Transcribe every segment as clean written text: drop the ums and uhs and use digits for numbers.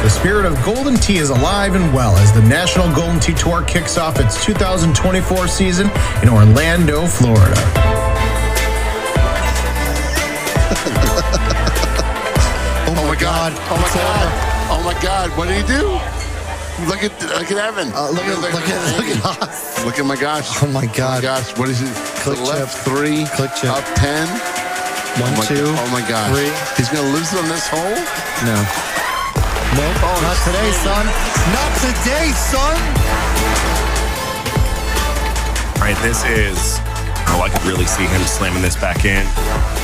The spirit of Golden Tee is alive and well as the National Golden Tee Tour kicks off its 2024 season in Orlando, Florida. Oh my God! Oh my God! Oh my God! What did he do? Look at Evan. Look at us. Look at my gosh. Oh my God. Oh my gosh. What is it? Click the left chip. 3. Click chip. Up 10. 1, 2. Oh my gosh. 3. He's going to lose it on this hole? No. Nope. Oh, not today, son. Not today, son. All right, this is... Oh, I could really see him slamming this back in.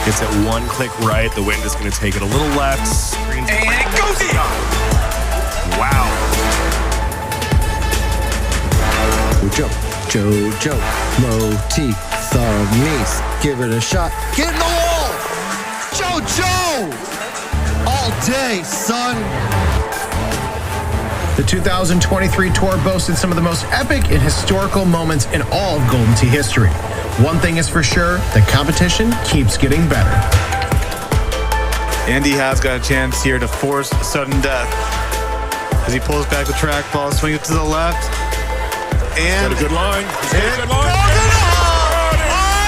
Gets it one click right. The wind is going to take it a little left. And it goes in. Wow. Jojo, Moti, Thermes, give it a shot. Get in the wall! Jojo! All day, son. The 2023 tour boasted some of the most epic and historical moments in all of Golden Tee history. One thing is for sure, the competition keeps getting better. Andy has got a chance here to force a sudden death as he pulls back the track ball, swing it to the left. And got a good line.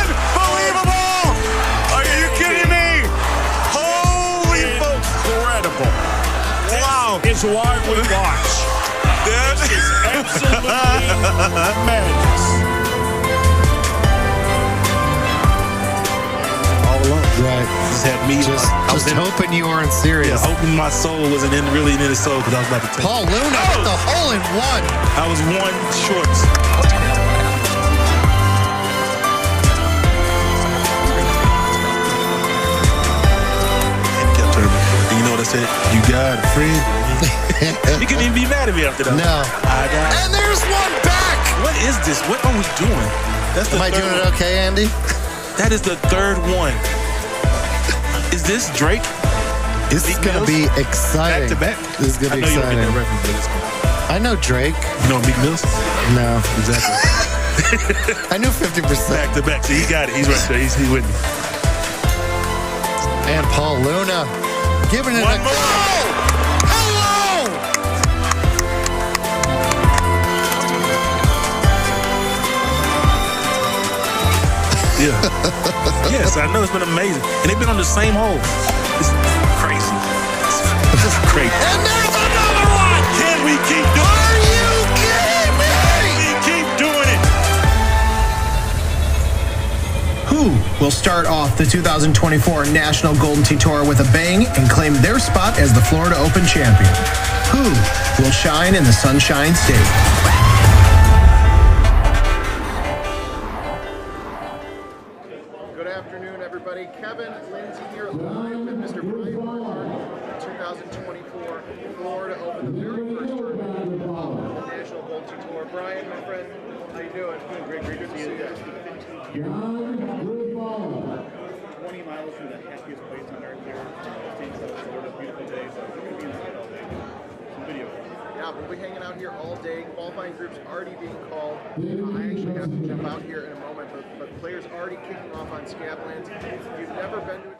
Unbelievable! Are you kidding me? Holy folks. Incredible. Wow. It's why we watch. That is absolutely madness. All alone. Right. Just had me. I was hoping you weren't serious. Yeah, hoping my soul wasn't really in his soul because I was about to take Paul Luna hit the hole in one. I was one short. You know what I said? You got a friend. You couldn't even be mad at me after that. No. And there's one back. What is this? What are we doing? That's the Am I third doing it one. okay, Andy? That is the third one. Is this Drake? This is going to be exciting. Back to back. This is going to be I know you don't exciting. get that reference, but it's cool. I know Drake. You know Meek Mills? No. Exactly. I knew 50%. Back to back. So he got it. He's right there. He's with me. And Paul Luna giving it One a more. go. Hello. Yeah. Yes, I know it's been amazing. And they've been on the same hole. It's crazy. It's just crazy. And there's another one. Can we keep doing it? Are you kidding me? We keep doing it. Who will start off the 2024 National Golden Tee Tour with a bang and claim their spot as the Florida Open champion? Who will shine in the Sunshine State? Good afternoon, everybody. Kevin Lindsay here live with Mr. Brian Martin, 2024 Florida Open, the very first tournament of the National Golden Tee Tour. Brian, my friend, how you doing? Great to see you guys. 20 miles from the happiest place on earth here. Seeing South Florida, beautiful day, so we're going to be inside all day. Some video. Yeah, we'll be hanging out here all day. Qualifying groups already being called. I actually have to jump out here in a moment, but players already kicking off on Scablands. If you've never been to a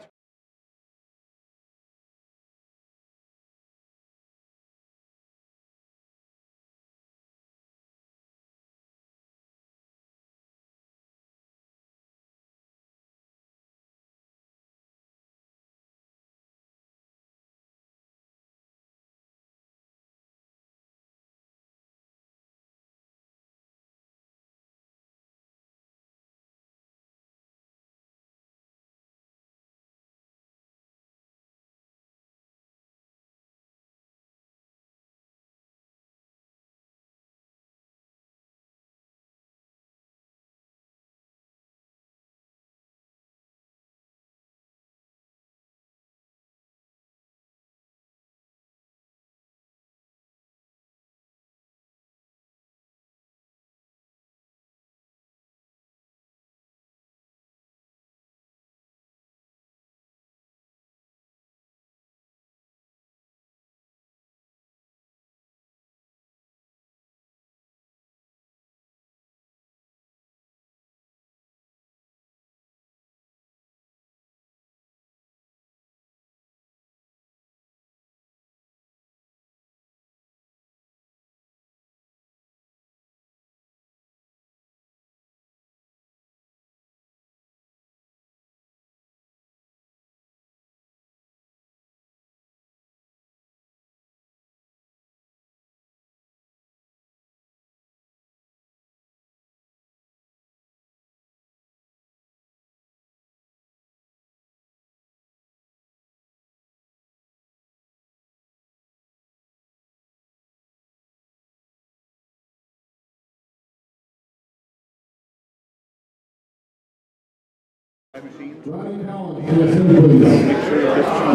Ronnie Collins,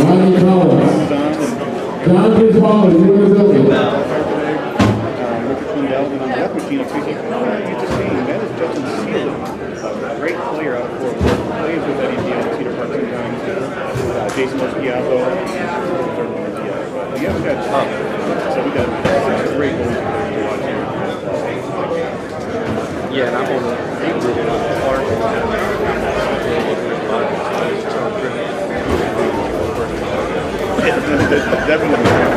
Ronnie Collins. John Griswold, you in the building. And on the left machine, you just see that is Justin Sealy, a great player out for plays with Eddie Diaz, Cedar Park sometimes, Jason Mosquiato, yeah, we got six great goals to watch here. Yeah, and I'm on the big group on Clark. Definitely.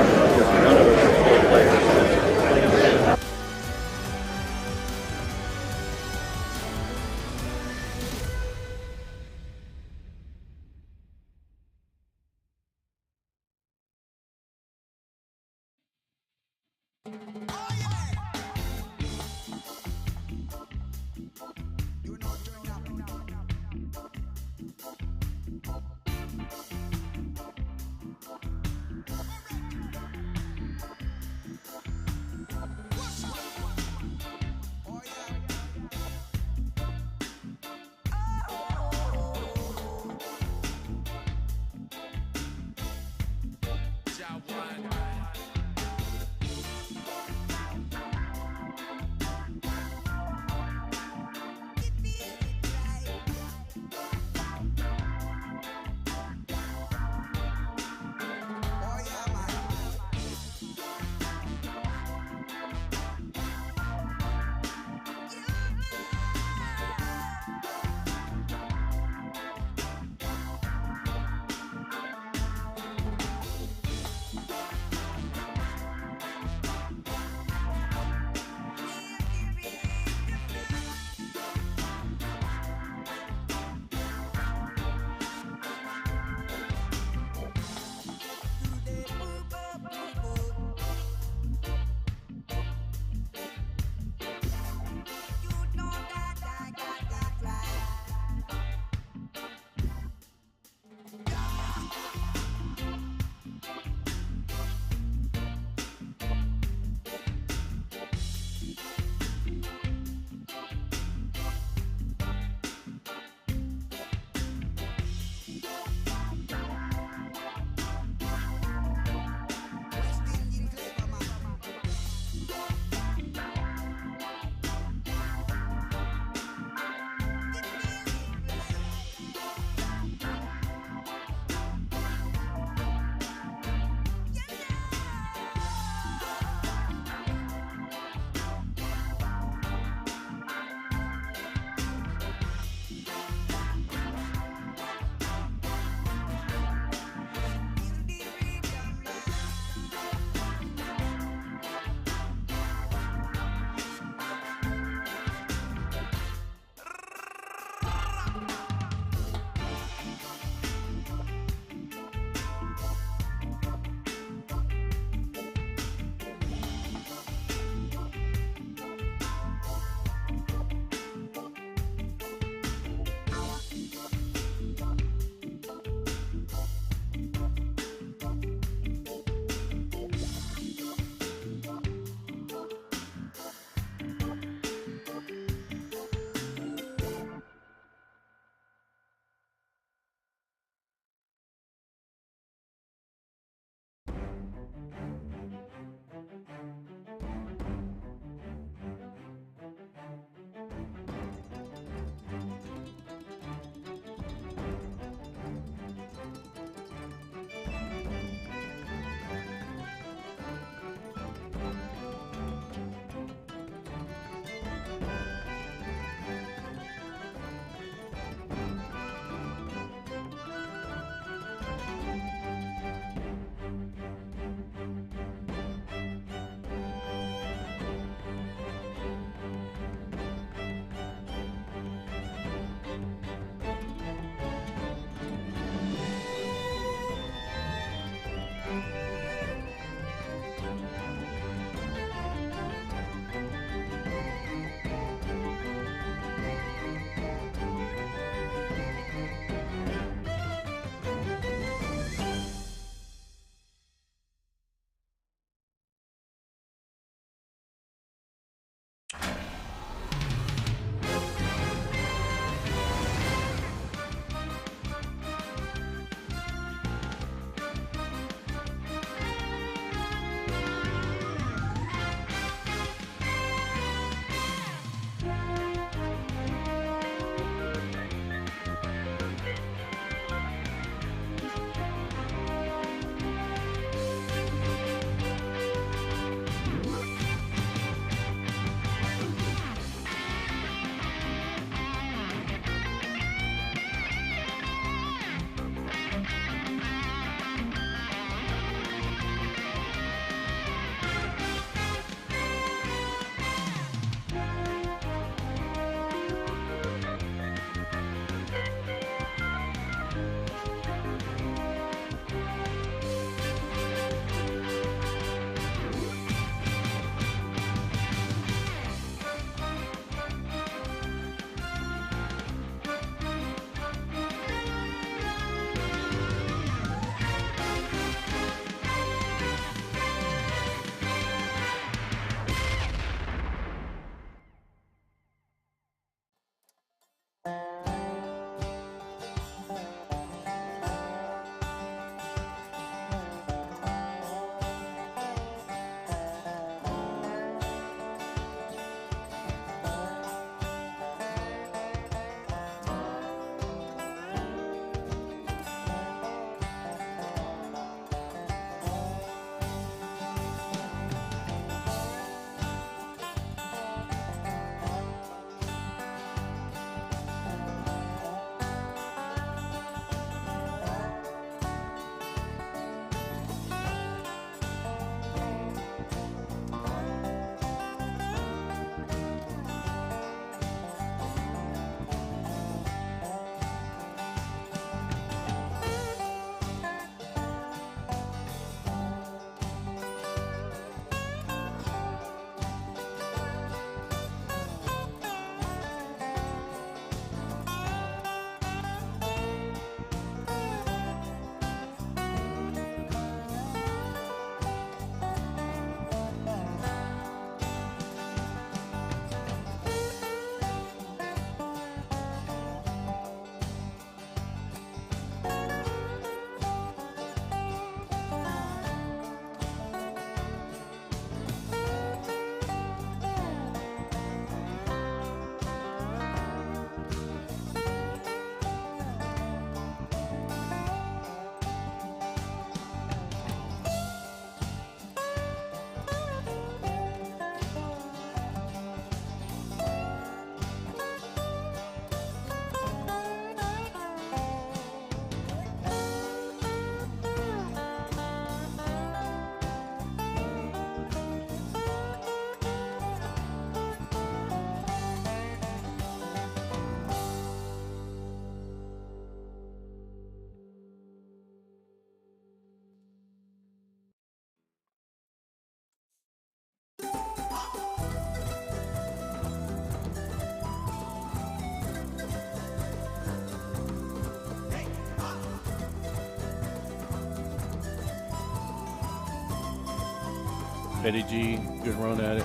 Eddie G, good run at it.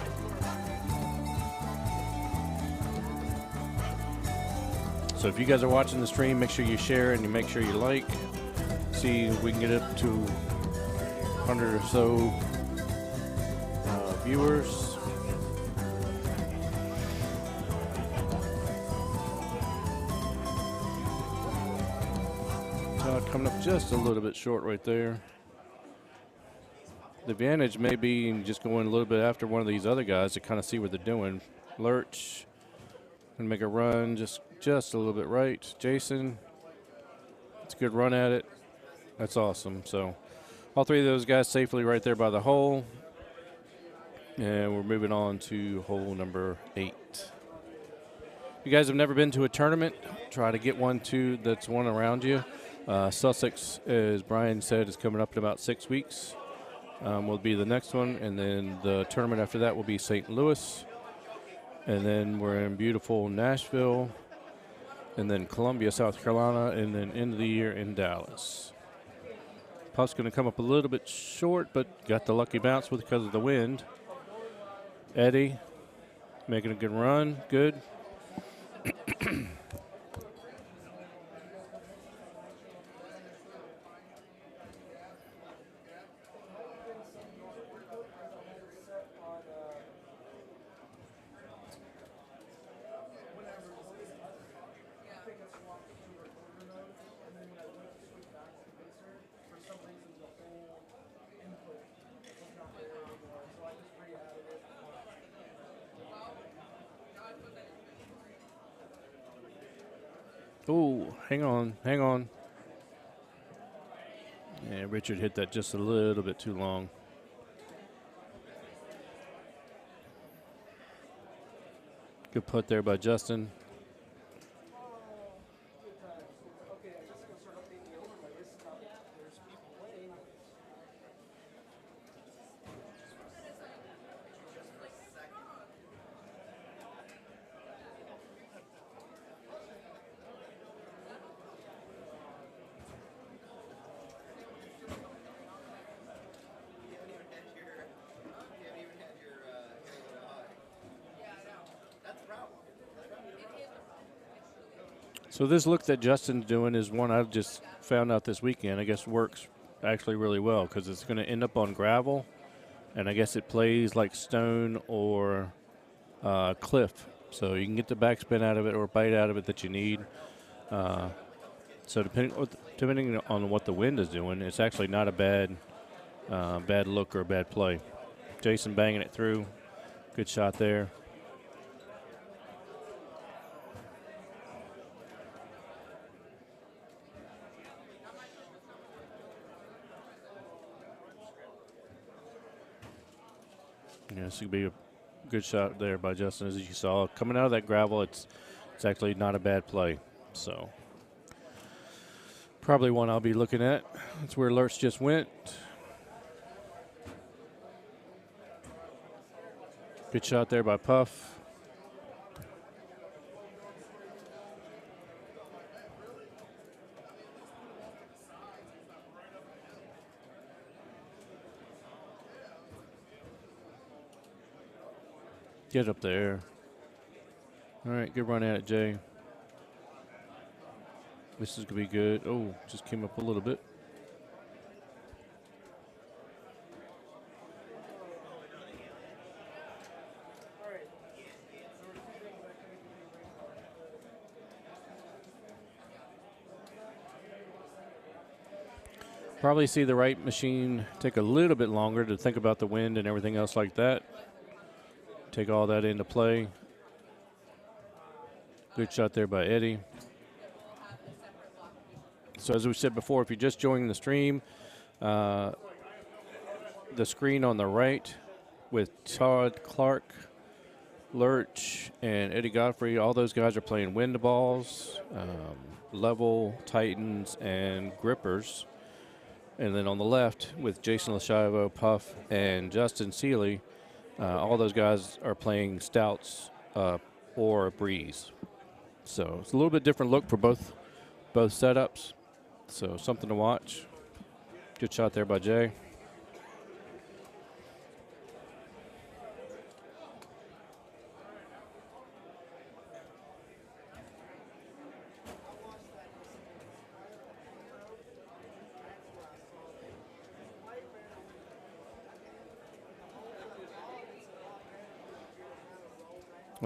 So if you guys are watching the stream, make sure you share and you make sure you like. See if we can get up to 100 or so viewers. Todd coming up just a little bit short right there. The advantage may be just going a little bit after one of these other guys to kind of see what they're doing. Lurch gonna make a run just a little bit right. Jason, it's a good run at it. That's awesome. So all three of those guys safely right there by the hole. And we're moving on to hole number 8. If you guys have never been to a tournament, try to get one too that's one around you. Sussex, as Brian said, is coming up in about 6 weeks. Will be the next one, and then the tournament after that will be St. Louis. And then we're in beautiful Nashville, and then Columbia, South Carolina, and then end of the year in Dallas. Puff's going to come up a little bit short, but got the lucky bounce because of the wind. Eddie making a good run. Good. Oh, hang on. Yeah, Richard hit that just a little bit too long. Good putt there by Justin. So this look that Justin's doing is one I just found out this weekend. I guess works actually really well because it's going to end up on gravel, and I guess it plays like stone or cliff. So you can get the backspin out of it or bite out of it that you need. So depending on what the wind is doing, it's actually not a bad look or a bad play. Jason banging it through. Good shot there. Yeah, this could be a good shot there by Justin, as you saw. Coming out of that gravel, it's actually not a bad play. So probably one I'll be looking at. That's where Lurch just went. Good shot there by Puff. Get up there. All right, good run at it, Jay. This is going to be good. Oh, just came up a little bit. Probably see the right machine take a little bit longer to think about the wind and everything else like that. Take all that into play. Good shot there by Eddie. So as we said before, if you're just joining the stream, the screen on the right with Todd Clark, Lurch, and Eddie Godfrey, all those guys are playing wind balls, level, Titans, and grippers. And then on the left with Jason Lashivo, Puff, and Justin Seeley, all those guys are playing stouts or a breeze. So it's a little bit different look for both setups. So something to watch. Good shot there by Jay.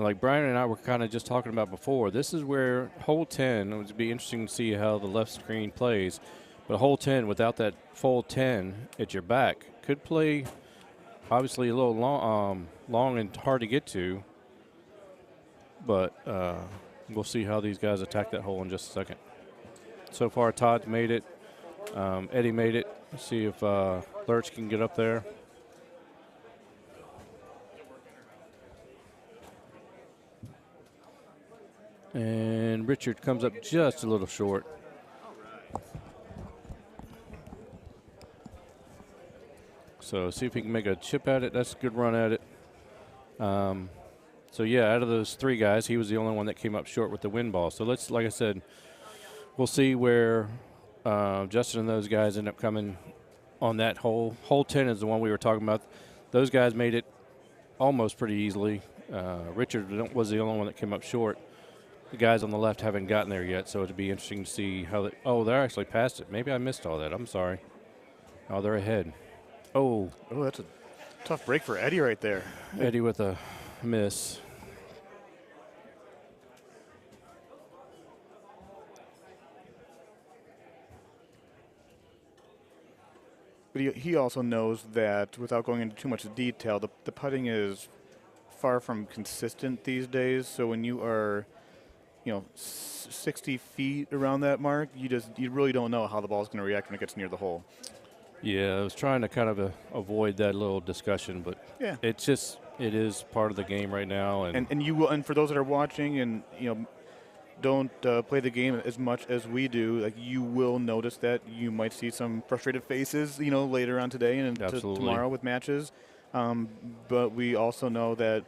like Brian and I were kind of just talking about before, this is where hole 10, it would be interesting to see how the left screen plays. But hole 10, without that full 10 at your back, could play obviously a little long and hard to get to. But we'll see how these guys attack that hole in just a second. So far, Todd made it. Eddie made it. Let's see if Lurch can get up there. And Richard comes up just a little short. So see if he can make a chip at it. That's a good run at it. So yeah, out of those 3 guys, he was the only one that came up short with the wind ball. So let's, like I said, we'll see where Justin and those guys end up coming on that hole. Hole 10 is the one we were talking about. Those guys made it almost pretty easily. Richard was the only one that came up short. The guys on the left haven't gotten there yet, so it'd be interesting to see how they. Oh, they're actually past it. Maybe I missed all that. I'm sorry. Oh, they're ahead. Oh, that's a tough break for Eddie right there. Eddie with a miss. But he also knows that, without going into too much detail, the putting is far from consistent these days. So when you are, 60 feet around that mark, you really don't know how the ball is going to react when it gets near the hole. Yeah, I was trying to kind of avoid that little discussion, but yeah, it is part of the game right now. And you will, and for those that are watching and don't play the game as much as we do, like, you will notice that you might see some frustrated faces, later on today and tomorrow with matches. But we also know that,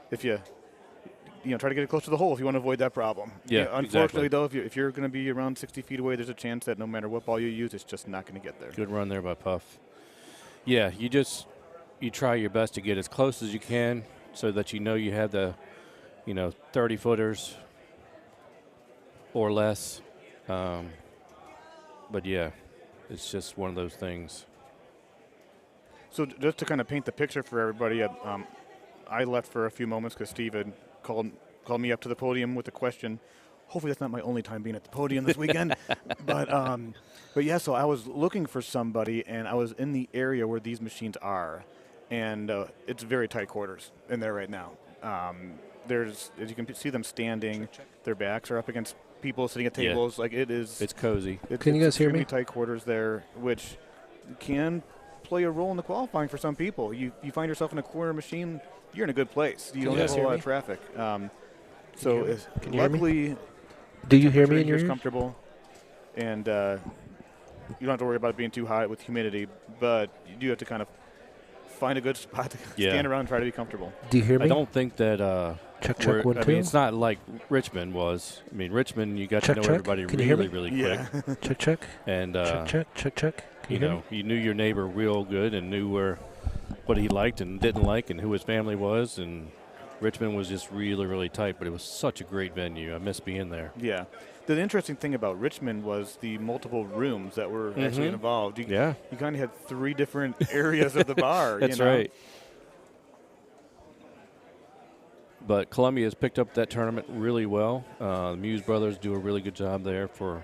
if you try to get it close to the hole if you want to avoid that problem. Yeah, unfortunately, though, if you're going to be around 60 feet away, there's a chance that no matter what ball you use, it's just not going to get there. Good run there by Puff. Yeah, you try your best to get as close as you can so that you have the, 30-footers or less. But, yeah, it's just one of those things. So just to kind of paint the picture for everybody, I left for a few moments because Steve had called me up to the podium with a question. Hopefully that's not my only time being at the podium this weekend. But yeah, so I was looking for somebody, and I was in the area where these machines are, and it's very tight quarters in there right now. There's, as you can see them standing, their backs are up against people sitting at tables. Yeah. Like, it's cozy. Can you guys hear me? Tight quarters there, which can play a role in the qualifying for some people. You find yourself in a corner machine, you're in a good place. You don't have a whole lot of traffic. So luckily, do you hear me in your ears? Comfortable, and you don't have to worry about it being too hot with humidity, but you do have to kind of find a good spot to stand around and try to be comfortable. Do you hear me? I don't think that check 1 2. I mean, it's not like Richmond was. I mean, Richmond, you got to know everybody really quick. Yeah. check. And check. You knew your neighbor real good and knew what he liked and didn't like and who his family was. And Richmond was just really, really tight, but it was such a great venue. I miss being there. Yeah. The interesting thing about Richmond was the multiple rooms that were actually involved. You kind of had 3 different areas of the bar. That's right. But Columbia has picked up that tournament really well. The Muse brothers do a really good job there for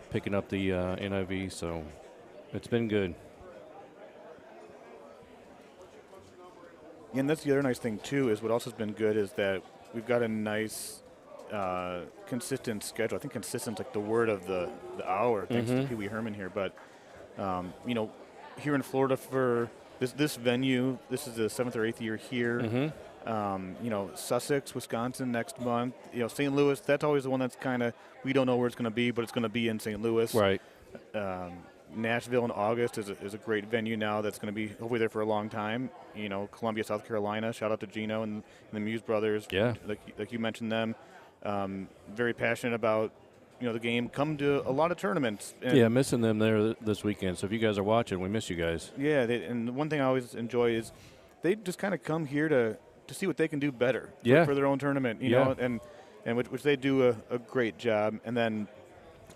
picking up the NIV, so it's been good. And that's the other nice thing, too, is what also has been good is that we've got a nice consistent schedule. I think consistent is like the word of the hour, thanks to Pee Wee Herman here. But, here in Florida for this venue, this is the 7th or 8th year here. Sussex, Wisconsin next month. St. Louis, that's always the one that's kind of, we don't know where it's going to be, but it's going to be in St. Louis. Right. Nashville in August is a great venue now that's going to be hopefully there for a long time. Columbia, South Carolina, shout out to Gino and the Muse brothers. Yeah. Like you mentioned them. Very passionate about, the game. Come to a lot of tournaments. And missing them there this weekend. So if you guys are watching, we miss you guys. Yeah, and one thing I always enjoy is they just kind of come here to see what they can do better for their own tournament, you know, and which they do a great job. And then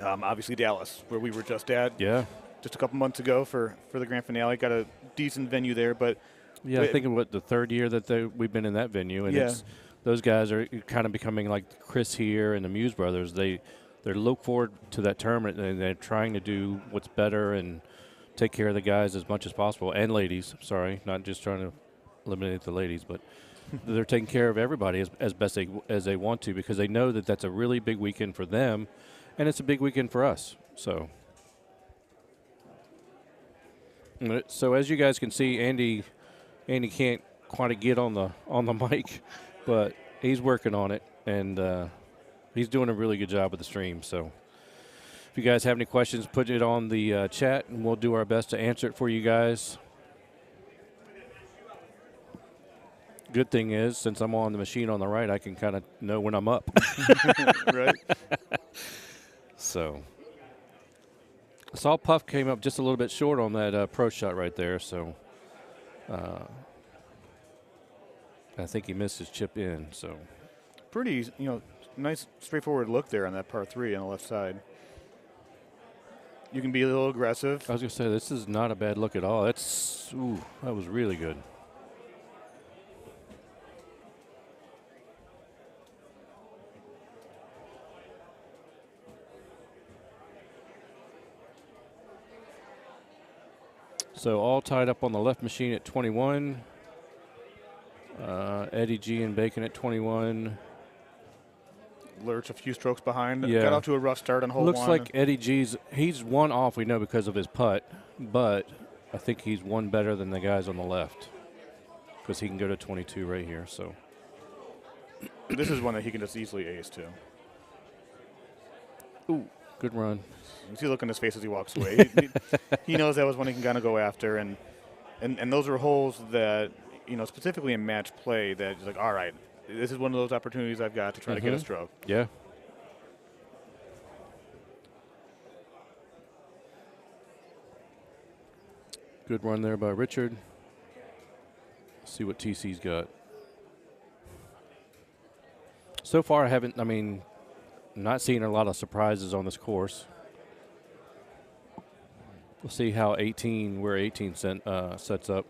obviously Dallas, where we were just at. Yeah. Just a couple months ago for the grand finale. Got a decent venue there, but I think in the 3rd year that we've been in that venue, and those guys are kind of becoming like Chris here and the Muse brothers. They look forward to that tournament, and they're trying to do what's better and take care of the guys as much as possible, and ladies. Sorry, not just trying to eliminate the ladies, but they're taking care of everybody as best as they want to, because they know that that's a really big weekend for them, and it's a big weekend for us. So as you guys can see, Andy can't quite get on the mic, but he's working on it, and he's doing a really good job with the stream. So if you guys have any questions, put it on the chat, and we'll do our best to answer it for you guys. Good thing is, since I'm on the machine on the right, I can kind of know when I'm up. Right. So I saw Puff came up just a little bit short on that pro shot right there, so I think he missed his chip in. So Pretty, nice straightforward look there on that par 3 on the left side. You can be a little aggressive. I was going to say, this is not a bad look at all. That was really good. So all tied up on the left machine at 21. Eddie G and Bacon at 21. Lurch a few strokes behind. Yeah. Got off to a rough start on hole 1. Looks like Eddie he's one off, we know, because of his putt, but I think he's one better than the guys on the left, because he can go to 22 right here. So this is one that he can just easily ace too. Ooh, good run. You see the look on his face as he walks away. he knows that was one he can kind of go after, and those are holes that, specifically in match play, that he's like, all right, this is one of those opportunities I've got to try to get a stroke. Yeah. Good run there by Richard. Let's see what TC's got. So far, I'm not seeing a lot of surprises on this course. We'll see how 18 sets up.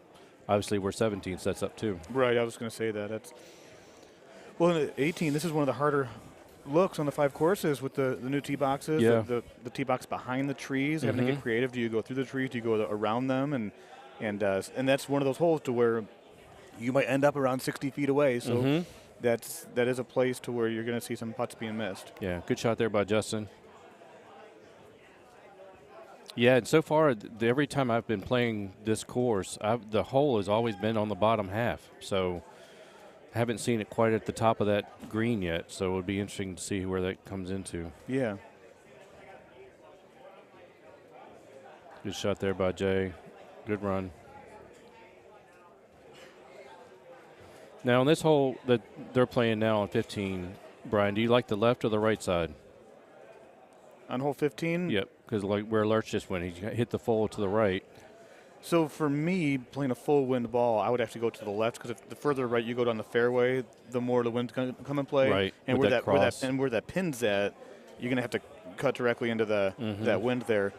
Obviously, where 17 sets up too. Right, I was going to say that. Well, in 18, this is one of the harder looks on the 5 courses with the new tee boxes. Yeah. The tee box behind the trees, having to get creative. Do you go through the trees? Do you go around them? And that's one of those holes to where you might end up around 60 feet away. So that is a place to where you're going to see some putts being missed. Yeah, good shot there by Justin. Yeah, and so far, every time I've been playing this course, the hole has always been on the bottom half. So I haven't seen it quite at the top of that green yet. So it would be interesting to see where that comes into. Yeah. Good shot there by Jay. Good run. Now, on this hole that they're playing now on 15, Brian, do you like the left or the right side? On hole 15? Yep, because like where Lurch just went, he hit the full to the right. So for me, playing a full wind ball, I would actually go to the left, because if the further right you go down the fairway, the more the wind's going to come and play. Right. And where that pin's at, you're going to have to cut directly into that wind there.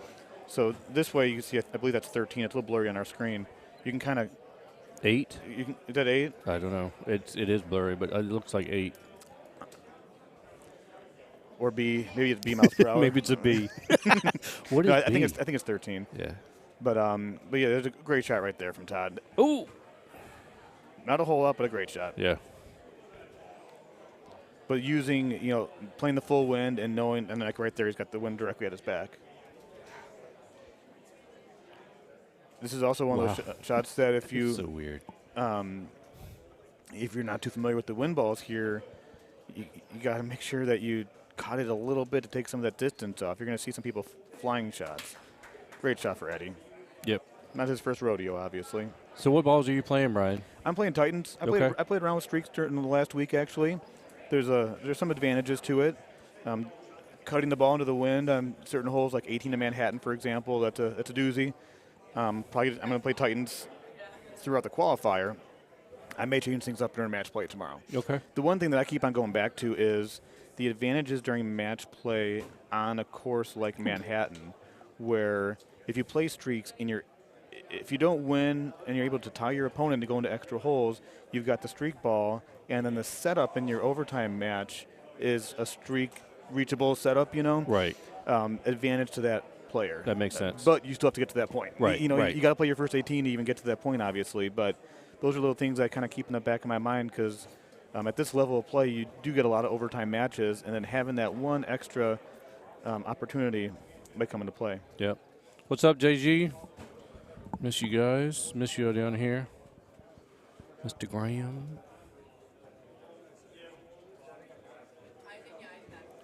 So this way, you can see, I believe that's 13. It's a little blurry on our screen. You can kind of 8. Is that 8? I don't know. It is blurry, but it looks like 8. Or B, maybe it's B miles per hour. Maybe it's a B. What is I B? think it's 13. Yeah. But yeah, there's a great shot right there from Todd. Ooh. Not a hole up, but a great shot. Yeah. But using, playing the full wind and knowing, and like right there, he's got the wind directly at his back. This is also one of those shots that if you so weird. If you're not too familiar with the wind balls here, you got to make sure that you cut it a little bit to take some of that distance off. You're going to see some people flying shots. Great shot for Eddie. Yep. Not his first rodeo, obviously. So what balls are you playing, Brian? I'm playing Titans. I played around with streaks during the last week, actually. There's some advantages to it. Cutting the ball into the wind on certain holes, like 18 to Manhattan, for example, that's a doozy. I'm going to play Titans throughout the qualifier. I may change things up during match play tomorrow. Okay. The one thing that I keep on going back to is the advantages during match play on a course like Manhattan, where if you play streaks and you're if you don't win and you're able to tie your opponent to go into extra holes, you've got the streak ball, and then the setup in your overtime match is a streak reachable setup, Right. Advantage to that player. That makes sense. But you still have to get to that point. Right, You right. got to play your first 18 to even get to that point, obviously. But those are little things I kind of keep in the back of my mind because at this level of play, you do get a lot of overtime matches, and then having that one extra opportunity might come into play. Yep. What's up, JG? Miss you guys. Miss you down here. Mr. Graham.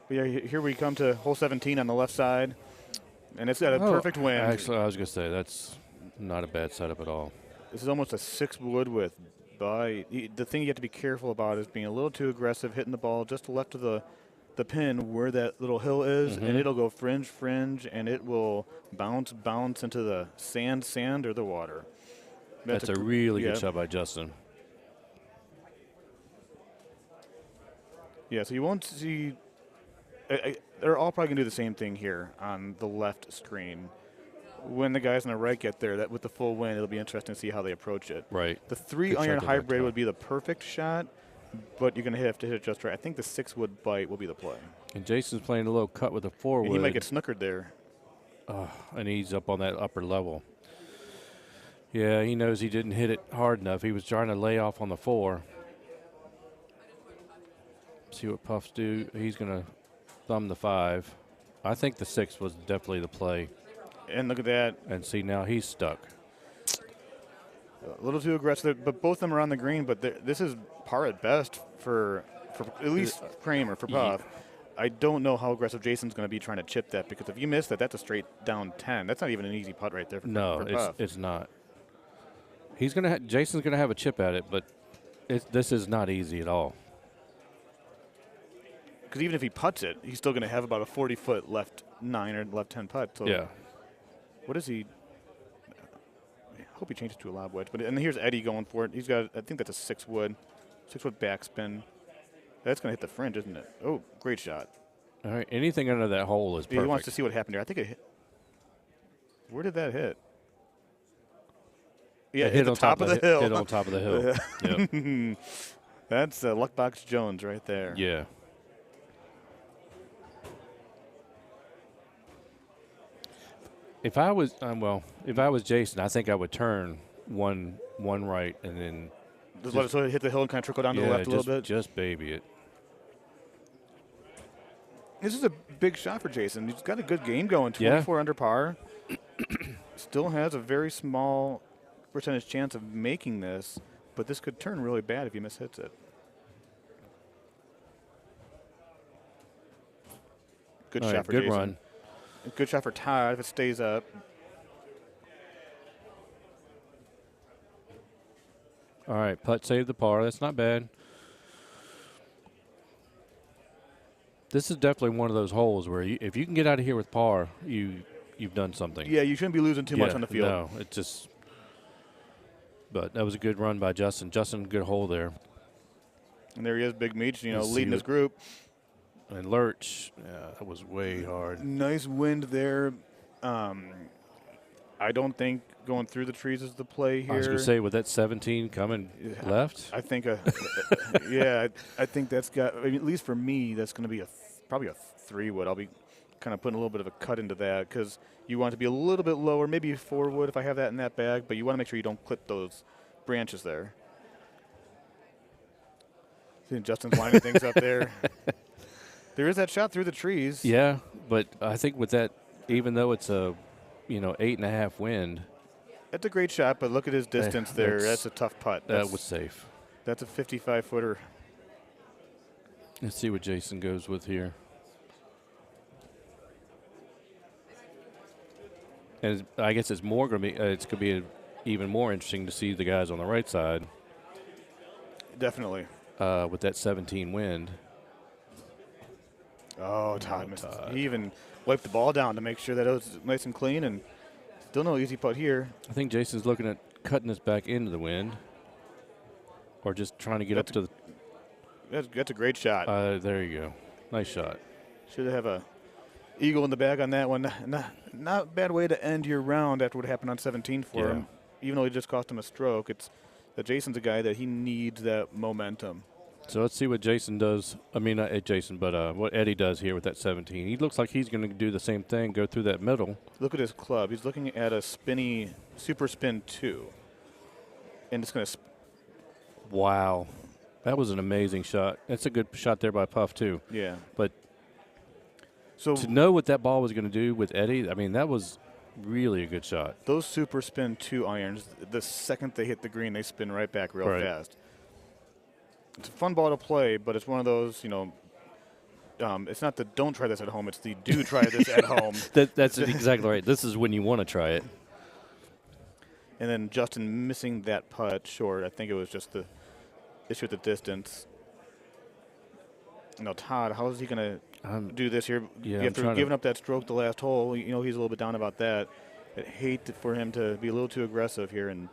But yeah, here we come to hole 17 on the left side, and it's got a perfect wind. Actually, I was going to say, that's not a bad setup at all. This is almost a 6 wood with bite. The thing you have to be careful about is being a little too aggressive, hitting the ball just left of the pin where that little hill is, and it'll go fringe, and it will bounce into the sand, or the water. That's a really good shot by Justin. Yeah, so you won't see. They're all probably going to do the same thing here on the left screen. When the guys on the right get there, that with the full wind, it'll be interesting to see how they approach it. Right. The 3-iron hybrid would be the perfect shot, but you're going to have to hit it just right. I think the 6-wood bite will be the play. And Jason's playing a little cut with a 4-wood. He might get snookered there. And he's up on that upper level. Yeah, he knows he didn't hit it hard enough. He was trying to lay off on the 4. See what Puffs do. He's going to thumb the 5. I think the 6 was definitely the play. And look at that. And see, now he's stuck. A little too aggressive, but both of them are on the green, but this is par at best for at least Kramer, for Puff. I don't know how aggressive Jason's going to be trying to chip that, because if you miss that, that's a straight down 10. That's not even an easy putt right there for Puff. It's not. Jason's going to have a chip at it, but this is not easy at all. Because even if he putts it, he's still going to have about a 40-foot left 9 or left 10 putt. So yeah. What is he? I hope he changes to a lob wedge. And here's Eddie going for it. He's got, I think that's a 6-wood backspin. That's going to hit the fringe, isn't it? Oh, great shot. All right, anything under that hole is perfect. He wants to see what happened there. I think it hit. Where did that hit? Yeah, hit on top of the hill. Hit on top of the hill. Yep. That's Luckbox Jones right there. Yeah. If I was Jason, I think I would turn one right and then just let it sort of hit the hill and kind of trickle down to the left a little bit. Just baby it. This is a big shot for Jason. He's got a good game going. 24 under par. Still has a very small percentage chance of making this, but this could turn really bad if he mishits it. Good shot for Jason. Good run. Good shot for Todd if it stays up. All right, putt saved the par. That's not bad. This is definitely one of those holes where if you can get out of here with par, you've done something. Yeah, you shouldn't be losing too much on the field. No, it just. But that was a good run by Justin. Justin, good hole there. And there he is, Big Meech, leading his group. And Lurch, that was way hard. Nice wind there. I don't think going through the trees is the play here. I was going to say, with that 17 coming left? I think, I think that's got, at least for me, that's going to be probably a 3-wood. I'll be kind of putting a little bit of a cut into that because you want it to be a little bit lower, maybe a 4-wood if I have that in that bag, but you want to make sure you don't clip those branches there. See Justin's lining things up there. There is that shot through the trees. Yeah, but I think with that, even though it's a 8.5 wind. That's a great shot, but look at his distance there. That's a tough putt. That was safe. That's a 55-footer. Let's see what Jason goes with here. And I guess it's more going to be. It's going to be even more interesting to see the guys on the right side. Definitely. With that 17 wind. Oh, Todd missed. He even wiped the ball down to make sure that it was nice and clean, and still no easy putt here. I think Jason's looking at cutting this back into the wind, or just trying to get up to the. That's a great shot. There you go. Nice shot. Should have a eagle in the bag on that one. Not a bad way to end your round after what happened on 17 for him. even though he just cost him a stroke, it's that Jason's a guy that he needs that momentum. So let's see what Jason does. I mean, not Jason, but what Eddie does here with that 17. He looks like he's going to do the same thing, go through that middle. Look at his club. He's looking at a spinny super spin 2. And it's going to Wow. That was an amazing shot. That's a good shot there by Puff, too. Yeah. But so to know what that ball was going to do with Eddie, I mean, that was really a good shot. Those super spin 2 irons, the second they hit the green, they spin right back real fast. It's a fun ball to play, but it's one of those, it's not the don't try this at home, it's the do try this at home. That's exactly right. This is when you want to try it. And then Justin missing that putt short. I think it was just the issue with the distance. Todd, how is he going to do this here? After giving up that stroke the last hole, he's a little bit down about that. I'd hate for him to be a little too aggressive here and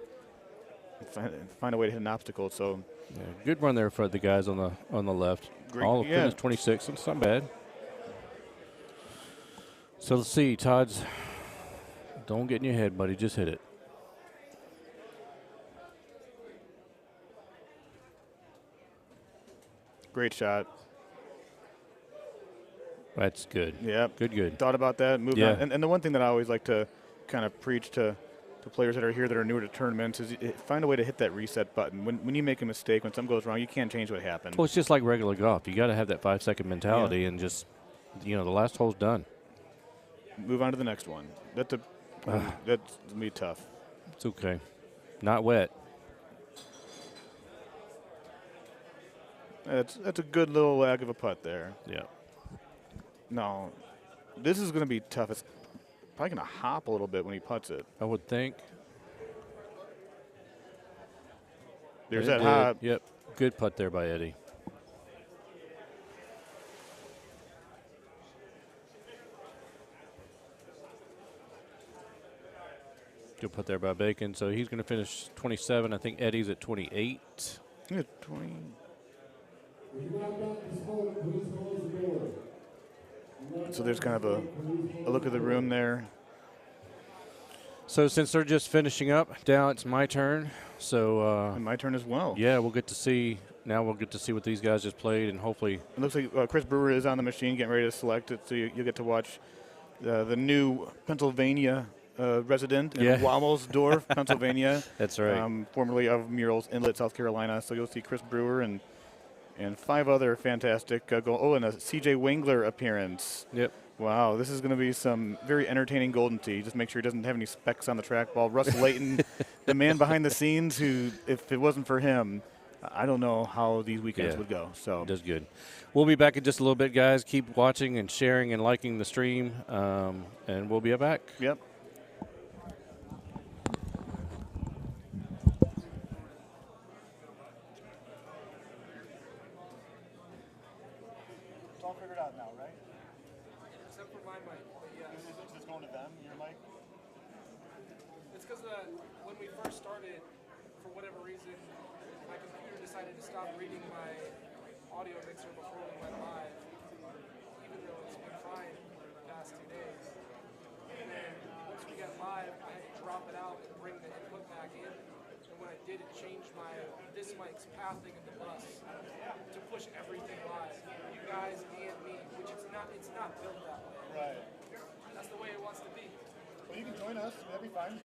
find a way to hit an obstacle. So, good run there for the guys on the left. Great, all finished 26. It's not bad. So let's see, Todd's. Don't get in your head, buddy. Just hit it. Great shot. That's good. Yeah. Good. Thought about that, moved on. And the one thing that I always like to kind of preach to players that are here that are newer to tournaments is find a way to hit that reset button. When you make a mistake, when something goes wrong, you can't change what happened. Well, it's just like regular golf. You got to have that 5-second mentality and just, the last hole's done. Move on to the next one. That's going to be tough. It's okay. Not wet. That's a good little lag of a putt there. Yeah. No, this is going to be tough. It's probably going to hop a little bit when he putts it. I would think. There's that hop. Yep. Good putt there by Eddie. Good putt there by Bacon. So he's going to finish 27. I think Eddie's at 28. Yeah, 20. So there's kind of a look at the room there. So since they're just finishing up, now it's my turn. So and my turn as well. Yeah, we'll get to see. Now we'll get to see what these guys just played, and hopefully. It looks like Chris Brewer is on the machine, getting ready to select it. So you'll get to watch the new Pennsylvania resident in Wamelsdorf, Pennsylvania. That's right. Formerly of Murals Inlet, South Carolina. So you'll see Chris Brewer and 5 other fantastic and a C.J. Wengler appearance. Yep. Wow, this is going to be some very entertaining Golden Tee. Just make sure he doesn't have any specks on the trackball. Russ Layton, the man behind the scenes, who, if it wasn't for him, I don't know how these weekends would go. So does good. We'll be back in just a little bit, guys. Keep watching and sharing and liking the stream, and we'll be back. Yep. When we first started, for whatever reason, my computer decided to stop reading my audio mixer before we went live, even though it's been fine for the past 2 days. And then once we got live, I had to drop it out and bring the input back in. And when I did, it changed this mic's pathing in the bus to push everything live, you guys and me, which it's not built that way. Right. That's the way it wants to be. Well, you can join us. That'd be fine.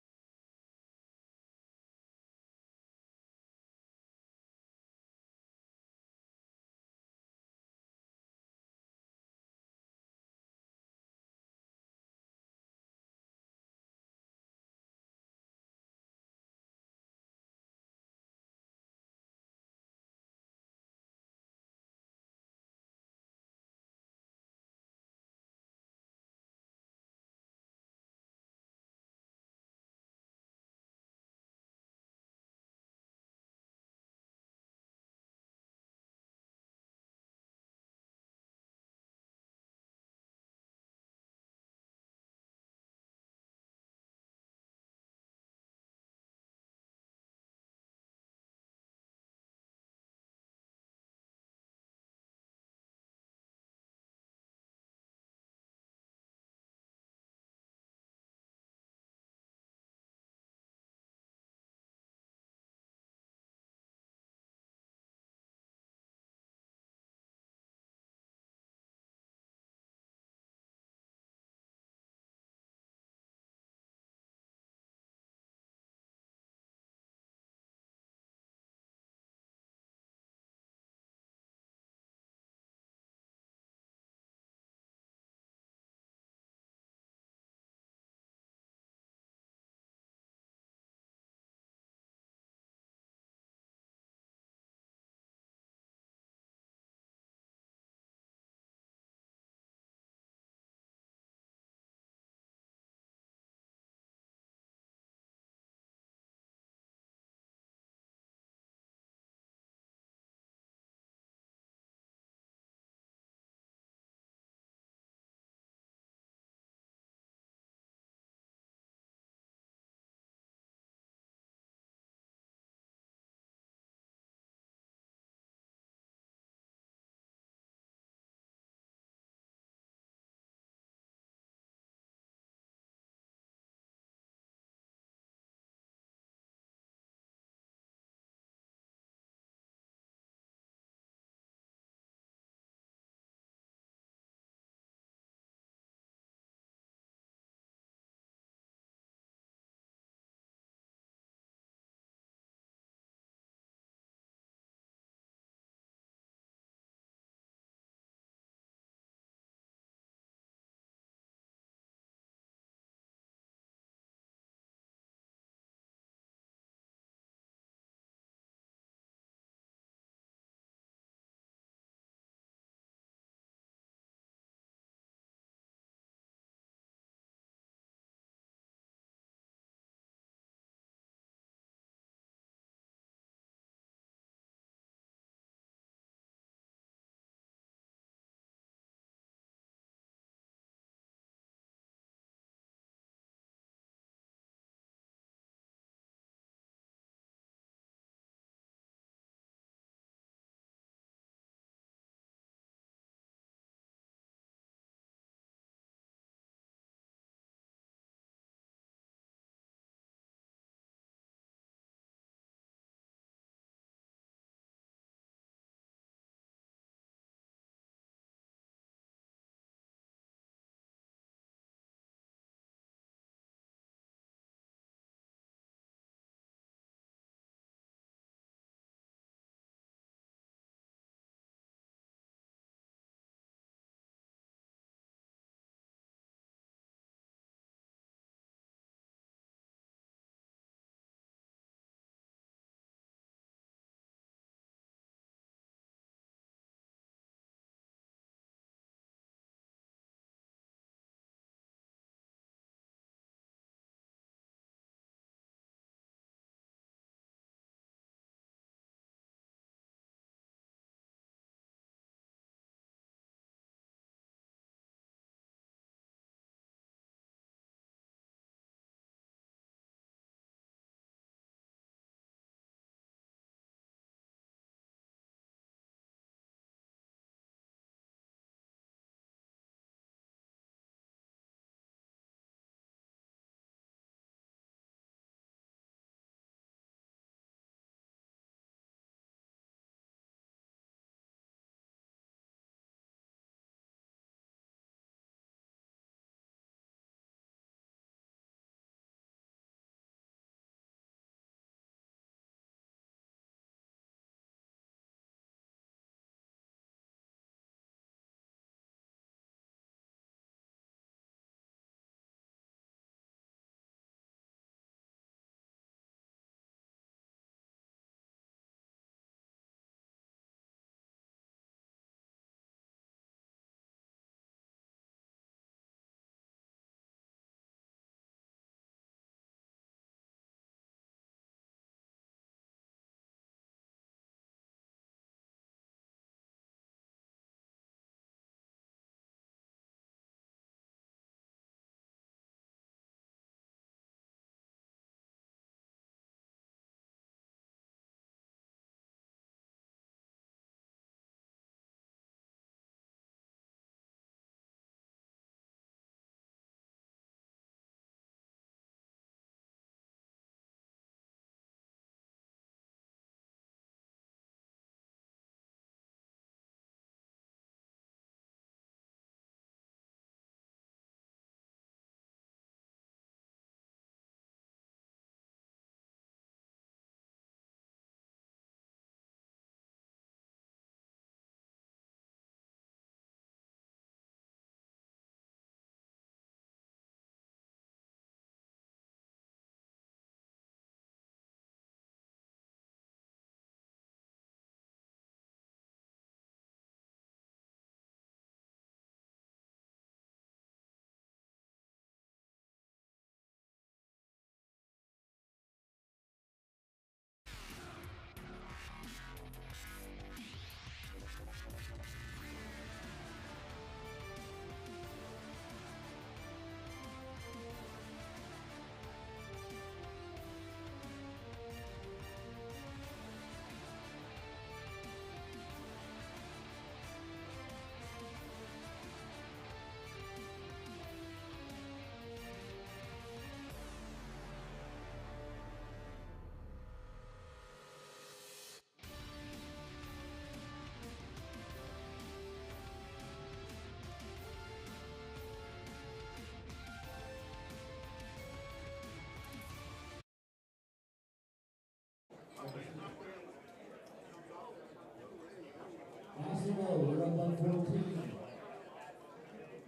Low, you're up by 14.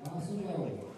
Awesome Low.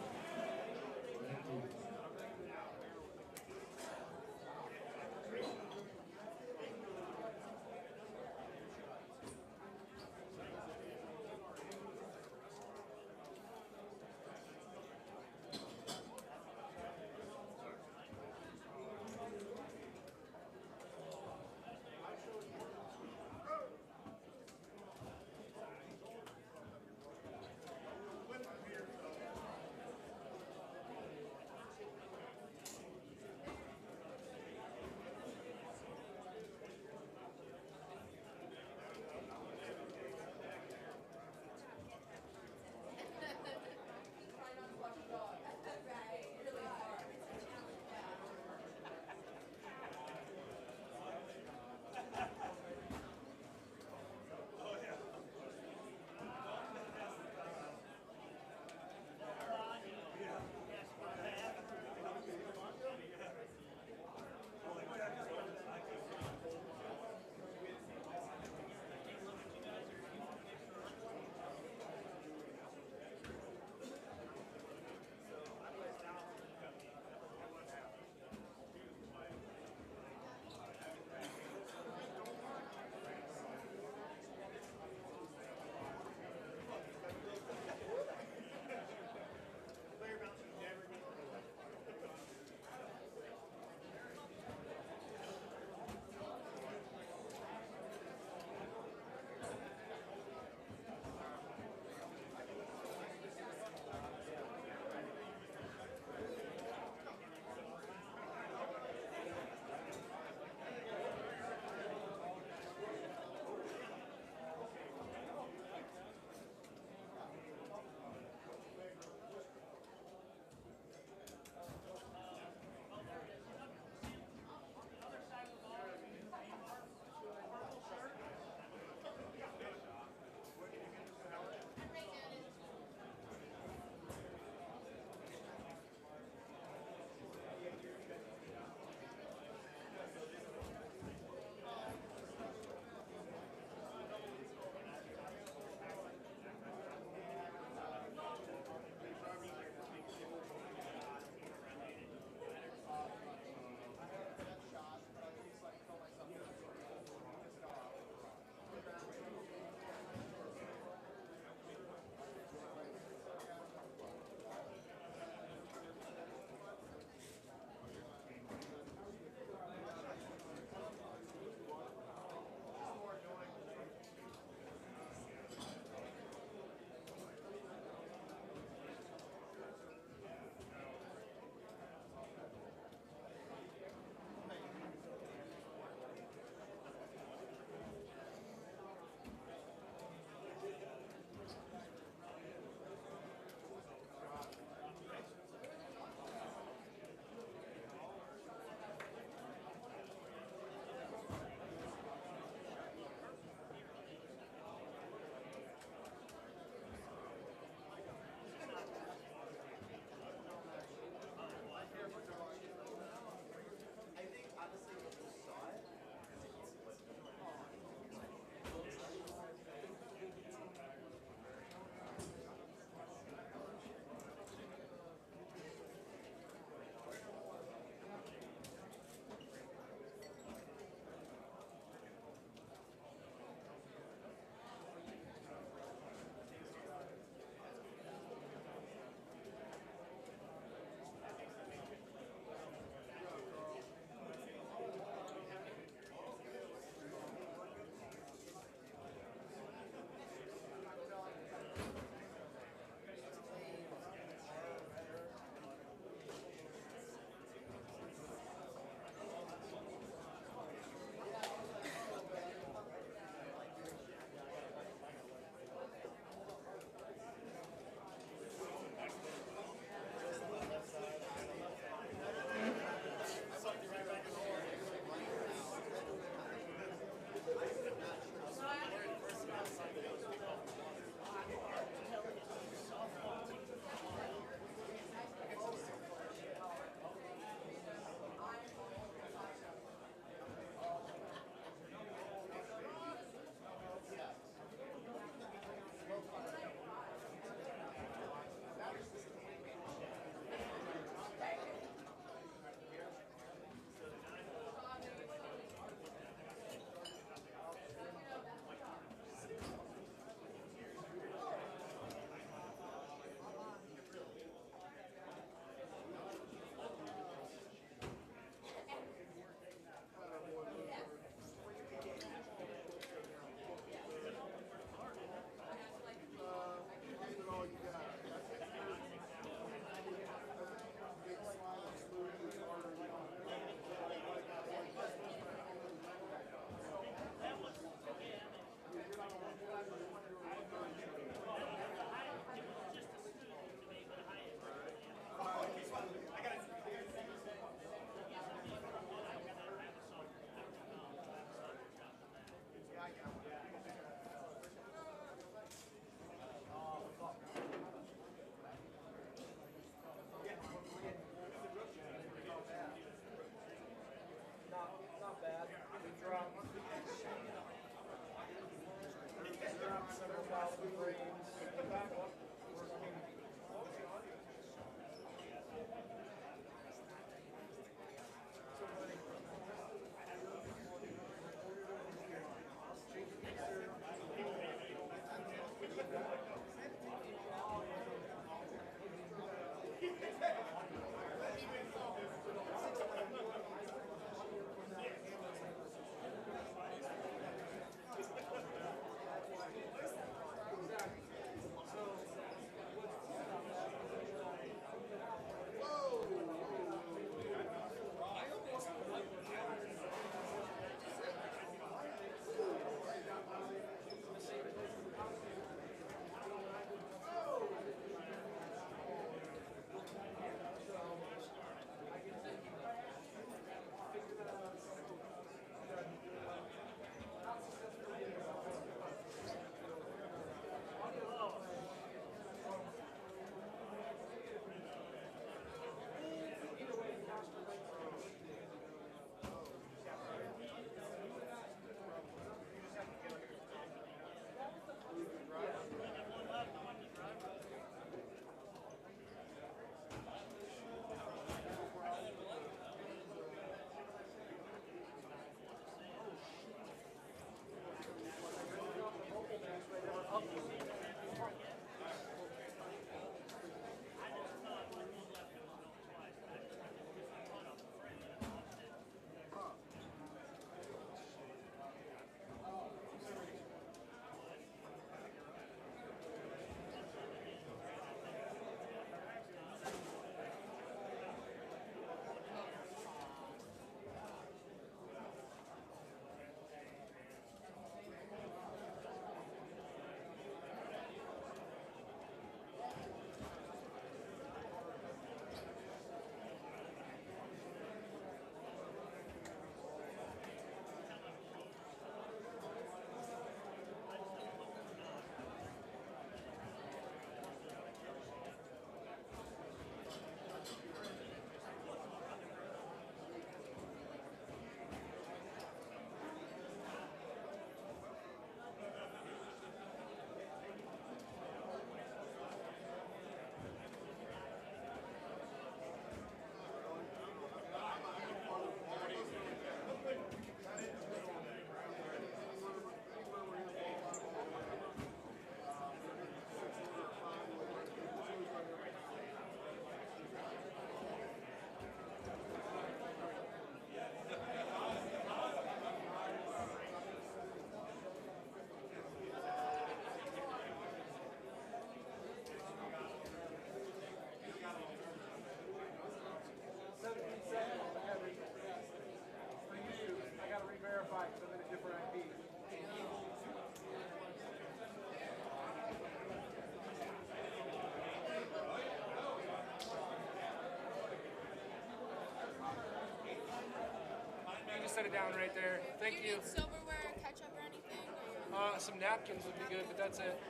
it down right there. Thank Do you. need silverware, ketchup, or anything? Some napkins would be good, but that's it.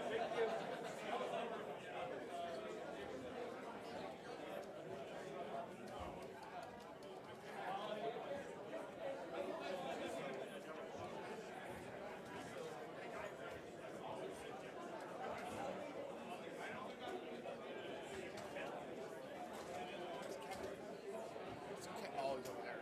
Thank you. Oh, he's over there.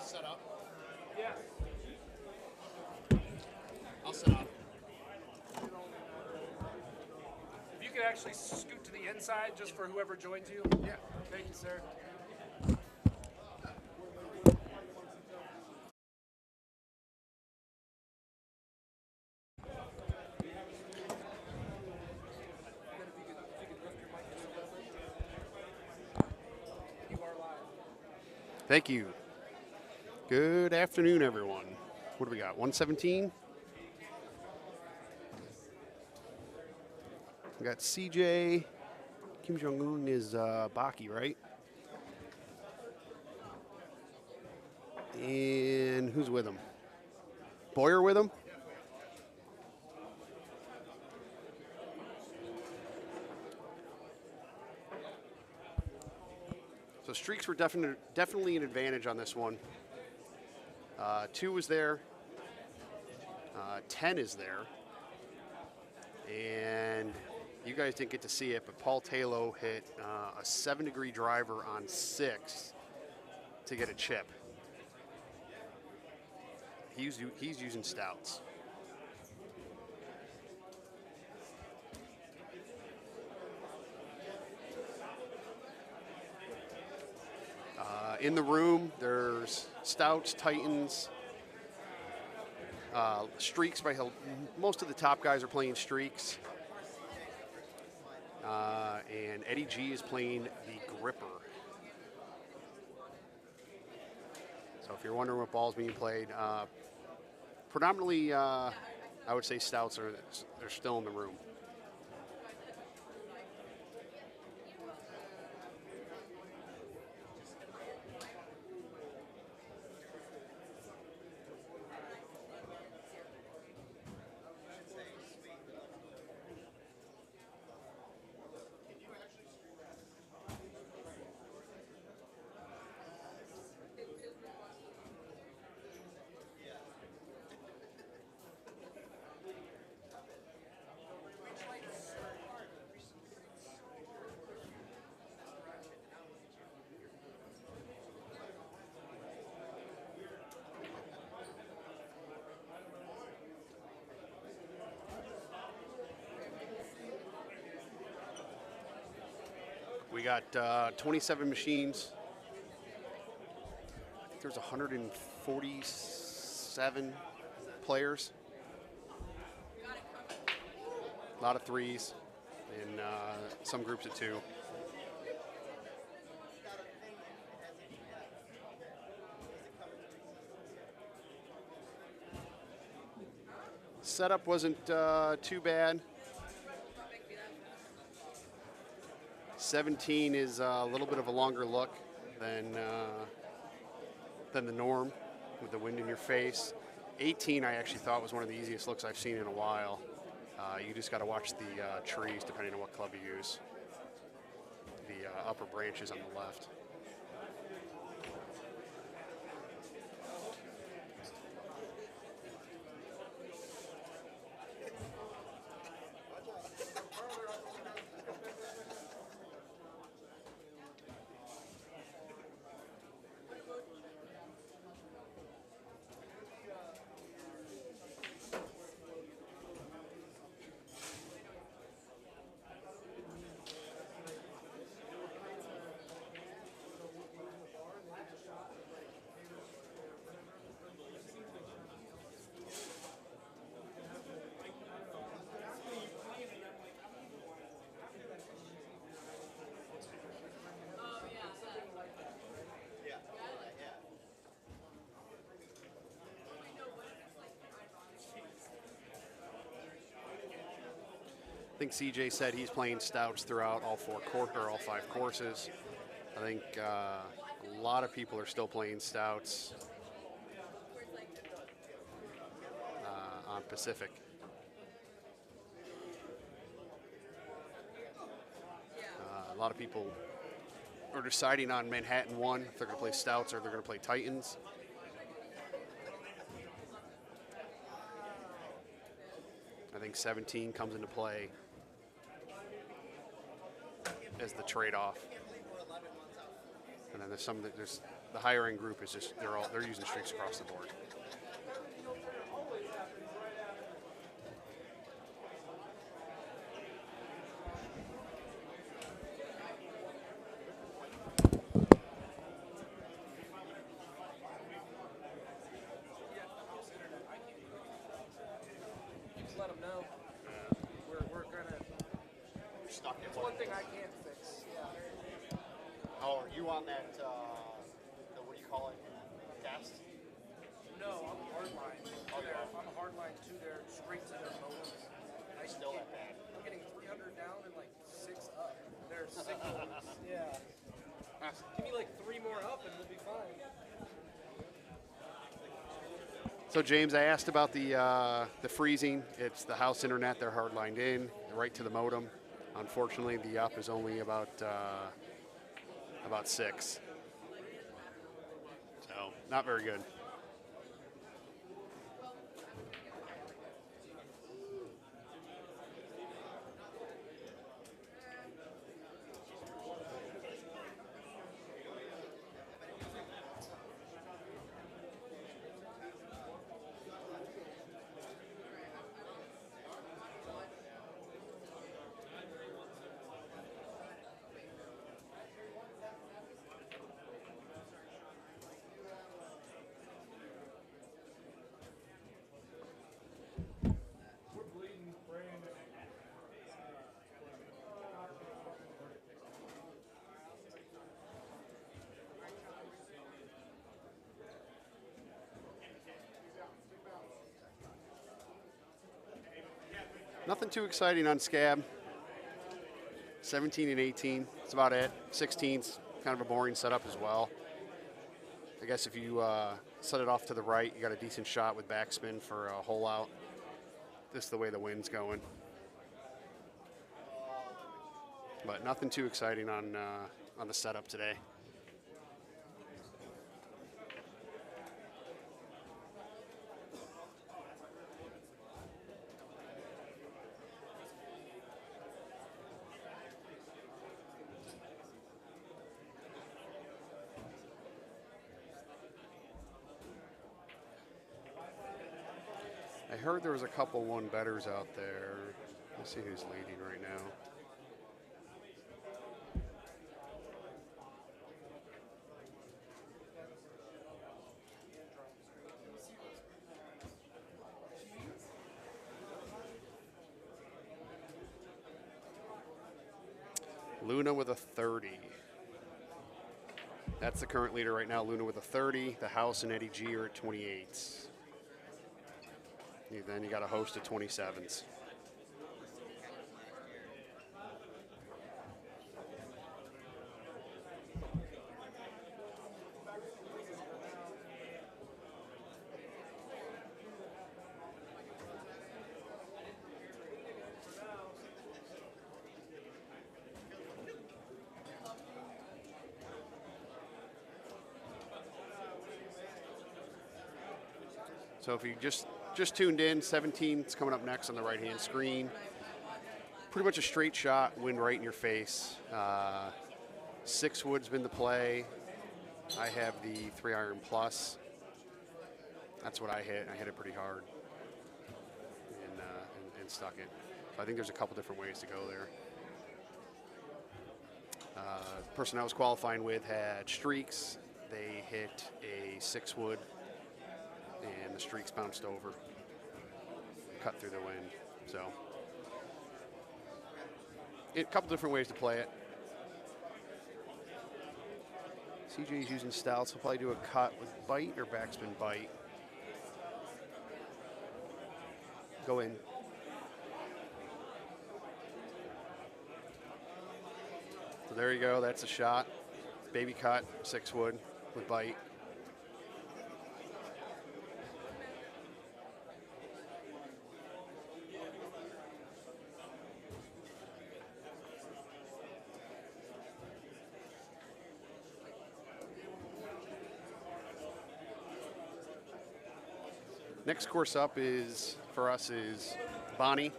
Set up. Yeah. I'll set up. If you could actually scoot to the inside just for whoever joins you. Yeah. Thank you, sir. Thank you. Good afternoon, everyone. What do we got? 117? We got CJ. Kim Jong-un is Baki, right? And who's with him? Boyer with him? So streaks were definitely an advantage on this one. 2 was there. 10 is there. And you guys didn't get to see it, but Paul Taylor hit a 7-degree driver on 6 to get a chip. He's using stouts. In the room, there's stouts, Titans, streaks by Hill. Most of the top guys are playing streaks. And Eddie G is playing the gripper. So if you're wondering what ball's being played, predominantly, I would say stouts they're still in the room. We got 27 machines think there's 147 players. A lot of threes and some groups of 2. Setup wasn't too bad. 17 is a little bit of a longer look than the norm with the wind in your face. 18 I actually thought was one of the easiest looks I've seen in a while. You just got to watch the trees depending on what club you use. The upper branches on the left. I think CJ said he's playing stouts throughout all 5 courses. I think a lot of people are still playing stouts on Pacific. A lot of people are deciding on Manhattan 1 if they're going to play stouts or they're going to play Titans. I think 17 comes into play as the trade-off, and then there's the higher end group is just they're using streaks across the board. Just let them know. We're gonna. Stuck. It's one thing I can't fix. Yeah. Oh, are you on that? What do you call it? Cast? No, I'm hardline. I'm a hardline to their straight to their motor. Still that bad. I'm getting 300 down and like 6 up. They're sick ones. Yeah. Give me like 3 more up and we'll be fine. So James, I asked about the freezing. It's the house internet. They're hardlined in right to the modem. Unfortunately, the up is only about 6. So not very good. Nothing too exciting on Scab. 17 and 18, that's about it. 16's kind of a boring setup as well. I guess if you set it off to the right, you got a decent shot with backspin for a hole out. This is the way the wind's going. But nothing too exciting on the setup today. I heard there was a couple one-betters out there. Let's see who's leading right now. Luna with a 30. That's the current leader right now, Luna with a 30. The House and Eddie G are at 28s. Then you got a host of 27s. So if you just tuned in, 17's coming up next on the right-hand screen. Pretty much a straight shot, wind right in your face. 6-wood's been the play. I have the 3-iron plus. That's what I hit. I hit it pretty hard and stuck it. So I think there's a couple different ways to go there. The person I was qualifying with had streaks. They hit a 6-wood. And the streaks bounced over, cut through the wind. So, a couple different ways to play it. CJ's using stouts. He'll probably do a cut with bite or backspin bite. Go in. So there you go. That's a shot. Baby cut, 6-wood with bite. Next course up is, for us, is Bonnie.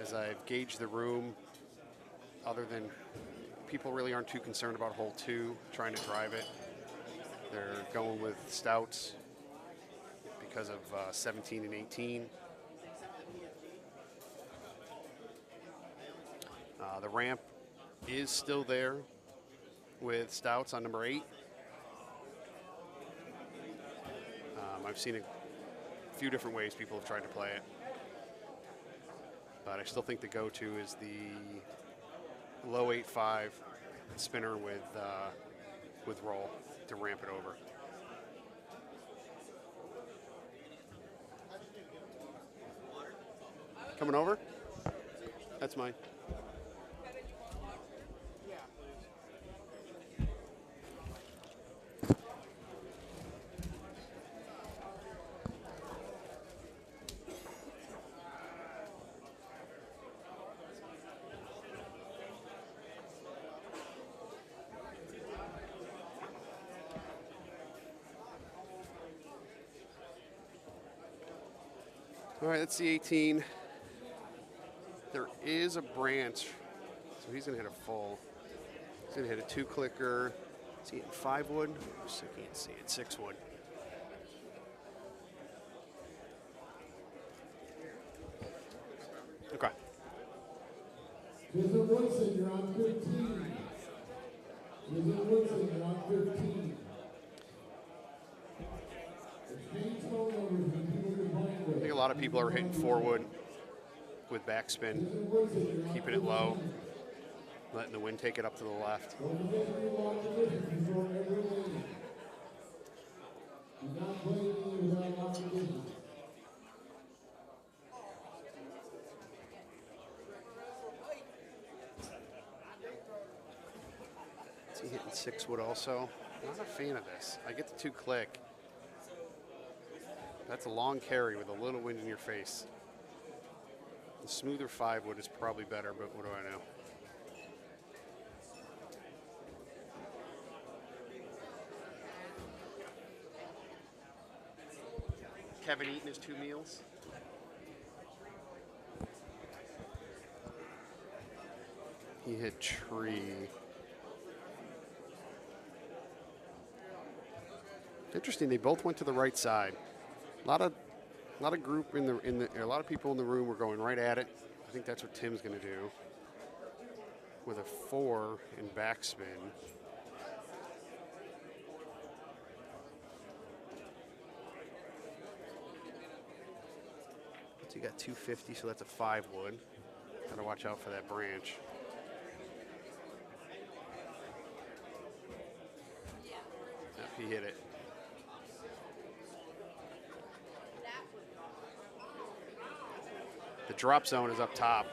As I've gauged the room, other than people really aren't too concerned about hole 2, trying to drive it. They're going with stouts because of 17 and 18. The ramp is still there with stouts on number 8. I've seen a few different ways people have tried to play it, but I still think the go-to is the low 8-5 spinner with roll to ramp it over. Coming over? That's mine. All right, that's the 18. There is a branch, so he's going to hit a full. He's going to hit a 2-clicker. Is he hitting 5-wood? I can't see it. 6-wood. Okay. Jason Woodson, you're on 15. Jason Woodson, you're on 15. I think a lot of people are hitting 4-wood with backspin, keeping it low, letting the wind take it up to the left. Is he hitting 6-wood also? Not a fan of this. I get the 2-click. That's a long carry with a little wind in your face. The smoother 5-wood is probably better, but what do I know? Kevin eating his 2 meals. He hit tree. Interesting. They both went to the right side. A lot of group a lot of people in the room were going right at it. I think that's what Tim's going to do with a 4 in backspin. So you got 250, so that's a 5-wood. Gotta watch out for that branch. Yep, he hit it. The drop zone is up top.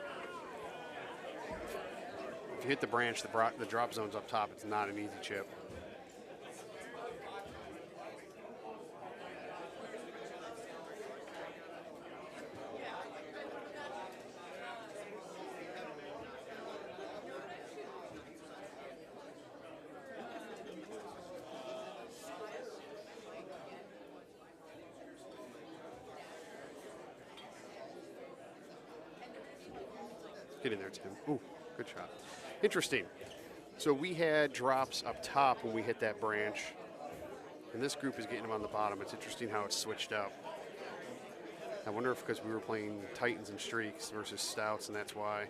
If you hit the branch, the drop zone's up top. It's not an easy chip. Get in there, Tim. Ooh, good shot. Interesting. So we had drops up top when we hit that branch, and this group is getting them on the bottom. It's interesting how it's switched up. I wonder if because we were playing Titans and Streaks versus Stouts, and that's why.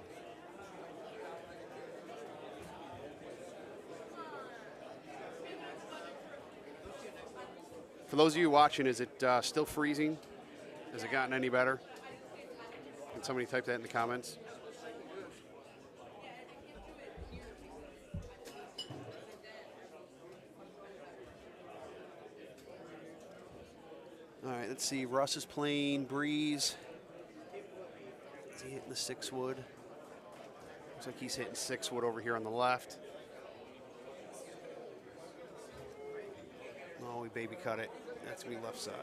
For those of you watching, is it still freezing? Has it gotten any better? Can somebody type that in the comments? All right, let's see. Russ is playing Breeze. Is he hitting the 6 wood? Looks like he's hitting 6 wood over here on the left. Oh, we baby cut it. That's me left side.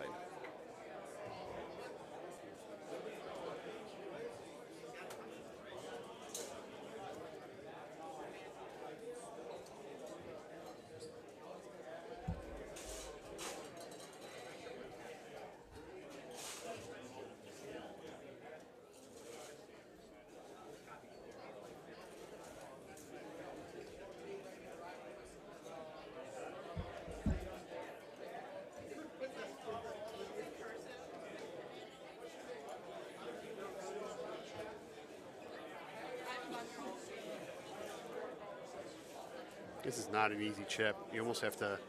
This is not an easy chip. You almost have to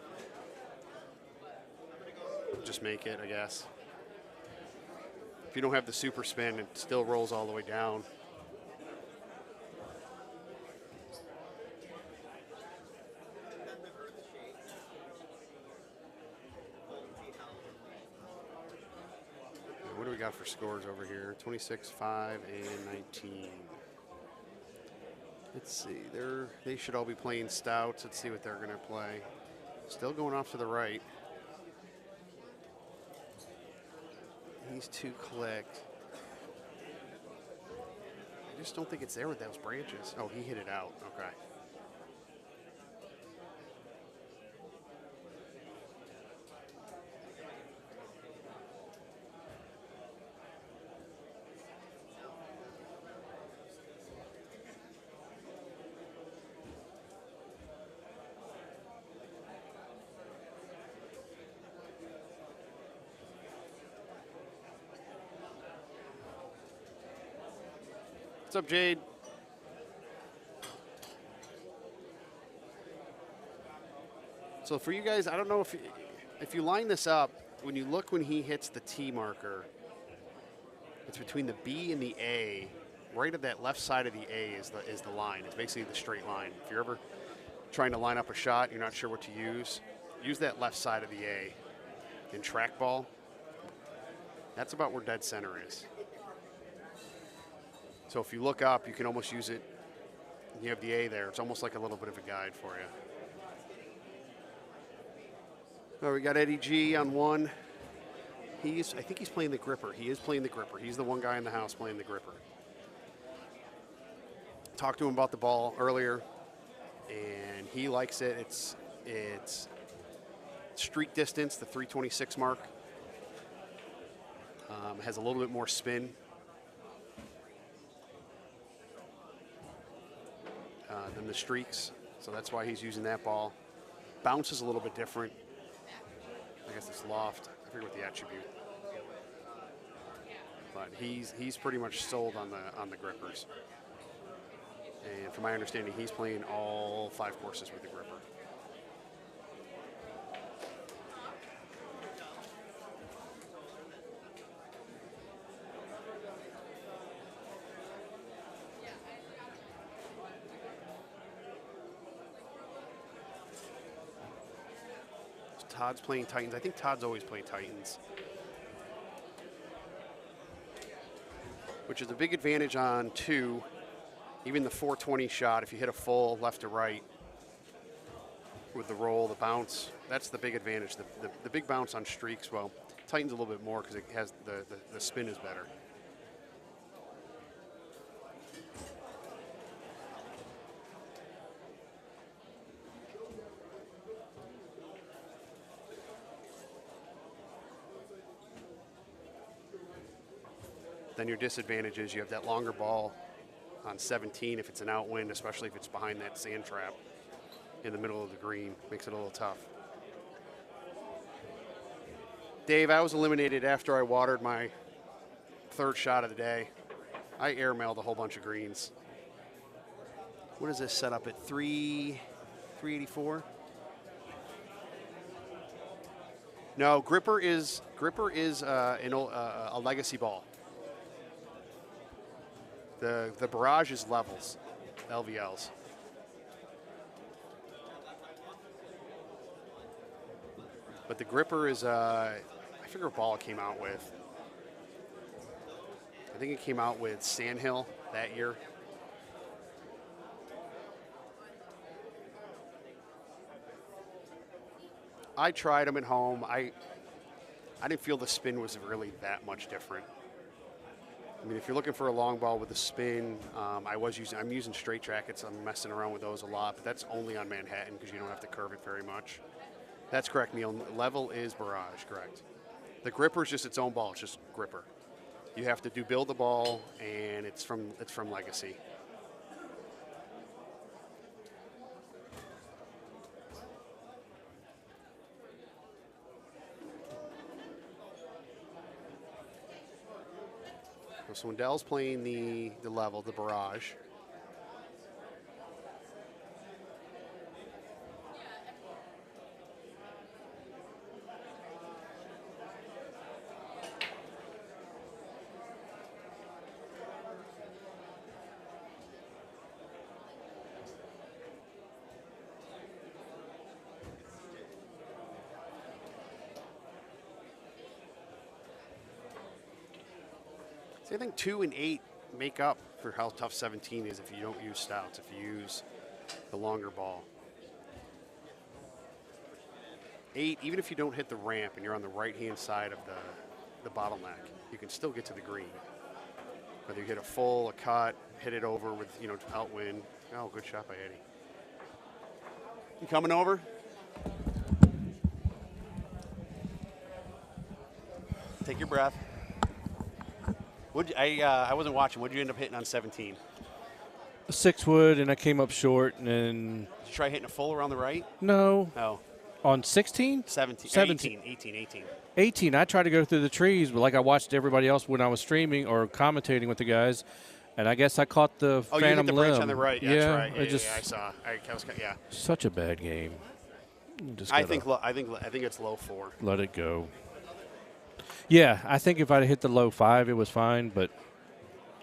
just make it, I guess. If you don't have the super spin, it still rolls all the way down. What do we got for scores over here? 26, 5, and 19. Let's see, they should all be playing Stouts. Let's see what they're going to play. Still going off to the right. He's 2 clicked. I just don't think it's there with those branches. Oh, he hit it out. Okay. What's up, Jade? So for you guys, I don't know if you line this up, when you look when he hits the T marker, it's between the B and the A. Right at that left side of the A is the line. It's basically the straight line. If you're ever trying to line up a shot, you're not sure what to use that left side of the A. In trackball, that's about where dead center is. So if you look up, you can almost use it. You have the A there. It's almost like a little bit of a guide for you. All right, we got Eddie G on 1. I think he's playing the gripper. He is playing the gripper. He's the one guy in the house playing the gripper. Talked to him about the ball earlier, and he likes it. It's streak distance, the 326 mark. Has a little bit more spin. Than the streaks, so that's why he's using that ball. Bounce is a little bit different. I guess it's loft. I forget what the attribute. But he's pretty much sold on the grippers. And from my understanding, he's playing all 5 courses with the gripper. Todd's playing Titans. I think Todd's always playing Titans. Which is a big advantage on 2. Even the 420 shot, if you hit a full left to right with the roll, the bounce, that's the big advantage. The big bounce on streaks, well, Titans a little bit more because it has the spin is better. Then your disadvantage is you have that longer ball on 17 if it's an outwind, especially if it's behind that sand trap in the middle of the green. Makes it a little tough. Dave, I was eliminated after I watered my 3rd shot of the day. I airmailed a whole bunch of greens. What is this set up at 384? No, gripper is a legacy ball. The barrage is levels, LVLs. But the gripper is, I forget what ball it came out with. I think it came out with Sandhill that year. I tried them at home. I didn't feel the spin was really that much different. I mean, if you're looking for a long ball with a spin, I'm using straight jackets. I'm messing around with those a lot, but that's only on Manhattan because you don't have to curve it very much. That's correct, Neil. Level is barrage, correct. The gripper is just its own ball. It's just gripper. You have to build the ball, and it's from Legacy. So Wendell's playing the level, the barrage. See, I think 2 and 8 make up for how tough 17 is if you don't use stouts, if you use the longer ball. 8, even if you don't hit the ramp and you're on the right-hand side of the bottleneck, you can still get to the green. Whether you hit a full, a cut, hit it over with, outwind. Oh, good shot by Eddie. You coming over? Take your breath. I wasn't watching. What did you end up hitting on 17? A 6-wood, and I came up short, and then... Did you try hitting a full around the right? No. Oh. On 16? 17. 18. I tried to go through the trees, but like I watched everybody else when I was streaming or commentating with the guys, and I guess I caught the phantom limb. You hit the branch on the right. Yeah, that's right. I saw. Yeah. Such a bad game. I think it's low 4. Let it go. Yeah, I think if I'd hit the low 5, it was fine. But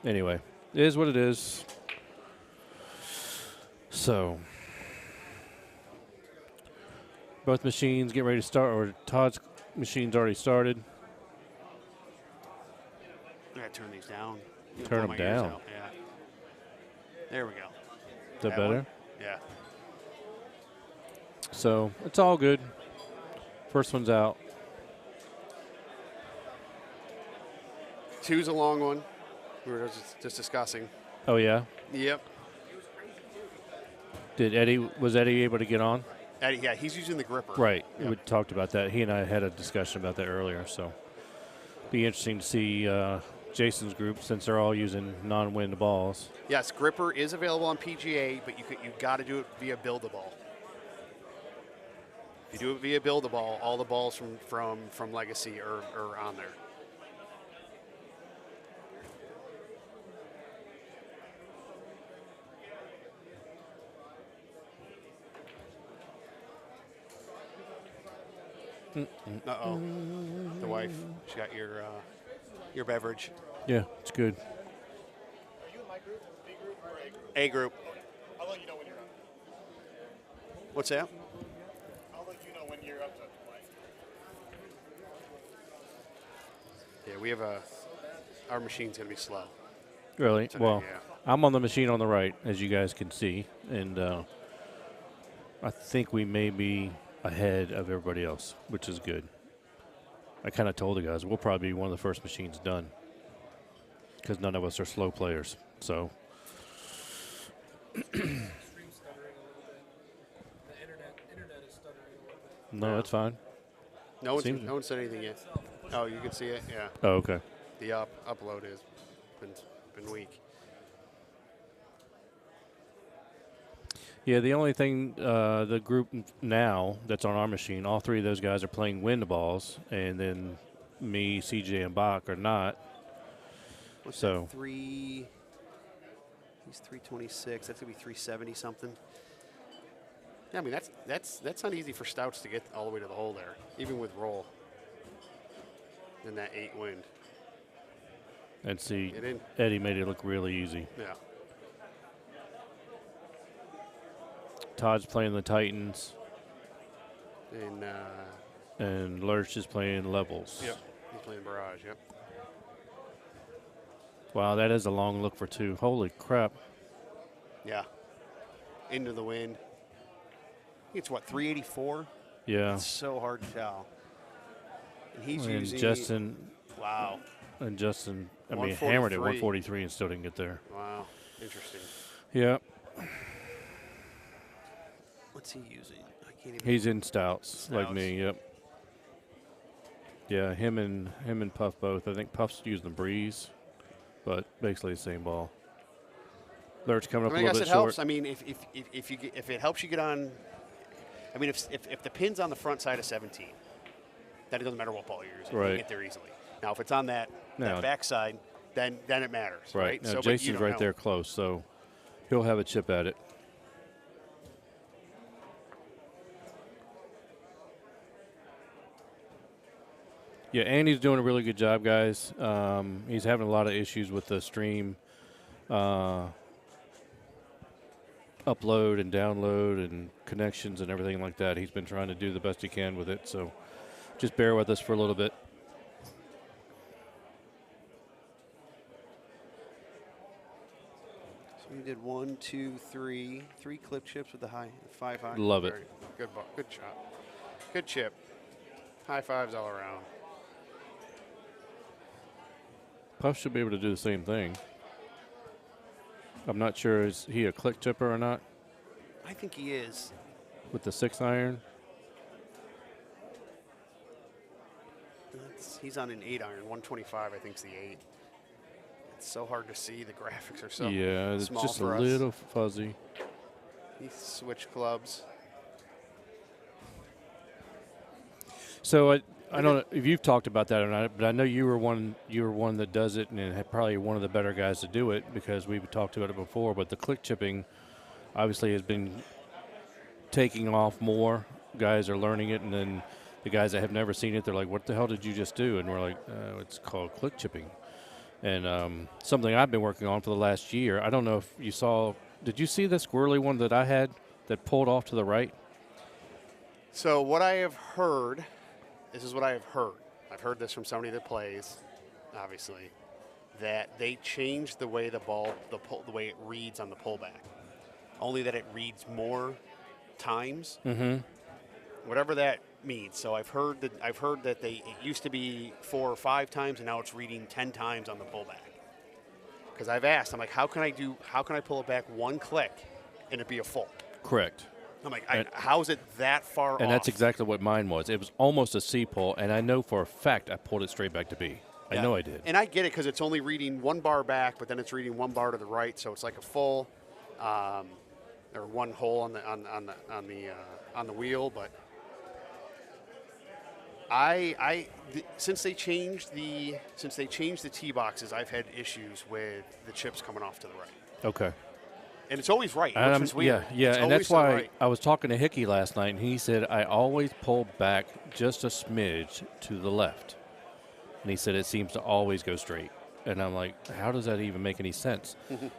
anyway, it is what it is. So both machines get ready to start, or Todd's machine's already started. I gotta turn these down. Turn them down. Yeah. There we go. Is that better? One? Yeah. So it's all good. First one's out. 2's a long one. We were just discussing. Oh, yeah? Yep. Was Eddie able to get on? Eddie, yeah, he's using the gripper. Right. Yep. We talked about that. He and I had a discussion about that earlier. So be interesting to see Jason's group since they're all using non-wind balls. Yes, gripper is available on PGA, but you got to do it via Build-A-Ball. If you do it via Build-A-Ball, all the balls from Legacy are on there. Uh-oh. The wife, she got your beverage. Yeah, it's good. Are you in my group, B group, or A group? I'll let you know when you're up. What's that? I'll let you know when you're up to play. Yeah, we have our machine's going to be slow. Really? Today, Well, yeah. I'm on the machine on the right, as you guys can see, and I think we may be ahead of everybody else, which is good. I kind of told the guys we'll probably be one of the first machines done because none of us are slow players. So. No, that's fine. No one said anything yet. Oh, you can see it? Yeah. Oh, okay. The upload has been weak. Yeah, the only thing, the group now that's on our machine, all three of those guys are playing wind balls, and then me, CJ, and Bach are not. What's so that, he's 326. That's going to be 370 something. Yeah, I mean, that's not easy for Stouts to get all the way to the hole there, even with roll. And that 8 wind. And see, Eddie made it look really easy. Yeah. Todd's playing the Titans. And Lurch is playing levels. Yep. He's playing barrage, yep. Wow, that is a long look for 2. Holy crap. Yeah. Into the wind. It's what, 384? Yeah. It's so hard to tell. And he's and using Justin. Wow. And Justin, I mean, hammered at 143 and still didn't get there. Wow. Interesting. Yeah. What's he using? I can't even. He's in stouts, like me. Yep. Yeah, him and Puff both. I think Puff's using the Breeze, but basically the same ball. Lurch coming up a little bit it short. helps. I mean, if it helps you get on. I mean, if the pin's on the front side of 17, then it doesn't matter what ball you're using. Right. You get there easily. Now, if it's on that back side, then it matters. Right. Now, So, Jason's right there close, so he'll have a chip at it. Yeah, Andy's doing a really good job, guys. He's having a lot of issues with the stream upload and download and connections and everything like that. He's been trying to do the best he can with it, so just bear with us for a little bit. So we did 1, 2, 3 clip chips with the 5 high. Love it. Good ball. Good shot. Good chip. High fives all around. Puff should be able to do the same thing. I'm not sure, is he a click chipper or not? I think he is. With the 6-iron? He's on an 8-iron. 125, I think, is the 8. It's so hard to see. The graphics are so yeah, it's small just a for us. little fuzzy. He switched clubs. So I don't know if you've talked about that or not, but I know you were one that does it and probably one of the better guys to do it because we've talked about it before. But the click chipping obviously has been taking off more. Guys are learning it, and then the guys that have never seen it, they're like, "What the hell did you just do?" And we're like, "It's called click chipping," and something I've been working on for the last year. I don't know if you saw. Did you see the squirrely one that I had that pulled off to the right? So what I have heard. This is what I have heard. I've heard this from somebody that plays, obviously, that they changed the way the way it reads on the pullback. Only that it reads more times. Mm-hmm. Whatever that means. So I've heard that it used to be 4 or 5 times, and now it's reading 10 times on the pullback. Because I've asked, I'm like, how can I pull it back 1 click and it be a full? Correct. I'm like, how is it that far off? And that's exactly what mine was. It was almost a C pull, and I know for a fact I pulled it straight back to B. Yeah. I know I did. And I get it because it's only reading 1 bar back, but then it's reading 1 bar to the right, so it's like a full, or 1 hole on the wheel. But since they changed the tee boxes, I've had issues with the chips coming off to the right. Okay. And it's always right, which is weird. Yeah, it's and that's why right. I was talking to Hickey last night, and he said, I always pull back just a smidge to the left. And he said it seems to always go straight. And I'm like, how does that even make any sense?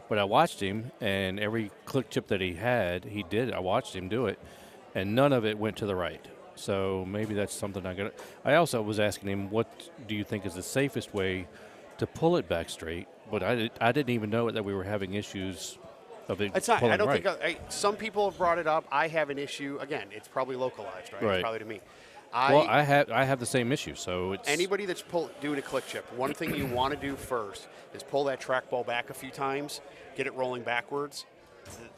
But I watched him, and every click chip that he had, he did. I watched him do it, and none of it went to the right. So maybe that's something I also was asking him, what do you think is the safest way to pull it back straight? But I didn't even know that we were having issues of it It's not. pulling I don't right. think some people have brought it up. I have an issue. Again, it's probably localized, right? Right. It's probably to me. Well, I have the same issue, so it's Anybody that's doing a click chip, one thing you want to do first is pull that trackball back a few times, get it rolling backwards,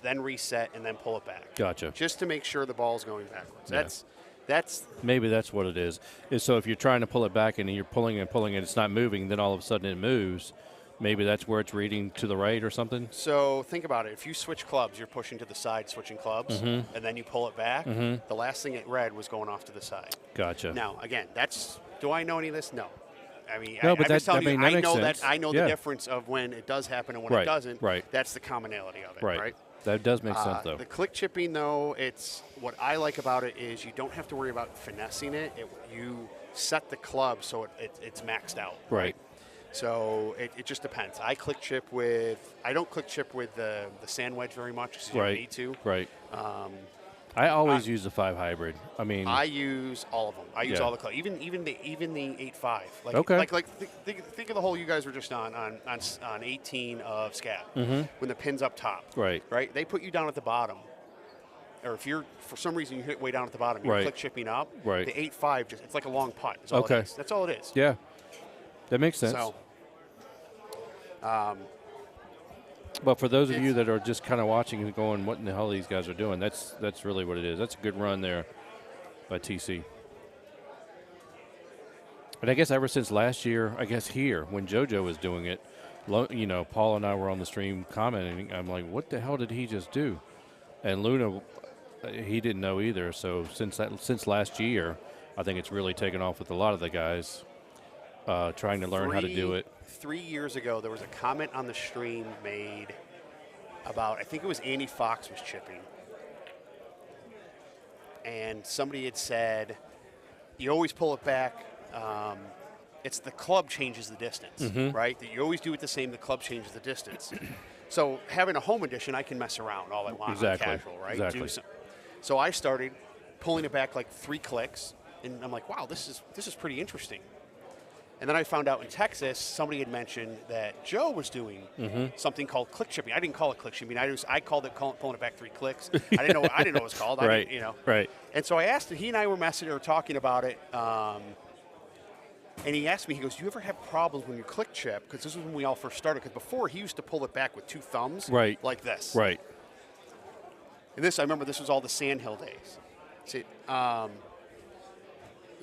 then reset, and then pull it back. Gotcha. Just to make sure the ball's going backwards. Yeah. That's maybe that's what it is. So if you're trying to pull it back and you're pulling and pulling and it's not moving, then all of a sudden it moves. Maybe that's where it's reading to the right or something. So think about it. If you switch clubs, you're pushing to the side, switching clubs, and then you pull it back. The last thing it read was going off to the side. Gotcha. Now, again, do I know any of this? No. I mean, No, I'm but just telling you, that I makes know sense. that I know Yeah. the difference of when it does happen and when Right, it doesn't. right. That's the commonality of it, right? That does make sense, though. The click chipping, though, it's what I like about it is you don't have to worry about finessing it. You set the club so it's maxed out. Right. So it just depends. I don't click chip with the sand wedge very much because you don't need to. Right. I always use the 5 hybrid. I mean, I use all of them. I use all the clubs, even the 8.5. Like, okay. Think of the hole you guys were just on 18 of Scat when the pin's up top. Right. Right. They put you down at the bottom, or if you're for some reason you hit way down at the bottom, you're click chipping up. Right. The 8.5 it's like a long putt. That's all it is. That's all it is. Yeah. That makes sense. So. But for those of you that are just kind of watching and going, what in the hell these guys are doing, that's really what it is. That's a good run there by TC. But I guess ever since last year, I guess here, when JoJo was doing it, Paul and I were on the stream commenting. I'm like, what the hell did he just do? And Luna, he didn't know either. So since last year, I think it's really taken off with a lot of the guys trying to learn how to do it. 3 years ago, there was a comment on the stream made about, I think it was Andy Fox was chipping. And somebody had said, you always pull it back. It's the club changes the distance, right? That you always do it the same, the club changes the distance. So having a home edition, I can mess around all I want on casual, right? Exactly. So I started pulling it back like 3 clicks, and I'm like, wow, this is pretty interesting. And then I found out in Texas, somebody had mentioned that Joe was doing something called click chipping. I didn't call it click chipping. I called it pulling it back 3 clicks. I didn't know what it was called. Right. Right. And so I asked him. He and I were talking about it. And he asked me. He goes, "Do you ever have problems when you click chip?" Because this was when we all first started. Because before he used to pull it back with 2 thumbs, like this. Right. And I remember this was all the Sandhill days. See, in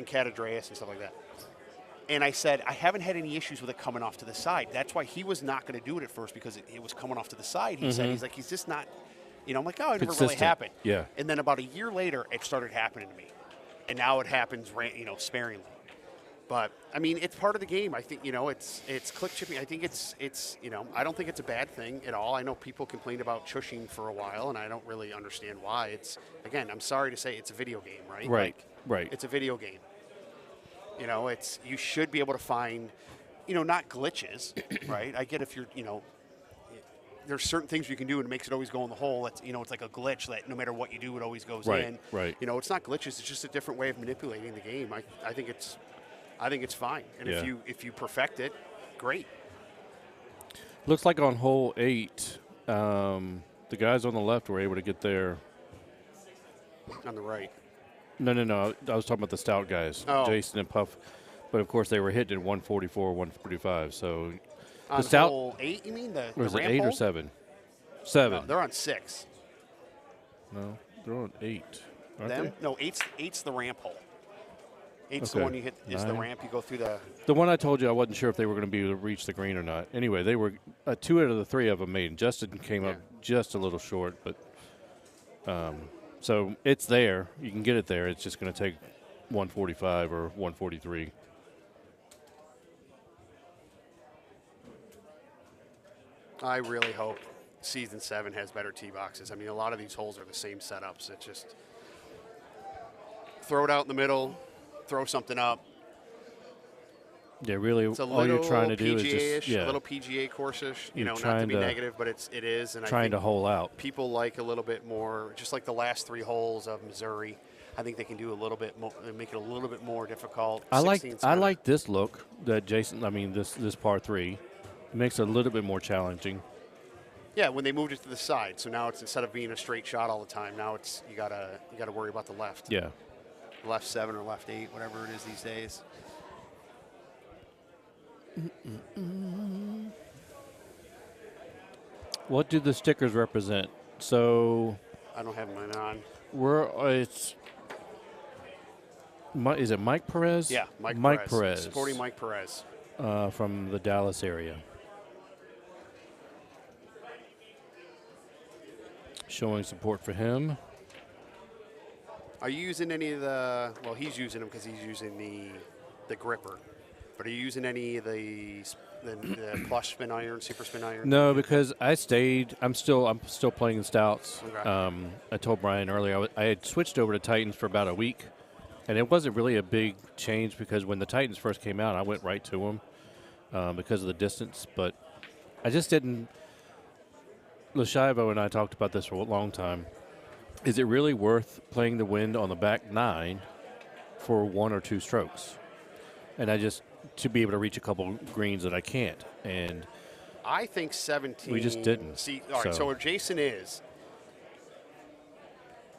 Catadreas and stuff like that. And I said, I haven't had any issues with it coming off to the side. That's why he was not going to do it at first because it was coming off to the side. He said, he's just not, I'm like, oh, it never really happened. Yeah. And then about a year later, it started happening to me. And now it happens, sparingly. But, I mean, it's part of the game. I think, it's click chipping. I think it's I don't think it's a bad thing at all. I know people complained about chushing for a while, and I don't really understand why. Again, I'm sorry to say it's a video game, right? Right. It's a video game. You should be able to find, not glitches, right? I get if you're, there's certain things you can do and it makes it always go in the hole. It's, it's like a glitch that no matter what you do, it always goes in. Right. It's not glitches. It's just a different way of manipulating the game. I think it's fine. And if you perfect it, great. Looks like on hole 8, the guys on the left were able to get there. On the right. No. I was talking about the stout guys, Jason and Puff. But, of course, they were hitting at 144, 145. So on the stout, hole 8, you mean? The was it ramp 8 hole? or 7? 7. No, they're on 6. No, they're on 8. Aren't they? No, 8's the ramp hole. 8's the one you hit. Is the ramp you go through the. The one I told you I wasn't sure if they were going to be able to reach the green or not. Anyway, they were 2 out of the 3 of them made. Justin came up just a little short, but so it's there. You can get it there. It's just going to take 145 or 143. I really hope Season 7 has better tee boxes. I mean, a lot of these holes are the same setups. It's just throw it out in the middle, throw something up. Yeah, really, it's all you're trying to do is just a little PGA course-ish. Not to be negative, but it is. And trying to hole out. People like a little bit more, just like the last 3 holes of Missouri. I think they can do a little bit more, make it a little bit more difficult. I 16's like kinda- this look that Jason. I mean, this par 3 makes it a little bit more challenging. Yeah, when they moved it to the side, so now it's instead of being a straight shot all the time, now it's you gotta worry about the left. Yeah. Left 7 or left 8, whatever it is these days. What do the stickers represent? So I don't have mine on. Is it Mike Perez? Yeah, Mike Perez. Supporting Mike Perez. From the Dallas area. Showing support for him. Are you using any of the? Well, he's using them because he's using the gripper. But are you using any of the plush spin iron, super spin iron? No, because I stayed. I'm still playing the stouts. Okay. I told Brian earlier I had switched over to Titans for about a week, and it wasn't really a big change because when the Titans first came out, I went right to them because of the distance. But I just didn't. Lashaivo and I talked about this for a long time. Is it really worth playing the wind on the back 9 for 1 or 2 strokes? And I just to be able to reach a couple greens that I can't. And I think 17. We just didn't. See, all right. So where Jason is,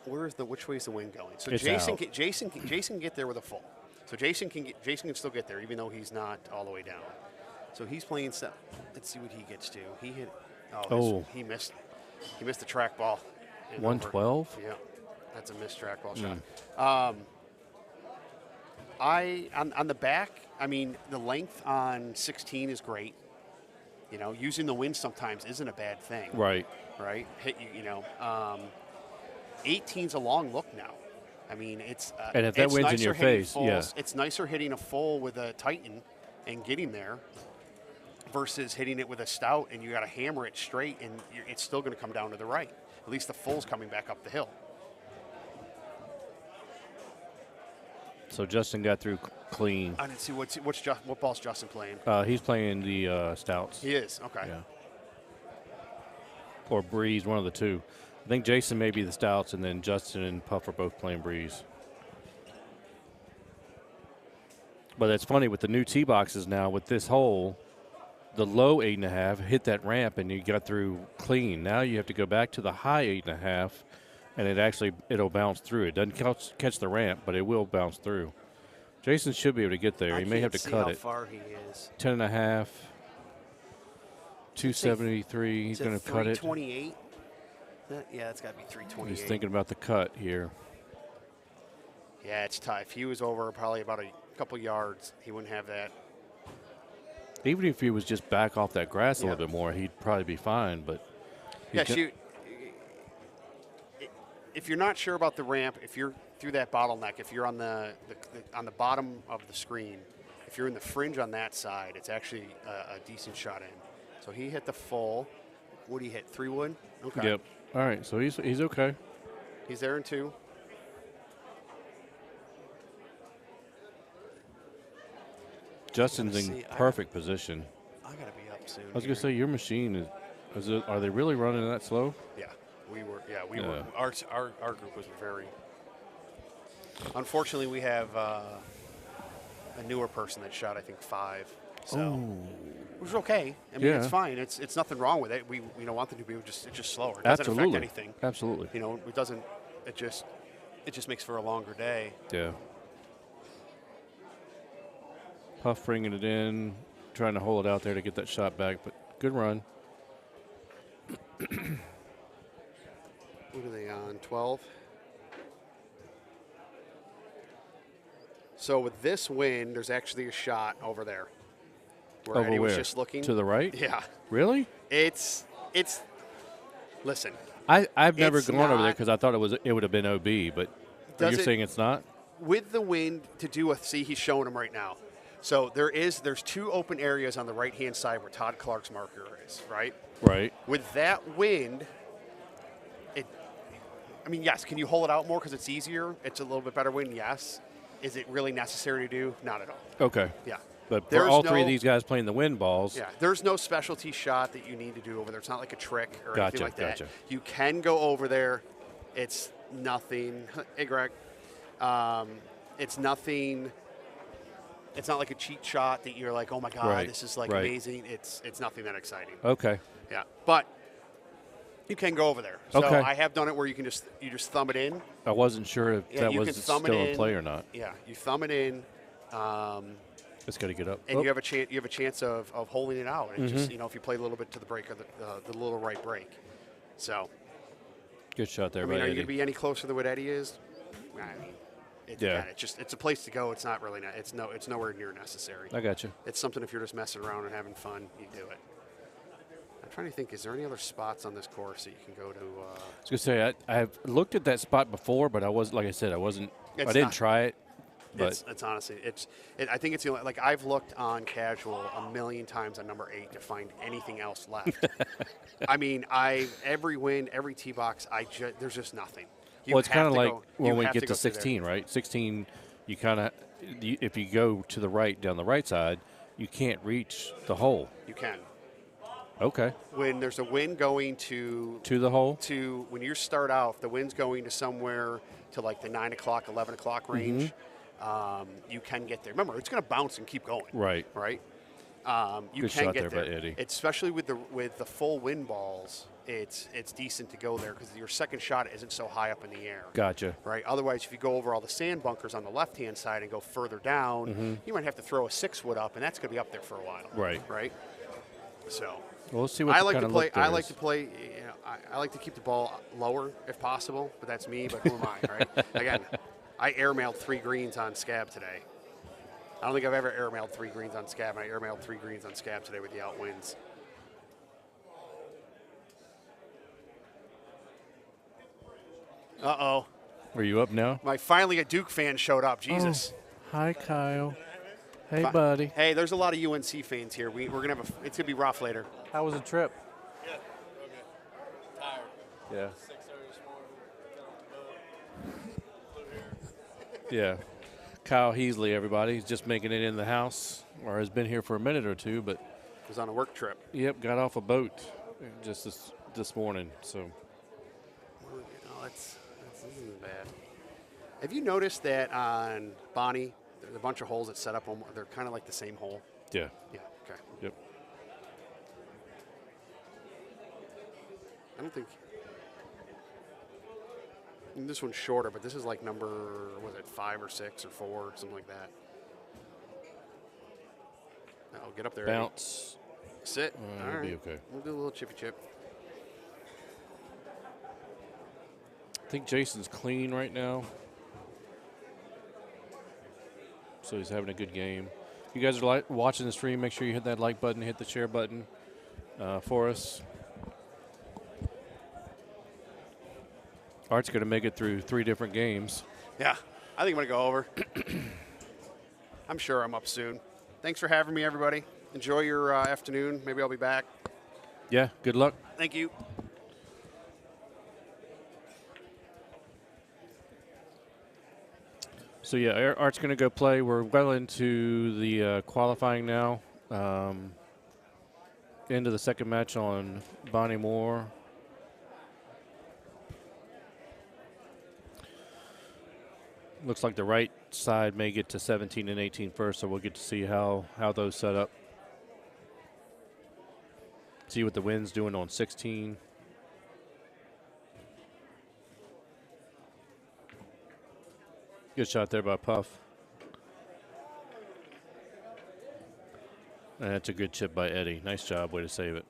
which way is the wind going? So It's Jason can get there with a full. So Jason can still get there even though he's not all the way down. So he's playing. Let's see what he gets to. He hit. He missed. He missed the track ball. 112. Yeah, that's a missed track ball shot. On the back, I mean, the length on 16 is great. You know, using the wind sometimes isn't a bad thing. Right. Right. 18's a long look now. I mean, it's and if that wind's in your face, fulls, it's nicer hitting a full with a Titan and getting there versus hitting it with a stout and you got to hammer it straight and it's still going to come down to the right. At least the full's coming back up the hill. So Justin got through clean. I didn't see what ball's Justin playing. He's playing the stouts. He is, okay. Yeah. Or breeze, one of the two. I think Jason may be the stouts, and then Justin and Puff are both playing breeze. But it's funny with the new tee boxes now. With this hole, the low 8.5 hit that ramp, and you got through clean. Now you have to go back to the high 8.5. And it'll bounce through. It doesn't catch the ramp, but it will bounce through. Jason should be able to get there. He may have to cut it. How far he is. 10.5, 273. He's going to cut it. 328. Yeah, it's got to be 328. He's thinking about the cut here. Yeah, it's tough. If he was over probably about a couple yards, he wouldn't have that. Even if he was just back off that grass a little bit more, he'd probably be fine. But if you're not sure about the ramp, if you're through that bottleneck, if you're on the bottom of the screen, if you're in the fringe on that side, it's actually a decent shot in. So he hit the full. What did he hit? 3 wood? Okay. Yep. All right. So he's okay. He's there in 2. Justin's in perfect position. I gotta be up soon. I was gonna say your machine is it? Are they really running that slow? Yeah. We were. Our group was very. Unfortunately, we have a newer person that shot, I think, 5. So, which is okay. I mean, it's fine. It's nothing wrong with it. We don't want them to be it's just slower. It doesn't affect anything. Absolutely. You know, it doesn't. It just makes for a longer day. Yeah. Puff bringing it in, trying to hold it out there to get that shot back, but good run. What are they on? 12? So with this wind, there's actually a shot over there. Where Over Eddie was where? just looking. To the right? Yeah. Really? It's listen. I've never it's gone over there not- because I thought it would have been OB, but you're saying it's not? With the wind to do with, see, he's showing them right now. So there's 2 open areas on the right-hand side where Todd Clark's marker is, right? Right. With that wind, yes, can you hold it out more because it's easier? It's a little bit better wind, yes. Is it really necessary to do? Not at all. Okay. Yeah. But for all 3 of these guys playing the wind balls. Yeah, there's no specialty shot that you need to do over there. It's not like a trick or anything like that. Gotcha. You can go over there. It's nothing. Hey, Greg. It's nothing. It's not like a cheat shot that you're like, oh my god, Right, this is like right. amazing. It's nothing that exciting. Okay. Yeah, but you can go over there. So Okay. I have done it where you just thumb it in. I wasn't sure if Yeah, that you was can thumb still it in play or not. Yeah, you thumb it in. It's got to get up. And Oh. you have a chance. You have a chance of holding it out. And just Mhm. if you play a little bit to the break or the little right break. So Good shot there I by mean, are you Eddie. going to be any closer than what Eddie is? I mean, Yeah. it's a place to go. It's not really. It's nowhere near necessary. I got you. It's something if you're just messing around and having fun, you do it. I'm trying to think. Is there any other spots on this course that you can go to? I was gonna say I've looked at that spot before, but I was like I said, I wasn't. I It's didn't not- try it. But It's honestly, I think it's the only, like I've looked on casual a million times on number 8 to find anything else left. I mean, every win, every tee box, there's just nothing. well, it's kind of like when we have get go to through there. 16, right? 16, you kind of if you go to the right down the right side, you can't reach the hole. You can. Okay. When there's a wind going to the hole, when you start out, if the wind's going to somewhere to like the 9 o'clock, 11 o'clock range, you can get there. Remember, it's going to bounce and keep going. Right. Right. You Good can shot get there by Eddie. especially with the full wind balls. It's decent to go there because your second shot isn't so high up in the air. Gotcha. Right. Otherwise, if you go over all the sand bunkers on the left-hand side and go further down, you might have to throw a 6-wood up, and that's going to be up there for a while. Right. Right. So. Well, let's see what I the like kind to of play. look there I like is. to play. You know, I like to keep the ball lower if possible, but that's me. But who am I, right? Again, I airmailed 3 greens on Scab today. I don't think I've ever airmailed 3 greens on Scab. I airmailed 3 greens on Scab today with the outwinds. Uh-oh. Are you up now? Finally a Duke fan showed up. Jesus. Hi, Kyle. Hey, Fi- buddy. Hey, there's a lot of UNC fans here. We're gonna have it's gonna be rough later. How was the trip? Yeah. Yeah. Kyle Heasley, everybody. He's just making it in the house, or has been here for a minute or two, but was on a work trip. Yep, got off a boat just this morning. So This isn't bad. Have you noticed that on Bonnie, there's a bunch of holes that set up on, they're kind of like the same hole? yeah. Yeah, okay. Yep. I don't think. And this one's shorter, but this is like number, was it 5 or 6 or 4, something like that. I'll get up there. Eddie. Bounce. Sit. All It'll right. be okay. We'll do a little chippy chip. I think Jason's clean right now. So he's having a good game. If you guys are watching the stream, make sure you hit that like button, hit the share button for us. Art's going to make it through 3 different games. Yeah, I think I'm going to go over. I'm sure I'm up soon. Thanks for having me, everybody. Enjoy your afternoon. Maybe I'll be back. Yeah, good luck. Thank you. So, yeah, Art's going to go play. We're well into the qualifying now. Into the second match on Bonnie Moore. Looks like the right side may get to 17 and 18 first, so we'll get to see how those set up. See what the wind's doing on 16. Good shot there by Puff. And that's a good chip by Eddie. Nice job, way to save it.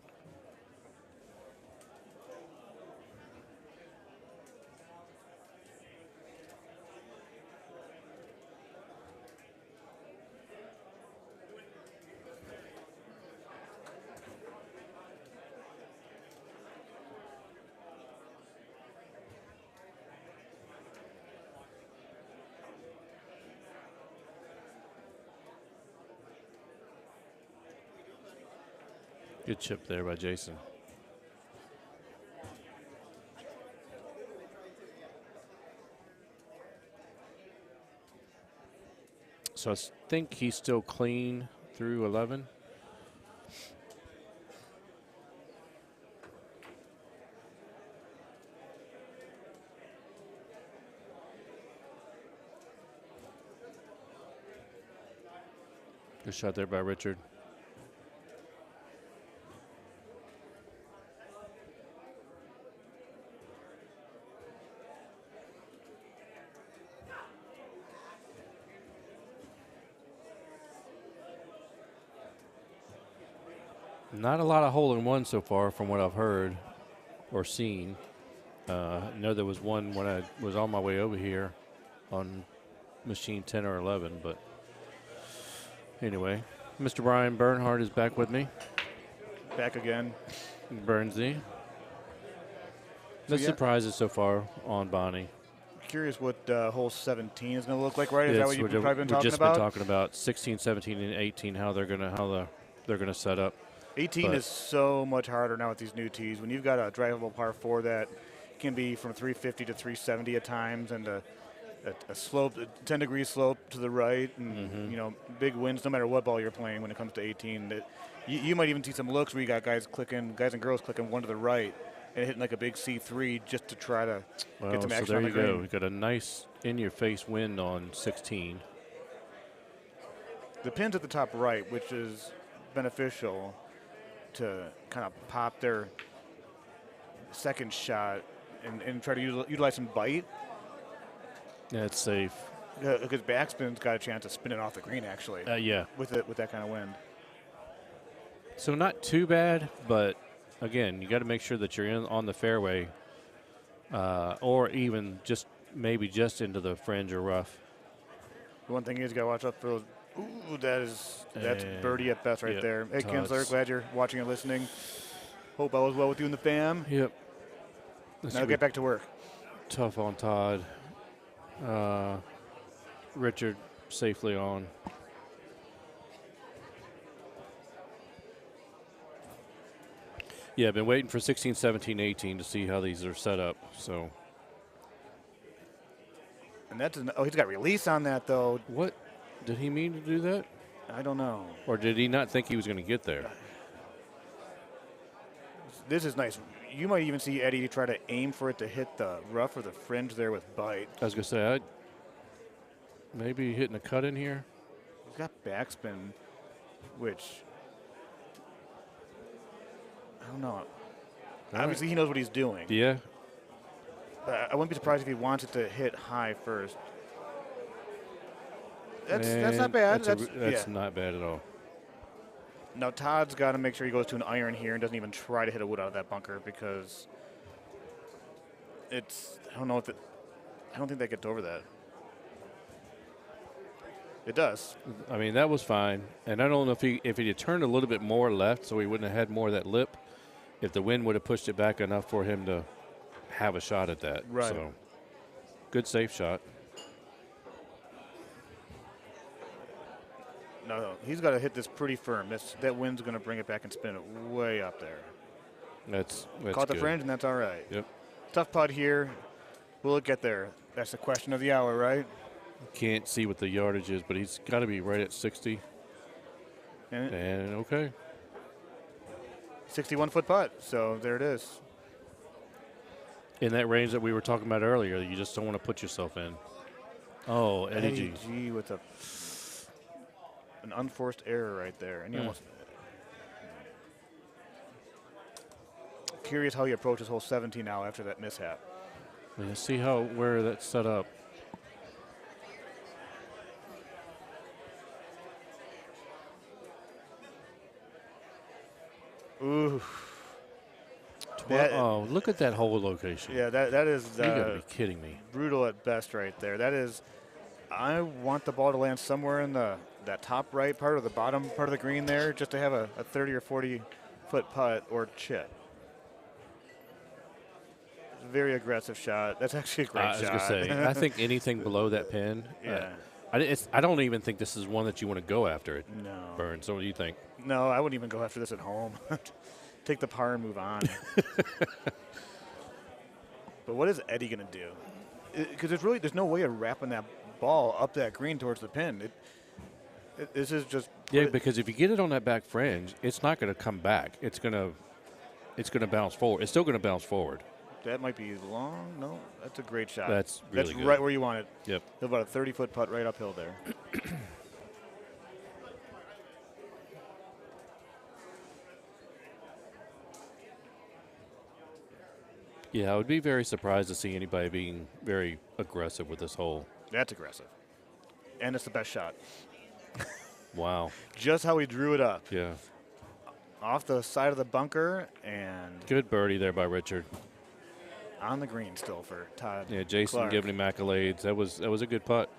Good chip there by Jason. So I think he's still clean through 11. Good shot there by Richard. Not a lot of hole-in-one so far from what I've heard or seen. I know there was one when I was on my way over here on machine 10 or 11, but anyway, Mr. Brian Bernhardt is back with me. Back again. Bernsey. No surprises so far on Bonnie. Curious what hole 17 is going to look like, right? Is Yes, that what you've probably been talking just about? been talking about 16, 17, and 18, how they're gonna set up. 18 is so much harder now with these new tees. When you've got a drivable par 4 that can be from 350 to 370 at times, and a slope, a 10-degree slope to the right, and you know, big winds no matter what ball you're playing when it comes to 18. That you might even see some looks where you got guys and girls clicking one to the right and hitting like a big C3 just to try to get some action on the green. So there you go. We got a nice in-your-face wind on 16. The pin's at the top right, which is beneficial to kind of pop their second shot and try to utilize some bite. Yeah, it's safe. Because backspin's got a chance of spinning off the green, actually. Yeah. With that kind of wind. So not too bad, but again, you got to make sure that you're on the fairway, or even maybe just into the fringe or rough. The one thing is, you got to watch out for those. Ooh, that's birdie at best right there. Hey, Kinsler, glad you're watching and listening. Hope all is well with you and the fam. Yep. Now get back to work. Tough on Todd. Richard safely on. Yeah, I've been waiting for 16, 17, 18 to see how these are set up. So. And he's got release on that though. What? Did he mean to do that? I don't know. Or did he not think he was going to get there? This is nice. You might even see Eddie try to aim for it to hit the rough or the fringe there with bite. I was going to say, maybe hitting a cut in here. He's got backspin, which I don't know. Obviously, he knows what he's doing. Yeah. I wouldn't be surprised if he wants it to hit high first. That's not bad. That's not bad at all. Now, Todd's got to make sure he goes to an iron here and doesn't even try to hit a wood out of that bunker, because I don't think that gets over that. It does. I mean, that was fine. And I don't know if he had turned a little bit more left so he wouldn't have had more of that lip, if the wind would have pushed it back enough for him to have a shot at that. Right. So, good safe shot. No, he's got to hit this pretty firm. That wind's going to bring it back and spin it way up there. That's Caught the good. fringe, and that's all right. Yep. Tough putt here. Will it get there? That's the question of the hour, right? Can't see what the yardage is, but he's got to be right at 60. And okay. 61-foot putt, so there it is. In that range that we were talking about earlier, you just don't want to put yourself in. Oh, Eddie G with an unforced error right there. And he almost. Curious how he approaches hole 17 now after that mishap. Yeah, see where that's set up. Ooh. Look at that hole location. Yeah, that is. You gotta be kidding me. Brutal at best right there. That is. I want the ball to land somewhere in that top right part or the bottom part of the green there, just to have a 30 or 40-foot putt or chip. Very aggressive shot. That's actually a great shot. I was gonna say, I think anything below that pin. Yeah. I don't even think this is one that you want to go after. No. Burn. So what do you think? No, I wouldn't even go after this at home. Take the par and move on. But what is Eddie going to do? Because there's no way of wrapping that ball up that green towards the pin. This is just because if you get it on that back fringe, it's not going to come back. It's going to bounce forward. It's still going to bounce forward. That might be long. No, that's a great shot. That's really good. Right where you want it. Yep. About a 30-foot putt right uphill there. Yeah, I would be very surprised to see anybody being very aggressive with this hole. That's aggressive. And it's the best shot. Wow. Just how he drew it up. Yeah. Off the side of the bunker and Good birdie there by Richard. on the green still for Todd. Yeah, Jason Clark. giving him accolades. That was a good putt.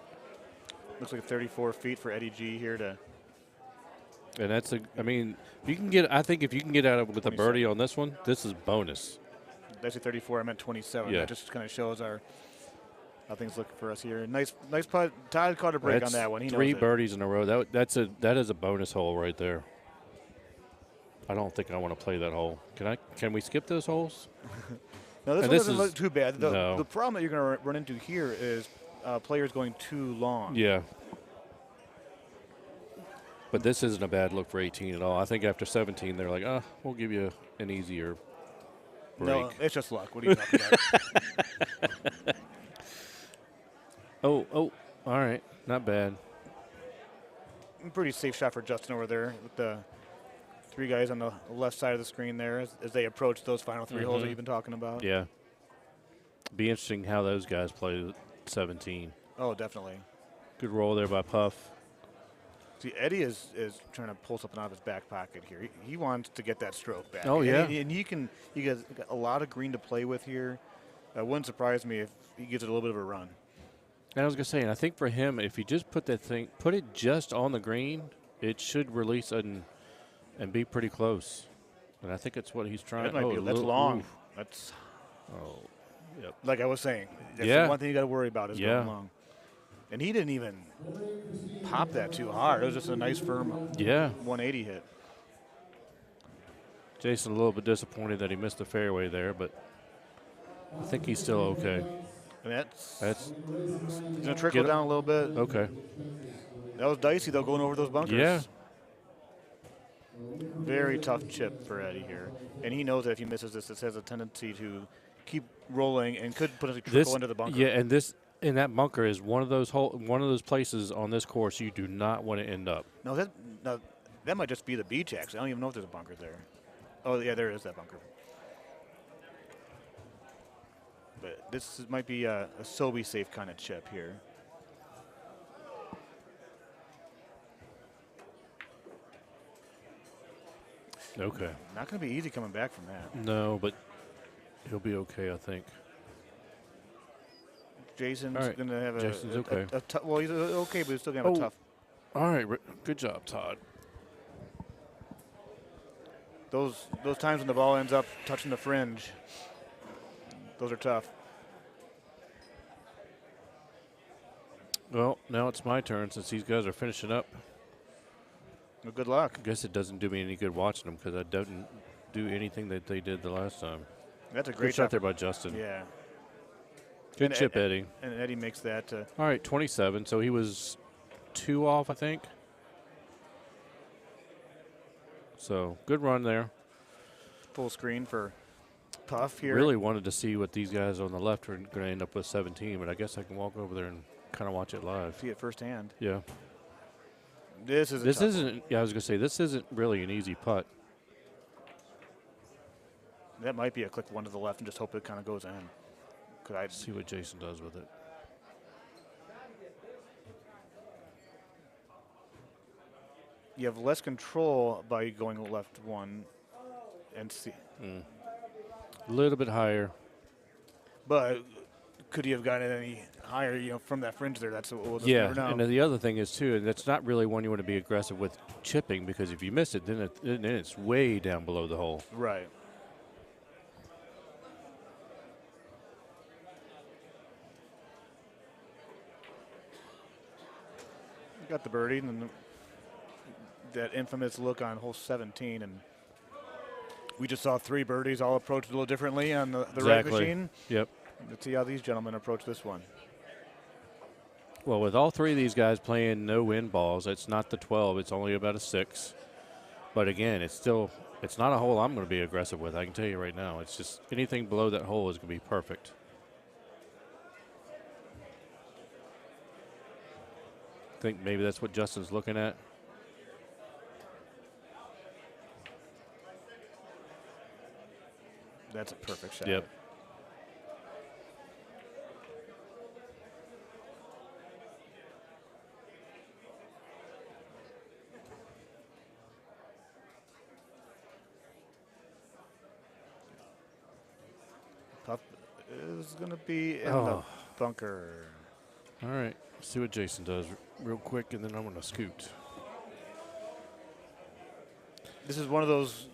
Looks like 34 feet for Eddie G here to. And that's I mean, if you can get, I think if you can get out of with a birdie on this one, this is bonus. That's a 34. I meant 27. Yeah. That just kind of shows how things look for us here. Nice putt. Todd caught a break That's on that one. He three knows it. birdies in a row. That is a bonus hole right there. I don't think I want to play that hole. Can we skip those holes? No, this And one this doesn't is- look too bad. no. The problem that you're going to run into here is players going too long. Yeah. But this isn't a bad look for 18 at all. I think after 17, they're like, we'll give you an easier break. No, it's just luck. What are you talking about? Oh, all right. Not bad. Pretty safe shot for Justin over there with the three guys on the left side of the screen there as they approach those final three holes that you've been talking about. Yeah. Be interesting how those guys play 17. Oh, definitely. Good roll there by Puff. See, Eddie is trying to pull something out of his back pocket here. He wants to get that stroke back. Oh, yeah. And he got a lot of green to play with here. It wouldn't surprise me if he gives it a little bit of a run. And I was going to say, and I think for him, if you just put it just on the green, it should release and be pretty close. And I think that's what he's trying. That might be, that's long. That's yep. Like I was saying. That's Yeah. the one thing you got to worry about is going long. And he didn't even pop that too hard. It was just a nice firm 180 hit. Jason a little bit disappointed that he missed the fairway there, but I think he's still okay. And that's going to trickle down a little bit. Okay. That was dicey, though, going over those bunkers. Yeah. Very tough chip for Eddie here. And he knows that if he misses this has a tendency to keep rolling and could potentially trickle into the bunker. Yeah, and that bunker is one of those places on this course you do not want to end up. No, that might just be the beach, actually. I don't even know if there's a bunker there. Oh, yeah, there is that bunker. But this might be a so-be safe kind of chip here. Okay. Not going to be easy coming back from that. No, but he'll be okay, I think. Jason's All right. going to have Jason's okay. well, he's okay, but he's still going to have a tough. All right, good job, Todd. Those times when the ball ends up touching the fringe, those are tough. Well, now it's my turn since these guys are finishing up. Well, good luck. I guess it doesn't do me any good watching them because I didn't do anything that they did the last time. That's a great shot there by Justin. Yeah. Good chip, Eddie. And Eddie makes that. All right, 27. So he was 2 off, I think. So good run there. Full screen for Puff here. Really wanted to see what these guys on the left are going to end up with 17, but I guess I can walk over there and kind of watch it live. See it firsthand. Yeah. This isn't. Yeah, I was going to say this isn't really an easy putt. That might be a click one to the left and just hope it kind of goes in. Could I see what Jason does with it? You have less control by going left one and see. A little bit higher. But could he have gotten it any higher, from that fringe there? That's what we'll just never know. And the other thing is, too, and that's not really one you want to be aggressive with chipping because if you miss it, then it's way down below the hole. Right. Got the birdie and then that infamous look on hole 17, and we just saw 3 birdies all approached a little differently on the right machine. Yep. Let's see how these gentlemen approach this one. Well, with all 3 of these guys playing no win balls, it's not the 12. It's only about a 6. But again, it's not a hole I'm going to be aggressive with. I can tell you right now. It's just anything below that hole is going to be perfect. I think maybe that's what Justin's looking at. That's a perfect shot. Yep. Putt is going to be in the bunker. All right. Let's see what Jason does real quick, and then I'm going to scoot. This is one of those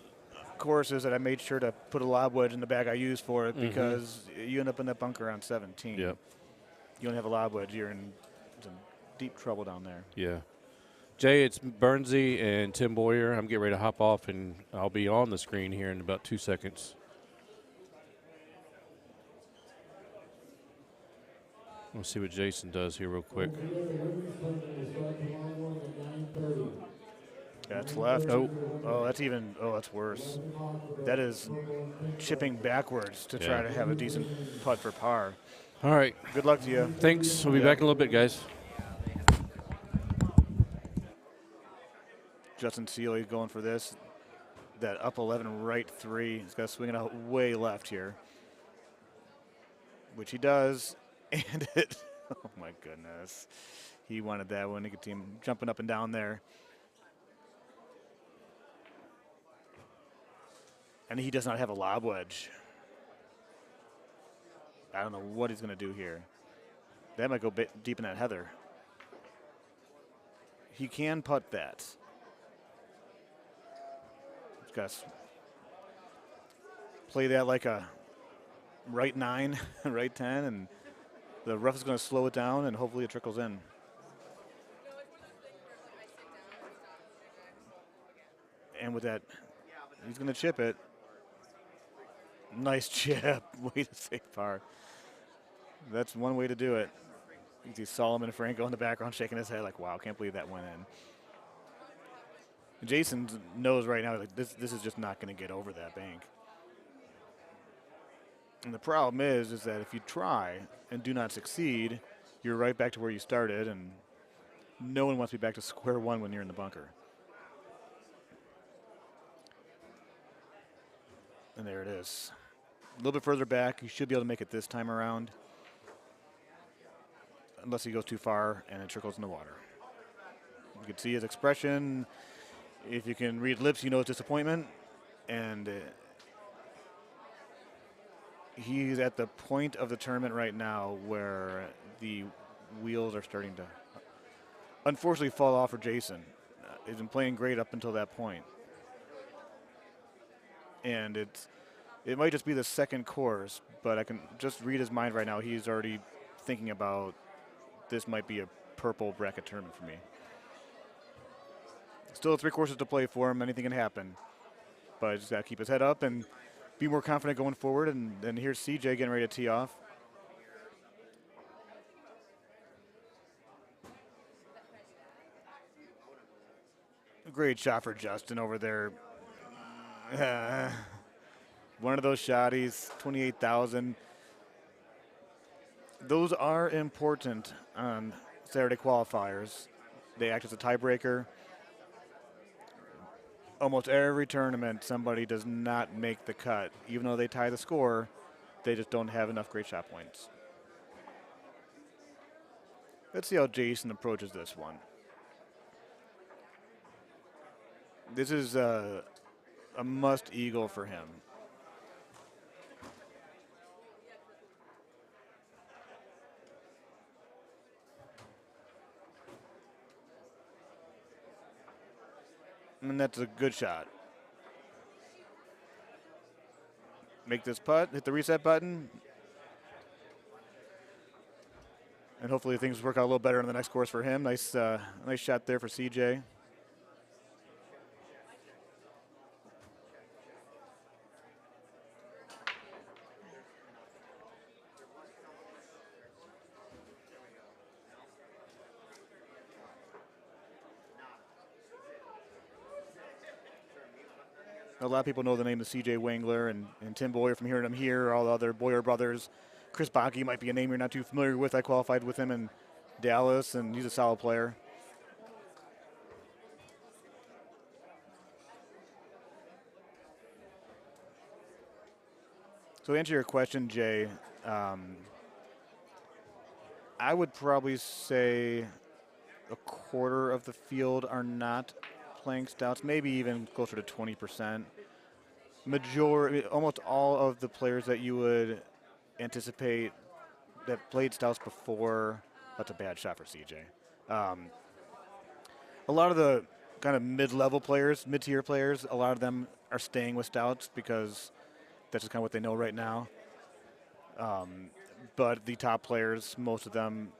courses that I made sure to put a lob wedge in the bag I use for it, Mm-hmm. because you end up in that bunker on 17. Yep. You don't have a lob wedge, you're in some deep trouble down there. Yeah. Jay, it's Bernsey and Tim Boyer. I'm getting ready to hop off, and I'll be on the screen here in about 2 seconds. We'll see what Jason does here real quick. That's left. Oh, that's even. Oh, that's worse. That is chipping backwards to try to have a decent putt for par. All right. Good luck to you. Thanks. We'll be back in a little bit, guys. Justin Seeley going for this. That up 11 right 3. He's got to swing it out way left here, which he does. And it. Oh my goodness. He wanted that one. You could see him jumping up and down there. And he does not have a lob wedge. I don't know what he's going to do here. That might go deep in that heather. He can putt that. He's got to play that like a right 9, right 10, and the rough is going to slow it down, and hopefully it trickles in. And with that, he's going to chip it. Nice chip. Way to save par. That's one way to do it. You see Solomon Franco in the background shaking his head like, wow, can't believe that went in. Jason knows right now, like, this is just not going to get over that bank. And the problem is that if you try and do not succeed, you're right back to where you started, and no one wants to be back to square one when you're in the bunker. And there it is. A little bit further back, you should be able to make it this time around. Unless he goes too far and it trickles in the water. You can see his expression. If you can read lips, you know it's disappointment. And he's at the point of the tournament right now where the wheels are starting to unfortunately fall off for Jason. He's been playing great up until that point. And it might just be the second course, but I can just read his mind right now. He's already thinking about this might be a purple bracket tournament for me. Still 3 courses to play for him. Anything can happen. But I just got to keep his head up and be more confident going forward. And then here's CJ getting ready to tee off. Great shot for Justin over there. One of those shotties, 28,000. Those are important on Saturday qualifiers. They act as a tiebreaker. Almost every tournament, somebody does not make the cut. Even though they tie the score, they just don't have enough great shot points. Let's see how Jason approaches this one. This is a must eagle for him. And that's a good shot. Make this putt, hit the reset button. And hopefully things work out a little better in the next course for him. Nice shot there for CJ. A lot of people know the name of C.J. Wangler and Tim Boyer from hearing him here, all the other Boyer brothers. Chris Bocke might be a name you're not too familiar with. I qualified with him in Dallas, and he's a solid player. So to answer your question, Jay, I would probably say a quarter of the field are not playing stouts, maybe even closer to 20%. Almost all of the players that you would anticipate that played stouts before. That's a bad shot for CJ. A lot of the kind of mid-level players, mid-tier players, a lot of them are staying with stouts because that's just kind of what they know right now. But the top players, most of them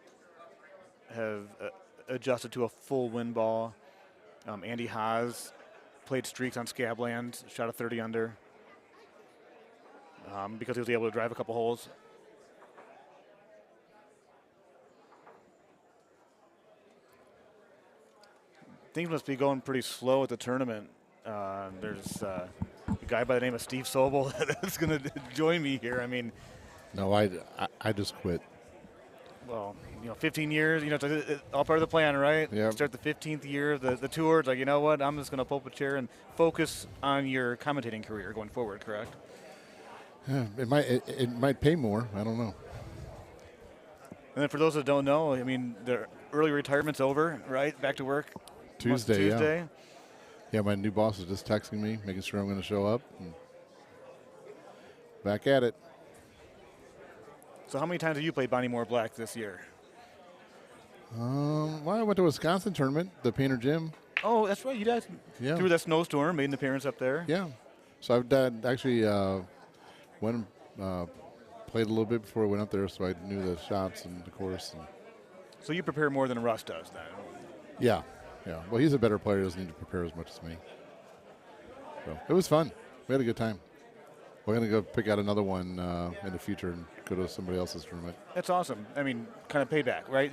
have adjusted to a full win ball. Andy Haas played streaks on Scablands, shot a 30 under because he was able to drive a couple holes. Things must be going pretty slow at the tournament. There's a guy by the name of Steve Sobel that's going to join me here. I mean, no, I just quit. Well, 15 years, it's all part of the plan, right? Yeah. Start the 15th year of the tour. It's like, you know what? I'm just going to pull up a chair and focus on your commentating career going forward, correct? Yeah, it might pay more. I don't know. And then for those that don't know, I mean, the early retirement's over, right? Back to work Tuesday. Yeah. Yeah, my new boss is just texting me, making sure I'm going to show up. And back at it. So how many times have you played Bonnie Moore Black this year? Well, I went to a Wisconsin tournament, the Painter Gym. Oh, that's right. You guys, through that snowstorm, made an appearance up there. Yeah. So I've done, actually went and played a little bit before I went up there, so I knew the shots and the course. And so you prepare more than Russ does, then? Yeah. Well, he's a better player. He doesn't need to prepare as much as me. So it was fun. We had a good time. We're going to go pick out another one in the future and go to somebody else's tournament. That's awesome. I mean, kind of payback, right?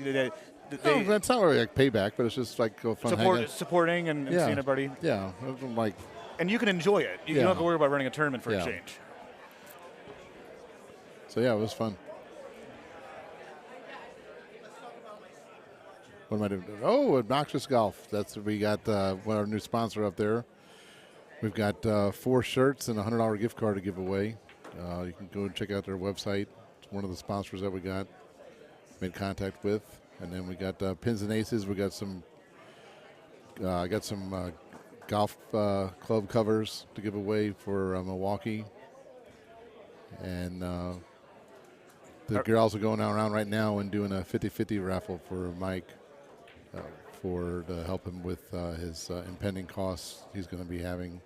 No, that's not really like payback, but it's just like go fun supporting and seeing everybody. Yeah, like. And you can enjoy it. You don't have to worry about running a tournament for a change. So yeah, it was fun. What am I doing? Oh, Obnoxious Golf. We got our new sponsor up there. We've got 4 shirts and a $100 gift card to give away. You can go and check out their website. It's one of the sponsors that we made contact with. And then we got Pins and Aces. We got some. I got some golf club covers to give away for Milwaukee. And the girls are going around right now and doing a 50-50 raffle for Mike to help him with his impending costs he's going to be having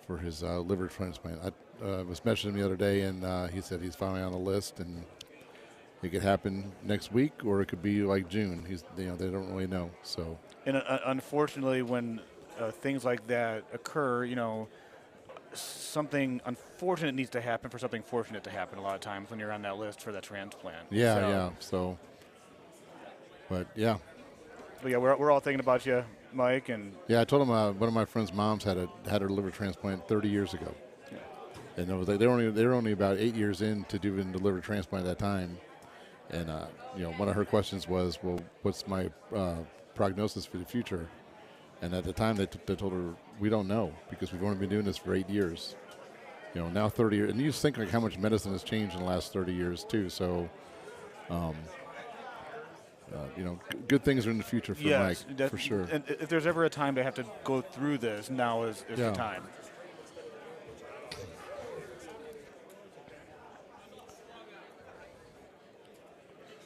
for his liver transplant. I was messaging him the other day, and he said he's finally on the list, and it could happen next week, or it could be like June. They don't really know. So, and unfortunately, when things like that occur, something unfortunate needs to happen for something fortunate to happen. A lot of times when you're on that list for that transplant. So, but yeah. But yeah, we're all thinking about you, Mike, and I told him one of my friend's moms had her liver transplant 30 years ago, and it was like they were only about 8 years into doing the liver transplant at that time, and one of her questions was, well, what's my prognosis for the future? And at the time they told her, we don't know, because we've only been doing this for 8 years. Now 30 years, and you just think like how much medicine has changed in the last 30 years too. So. Good things are in the future for Mike, for sure. And if there's ever a time to have to go through this, now is the time.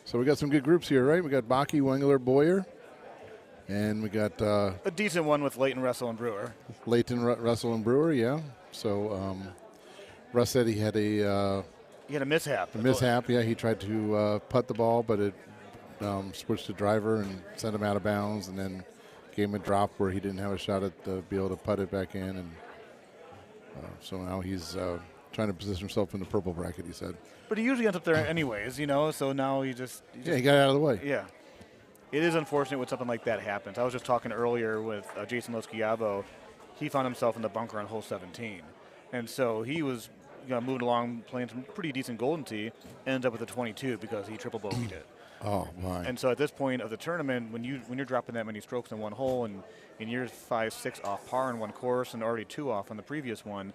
So we got some good groups here, right? We got Baki, Wengler, Boyer, and we got a decent one with Leighton, Russell, and Brewer. Leighton, Russell, and Brewer, yeah. So Russ said he had a mishap. He tried to putt the ball, but it switched to driver and sent him out of bounds, and then gave him a drop where he didn't have a shot at be able to putt it back in, and so now he's trying to position himself in the purple bracket, he said. But he usually ends up there anyways, so now he just he got it out of the way. Yeah. It is unfortunate when something like that happens. I was just talking earlier with Jason Loschiavo. He found himself in the bunker on hole 17, and so he was moving along playing some pretty decent golden tee, ends up with a 22 because he triple bogeyed it. Oh my! And so at this point of the tournament, when you're dropping that many strokes in one hole, and you're 5-6 off par in one course, and already 2 off on the previous one,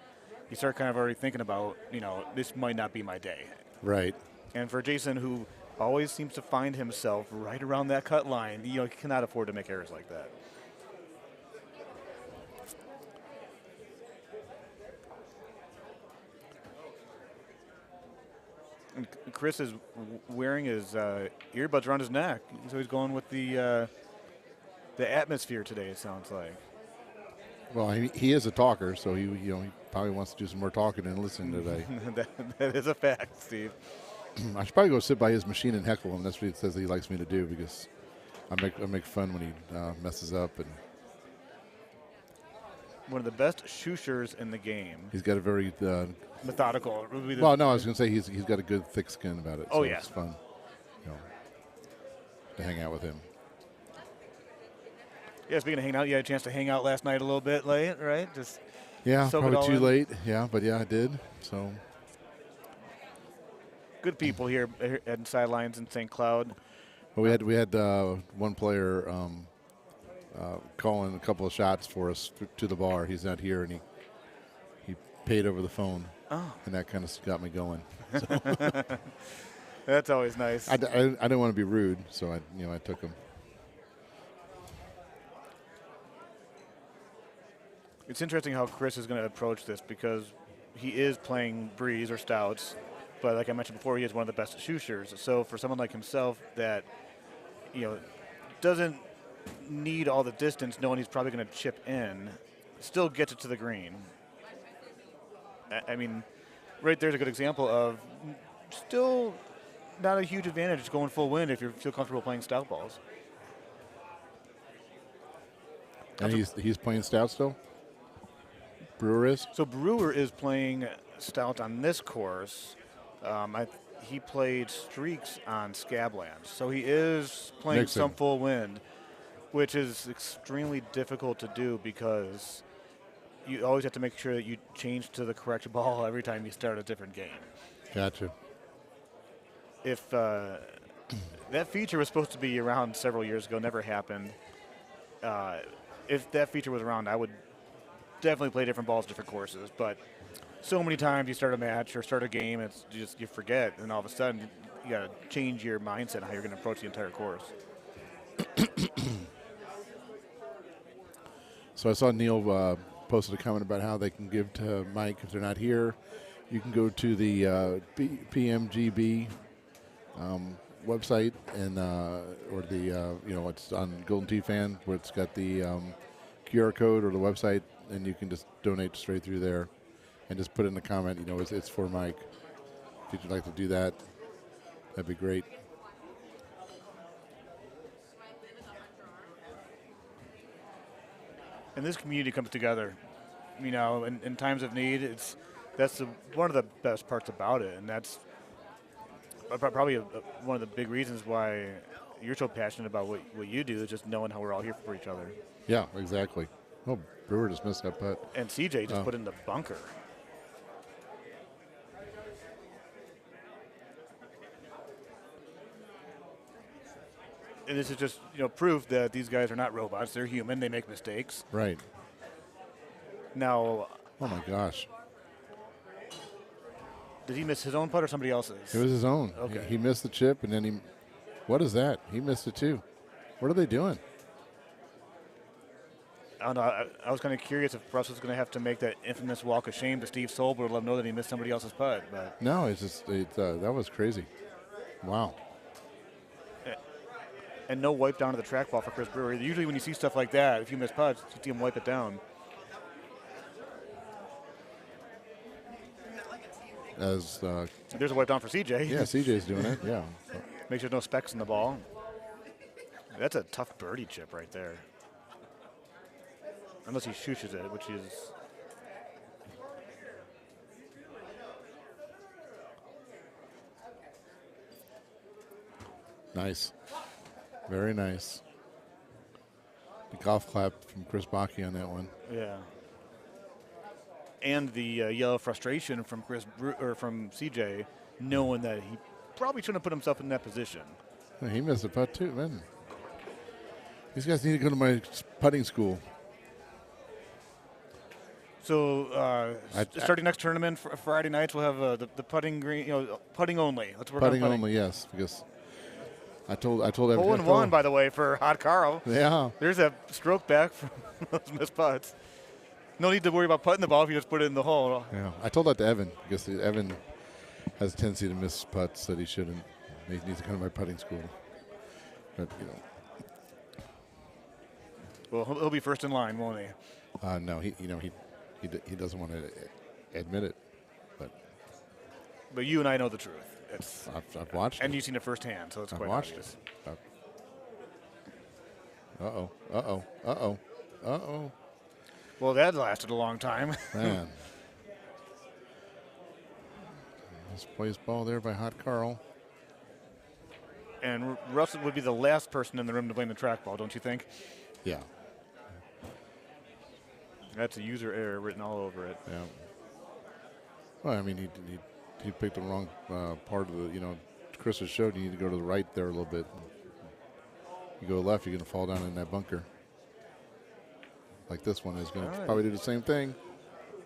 you start kind of already thinking about this might not be my day. Right. And for Jason, who always seems to find himself right around that cut line, he cannot afford to make errors like that. Chris is wearing his earbuds around his neck, so he's going with the atmosphere today. It sounds like. Well, he is a talker, so he probably wants to do some more talking and listening today. that is a fact, Steve. I should probably go sit by his machine and heckle him. That's what he says he likes me to do, because I make fun when he messes up. And one of the best shooshers in the game. he's got a very methodical. Well, no, I was going to say he's got a good thick skin about it. Oh, so yeah. It's fun, to hang out with him. Yeah, speaking of hanging out, you had a chance to hang out last night a little bit late, right? Just Yeah, soak it probably all too in. late. Yeah, but yeah, I did. So Good people here at Sidelines in St. Cloud. well, we had one player calling a couple of shots for us to the bar. He's not here, and he paid over the phone. Oh. And that kind of got me going. So That's always nice. I didn't want to be rude, so I took him. It's interesting how Chris is going to approach this, because he is playing breeze or stouts, but like I mentioned before, he is one of the best shooters. So for someone like himself that doesn't need all the distance, knowing he's probably going to chip in, still gets it to the green. I mean, right there's a good example of still not a huge advantage going full wind if you feel comfortable playing stout balls. And he's playing stout still? Brewer is? So Brewer is playing stout on this course. He played streaks on Scablands. So he is playing Mixing. some full wind, which is extremely difficult to do, because you always have to make sure that you change to the correct ball every time you start a different game. Gotcha. If that feature was supposed to be around several years ago, never happened. If that feature was around, I would definitely play different balls, different courses. But so many times you start a match or start a game, it's just you forget, and all of a sudden you got to change your mindset on how you're going to approach the entire course. So I saw Neil posted a comment about how they can give to Mike if they're not here. You can go to the PMGB website and or the it's on Golden Tee Fan, where it's got the QR code or the website, and you can just donate straight through there, and just put in the comment, it's for Mike. If you'd like to do that, that'd be great. And this community comes together, in times of need. That's one of the best parts about it, and that's probably one of the big reasons why you're so passionate about what you do, is just knowing how we're all here for each other. Yeah, exactly. Oh, Brewer just missed that putt. And CJ just put in the bunker. And this is just proof that these guys are not robots. They're human. They make mistakes. Right. Now. Oh my gosh. Did he miss his own putt or somebody else's? It was his own. Okay. He missed the chip, and then what is that? He missed it too. What are they doing? I don't know. I was kind of curious if Russ was going to have to make that infamous walk of shame to Steve Solberg to let him know that he missed somebody else's putt. But No, it's just that was crazy. Wow. And no wipe down to the trackball for Chris Brewer. Usually when you see stuff like that, if you miss putts, you see him wipe it down. As there's a wipe down for CJ. Yeah, CJ's doing it. Yeah. Make sure there's no specks in the ball. That's a tough birdie chip right there. Unless he shooshes it, which is. Nice. Very nice. The golf clap from Chris Bakke on that one. Yeah. And the yellow frustration from from CJ, knowing that he probably shouldn't have put himself in that position. Yeah, he missed a putt too, man. These guys need to go to my putting school. So starting next tournament Friday nights, we'll have the putting green, putting only. Let's work on putting only, yes, because I told everybody. Hole in one, by the way, for Hot Carl. Yeah. There's a stroke back from those missed putts. No need to worry about putting the ball if you just put it in the hole. Yeah, I told that to Evan, because Evan, has a tendency to miss putts that he shouldn't. He needs to come to my putting school. But, Well, he'll be first in line, won't he? no, he doesn't want to admit it. But you and I know the truth. I've watched and it. you've seen it firsthand, so it's I've quite watched obvious. it. Uh-oh. Well, that lasted a long time. Man. Misplaced ball there by Hot Carl. And Russell would be the last person in the room to blame the trackball, don't you think? Yeah. That's a user error written all over it. Yeah. Well, I mean, he picked the wrong part of the, Chris has showed you need to go to the right there a little bit. You go left, you're going to fall down in that bunker. Like this one is going to probably do the same thing.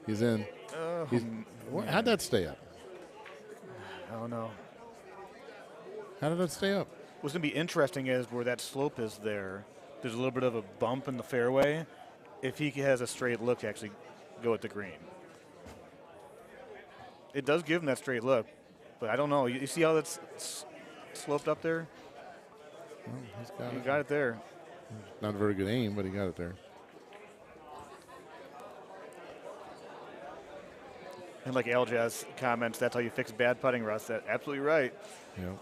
He's in. How'd that stay up? I don't know. How did that stay up? What's going to be interesting is where that slope is there's a little bit of a bump in the fairway. If he has a straight look to actually go at the green. It does give him that straight look, but I don't know. You see how that's sloped up there? Well, he got it there. Not a very good aim, but he got it there. And like Aljaz comments, that's how you fix bad putting, Russ. That's absolutely right. Yeah.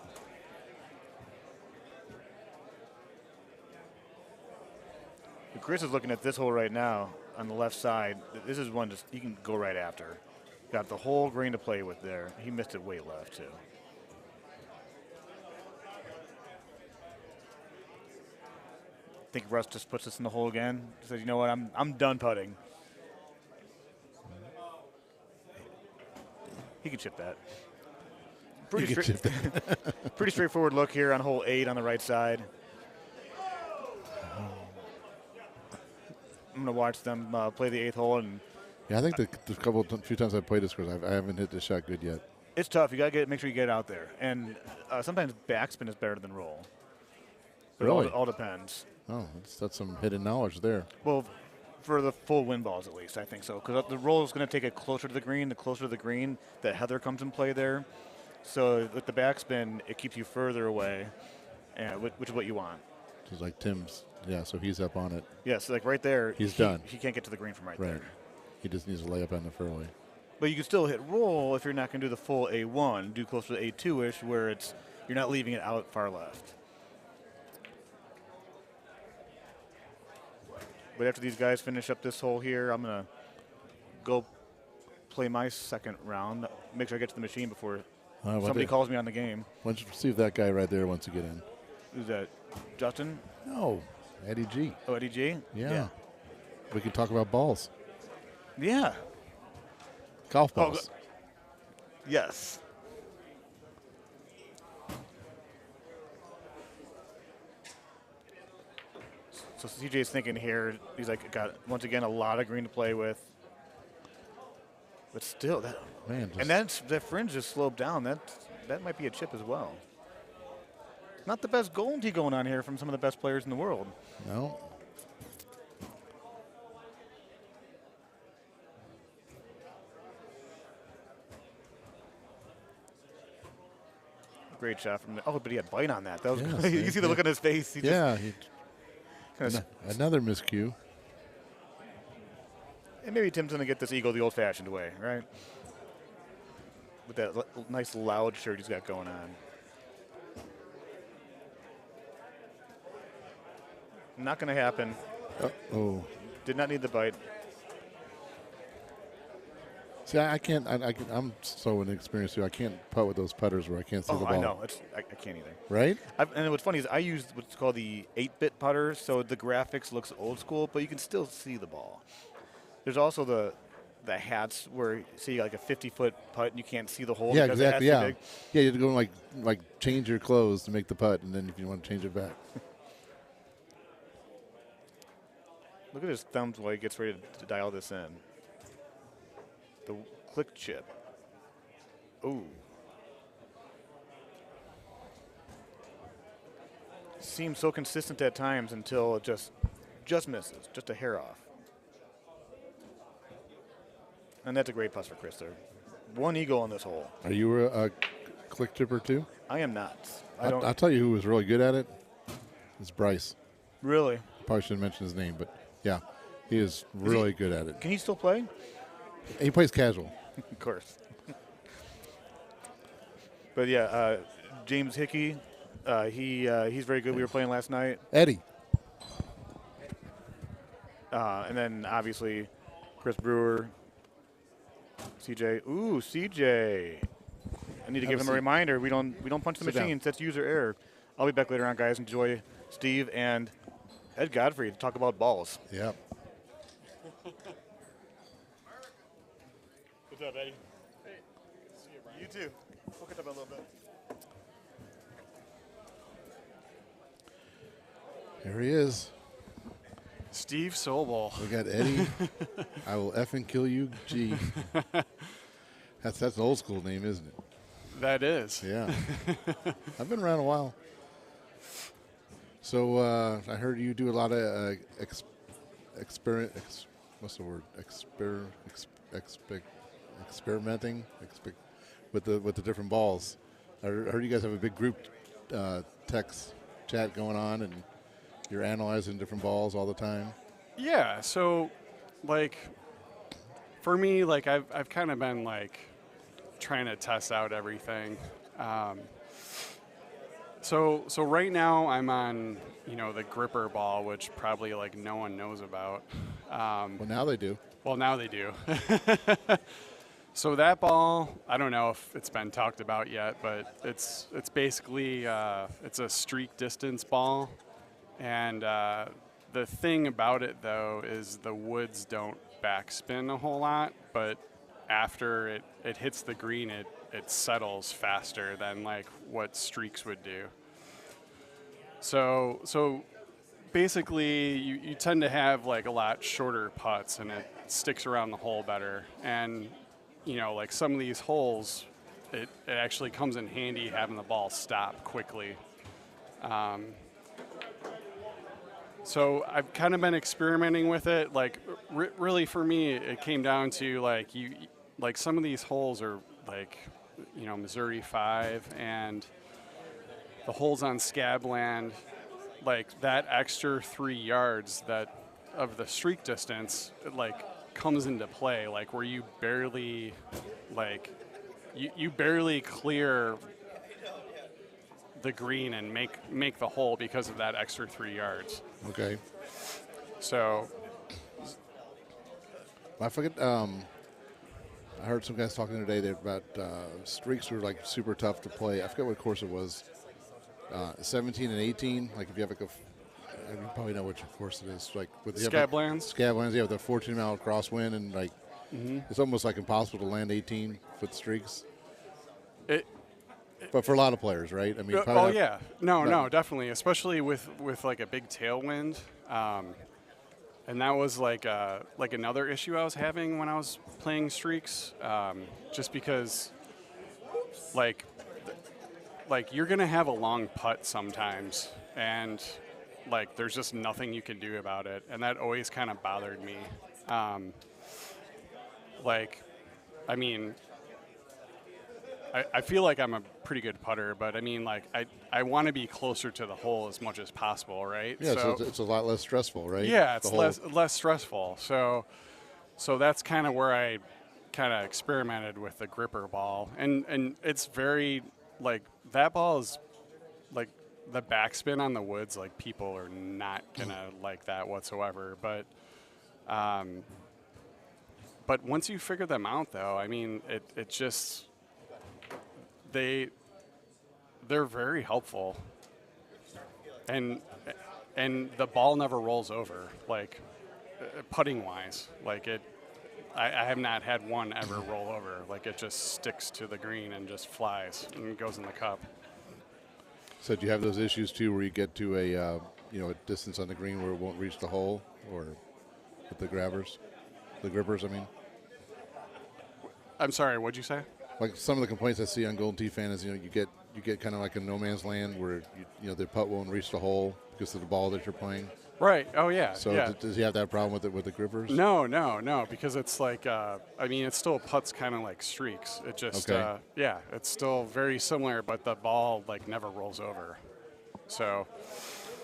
Chris is looking at this hole right now on the left side. This is one just you can go right after. Got the whole green to play with there. He missed it way left too. I think Russ just puts this in the hole again. Says, you know what, I'm done putting. He can chip that. Pretty straightforward look here on hole 8 on the right side. I'm going to watch them play the 8th hole. And yeah, I think the few times I've played this course, I haven't hit this shot good yet. It's tough. You got to make sure you get out there. And sometimes backspin is better than roll. But Really? It all depends. Oh, that's some hidden knowledge there. Well, for the full wind balls at least, I think so. Because the roll is going to take it closer to the green. The closer to the green, the heather comes in play there. So with the backspin, it keeps you further away, which is what you want. Just like Tim's. Yeah, so he's up on it. Yes, like right there. He's done. He can't get to the green from right there. He just needs to lay up on the fairway. But you can still hit roll if you're not going to do the full A1. Do closer to A2-ish where you're not leaving it out far left. But after these guys finish up this hole here, I'm going to go play my second round. Make sure I get to the machine before somebody calls me on the game. Why don't you see if that guy right there wants to get in? Who's that? Justin? No, Eddie G. Oh, Eddie G? Yeah. We can talk about balls. Yeah. Golf balls. Yes. So CJ's thinking here, he's like, got once again a lot of green to play with. But still, that fringe just sloped down. That might be a chip as well. Not the best golden tee going on here from some of the best players in the world. No. Great shot from but he had bite on that. That was good. You see the look on his face. Another miscue. And maybe Tim's going to get this eagle the old-fashioned way, right? With that nice loud shirt he's got going on. Not going to happen. Uh-oh. Did not need the bite. See, I can't. I'm so inexperienced here. I can't putt with those putters where I can't see the ball. I know. I can't either. Right? And what's funny is I use what's called the 8-bit putter, so the graphics looks old school, but you can still see the ball. There's also the hats where you see like a 50-foot putt and you can't see the hole. Yeah, because exactly. The hat's too big. Yeah, you have to go like change your clothes to make the putt, and then if you want to change it back. Look at his thumbs while he gets ready to dial this in. The click chip. Ooh. Seems so consistent at times until it just misses, just a hair off. And that's a great putt for Chris there. one eagle on this hole. Are you a click chipper too? I am not. I'll tell you who was really good at it. It's Bryce. Really? Probably shouldn't mention his name, but yeah, he is really good at it. Can he still play? He plays casual. Of course. But yeah, James Hickey, he's very good. We were playing last night. Eddie. And then obviously Chris Brewer, CJ. Ooh, CJ. I need to give him a reminder. We don't punch the machines. That's user error. I'll be back later on, guys. Enjoy Steve and Ed Godfrey to talk about balls. Yep. What's up, Eddie? Hey. See you, Brian. You too. We'll catch up a little bit. Here he is. Steve Sobel. We got Eddie. I will effing kill you, G. That's an old school name, isn't it? That is. Yeah. I've been around a while. So I heard you do a lot of experimenting with the different balls. I heard you guys have a big group text chat going on, and you're analyzing different balls all the time. Yeah. So, like, for me, like I've kind of been like trying to test out everything. So right now I'm on, the gripper ball, which probably like no one knows about. Well, now they do. Well, now they do. So that ball, I don't know if it's been talked about yet, but it's basically it's a streak distance ball, and the thing about it though is the woods don't backspin a whole lot, but after it hits the green, it settles faster than like what streaks would do. So basically you tend to have like a lot shorter putts, and it sticks around the hole better. And like some of these holes, it actually comes in handy having the ball stop quickly. So I've kind of been experimenting with it. Like really for me, it came down to like some of these holes are like, Missouri 5 and the holes on Scabland, like that extra 3 yards that of the streak distance, comes into play, like where you barely, you barely clear the green and make the hole because of that extra 3 yards. Okay. So I forget. I heard some guys talking today about streaks were like super tough to play. I forget what course it was. 17 and 18. Like if you have you probably know which course it is. Like with Scablands. Scablands, yeah, with a 14-mile crosswind, and it's almost like impossible to land 18-foot streaks. But for a lot of players, right? I mean, yeah, no, definitely, especially with like a big tailwind. And that was like another issue I was having when I was playing streaks, just because like you're gonna have a long putt sometimes, and like there's just nothing you can do about it, and that always kind of bothered me. I feel like I'm a pretty good putter, but I mean, like I want to be closer to the hole as much as possible, right? Yeah, so it's a lot less stressful, right? Yeah, it's less stressful. So that's kind of where I kind of experimented with the gripper ball, and it's very like that ball is like the backspin on the woods. Like people are not gonna like that whatsoever, but once you figure them out, though, I mean, it just they're very helpful, and the ball never rolls over, like putting wise. Like I have not had one ever roll over. Like it just sticks to the green and just flies and goes in the cup. So do you have those issues too, where you get to a distance on the green where it won't reach the hole, or with the grippers? I mean. I'm sorry. What'd you say? Like some of the complaints I see on Golden Tee Fan is, you get kind of like a no man's land where the putt won't reach the hole because of the ball that you're playing. Right. Oh yeah. So yeah. does he have that problem with the grippers? No, because it's like, I mean, it's still putts kind of like streaks. It just, Okay. yeah, it's still very similar, but the ball like never rolls over. So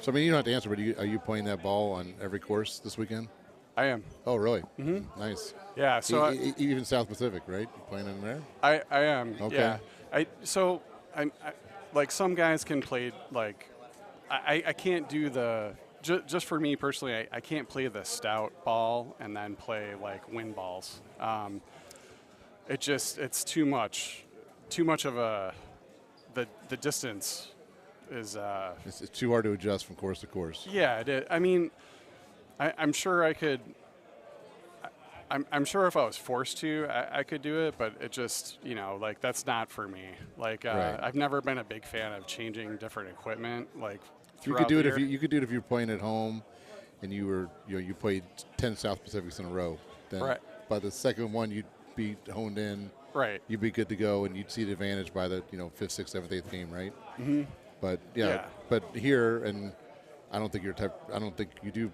I mean, you don't have to answer, but are you playing that ball on every course this weekend? I am. Oh, really? Mm-hmm. Nice. Yeah. So even South Pacific, right? You playing in there? I am. Okay. Yeah. I like some guys can play like I can't do the just for me personally I can't play the stout ball and then play like wind balls. It's too much of a the distance is it's too hard to adjust from course to course. Yeah, it is. I mean, I'm sure I could. I'm sure if I was forced to, I could do it, but it just, like that's not for me. Like Right. I've never been a big fan of changing different equipment. Like You could do it if you could do it if you're playing at home, and you played 10 South Pacifics in a row. Then Right. by the second one, you'd be honed in. Right. You'd be good to go, and you'd see the advantage by the 5th, 6th, 7th, 8th game, right? Mm-hmm. But Yeah. but here, and I don't think I don't think you do.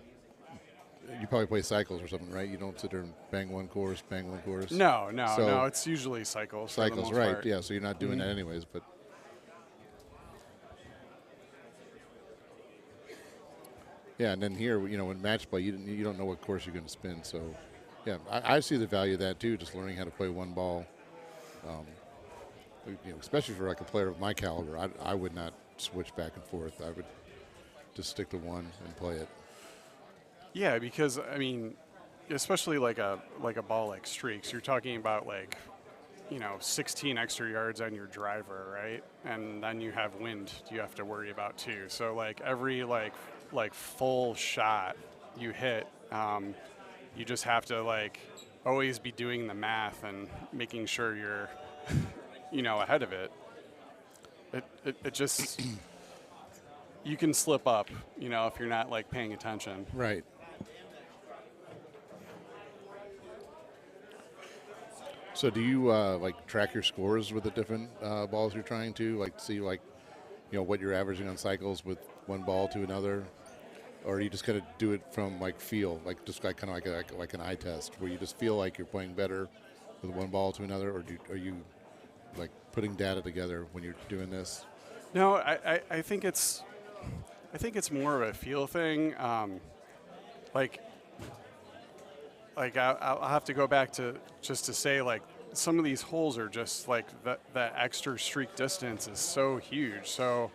You probably play cycles or something, right? You don't sit there and bang one course. No. So- It's usually cycles. For the Cycles, most right? part. Yeah. So you're not doing Mhm. that anyways, but. Yeah, and then here, in match play, you don't know what course you're going to spin. So, yeah, I see the value of that too. Just learning how to play one ball, especially for like a player of my caliber, I would not switch back and forth. I would just stick to one and play it. Yeah, because I mean, especially like a ball like streaks, you're talking about 16 extra yards on your driver, right? And then you have wind you have to worry about too. So like every like full shot you hit, you just have to always be doing the math and making sure you're ahead of it. It just you can slip up, if you're not paying attention. Right. So do you track your scores with the different balls you're trying to see what you're averaging on cycles with one ball to another, or you just kind of do it from feel, just kind of like an eye test where you just feel like you're playing better with one ball to another, or are you putting data together when you're doing this? No, I think it's more of a feel thing. I'll have to go back to just to say some of these holes are just the extra streak distance is so huge. So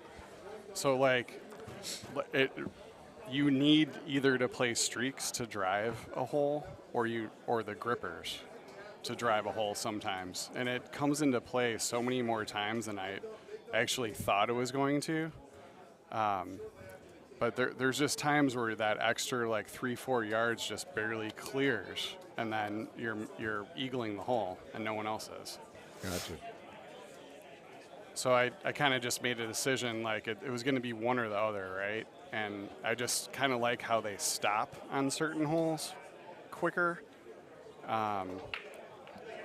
you need either to play streaks to drive a hole or the grippers to drive a hole sometimes, and it comes into play so many more times than I actually thought it was going to. But there's just times where that extra 3-4 yards just barely clears, and then you're eagling the hole, and no one else is. Gotcha. So I kind of just made a decision it was going to be one or the other, right? And I just kind of like how they stop on certain holes quicker.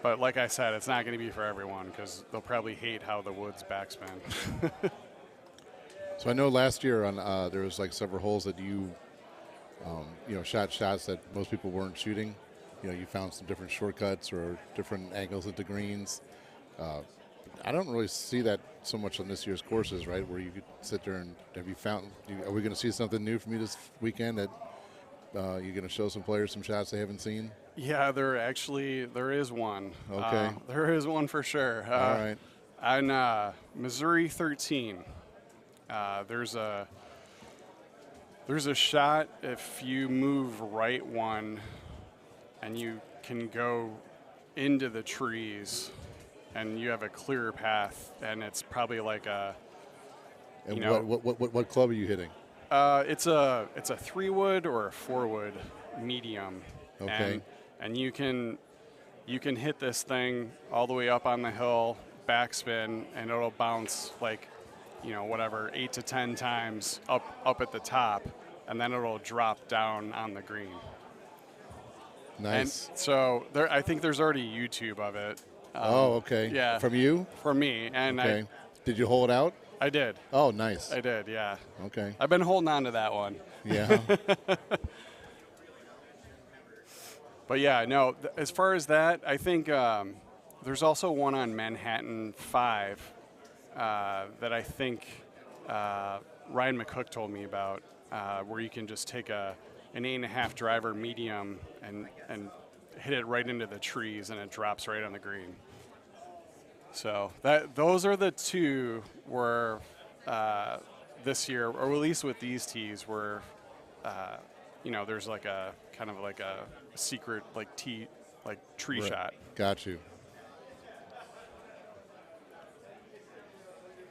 But like I said, it's not going to be for everyone because they'll probably hate how the woods backspin. So I know last year on there was several holes that you shot shots that most people weren't shooting. You found some different shortcuts or different angles at the greens. I don't really see that so much on this year's courses, right? Where you could sit there and are we going to see something new from you this weekend that you're going to show some players some shots they haven't seen? Yeah, there is one. Okay. There is one for sure. All right. On Missouri 13. There's a shot if you move right one and you can go into the trees and you have a clear path, and it's probably And what club are you hitting? It's a 3-wood or a 4-wood medium. Okay. And you can hit this thing all the way up on the hill, backspin, and it'll bounce 8 to 10 times up at the top, and then it'll drop down on the green. Nice. And so I think there's already YouTube of it. Okay. Yeah. From you? From me. And okay. Did you hold it out? I did. Oh, nice. I did, yeah. Okay. I've been holding on to that one. Yeah. But yeah, no, as far as that, I think there's also one on Manhattan 5 that I think Ryan McCook told me about, where you can just take an 8.5 driver medium and hit it right into the trees, and it drops right on the green. So those are the two where this year, or at least with these tees, where there's like a kind of like a secret like tee, like tree shot. Got you.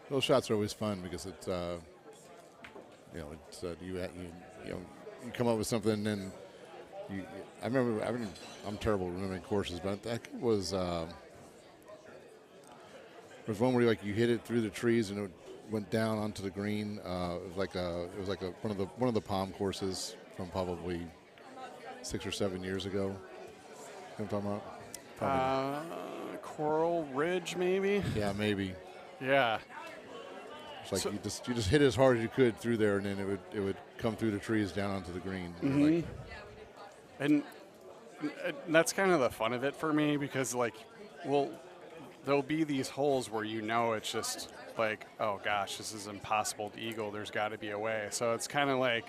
Those shots are always fun because it's you come up with something, and I'm terrible at remembering courses, but that was one where you hit it through the trees and it went down onto the green. It was like one of the Palm courses from probably 6 or 7 years ago. You know what I'm talking about? Coral Ridge, maybe. Yeah, maybe. Yeah. It's like you just hit as hard as you could through there, and then it would come through the trees down onto the green. Mm-hmm. And that's kind of the fun of it for me, because there'll be these holes where it's just like, oh gosh, this is impossible to eagle. There's got to be a way. So it's kind of like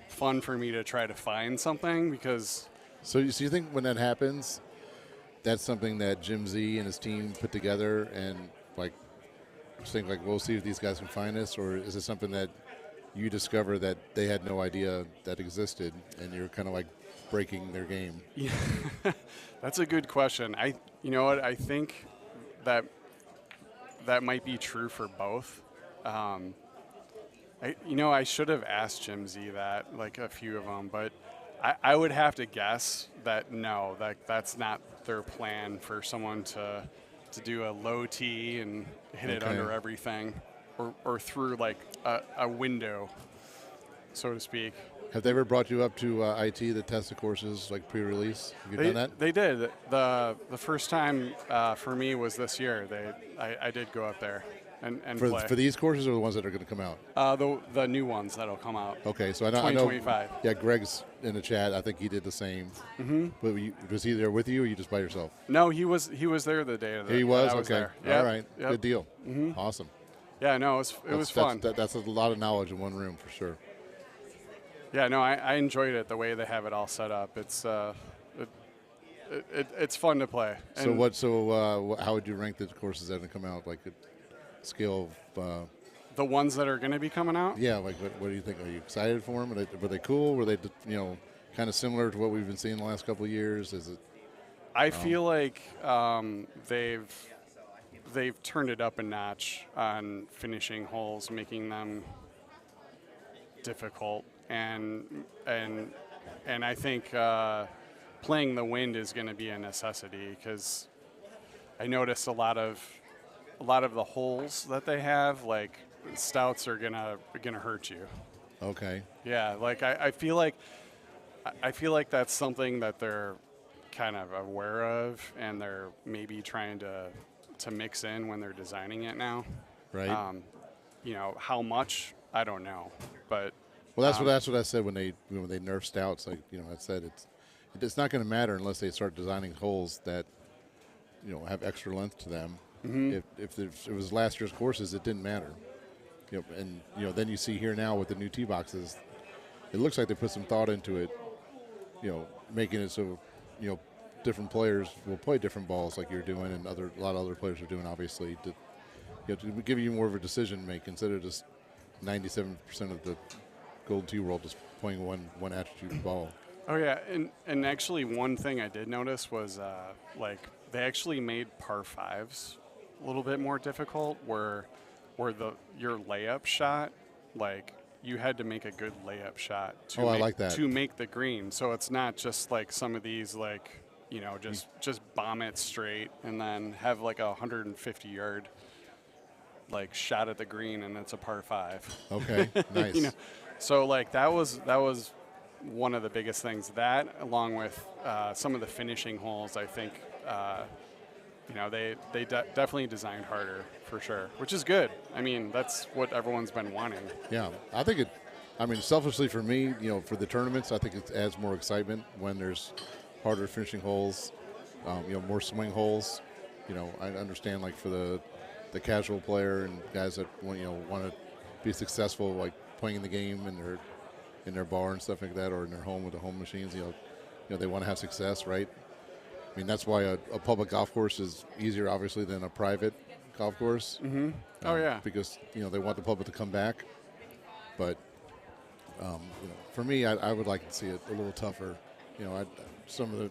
fun for me to try to find something, because. So you think when that happens, that's something that Jim Z and his team put together, and just think we'll see if these guys can find this, or is it something that you discover that they had no idea that existed, and you're kind of breaking their game? Yeah, that's a good question. You know what? I think that might be true for both. I should have asked Jim Z that, a few of them, but I would have to guess that no, that's not their plan, for someone to do a low tee and hit it under everything, or through a window, so to speak. Have they ever brought you up to IT to test the courses pre-release? Have you done that? They did. The first time for me was this year. I did go up there and play. For these courses, or the ones that are going to come out? The new ones that'll come out. Okay, so I know 2025. Yeah, Greg's in the chat. I think he did the same. Mm-hmm. But was he there with you, or you just by yourself? No, he was there the day of the. He was? I was okay. there. Yep. All right. Yep. Good deal. Mm-hmm. Awesome. Yeah, no, it was fun. That's a lot of knowledge in one room for sure. Yeah, no, I enjoyed it, the way they have it all set up. It's it's fun to play. And So how would you rank the courses that have come out, a scale of? The ones that are going to be coming out? Yeah, what do you think? Are you excited for them? Were they cool? Were they kind of similar to what we've been seeing the last couple of years? Is it? I feel like they've turned it up a notch on finishing holes, making them difficult, and I think playing the wind is going to be a necessity, because I noticed a lot of the holes that they have, stouts, are gonna hurt you. Okay. Yeah, I feel like that's something that they're kind of aware of, and they're maybe trying to mix in when they're designing it now. Right. How much, I don't know, but. Well, that's what I said when they nerf stouts. I said it's not going to matter unless they start designing holes that have extra length to them. Mm-hmm. If it was last year's courses, it didn't matter. And then you see here now with the new tee boxes, it looks like they put some thought into it. Making it so different players will play different balls like you're doing, and a lot of other players are doing, obviously, to give you more of a decision to make instead of just 97% of the Gold Tee world just playing one attitude ball. Oh yeah, and actually one thing I did notice was they actually made par fives a little bit more difficult, where your layup shot, you had to make a good layup shot to I like that. To make the green. So it's not just some of these just bomb it straight and then have a 150-yard shot at the green, and it's a par five. Okay, nice. So that was one of the biggest things. That, along with some of the finishing holes, I think you know, they definitely designed harder for sure, which is good. I mean, that's what everyone's been wanting. Yeah, I think it. I mean, selfishly for me, you know, for the tournaments, I think it adds more excitement when there's harder finishing holes, you know, more swing holes. You know, I understand like for the casual player and guys that want to be successful, like playing the game in their bar and stuff like that, or in their home with the home machines. You know, they want to have success, right? I mean, that's why a public golf course is easier, obviously, than a private golf course. Mm-hmm. Oh yeah. Because you know they want the public to come back, but you know, for me, I would like to see it a little tougher. You know, some of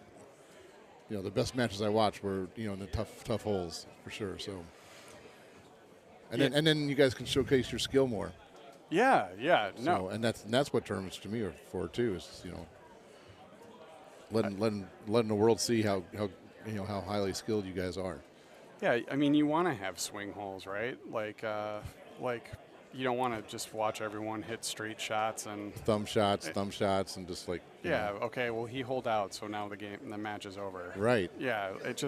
the best matches I watched were in the tough holes for sure. So, and then you guys can showcase your skill more. Yeah, no. So, and that's what tournaments to me are for too. Is letting the world see how highly skilled you guys are. Yeah, I mean, you want to have swing holes, right? Like you don't want to just watch everyone hit straight shots and thumb shots, and just like yeah. Okay, well he holed out, so now the match is over. Right. Yeah, it's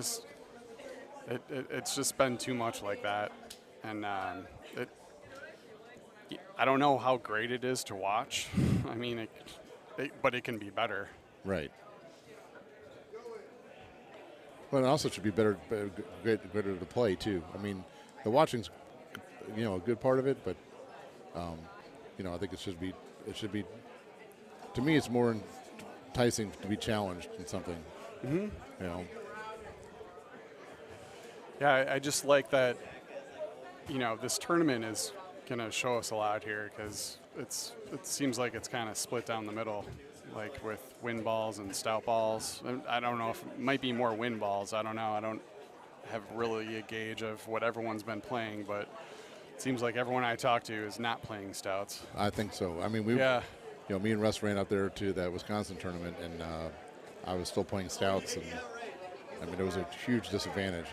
just been too much like that, and I don't know how great it is to watch. I mean, but it can be better. Right. Well, it also should be better to play too. I mean, the watching's a good part of it, but I think it should be. To me, it's more enticing to be challenged in something. Mm-hmm. You know. Yeah, I just like that. This tournament is gonna show us a lot here because it seems like it's kind of split down the middle, like with wind balls and stout balls. I don't know if it might be more wind balls. I don't know. I don't have really a gauge of what everyone's been playing, but it seems like everyone I talk to is not playing stouts. I think so. I mean, me and Russ ran out there to that Wisconsin tournament, and I was still playing stouts, and I mean, it was a huge disadvantage.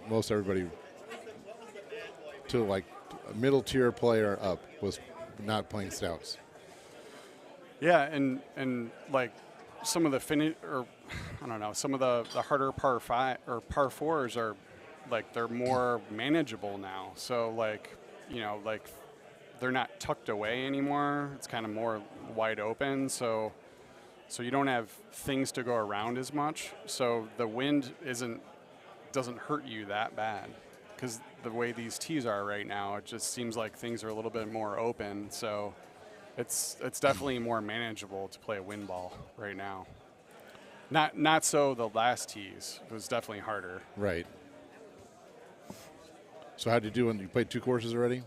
Most everybody to like a middle tier player up was not playing stouts. Yeah, and like some of the some of the harder par fours are like they're more manageable now. So like they're not tucked away anymore. It's kind of more wide open. So you don't have things to go around as much. So the wind doesn't hurt you that bad. Because the way these tees are right now, it just seems like things are a little bit more open. So it's definitely more manageable to play a wind ball right now. Not so the last tees. It was definitely harder. Right. So how'd you do when you played 2 courses already?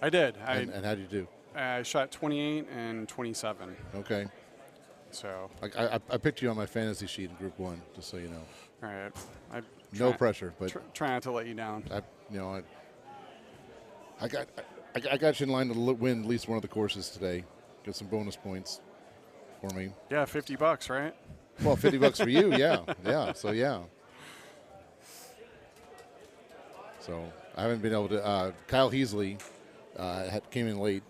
I did. And how'd you do? I shot 28 and 27. Okay. So I picked you on my fantasy sheet in Group 1, just so you know. All right. No pressure, but try not to let you down. I got you in line to win at least one of the courses today. Get some bonus points for me. Yeah, $50, right? Well, $50 for you, yeah. So I haven't been able to. Kyle Heasley came in late.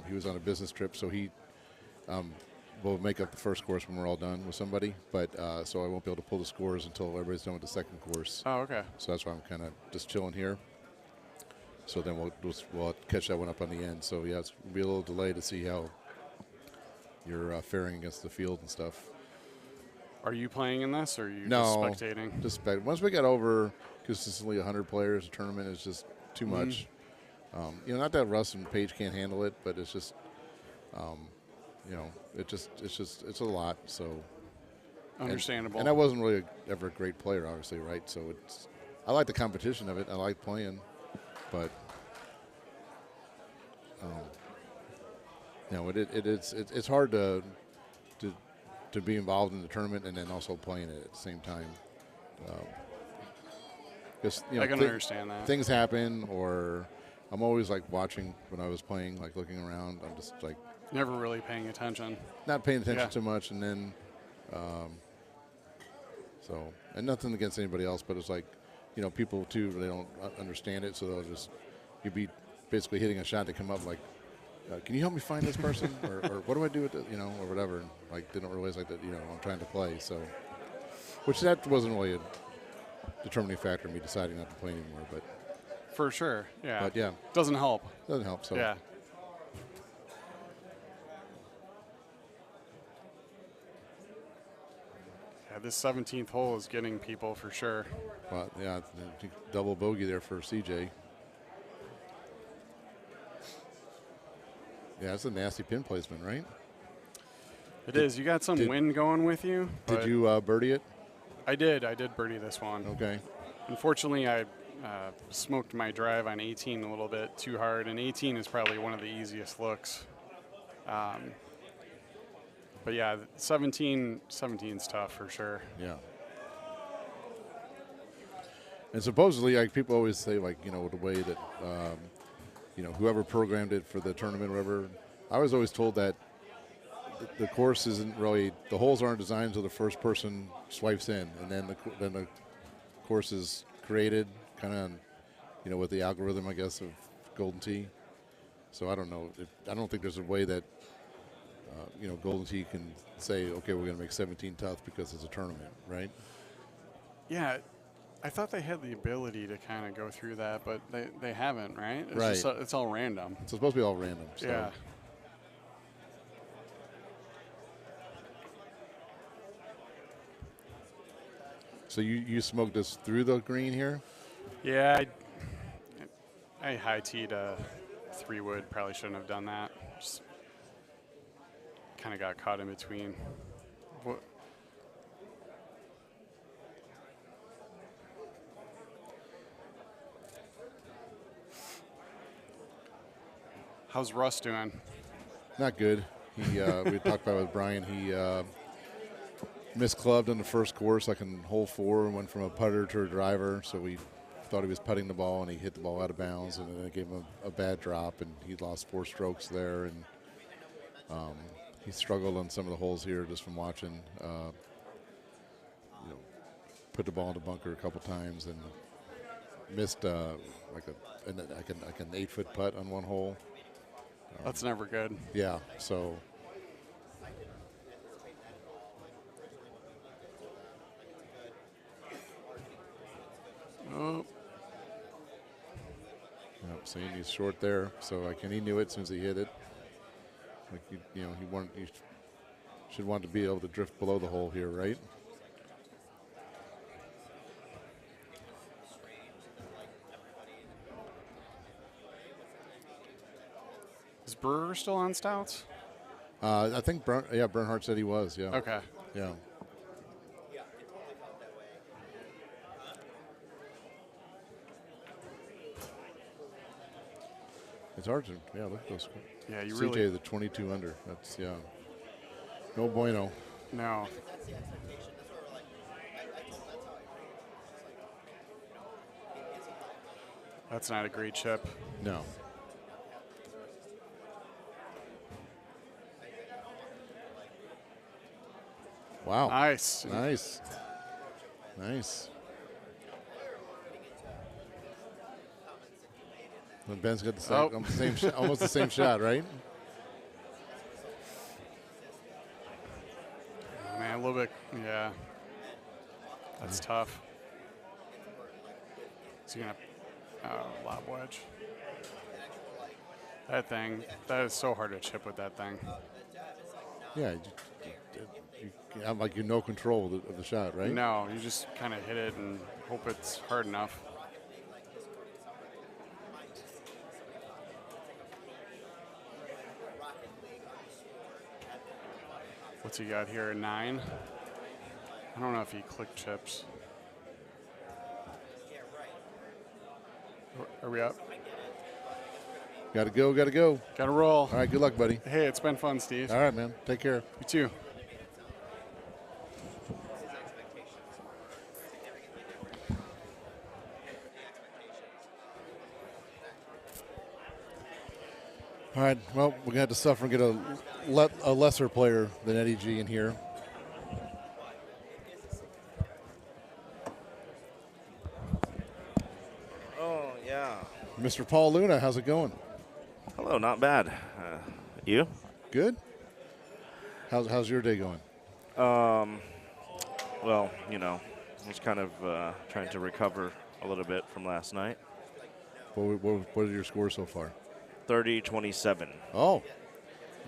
He was on a business trip, so he will make up the first course when we're all done with somebody. But so I won't be able to pull the scores until everybody's done with the second course. Oh, okay. So that's why I'm kind of just chilling here. So then we'll catch that one up on the end. So yeah, it's gonna be a little delay to see how you're faring against the field and stuff. Are you playing in this, or are you just spectating? Just once we got over consistently 100 players, a tournament is just too much. Not that Russ and Paige can't handle it, but it's just, it's a lot. So understandable. And I wasn't really ever a great player, obviously, right? So I like the competition of it. I like playing, but it's hard to be involved in the tournament and then also playing it at the same time. Because I can understand that things happen, or I'm always like watching when I was playing, like looking around. I'm just like never really paying attention. Not paying attention too much, and then and nothing against anybody else, but it's like people too, they don't understand it, so you'd be basically hitting a shot to come up like, can you help me find this person, or what do I do with it, or whatever. And, like they don't realize like that, I'm trying to play, so. Which that wasn't really a determining factor in me deciding not to play anymore, but For sure, yeah. But yeah, Doesn't help. Doesn't help. So yeah. Yeah, this 17th hole is getting people for sure. Well, yeah, double bogey there for CJ. Yeah, that's a nasty pin placement, right? It is. You got some wind going with you. Did you birdie it? I did. I did birdie this one. Okay. Unfortunately, I smoked my drive on 18 a little bit too hard, and 18 is probably one of the easiest looks. But yeah, 17's tough for sure. Yeah. And supposedly, like people always say, like the way that whoever programmed it for the tournament, or whatever. I was always told that the course isn't really, the holes aren't designed until the first person swipes in, and then the course is created, kind of, with the algorithm, I guess, of Golden Tee. So I don't know. I don't think there's a way that Golden Tee can say, okay, we're going to make 17 tough because it's a tournament, right? Yeah, I thought they had the ability to kind of go through that, but they haven't, right? It's Right. Just, it's all random. It's supposed to be all random. So. Yeah. So you smoked this through the green here? Yeah, I high teed a 3-wood. Probably shouldn't have done that. Just kind of got caught in between. What? How's Russ doing? Not good. He we talked about it with Brian. He misclubbed on the first course, like in hole 4, and went from a putter to a driver. So we thought he was putting the ball, and he hit the ball out of bounds, and then it gave him a bad drop, and he lost 4 strokes there. And he struggled on some of the holes here just from watching. Put the ball in the bunker a couple times and missed like an 8-foot putt on one hole. That's never good. Yeah, so. Oh. Yep, so he's short there. So he knew it as soon as he hit it. Like he should want to be able to drift below the hole here, right? Is Brewer still on stouts? I think Bernhardt said he was. Yeah. Okay. Yeah. It's hard to, look at those. Yeah, you CJ, really. the 22 under. That's, no bueno. No. That's not a great chip. No. Wow. Nice. Nice. Nice. When Ben's got the same, almost the same shot, right? Man, a little bit, yeah. That's tough. Is he gonna lob wedge? That is so hard to chip with that thing. Yeah, you have like no control of the shot, right? No, you just kind of hit it and hope it's hard enough. What's he got here? 9? I don't know if he clicked chips. Are we up? Gotta go, gotta go. Gotta roll. All right, good luck, buddy. Hey, it's been fun, Steve. All right, man. Take care. You too. All right, well, we're going to have to suffer and get a lesser player than Eddie G in here. Oh, yeah. Mr. Paul Luna, how's it going? Hello, not bad. You? Good. How's your day going? Well, Well, you know, I was kind of trying to recover a little bit from last night. What are your scores so far? 30-27. Oh.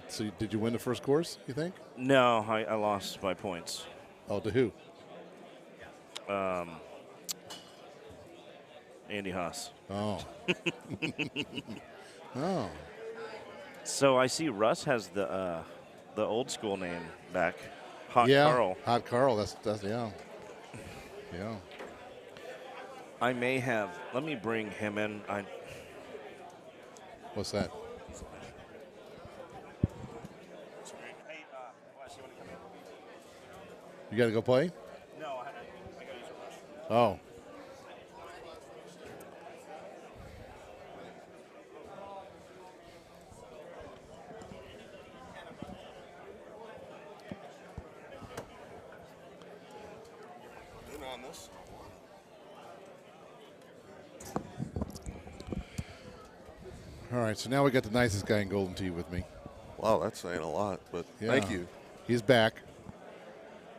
So did you win the first course, you think? No, I lost by points. Oh, to who? Andy Haas. Oh. Oh. So I see Russ has the old school name back. Hot yeah, Carl. Hot Carl. That's yeah. Yeah. I may have. Let me bring him in. What's that? You got to go play? No, I got to use a brush. Oh. On this. All right, so now we got the nicest guy in Golden Tee with me. Wow, that's saying a lot, but thank you. He's back.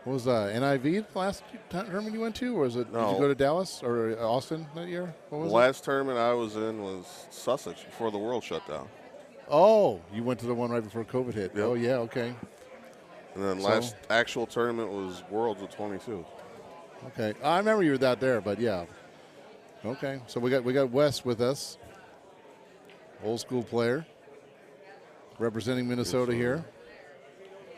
What was NIV the last tournament you went to, or was it? No. Did you go to Dallas or Austin that year? What was the last tournament I was in was Sussex before the world shut down. Oh, you went to the one right before COVID hit. Yep. Oh yeah, okay. And then last actual tournament was Worlds of 22. Okay, I remember you were out there, but yeah. Okay, so we got Wes with us, old school player, representing Minnesota here.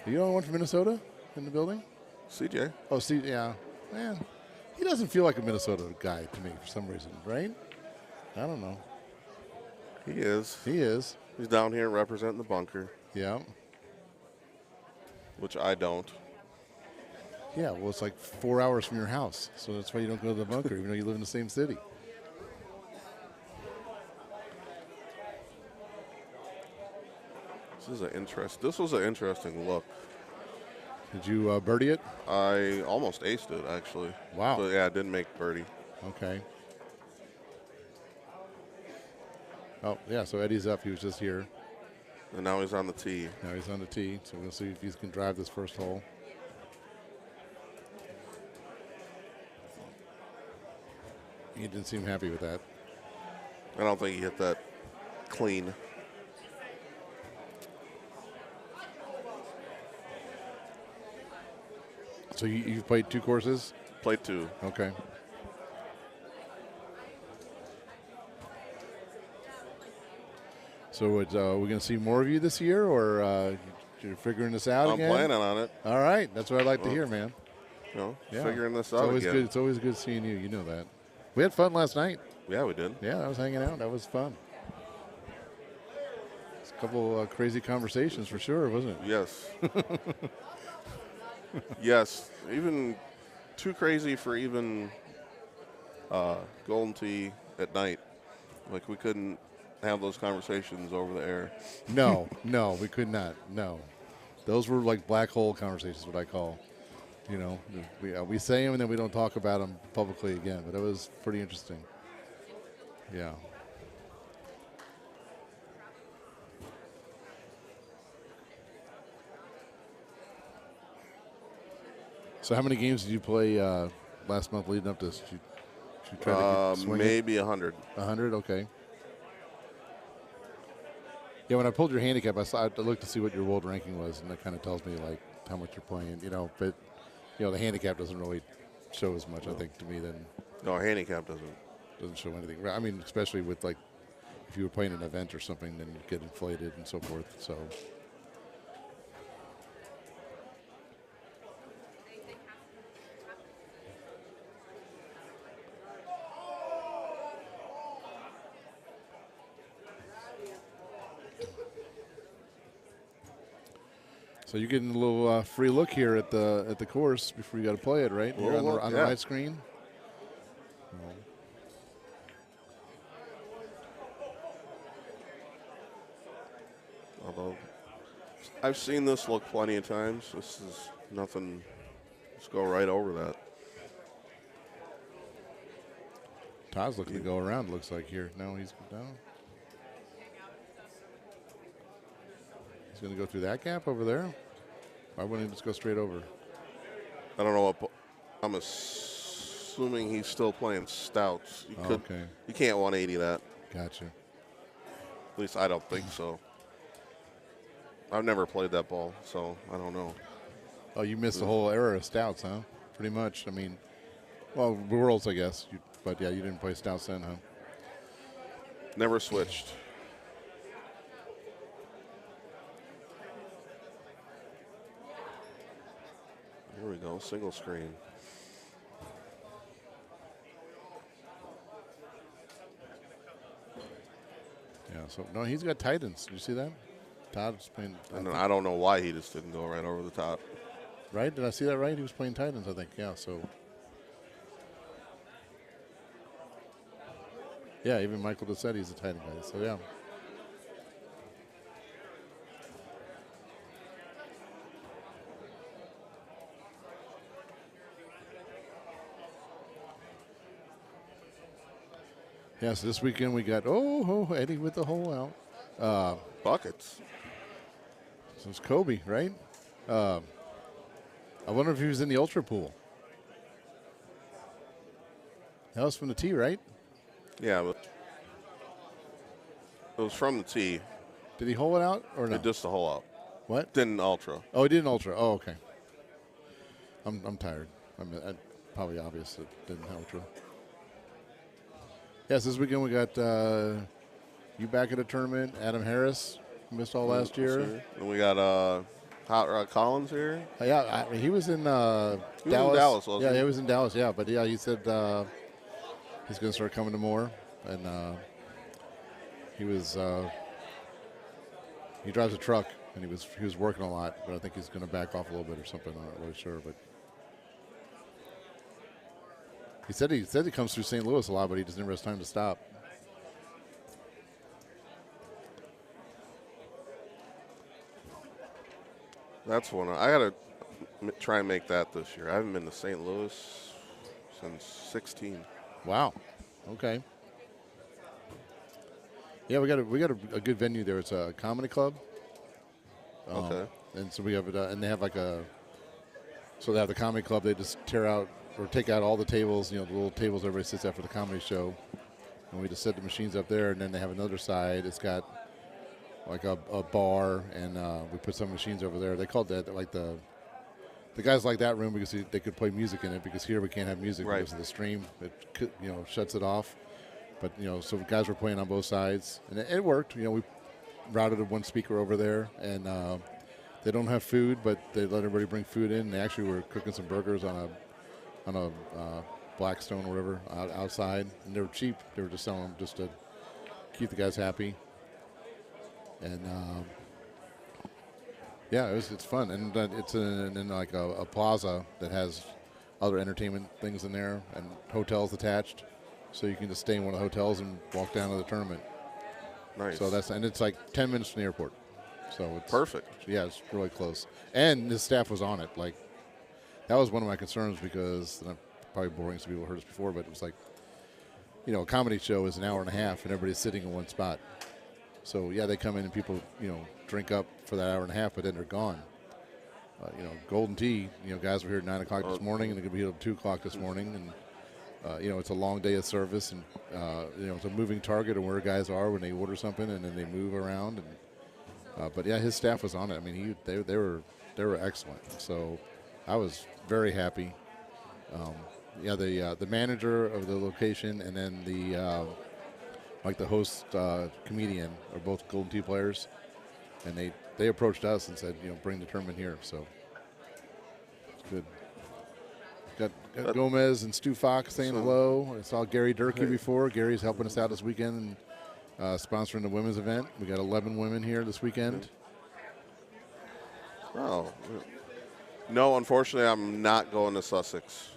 Are you the only one from Minnesota in the building? CJ. Oh, yeah. Man, he doesn't feel like a Minnesota guy to me for some reason, right? I don't know. He is. He is. He's down here representing the bunker. Yeah. Which I don't. Yeah, well, it's like 4 hours from your house, so that's why you don't go to the bunker, even though you live in the same city. This was an interesting look. Did you birdie it? I almost aced it, actually. Wow. But yeah, I didn't make birdie. Okay. Oh, yeah, so Eddie's up. He was just here. And now he's on the tee. Now he's on the tee, so we'll see if he can drive this first hole. He didn't seem happy with that. I don't think he hit that clean. So you've played 2 courses? Played 2. Okay. So we're going to see more of you this year, or you're figuring this out I'm again? planning on it. All right. That's what I like to hear, man. You know, Yeah. figuring this It's out always again. good. It's always good seeing you. You know that. We had fun last night. Yeah, we did. Yeah, I was hanging out. That was fun. It's a couple crazy conversations for sure, wasn't it? Yes. Yes. Even too crazy for even Golden Tee at night. Like, we couldn't have those conversations over the air. No, we could not. No. Those were like black hole conversations, what I call. You know, we say them and then we don't talk about them publicly again. But it was pretty interesting. Yeah. So how many games did you play last month leading up to this? Did you try to get swinging? Maybe 100. 100, okay. Yeah, when I pulled your handicap, I looked to see what your world ranking was, and that kind of tells me like how much you're playing. You know, but you know the handicap doesn't really show as much, I think, to me than. No, handicap doesn't show anything. I mean, especially with like if you were playing an event or something, then you get inflated and so forth. So. So you're getting a little free look here at the course before you got to play it, right? You're on the right screen. Although I've seen this look plenty of times. This is nothing. Let's go right over that. Todd's looking to go around, looks like here. No, he's down. He's going to go through that gap over there. Why wouldn't he just go straight over? I don't know what I'm assuming he's still playing stouts. Okay. You can't 180 that. Gotcha. At least I don't think so. I've never played that ball, so I don't know. Oh, you missed the whole era of stouts, huh? Pretty much. I mean, well, worlds, I guess. But yeah, you didn't play stouts then, huh? Never switched. Here we go, single screen. Yeah, so, no, he's got tight ends. Did you see that? Todd's playing. And I don't know why he just didn't go right over the top. Right? Did I see that right? He was playing tight ends, I think. Yeah, so. Yeah, even Michael just said he's a tight end guy. So, yeah. Yeah, so this weekend we got, Eddie with the hole out. Buckets. So it's Kobe, right? I wonder if he was in the ultra pool. That was from the tee, right? Yeah, but it was from the tee. Did he hole it out or no? Just the hole out. What? Didn't ultra. Oh, he didn't ultra. Oh, okay. I'm tired. Probably obvious it didn't ultra. Yes, this weekend we got you back at a tournament. Adam Harris missed all last year. And we got Hot Rod Collins here. Yeah, he was in Dallas. In Dallas, wasn't he? He was in Dallas. Yeah, but yeah, he said he's going to start coming to more, and he was he drives a truck, and he was working a lot, but I think he's going to back off a little bit or something. I'm not really sure, but. He said he comes through St. Louis a lot, but he just never has time to stop. That's one. I got to try and make that this year. I haven't been to St. Louis since 16. Wow. Okay. Yeah, we got a good venue there. It's a comedy club. Okay. And so we have it, and they have so they have the comedy club. They just tear out or take out all the tables, the little tables everybody sits at for the comedy show. And we just set the machines up there, and then they have another side. It's got like a bar, and we put some machines over there. They called that like the guys like that room because they could play music in it, because here we can't have music because of the stream. It shuts it off. But so guys were playing on both sides, and it worked. We routed one speaker over there, and they don't have food, but they let everybody bring food in. They actually were cooking some burgers on a Blackstone or whatever outside, and they were cheap. They were just selling them just to keep the guys happy. And yeah, it's fun, and it's in like a plaza that has other entertainment things in there and hotels attached, so you can just stay in one of the hotels and walk down to the tournament. Nice. So it's like 10 minutes from the airport. So it's perfect. Yeah, it's really close. And his staff was on it. Like, that was one of my concerns, because, and I'm probably boring some people heard this before, but it was like, a comedy show is an hour and a half and everybody's sitting in one spot. So yeah, they come in and people, drink up for that hour and a half, but then they're gone. Golden Tee, guys were here at 9 o'clock this morning, and they're going to be here at 2 o'clock this morning. And, it's a long day of service, and, it's a moving target of where guys are when they order something, and then they move around. And but yeah, his staff was on it. I mean, they were excellent. So I was very happy. The manager of the location and then the host comedian are both Golden Tee players, and they approached us and said, bring the tournament here. So it's good. Got Gomez and Stu Fox saying hello. I saw Gary Durkee before. Gary's helping us out this weekend and sponsoring the women's event. We got 11 women here this weekend. Oh. No, unfortunately, I'm not going to Sussex.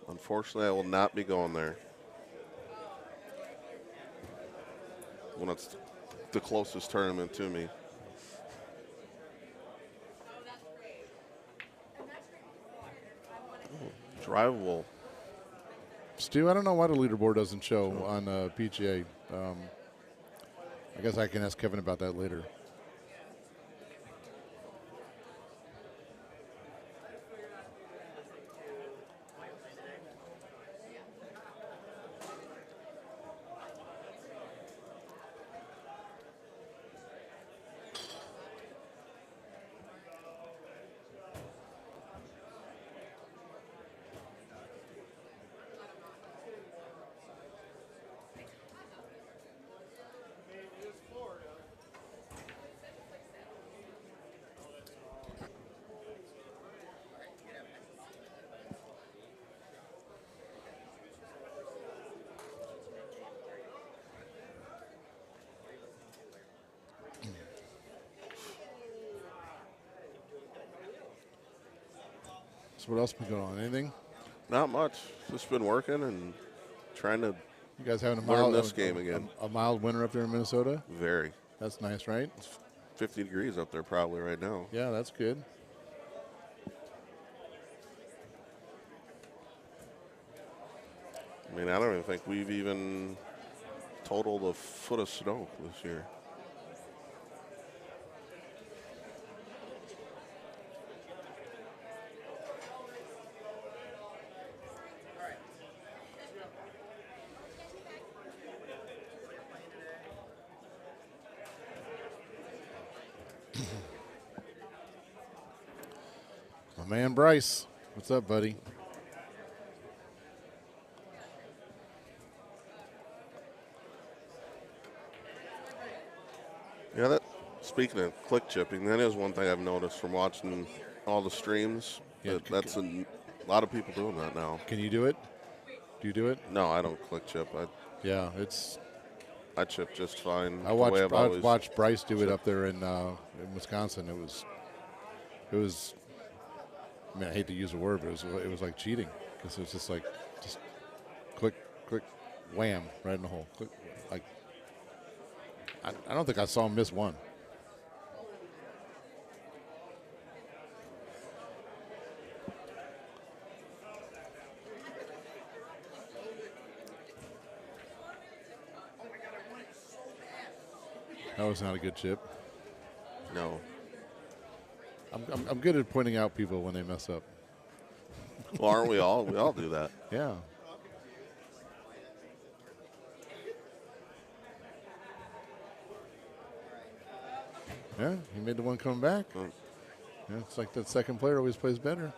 Unfortunately, I will not be going there. When it's the closest tournament to me. Drivable. Stu, I don't know why the leaderboard doesn't show on PGA. I guess I can ask Kevin about that later. What else been going on? Anything? Not much. Just been working and trying to. You guys having a learn mild this game again? A mild winter up there in Minnesota. Very. That's nice, right? It's 50 degrees up there probably right now. Yeah, that's good. I mean, I don't even think we've even totaled a foot of snow this year. My man Bryce, what's up, buddy? Yeah, that. Speaking of click chipping, that is one thing I've noticed from watching all the streams. Yeah, that's a lot of people doing that now. Can you do it? Do you do it? No, I don't click chip. Yeah, it's. I chip just fine. I watched Bryce do it up there in Wisconsin. It was. I mean, I hate to use the word, but it was like cheating because it was just click, wham, right in the hole. Click, like. I don't think I saw him miss one. That was not a good chip. No. I'm good at pointing out people when they mess up. Well, aren't we all? We all do that. Yeah. Yeah, he made the one come back. Yeah, it's like that second player always plays better.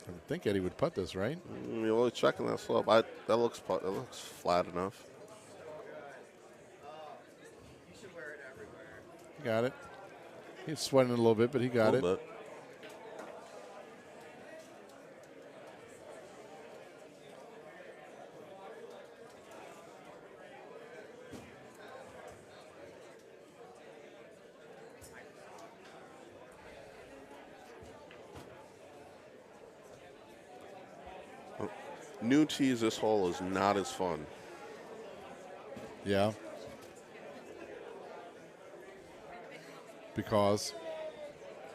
I would think Eddie would putt this, right? You're really checking that slope. That looks flat enough. Got it. He's sweating a little bit, but he got it. Bit. New tees this hole is not as fun. Yeah. Because?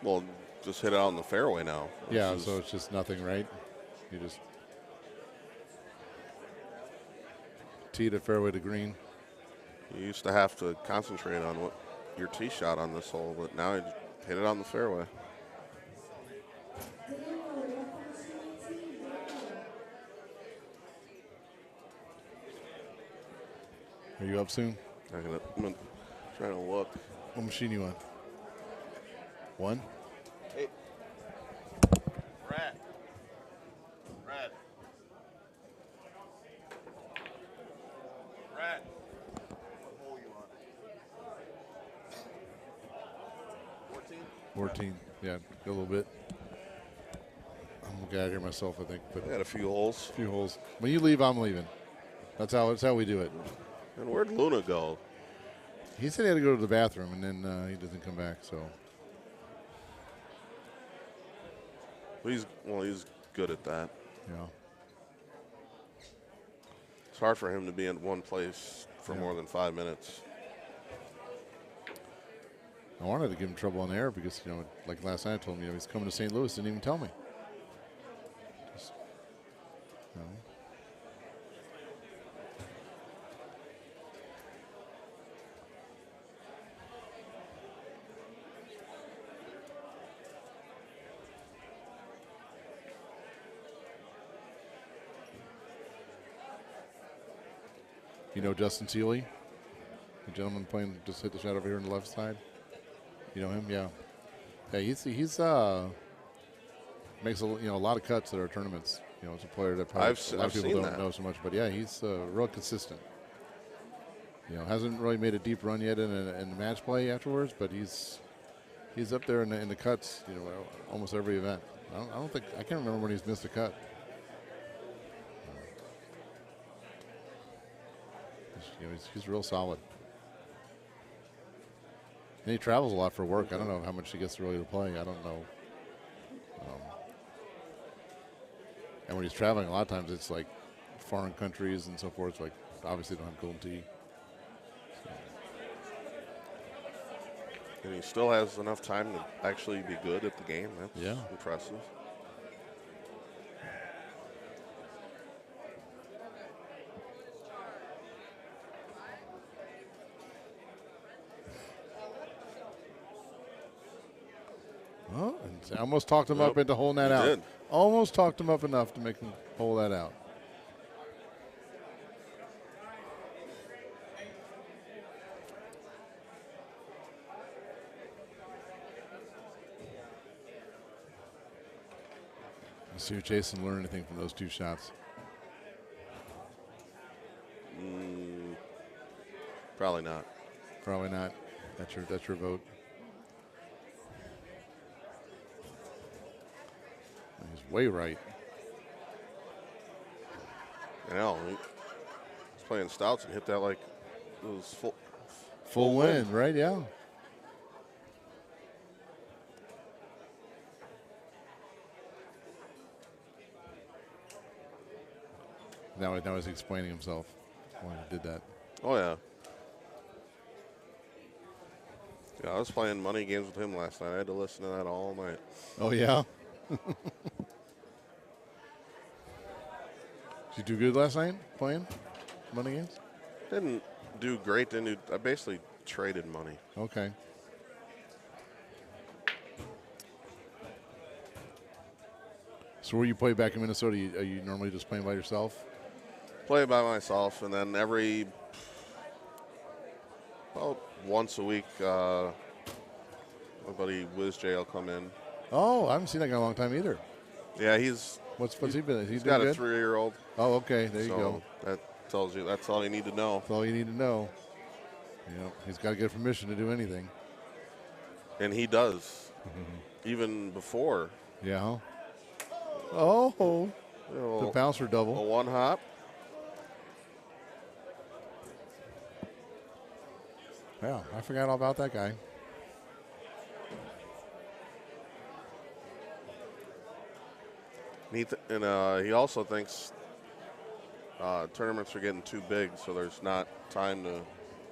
Well, just hit it out in the fairway now. Yeah, so it's just nothing, right? You just tee to fairway to green. You used to have to concentrate on what your tee shot on this hole, but now you just hit it on the fairway. Are you up soon? I'm trying to look. What machine you on? One? Hey. Rat. Rat. Rat. What hole you on? 14? 14. Yeah, a little bit. I'm gonna get out of here myself, I think. But I got a few holes. A few holes. When you leave, I'm leaving. That's how we do it. And where'd Luna go? He said he had to go to the bathroom, and then he doesn't come back. So He's good at that. Yeah. It's hard for him to be in one place for more than 5 minutes. I wanted to give him trouble on the air because, like last night I told him, he's coming to St. Louis, didn't even tell me. Just, Justin Seeley, the gentleman playing, just hit the shot over here on the left side. You know him? Yeah. Yeah, he's makes a lot of cuts at our tournaments. It's a player that probably a lot of people don't know so much, but yeah, he's real consistent. Hasn't really made a deep run yet in the match play afterwards, but he's up there in the cuts. Almost every event. I can't remember when he's missed a cut. he's real solid. And he travels a lot for work. I don't know how much he gets really to play. I don't know. And when he's traveling, a lot of times it's like foreign countries and so forth. Like obviously don't have Golden Tee. And he still has enough time to actually be good at the game. That's impressive. Oh, and I almost talked him up into holding that out. Did. Almost talked him up enough to make him hold that out. Let's see if Jason learned anything from those 2 shots. Probably not. Probably not. That's your vote. He's way right. I know. He's playing stouts and hit that like it was full wind, right? Yeah. Now he's explaining himself why he did that. Oh, yeah. Yeah, I was playing money games with him last night. I had to listen to that all night. Oh, yeah? Did you do good last night playing money games? Didn't do great. I basically traded money. Okay. So where you play back in Minnesota, are you normally just playing by yourself? Play by myself, and then about once a week, my buddy Wiz J will come in. Oh, I haven't seen that guy in a long time either. Yeah, what's he been? He's got a 3-year-old. Oh, okay, there you go. That tells you that's all you need to know. That's all you need to know. He's got to get permission to do anything. And he does, even before. Yeah. Oh, the bouncer double. A 1 hop. Yeah, I forgot all about that guy. He also thinks tournaments are getting too big, so there's not time to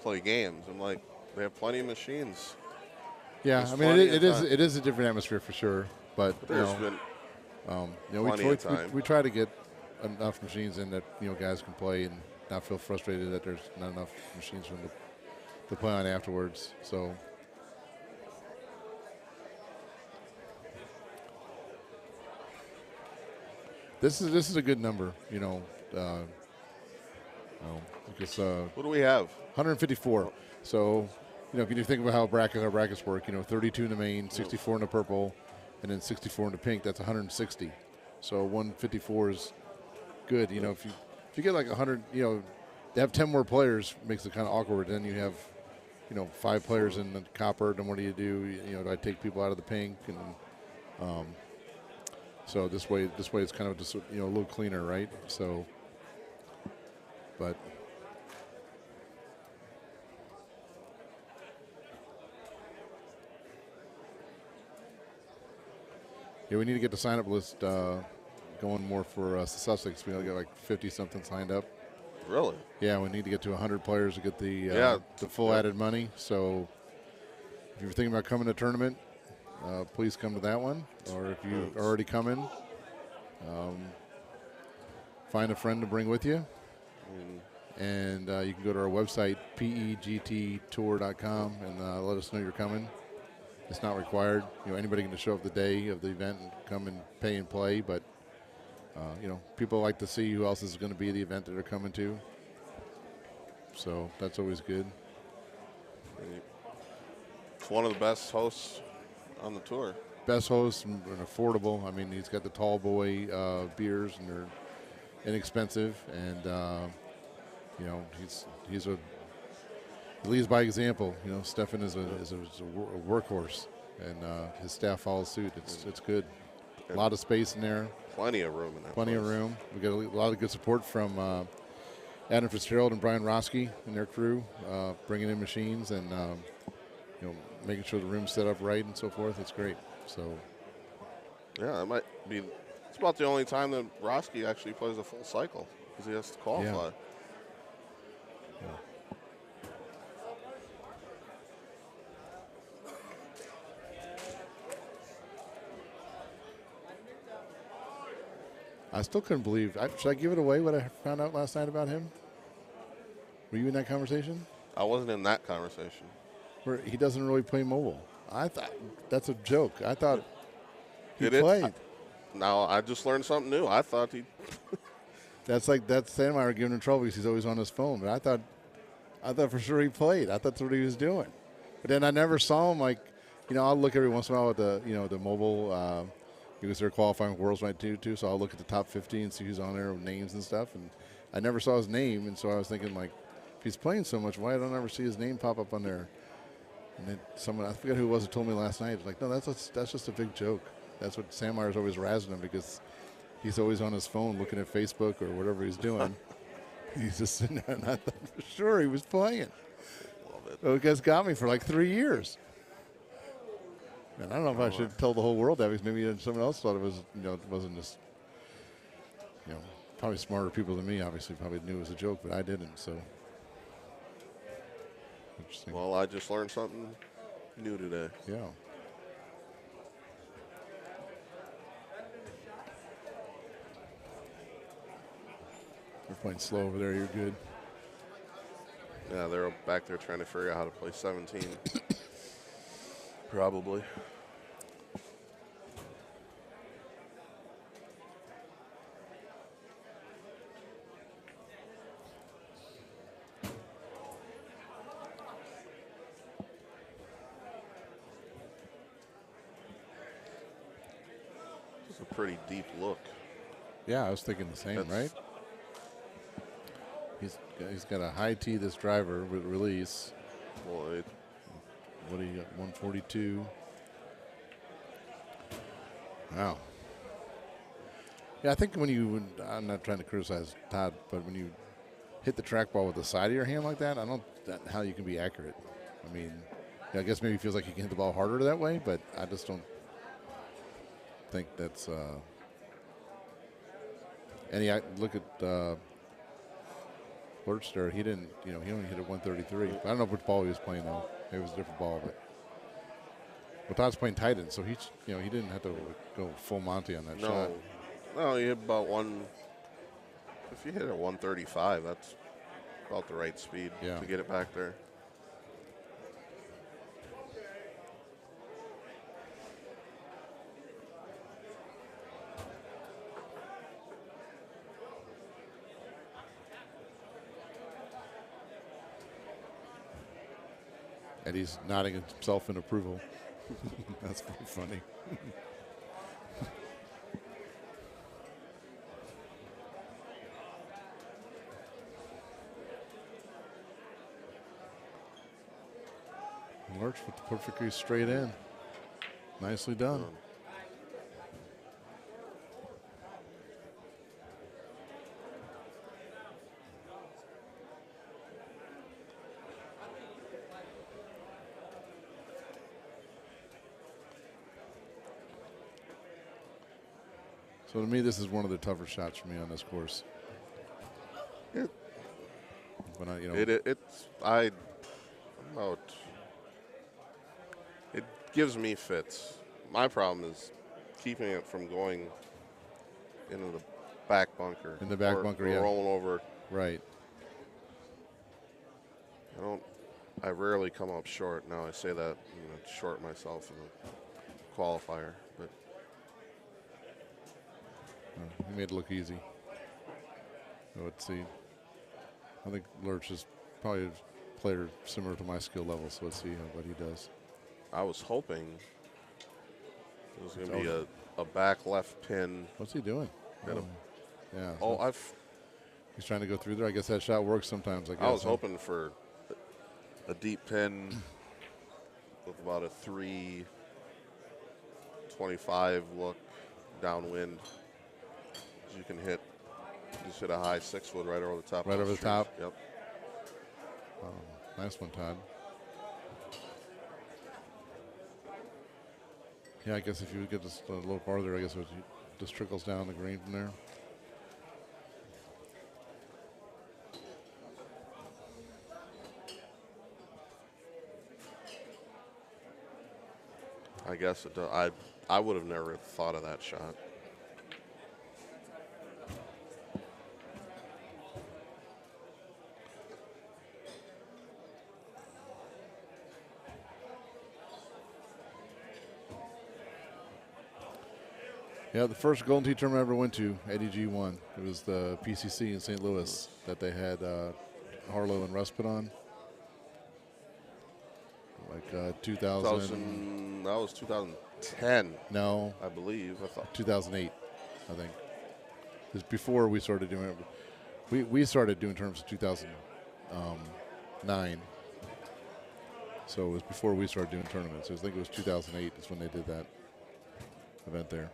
play games. I'm like, they have plenty of machines. Yeah, There's I mean it is a different atmosphere for sure, but there's been plenty of time. We try to get enough machines in that guys can play and not feel frustrated that there's not enough machines for them to play on afterwards. So. This is a good number, because what do we have? 154. So, if you think about how our brackets work, 32 in the main, 64 in the purple, and then 64 in the pink. That's 160. So 154 is good. If you get like 100, to have 10 more players makes it kind of awkward. Then you have, 5 players in the copper. Then what do? Do I take people out of the pink and so this way it's kind of just a little cleaner, right? So, but yeah, we need to get the sign-up list going more for Sussex. We got like 50-something signed up. Really? Yeah, we need to get to 100 players to get the full added money. So, if you're thinking about coming to a tournament, please come to that one. Or if you are already coming, find a friend to bring with you. And you can go to our website, pegttour.com, and let us know you're coming. It's not required. Anybody can just show up the day of the event and come and pay and play. But, people like to see who else is going to be at the event that they're coming to. So that's always good. It's one of the best hosts on the tour. Best host and affordable. I mean, he's got the tall boy beers, and they're inexpensive. And he leads by example. Stefan is a workhorse, and his staff follows suit. It's good. A lot of space in there. Plenty of room in that. Plenty place. of room. We got a lot of good support from Adam Fitzgerald and Brian Roski and their crew bringing in machines and making sure the room's set up right and so forth. It's great. So Yeah, it might be. It's about the only time that Roski actually plays a full cycle because he has to qualify. I still couldn't believe. Should I give it away what I found out last night about him? Were you in that conversation? I wasn't in that conversation. Where he doesn't really play mobile. I thought that's a joke. I thought he Did played. it? Now I just learned something new. I thought he. That's Sandmeyer giving him trouble because he's always on his phone. But I thought for sure he played. I thought that's what he was doing. But then I never saw him I'll look every once in a while at the mobile. Because they're qualifying Worlds might do too, so I'll look at the top 50 and see who's on there with names and stuff. And I never saw his name, and so I was thinking if he's playing so much, why don't I ever see his name pop up on there? And then someone, I forget who it was, who told me last night. It was like, no, that's just a big joke. That's what Sandmeyer's always razzing him because he's always on his phone looking at Facebook or whatever he's doing. He's just sitting there, and I thought for sure he was playing. Love it. So you guys got me for 3 years. And I don't know if I should tell the whole world that because maybe someone else thought it was, it wasn't just, probably smarter people than me obviously probably knew it was a joke, but I didn't. So interesting. Well, I just learned something new today. Yeah. You're playing slow over there. You're good. Yeah, they're back there trying to figure out how to play 17. Probably. It's a pretty deep look. Yeah, I was thinking the same, right? He's got a high tee, this driver with release. Boy. What do you got? 142. Wow. Yeah, I think I'm not trying to criticize Todd, but when you hit the trackball with the side of your hand like that, I don't know how you can be accurate. I mean, I guess maybe it feels like you can hit the ball harder that way, but I just don't think that's. Look at Lurch there. He didn't. He only hit it 133. I don't know which ball he was playing though. It was a different ball, but Todd's playing tight end, so he didn't have to go full Monty on that shot. No, you hit about one. If you hit a 135, that's about the right speed to get it back there. Eddie's nodding himself in approval. That's pretty funny. Lurch with the perfectly straight in. Nicely done. So to me, this is one of the tougher shots for me on this course. When it gives me fits. My problem is keeping it from going into the back bunker. In the back bunker, or yeah. rolling over. Right. I rarely come up short. Now I say that short myself in the qualifier, but. He made it look easy. So let's see. I think Lurch is probably a player similar to my skill level, so let's see what he does. I was hoping it was going to be a back left pin. What's he doing? Yeah. Oh, he's trying to go through there. I guess that shot works sometimes. I was hoping for a deep pin with about a 325 look downwind. You can hit Just hit a high 6-foot right over the top. Right of over the trees. top? Yep. Nice one, Todd. Yeah, I guess if you would get this a little farther, I guess it just trickles down the green from there. I guess it does. I would have never thought of that shot. Yeah, the first Golden Tee tournament I ever went to, Eddie G won. It was the PCC in St. Louis that they had Harlow and Russ put on. Like 2000. That was 2010. No. I believe. I thought 2008, I think. Because before we started doing it. We started doing tournaments in 2009. So it was before we started doing tournaments. I think it was 2008 is when they did that event there.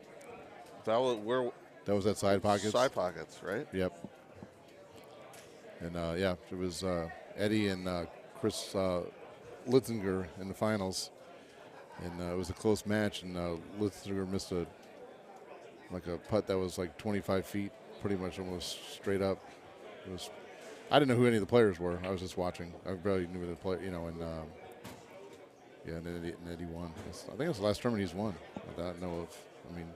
That was at Side Pockets? Side Pockets, right? Yep. And, yeah, it was Eddie and Chris Litzinger in the finals. And it was a close match, and Litzinger missed a putt that was like 25 feet, pretty much almost straight up. I didn't know who any of the players were. I was just watching. I barely knew the player, and Eddie won. I think it was the last tournament he's won that I know of. I mean,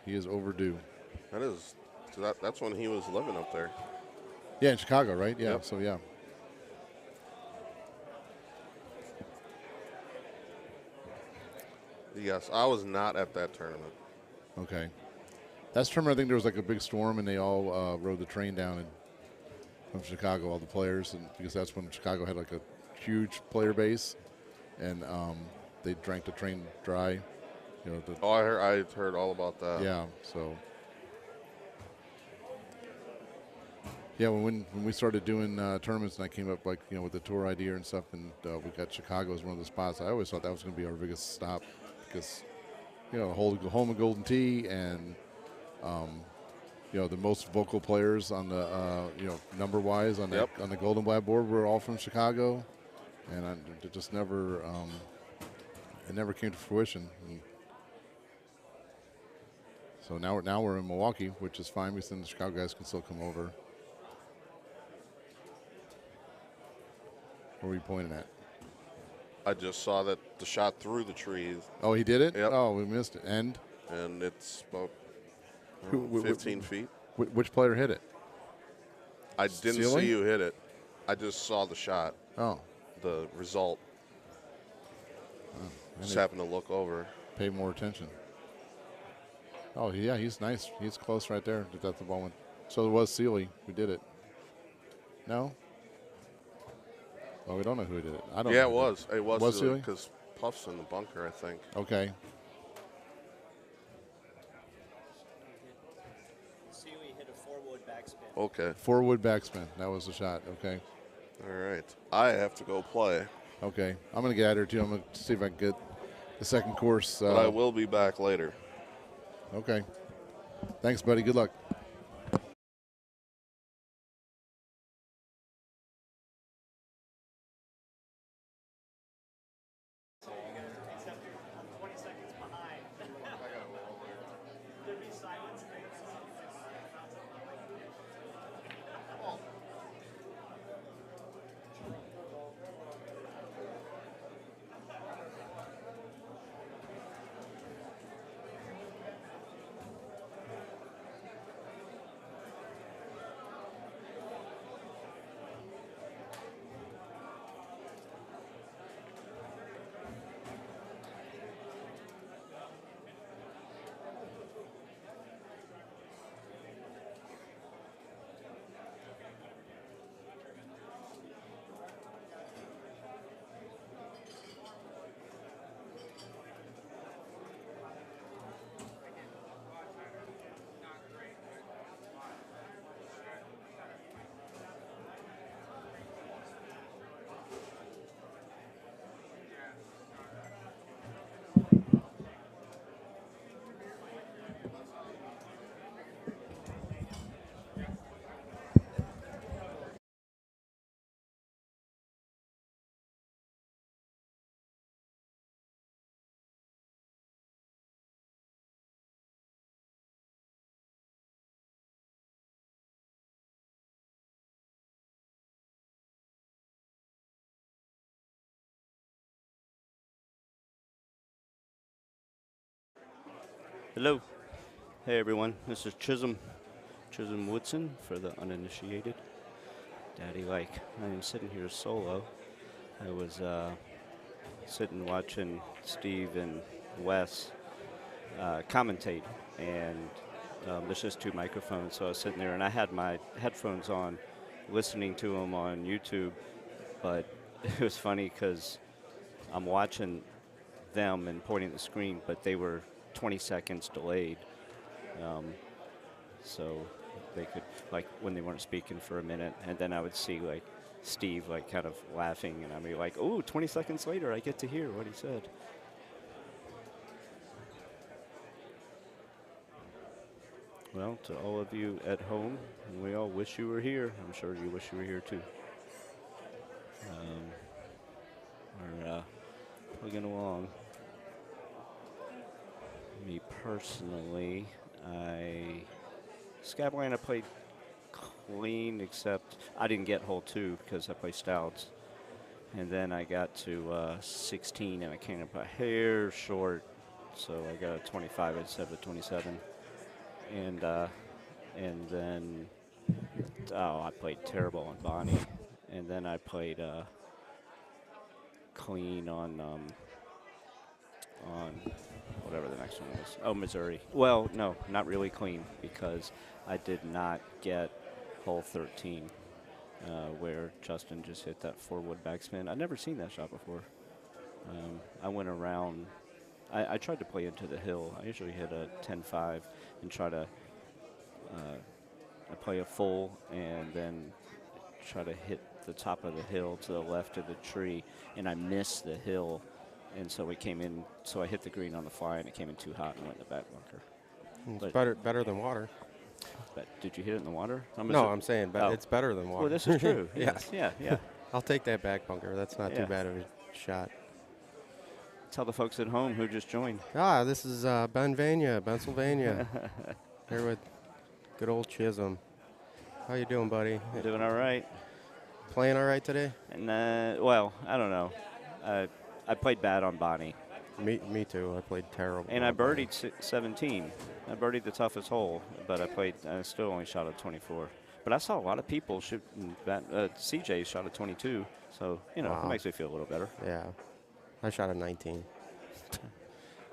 he is overdue. That is. So that's when he was living up there. Yeah, in Chicago, right? Yeah. Yep. So yeah. Yes, I was not at that tournament. Okay. That's tournament. I think there was like a big storm, and they all rode the train down from Chicago, all the players, and because that's when Chicago had like a huge player base, and they drank the train dry. I heard all about that. Yeah. So. Yeah, when we started doing tournaments, and I came up with the tour idea and stuff, and we got Chicago as one of the spots. I always thought that was going to be our biggest stop because, home of Golden Tee and, the most vocal players on the, number wise on the Golden Blackboard were all from Chicago, and it just never, it never came to fruition. And so now we're in Milwaukee, which is fine because then the Chicago guys can still come over. What were you pointing at? I just saw that the shot through the trees. Oh, he did it? Yep. Oh, we missed it. And it's about 15 feet. Which player hit it? I didn't see you hit it. I just saw the shot. Oh. The result. Just happened to look over. Pay more attention. Oh, yeah, he's nice. He's close right there. That's the ball went. So it was Sealy who did it. No? Oh, we don't know who did it. I don't. Yeah, know it was. It was Sealy? because Puff's in the bunker, I think. Okay. Sealy hit a 4-wood backspin. Okay. 4-wood backspin. That was the shot. Okay. All right. I have to go play. Okay. I'm going to get out of here, too. I'm going to see if I can get the second course. But I will be back later. Okay. Thanks, buddy. Good luck. Hello. Hey, everyone. This is Chisholm Woodson for the uninitiated. Daddy like. I am sitting here solo. I was sitting watching Steve and Wes commentate, and there's just 2 microphones, so I was sitting there, and I had my headphones on, listening to them on YouTube, but it was funny because I'm watching them and pointing at the screen, but they were 20 seconds delayed. So they could, like, when they weren't speaking for a minute, and then I would see, like, Steve, like, kind of laughing, and I'd be like, oh, 20 seconds later, I get to hear what he said. Well, to all of you at home, we all wish you were here. I'm sure you wish you were here, too. We're plugging along. Me personally, Scabland I played clean, except I didn't get hole 2 because I played stouts. And then I got to 16 and I came up a hair short, so I got a 25 instead of a 27. And then I played terrible on Bonnie, and then I played clean on whatever the next one was. Oh, Missouri. Well, no, not really clean, because I did not get hole 13, where Justin just hit that 4-wood backspin. I'd never seen that shot before. I went around. I tried to play into the hill. I usually hit a 10-5 and try to I play a full and then try to hit the top of the hill to the left of the tree, and I missed the hill. And so it came in, so I hit the green on the fly, and it came in too hot and went in the back bunker. It's better than water. But did you hit it in the water? I'm saying it's better than water. Well, this is true. Yes. Yeah. I'll take that back bunker. That's not too bad of a shot. Tell the folks at home who just joined. This is Pennsylvania. Here with good old Chisholm. How you doing, buddy? Doing all right. Playing all right today? And well, I don't know. I played bad on Bonnie. Me too. I played terrible. And I birdied 17. I birdied the toughest hole, but I still only shot a 24. But I saw a lot of people shooting that. CJ shot a 22, so it makes me feel a little better. Yeah, I shot a 19.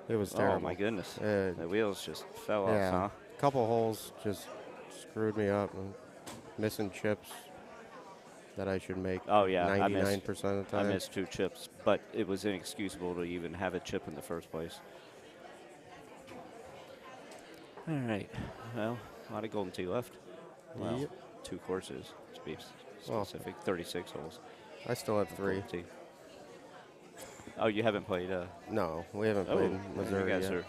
It was terrible. Oh my goodness, the wheels just fell off. Huh? A couple holes just screwed me up. And missing chips that I should make. Oh yeah, 99% of the time. I missed 2 chips, but it was inexcusable to even have a chip in the first place. All right, well, a lot of golden tee left. Well, Yep. 2 courses to be specific, 36 holes. I still have 3. Oh, you haven't played? No, we haven't played Missouri yet.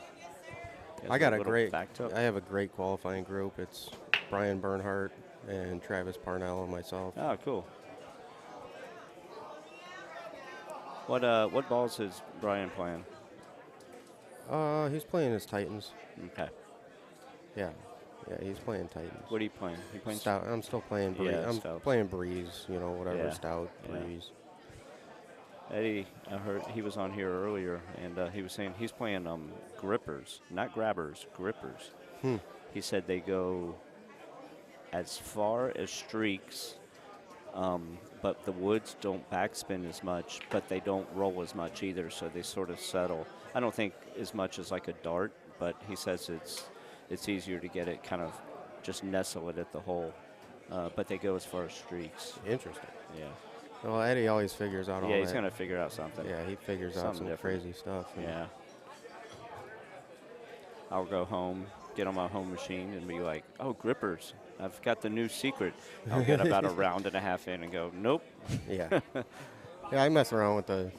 I have a great qualifying group. It's Brian Bernhardt and Travis Parnell and myself. Oh, cool. What balls is Brian playing? He's playing his Titans. Okay. Yeah, he's playing Titans. What are you playing? You playing Stout? I'm still playing Breeze. Yeah, I'm Stouts. playing Breeze, whatever, Stout, Yeah. Breeze. Eddie, I heard he was on here earlier, and he was saying he's playing grippers, not grabbers, grippers. He said they go as far as streaks, but the woods don't backspin as much, but they don't roll as much either, so they sort of settle. I don't think as much as like a dart, but he says it's easier to get it kind of just nestle it at the hole, but they go as far as streaks. Interesting. Yeah. Well, Eddie always figures out all that. Yeah, he's going to figure out something. Yeah, he figures out some crazy stuff. Yeah. I'll go home, get on my home machine, and be like, oh, grippers. I've got the new secret. I'll get about a round and a half in and go, nope. Yeah. Yeah, I mess around with the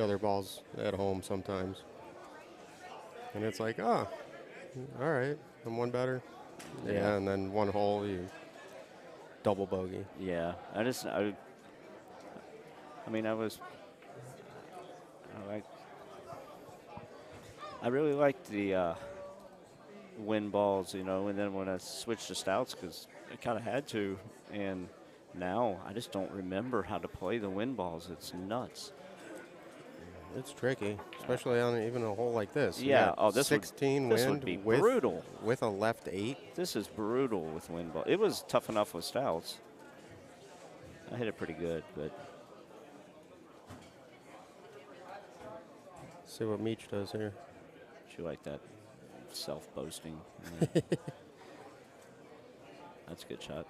other balls at home sometimes. And it's like, all right, I'm one better. Yeah, and then one hole, you double bogey. Yeah, I really liked the wind balls, and then when I switched to stouts, because I kind of had to, and now I just don't remember how to play the wind balls. It's nuts. It's tricky, especially on even a hole like this. You Yeah. got Oh, this 16 would, this wind would be with, brutal. with a left 8. This is brutal with wind ball. It was tough enough with stouts. I hit it pretty good, but See what Meach does here. she like that self-boasting. That's a good shot.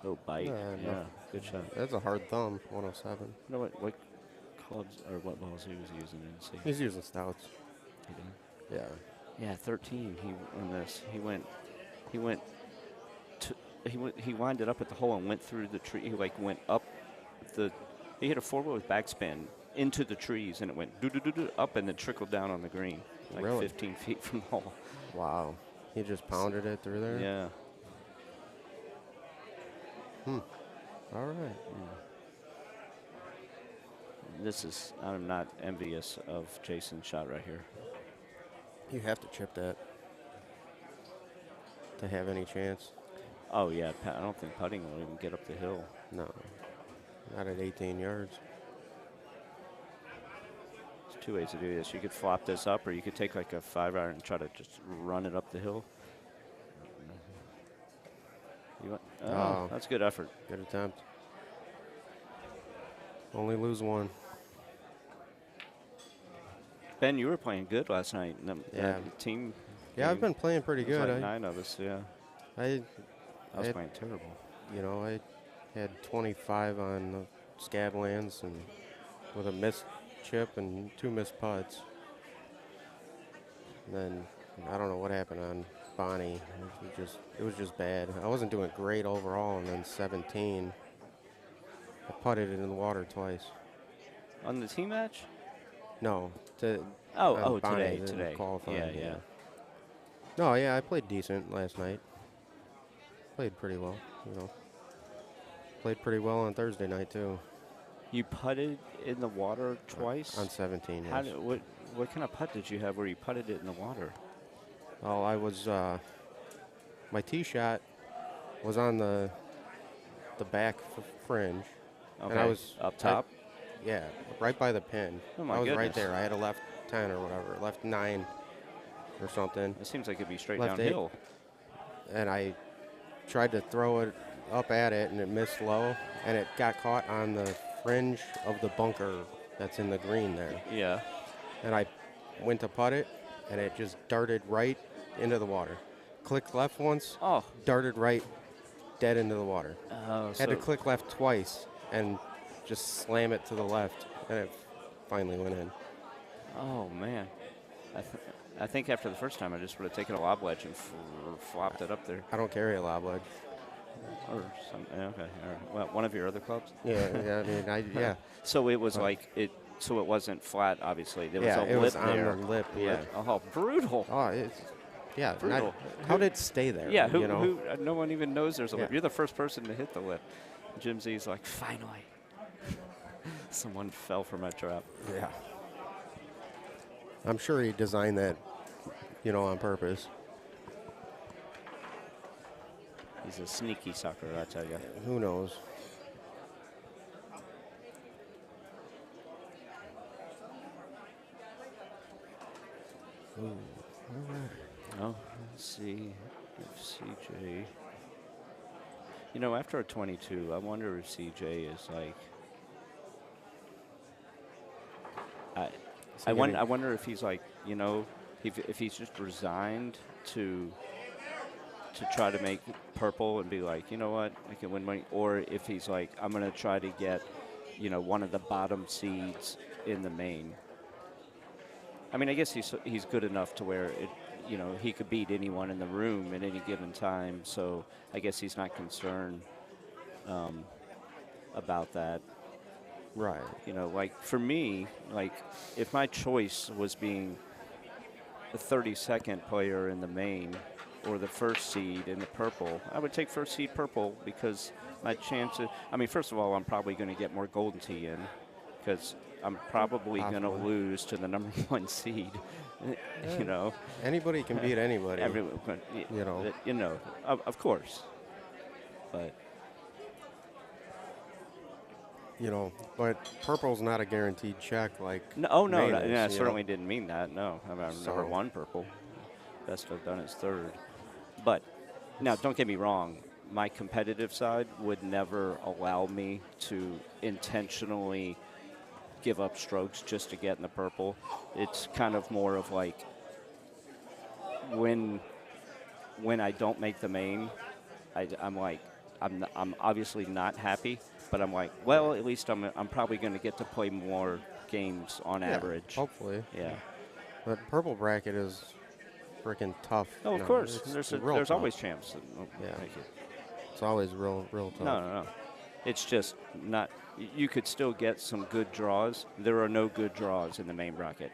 Oh, bite. No. Yeah, good shot. That's a hard thumb, 107. You know what clubs or what balls he was using? Didn't see. He's using stouts. He did? Yeah. Yeah, 13. He winded up at the hole and went through the tree. He went up he hit a 4-wood with backspin into the trees, and it went do up and then trickled down on the green, like Really? 15 feet from the hole. Wow. He just pounded it through there? Yeah. All right. I'm not envious of Jason's shot right here. You have to chip that to have any chance. Oh, yeah. I don't think putting will even get up the hill. No. Not at 18 yards. There's two ways to do this. You could flop this up, or you could take like a 5-iron and try to just run it up the hill. That's good effort. Good attempt. Only lose one. Ben, you were playing good last night. Yeah. Team. Yeah, I've been playing pretty There's good. Like 9 of us, yeah. I was playing terrible. You know, I had 25 on the scab lands and with a missed chip and 2 missed putts. And then I don't know what happened on Bonnie. It was just bad. I wasn't doing great overall, and then 17, I putted it in the water twice. On the team match? No. Today. Qualifier, Yeah. No, yeah, I played decent last night. Played pretty well, you know. Played pretty well on Thursday night too. You putted in the water twice? On 17, yes. What kind of putt did you have where you putted it in the water? Oh, I was, my tee shot was on the back fringe. Okay. And I was up top? Yeah, right by the pin. Oh my I was right goodness. there. I had a left 10 or whatever, left 9 or something. It seems like it'd be straight Left downhill. 8. And I tried to throw it up at it, and it missed low, and it got caught on the fringe of the bunker that's in the green there. Yeah. And I went to putt it, and it just darted right into the water. Clicked left once, darted right dead into the water. Oh, Had to click left twice and just slam it to the left, and it finally went in. Oh, man. I think after the first time, I just would have taken a lob wedge and flopped it up there. I don't carry a lob wedge. Or something. Okay. All right. Well, one of your other clubs? Yeah. I mean, yeah. So it was like it. So it wasn't flat. Obviously, there was Yeah, a it lip was there. on the lip. Yeah. Oh, brutal. Oh, it's brutal. How did it stay there? Yeah. you know? Who? No one even knows there's a lip. Yeah. You're the first person to hit the lip. Jim Z's like, finally. Someone fell for my trap. Yeah. I'm sure he designed that, on purpose. He's a sneaky sucker, I tell you. Who knows? Ooh, all right. Oh, let's see if CJ. After a 22, I wonder if CJ is like. I wonder if he's like, if he's just resigned to try to make purple and be like, you know what, I can win money, or if he's like, I'm going to try to get, one of the bottom seeds in the main. I mean, I guess he's good enough to where he could beat anyone in the room at any given time. So I guess he's not concerned about that. Right. Like for me, like if my choice was being the 32nd player in the main or the first seed in the purple, I would take first seed purple because my chances, first of all, I'm probably going to get more golden tee in because I'm probably going to lose to the number 1 seed, Anybody can beat anybody. Everyone, of course. But you know, but purple's not a guaranteed check like. No, oh no, main is, I you certainly know? didn't mean that. No, I mean, I've So- never won purple. Best I've done is third. But now, don't get me wrong. My competitive side would never allow me to intentionally give up strokes just to get in the purple. It's kind of more of like when I don't make the main, I'm like, I'm obviously not happy, but I'm like, well, at least I'm probably going to get to play more games on Yeah, average. Hopefully. Yeah. But purple bracket is freaking tough. Oh, of No, course. it's There's real tough. always champs that won't Yeah. make it. It's always real tough. No. It's just not. You could still get some good draws. There are no good draws in the main bracket.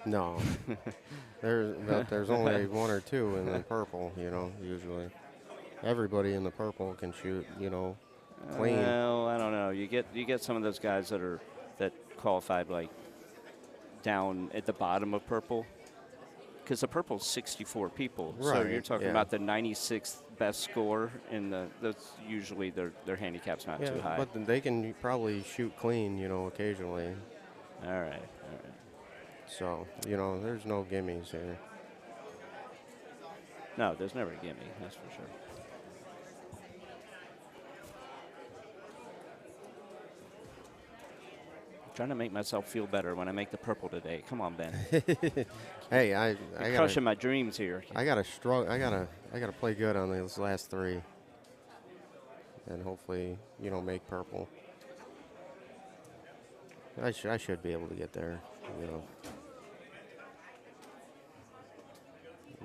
No. there's only one or two in the purple, you know, usually. Everybody in the purple can shoot, you know, clean. Well, I don't know. You get some of those guys that qualified like down at the bottom of purple. Because the purple's 64 people, so Right, you're talking yeah. about the 96th best score in the. That's usually their handicap's not too high. But then they can probably shoot clean, you know, occasionally. All right. So, you know, there's no gimmies here. No, there's never a gimme. That's for sure. Trying to make myself feel better when I make the purple today. Come on, Ben. Hey, I You're gotta, crushing my dreams here. I gotta play good on these last three, and hopefully, you know, make purple. I should be able to get there. You know,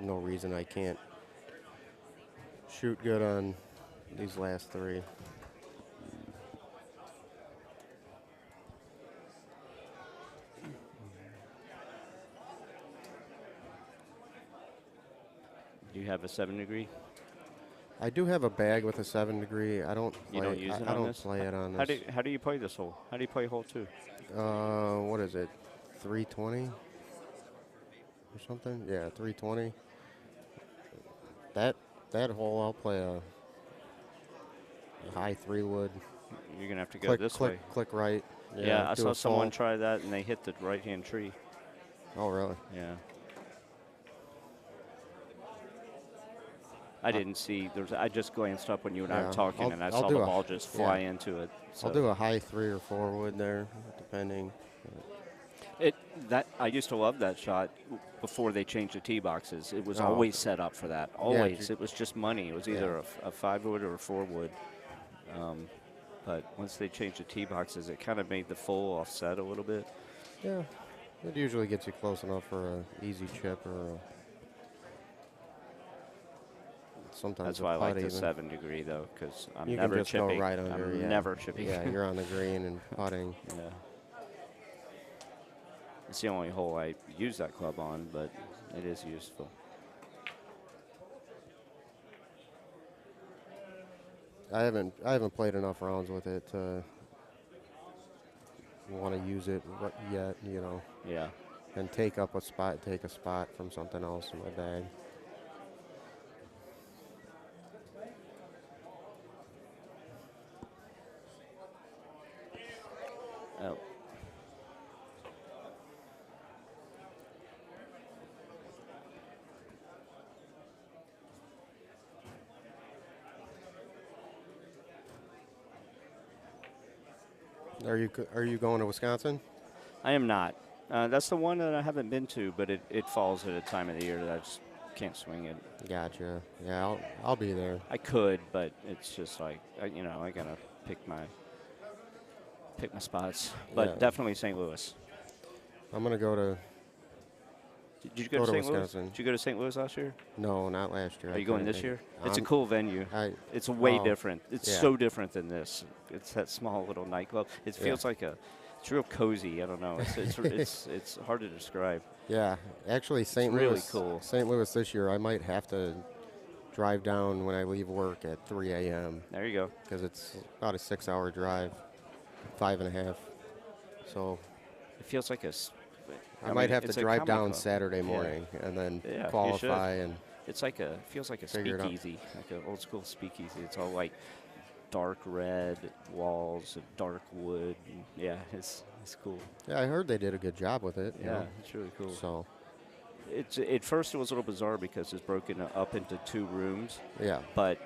no reason I can't shoot good on these last three. Do you have a 7 degree? I do have a bag with a 7 degree. I don't. You don't use it I on don't this? play it on How this. do you play this hole? How do you play hole 2? What is it? 320 or something? Yeah, 320. That hole, I'll play a high 3-wood. You're gonna have to go this way. Click right. Yeah, I do saw a someone fall. try that and they hit the right-hand tree. Oh, really? Yeah. I didn't see. I just glanced up when you and I were talking, and I saw the ball just fly into it. So. I'll do a high 3 or 4 wood there, depending. I used to love that shot before they changed the tee boxes. It was always set up for that. Always. It was just money. It was either a 5 wood or a 4 wood. But once they changed the tee boxes, it kind of made the full offset a little bit. Yeah, it usually gets you close enough for an easy chip or sometimes. That's a why I like putt the even. 7 degree though, because I'm You never can just chipping. go right under. I'm yeah. never chipping. Yeah, you're on the green and putting. Yeah. It's the only hole I use that club on, but it is useful. I haven't played enough rounds with it to want to use it yet, you know. Yeah. And take a spot from something else in my bag. Oh. Are you going to Wisconsin? I am not. That's the one that I haven't been to, but it falls at a time of the year that I just can't swing it. Gotcha. Yeah, I'll be there. I could, but it's just like I gotta pick my spots. But Yeah. definitely St. Louis. I'm gonna go to. Did you go to St. Louis? Did you go to St. Louis last year? No, not last year. Are you going this year? It's a cool venue. It's way oh, different. It's yeah. so different than this. It's that small little nightclub. It feels like it's real cozy. I don't know. It's hard to describe. Yeah, actually, St. Louis. Really cool. St. Louis this year, I might have to drive down when I leave work at 3 a.m. There you go. Because it's about a 6-hour drive, 5.5. So it feels like I might have to drive down Saturday morning and then qualify and. It's like feels like a figure it out. speakeasy, like an old school speakeasy. It's all like dark red walls and dark wood. And yeah, it's cool. Yeah, I heard they did a good job with it. you Yeah, know. it's really cool. So, At first it was a little bizarre because it's broken up into 2 rooms. Yeah. But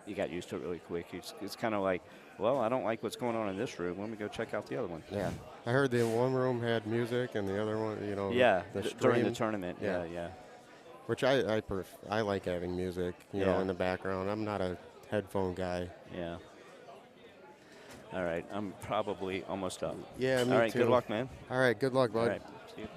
you got used to it really quick. It's kind of like, well, I don't like what's going on in this room. Let me go check out the other one. yeah. I heard the one room had music and the other one, you know. Yeah, the during the stream. tournament. Yeah, yeah. Which I like having music, you know, Yeah. in the background. I'm not a headphone guy. Yeah. All right, I'm probably almost up. Yeah, me All right, too. good luck, man. All right, good luck, bud. All right, see you.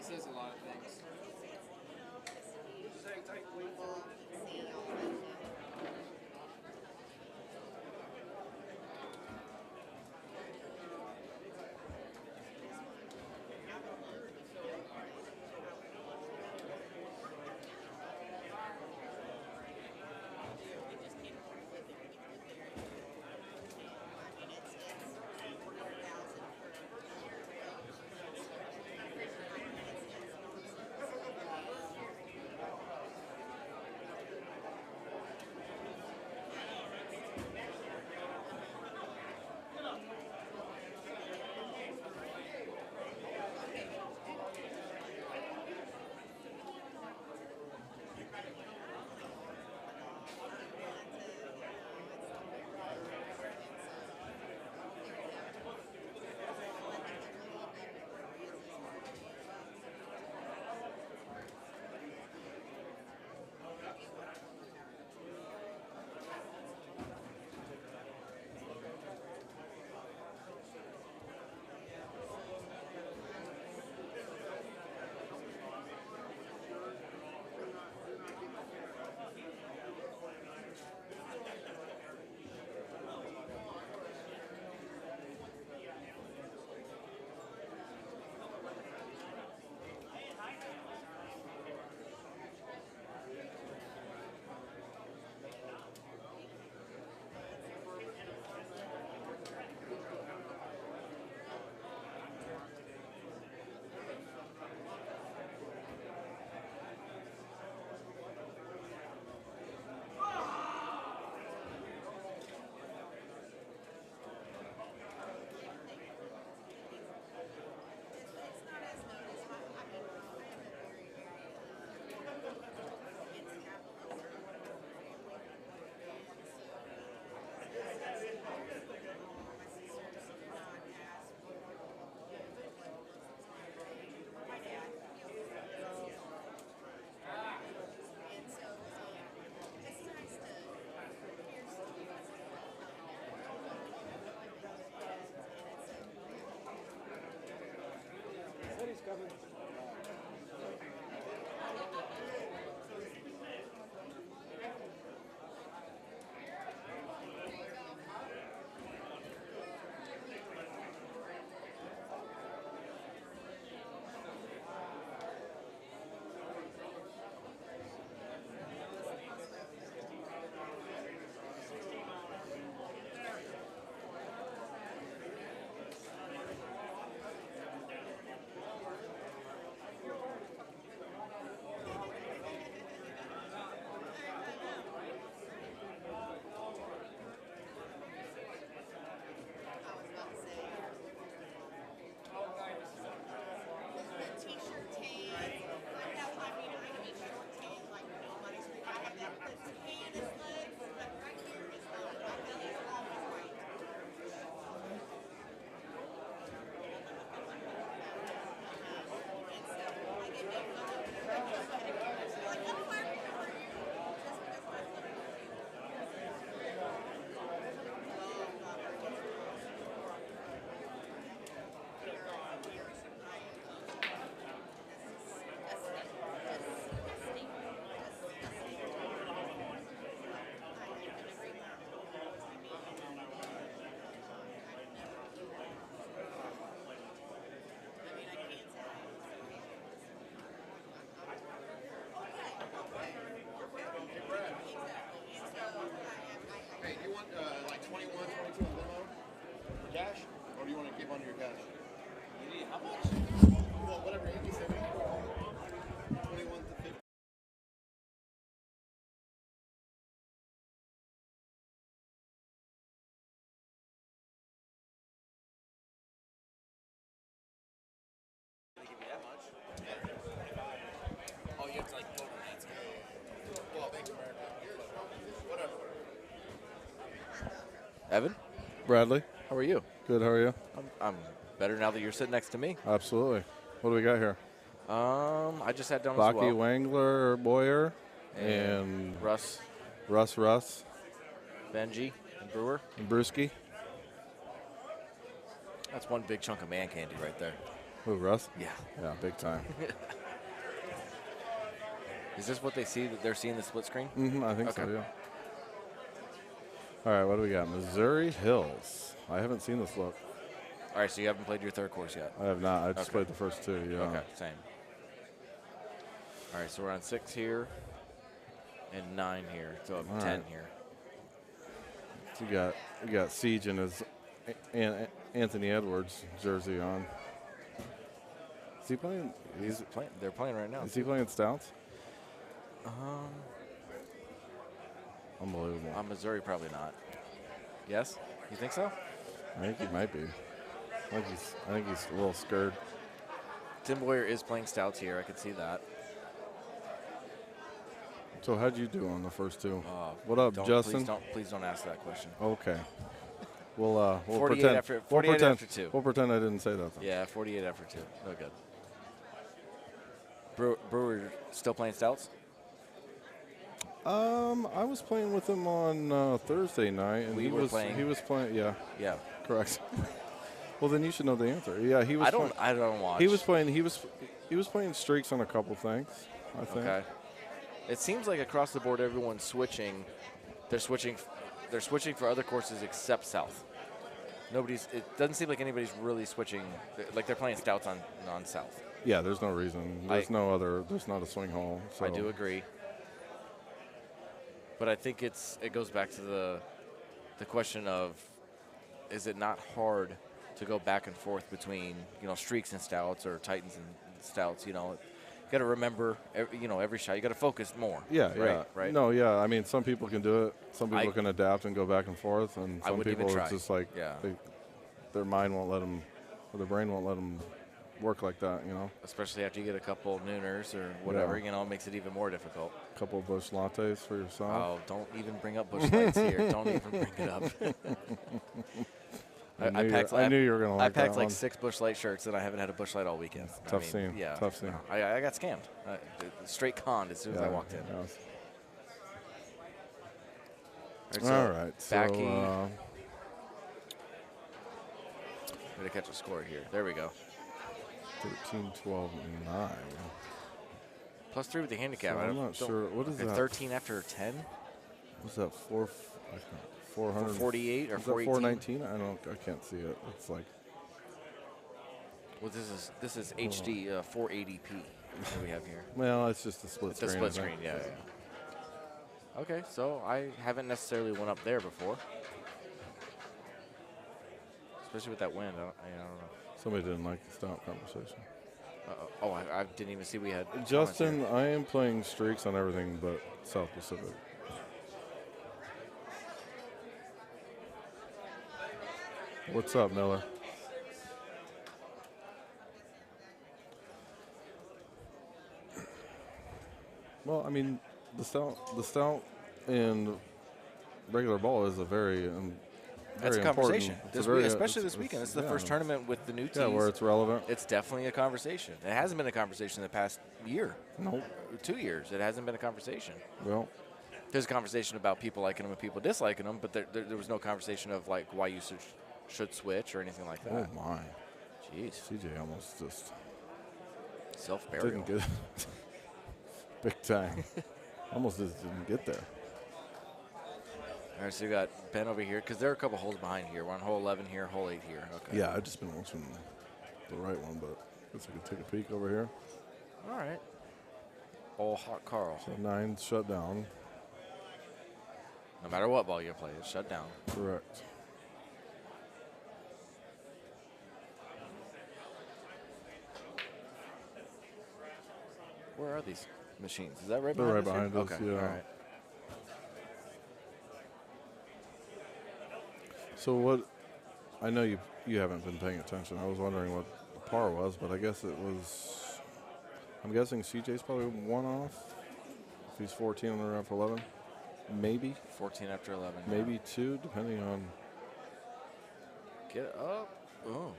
says a lot of things. Evan? Bradley. How are you? Good, how are you? I'm better now that you're sitting next to me. Absolutely. What do we got here? I just had down as Baki, well. Wangler, Boyer, And Russ. Russ, Benji, and Brewer. and Brewski. That's one big chunk of man candy right there. Who, Russ? Yeah. Yeah, big time. Is this what they see, that they're seeing the split screen? I think so, Okay. yeah. All right, what do we got? Missouri Hills. I haven't seen this look. All right, so you haven't played your third course yet? I have not. I just Okay. played the first two, yeah. Okay, same. All right, so we're on 6 here and 9 here, so All 10 right. here. So you got Siege and his Anthony Edwards jersey on. Is he playing? He's playing. They're playing right now. Is he playing Stouts? Unbelievable. Missouri, probably not. Yes? You think so? I think he might be. I think he's a little scared. Tim Boyer is playing Stouts here. I could see that. So how'd you do on the first two? What up, Don't- Justin? Please don't ask that question. Okay. We'll 48 pretend. after- we'll 48 pretend. after 2. We'll pretend I didn't say that. Then. Yeah, 48 after 2. No good. Brewer still playing Stouts? I was playing with him on Thursday night, and We he were was playing. He was playing. Yeah. Yeah. Correct. Well, then you should know the answer. Yeah, he was. I don't watch. He was playing. He was playing streaks on a couple things. I think. Okay. It seems like across the board, everyone's switching. They're switching for other courses except South. It doesn't seem like anybody's really switching. Like they're playing Stouts on South. Yeah, there's no reason. There's not a swing hole. So. I do agree. But I think it goes back to the question of, is it not hard to go back and forth between streaks and Stouts or Titans and Stouts? You got to remember every shot. You got to focus more. Yeah, right. No, yeah. I mean, some people can do it. Some people can adapt and go back and forth, and some wouldn't people even try. it's just like their mind won't let them, or their brain won't let them work like that. Especially after you get a couple nooners or whatever, it makes it even more difficult. A couple of Busch lattes for yourself. Oh, don't even bring up Busch Lights here. Don't even bring it up. I knew you were going to like I packed that like one. 6 Busch Light shirts, and I haven't had a Busch Light all weekend. Tough scene. Yeah. Tough scene. I got scammed. Straight conned as soon as I walked in. All right. Backy. So, Way to catch a score here. There we go. 13, 12, 9. +3 with the handicap. So I'm not sure. What is that? 13 after 10? What's that? 400? 448 or is that 418? 419? I can't see it. It's like. Well, this is HD 480p that we have here. Well, it's just a split screen. The split screen, yeah. Okay, so I haven't necessarily went up there before. Especially with that wind, I don't know. Somebody didn't like the stout conversation. Oh, I didn't even see we had. Justin, I am playing streaks on everything but South Pacific. What's up, Miller? Well, I mean, the stout and regular ball is a very That's a conversation. Especially this weekend. It's the yeah. first tournament with the new teams. Yeah, where it's relevant. It's definitely a conversation. It hasn't been a conversation in the past year. Nope. 2 years. It hasn't been a conversation. Well, there's a conversation about people liking them and people disliking them, but there was no conversation of like why you should switch or anything like that. oh my. Jeez. CJ almost just Self-burial. didn't get big time. Almost just didn't get there. All right, so you got Ben over here, because there are a couple holes behind here. We're on hole 11 here, hole 8 here. Okay. Yeah, I've just been watching the right one, but I guess I could take a peek over here. All right. Oh, hot Carl. So 9's shut down. No matter what ball you play, it's shut down. Correct. Where are these machines? Is that right They're behind right us? behind us, Okay, yeah. all right. So what? I know you haven't been paying attention. I was wondering what the par was, but I guess it was. I'm guessing CJ's probably one off. If he's 14 and they're after 11, maybe 14 after 11. maybe 2, depending on. Get up. Oh.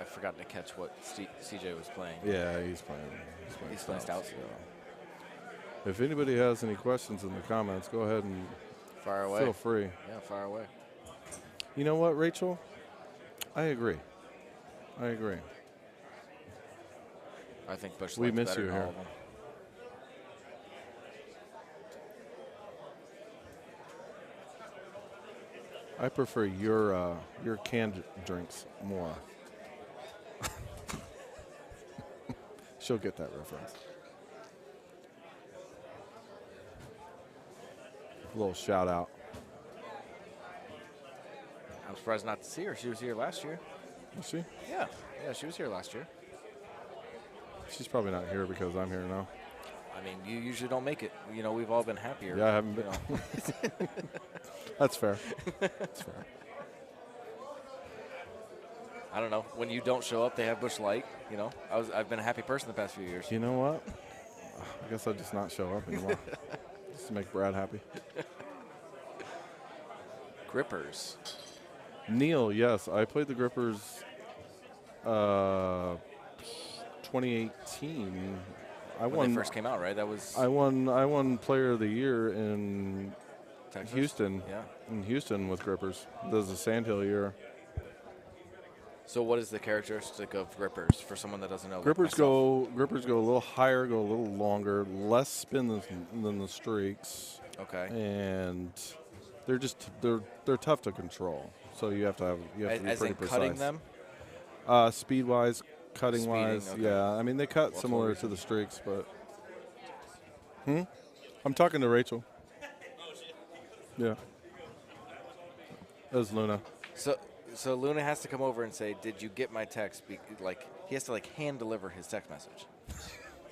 I forgot to catch what CJ was playing. Yeah, he's playing. He's playing Stouts. If anybody has any questions in the comments, go ahead and fire away. Feel free. Yeah, fire away. You know what, Rachel? I agree. I think Busch we Light's miss better you than here. all of them. I prefer your canned drinks more. She'll get that reference. A little shout out. I'm surprised not to see her. She was here last year. Was she? Yeah, she was here last year. She's probably not here because I'm here now. I mean, you usually don't make it. You know, we've all been happier. Yeah, I haven't been. You know. That's fair. That's fair. I don't know. When you don't show up, they have Busch Light. You know, I've been a happy person the past few years. You know what? I guess I'll just not show up anymore. Just to make Brad happy. Grippers. Neil, yes, I played the Grippers 2018. When they first came out, right? That was. I won Player of the Year in Texas? Houston. Yeah. In Houston with Grippers. This is a Sandhill year. So what is the characteristic of grippers for someone that doesn't know? Grippers go a little higher, go a little longer, less spin than the streaks. Okay. And they're tough to control. So you have to be As pretty in precise. cutting them? Speed wise, cutting wise, Speeding, yeah. I mean they cut similar to the streaks, but I'm talking to Rachel. Yeah. That was Luna. So Luna has to come over and say, "Did you get my text?" He has to hand deliver his text message.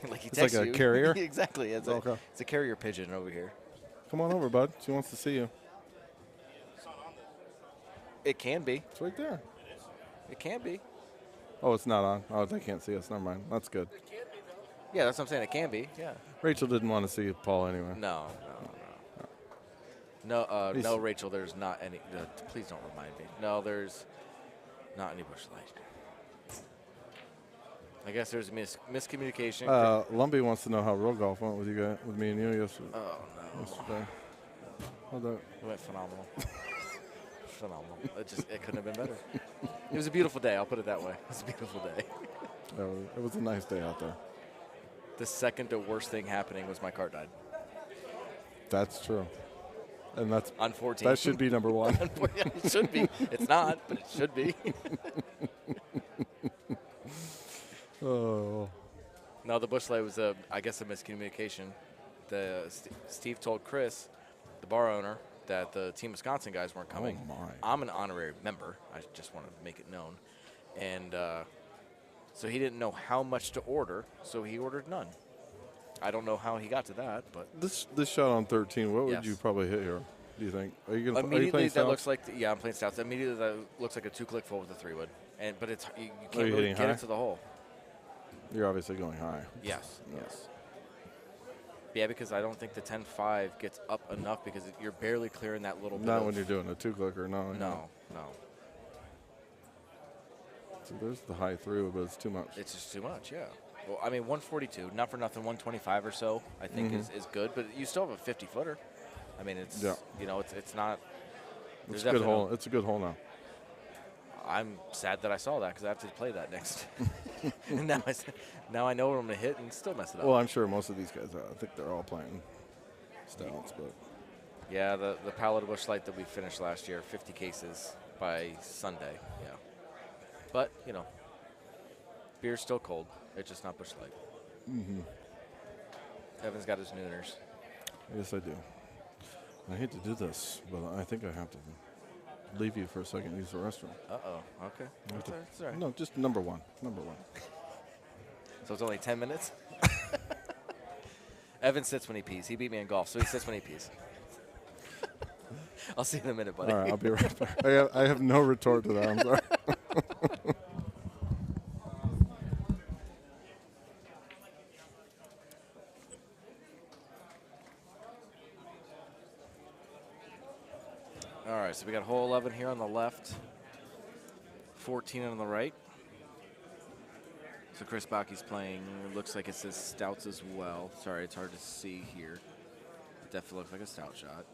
He It's texts like a you. carrier? Exactly. It's Okay. a carrier pigeon over here. Come on over, bud. She wants to see you. It can be. It's right there. It can be. Oh, it's not on. Oh, they can't see us. Never mind. That's good. Yeah, that's what I'm saying. It can be. Yeah. Rachel didn't want to see Paul anyway. No, Rachel. There's not any. Please don't remind me. No, there's not any Busch Light. I guess there's miscommunication. Lumbee wants to know how road golf went with you guys, with me and you yesterday. Oh no. Yesterday. How'd that? It went phenomenal. Phenomenal. It couldn't have been better. It was a beautiful day. I'll put it that way. It was a beautiful day. It was a nice day out there. The second to worst thing happening was my cart died. That's true. And that's on 14. That should be number one. It should be. It's not, but it should be. Oh. No, the Busch Light was I guess a miscommunication. Steve told Chris, the bar owner, that the Team Wisconsin guys weren't coming. Oh my. I'm an honorary member. I just want to make it known. And so he didn't know how much to order, so he ordered none. I don't know how he got to that, but This shot on 13, what would Yes. you probably hit here, do you think? Are you immediately playing that stouts? looks like I'm playing stouts. Immediately that looks like a 2-click full with a 3-wood, but it's you Are can't you really hitting get high? it to the hole. You're obviously going high. Yes, Yeah. yes. Yeah, because I don't think the 10-5 gets up enough because you're barely clearing that little bit. Not of, when you're doing a 2-clicker, no. No. So there's the high through, but it's too much. It's just too much, yeah. Well, I mean, 142, not for nothing, 125 or so, I think Mhm. is good, but you still have a 50-footer. I mean, it's Yeah. it's not. It's there's a good definitely hole. It's a good hole now. I'm sad that I saw that because I have to play that next. And now I know where I'm going to hit and still mess it up. Well, I'm sure most of these guys, I think they're all playing stouts, but Yeah, the Paladin Busch Light that we finished last year, 50 cases by Sunday. Yeah. But, beer's still cold. It's just not Busch Light. Mm-hmm. Kevin's got his nooners. Yes, I do. I hate to do this, but I think I have to leave you for a second and use the restroom. Uh-oh. Okay. That's all right. No, just number one. Number one. So it's only 10 minutes? Evan sits when he pees. He beat me in golf, so he sits when he pees. I'll see you in a minute, buddy. All right, I'll be right back. I have no retort to that. I'm sorry. All right, so we got hole 11 here on the left, 14 on the right. So Chris Baki's playing, it looks like it says stouts as well. Sorry, it's hard to see here. It definitely looks like a stout shot.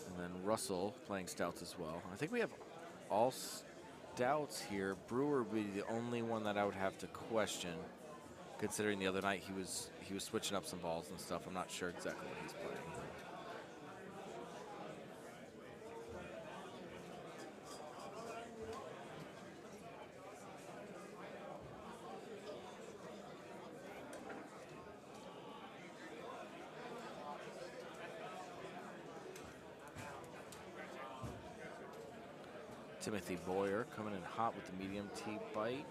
And then Russell playing stouts as well. I think we have all stouts here. Brewer would be the only one that I would have to question, considering the other night he was switching up some balls and stuff. I'm not sure exactly what he's playing. Timothy Boyer coming in hot with the medium T bite.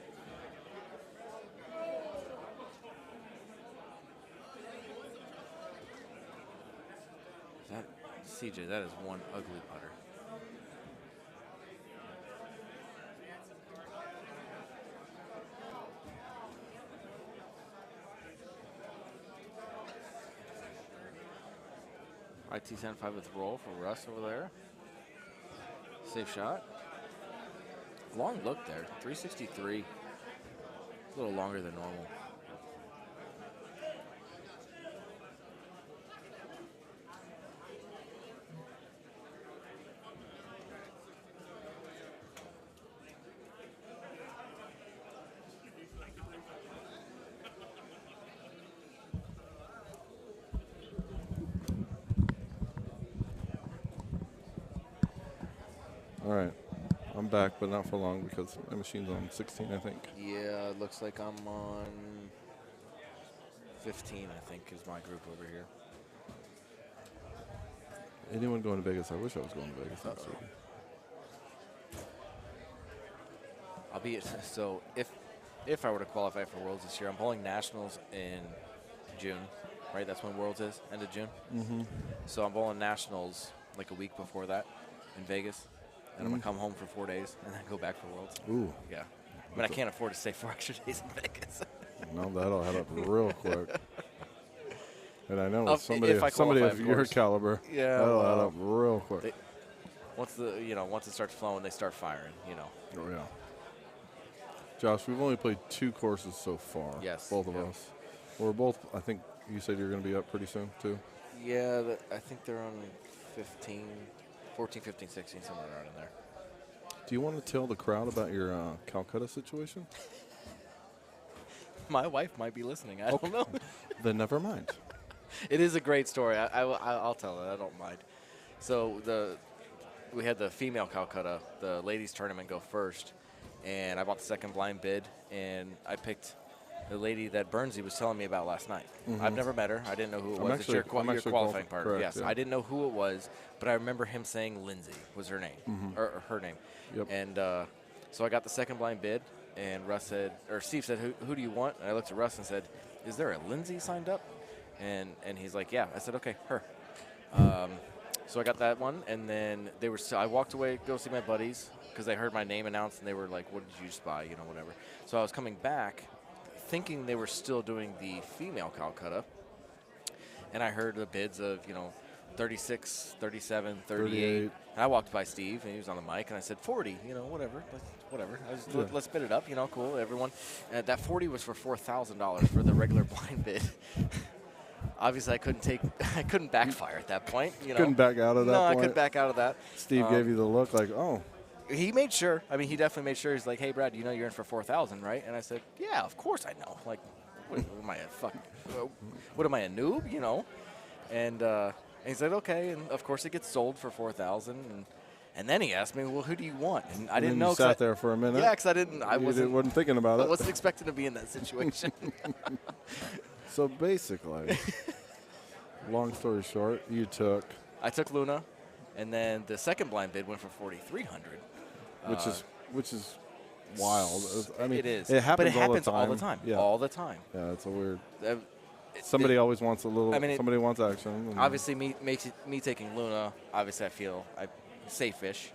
That CJ, that is one ugly putter. IT-75 with roll for Russ over there. Safe shot. Long look there, 363. A little longer than normal. All right. I'm back, but not for long because my machine's on 16, I think. Yeah, it looks like I'm on 15, I think, is my group over here. Anyone going to Vegas? I wish I was going to Vegas next week. I'll be so if I were to qualify for Worlds this year, I'm bowling Nationals in June, right? That's when Worlds is, end of June. Mm-hmm. So I'm bowling Nationals like a week before that in Vegas. And I'm going to come home for 4 days and then go back for Worlds. Ooh. Yeah. But I can't afford to stay 4 extra days in Vegas. No, that'll head up real quick. And I know somebody qualify, of your caliber, yeah, that'll head up real quick. Once it starts flowing, they start firing, Oh, yeah. Josh, we've only played 2 courses so far. Yes. Both of us. We're both, I think you said you're going to be up pretty soon, too. Yeah, I think they're on 14, 15, 16, somewhere around in there. Do you want to tell the crowd about your Calcutta situation? My wife might be listening. I don't know. Then never mind. It is a great story. I'll tell it. I don't mind. So we had the female Calcutta, the ladies tournament go first, and I bought the second blind bid, and I picked the lady that Bernsey was telling me about last night. Mm-hmm. I've never met her. I didn't know who it was. It's your qualifying part. Correct, yes, yeah. I didn't know who it was, but I remember him saying Lindsay was her name, or her name. Yep. And so I got the second blind bid, and Steve said, who do you want? And I looked at Russ and said, is there a Lindsay signed up? And he's like, yeah. I said, okay, her. So I got that one, and then I walked away, go see my buddies, because they heard my name announced, and they were like, what did you just buy, whatever. So I was coming back, thinking they were still doing the female Calcutta, and I heard the bids of, 36, 37, 38. And I walked by Steve, and he was on the mic, and I said, 40, whatever. Let's bid it up, cool, everyone. And that 40 was for $4,000 for the regular blind bid. Obviously, I couldn't backfire at that point. Couldn't back out of that No, point? I couldn't back out of that. Steve gave you the look like, oh. He made sure. I mean, he definitely made sure. He's like, hey, Brad, you're in for 4,000, right? And I said, yeah, of course I know. Like, what am I a noob, And he said, okay. And, of course, it gets sold for 4,000. And then he asked me, well, who do you want? And I didn't know. You sat there for a minute? Yeah, because I wasn't thinking about it. I wasn't expecting to be in that situation. So, basically, long story short, I took Luna. And then the second blind bid went for 4,300, which is wild. I mean, it is. It happens, but it happens all the time. Yeah. All the time. Yeah, it's a weird. Somebody always wants a little. Somebody wants action. Obviously, me taking Luna. Obviously, I feel safe-ish,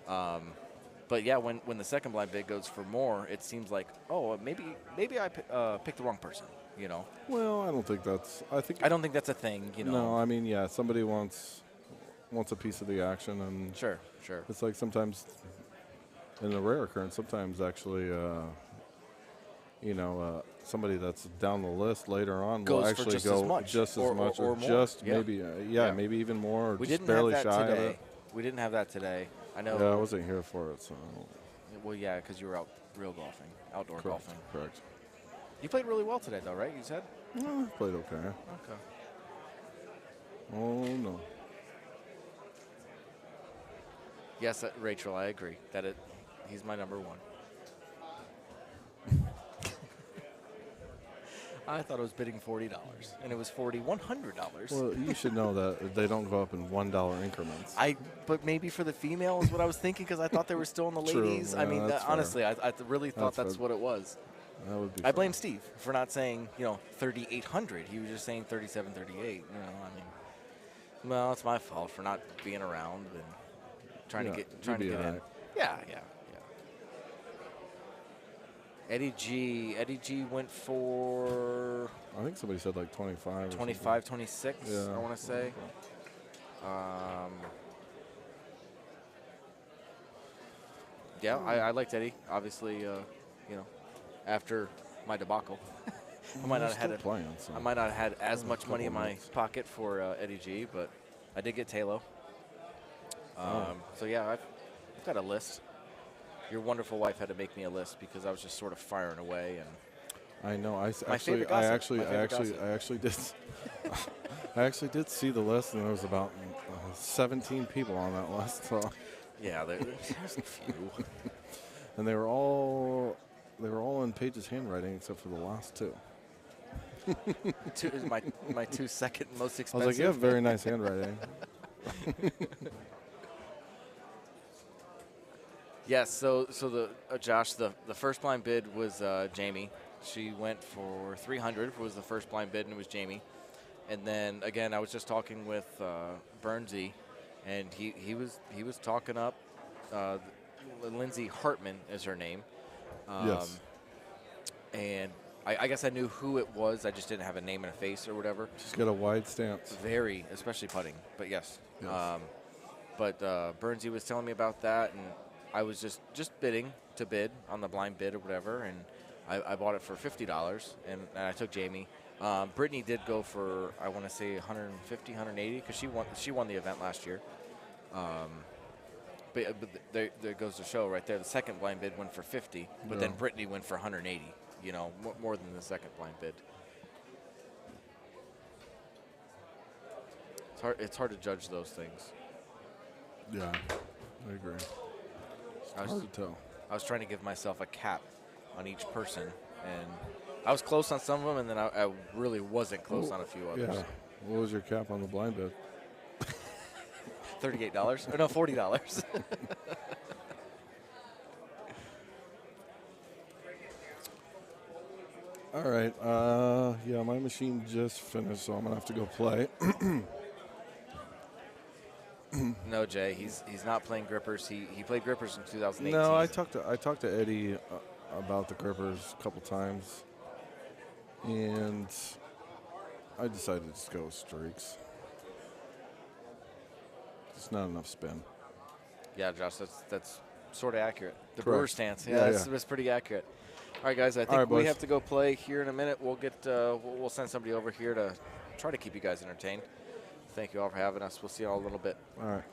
But yeah, when the second blind bid goes for more, it seems like maybe I picked the wrong person, Well, I don't think that's. I don't think that's a thing, No, I mean, yeah, somebody wants a piece of the action, and sure. It's like sometimes, in a rare occurrence, sometimes actually, somebody that's down the list later on Goes will for actually just go as much, just as or much, more. just Yeah. maybe, Yeah. maybe even more, or We just didn't barely have that shy today. of it. We didn't have that today. I know. Yeah, I wasn't here for it, so. Well, yeah, because you were out real golfing, outdoor Correct, golfing. correct. You played really well today, though, right? You said. Played okay. Okay. Oh no. Yes, Rachel, I agree that he's my number one. I thought it was bidding $40, and it was $100. Well, you should know that they don't go up in $1 increments. But maybe for the female is what I was thinking, because I thought they were still in the True. ladies. Yeah, I mean, that's fair. honestly, I really thought that's fair. what it was. That would be. I blame Steve for not saying 3,800. He was just saying 3738. I mean, well, it's my fault for not being around and trying to get in. right. Yeah. Eddie G went for. I think somebody said like 25. 25, 26. Yeah. I want to say. Yeah, I liked Eddie. Obviously, after my debacle, I might not have had I might not have had as much money in my pocket for Eddie G, but I did get Taylor. So yeah, I've got a list. Your wonderful wife had to make me a list because I was just sort of firing away, and I know. I gossip. actually did. I actually did see the list, and there was about 17 people on that list. So. Yeah, there's a few. And they were all in Paige's handwriting except for the last two. Two is my 2 second most expensive. I was like, you have very nice handwriting. Yes, so the Josh, the first blind bid was Jamie. She went for 300 was the first blind bid, and it was Jamie. And then again, I was just talking with Bernsey, and he was talking up Lindsay Hartman is her name. Yes. And I guess I knew who it was. I just didn't have a name and a face or whatever. She's got a wide stance. Very, especially putting. But yes. But Bernsey was telling me about that, and I was just bidding to bid on the blind bid or whatever, and I bought it for $50, and I took Jamie. Brittany did go for, I want to say, 150, 180, because she won the event last year. But there goes to show right there. The second blind bid went for 50, but then Brittany went for 180. More than the second blind bid. It's hard to judge those things. Yeah, I agree. It's hard to tell. I was trying to give myself a cap on each person, and I was close on some of them, and then I really wasn't close on a few others. Yeah. What was your cap on the blind bid? $38? Or no, $40. All right. Yeah, my machine just finished, so I'm gonna have to go play. No, Jay, he's not playing grippers. He played grippers in 2018. No, I talked to Eddie about the grippers a couple times, and I decided to just go with streaks. It's not enough spin. Yeah, Josh, that's sort of accurate. The Correct. Brewer stance, that's pretty accurate. All right, guys, I think we have to go play here in a minute. We'll get we'll send somebody over here to try to keep you guys entertained. Thank you all for having us. We'll see you all in a little bit. All right.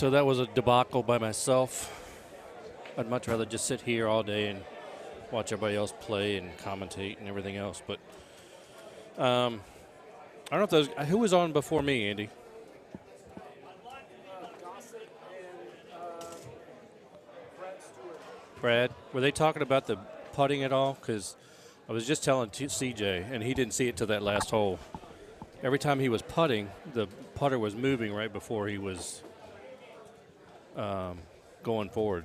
So that was a debacle by myself. I'd much rather just sit here all day and watch everybody else play and commentate and everything else. But I don't know if those. Who was on before me, Andy? Brad. Were they talking about the putting at all? Because I was just telling CJ, and he didn't see it till that last hole. Every time he was putting, the putter was moving right before he was going forward.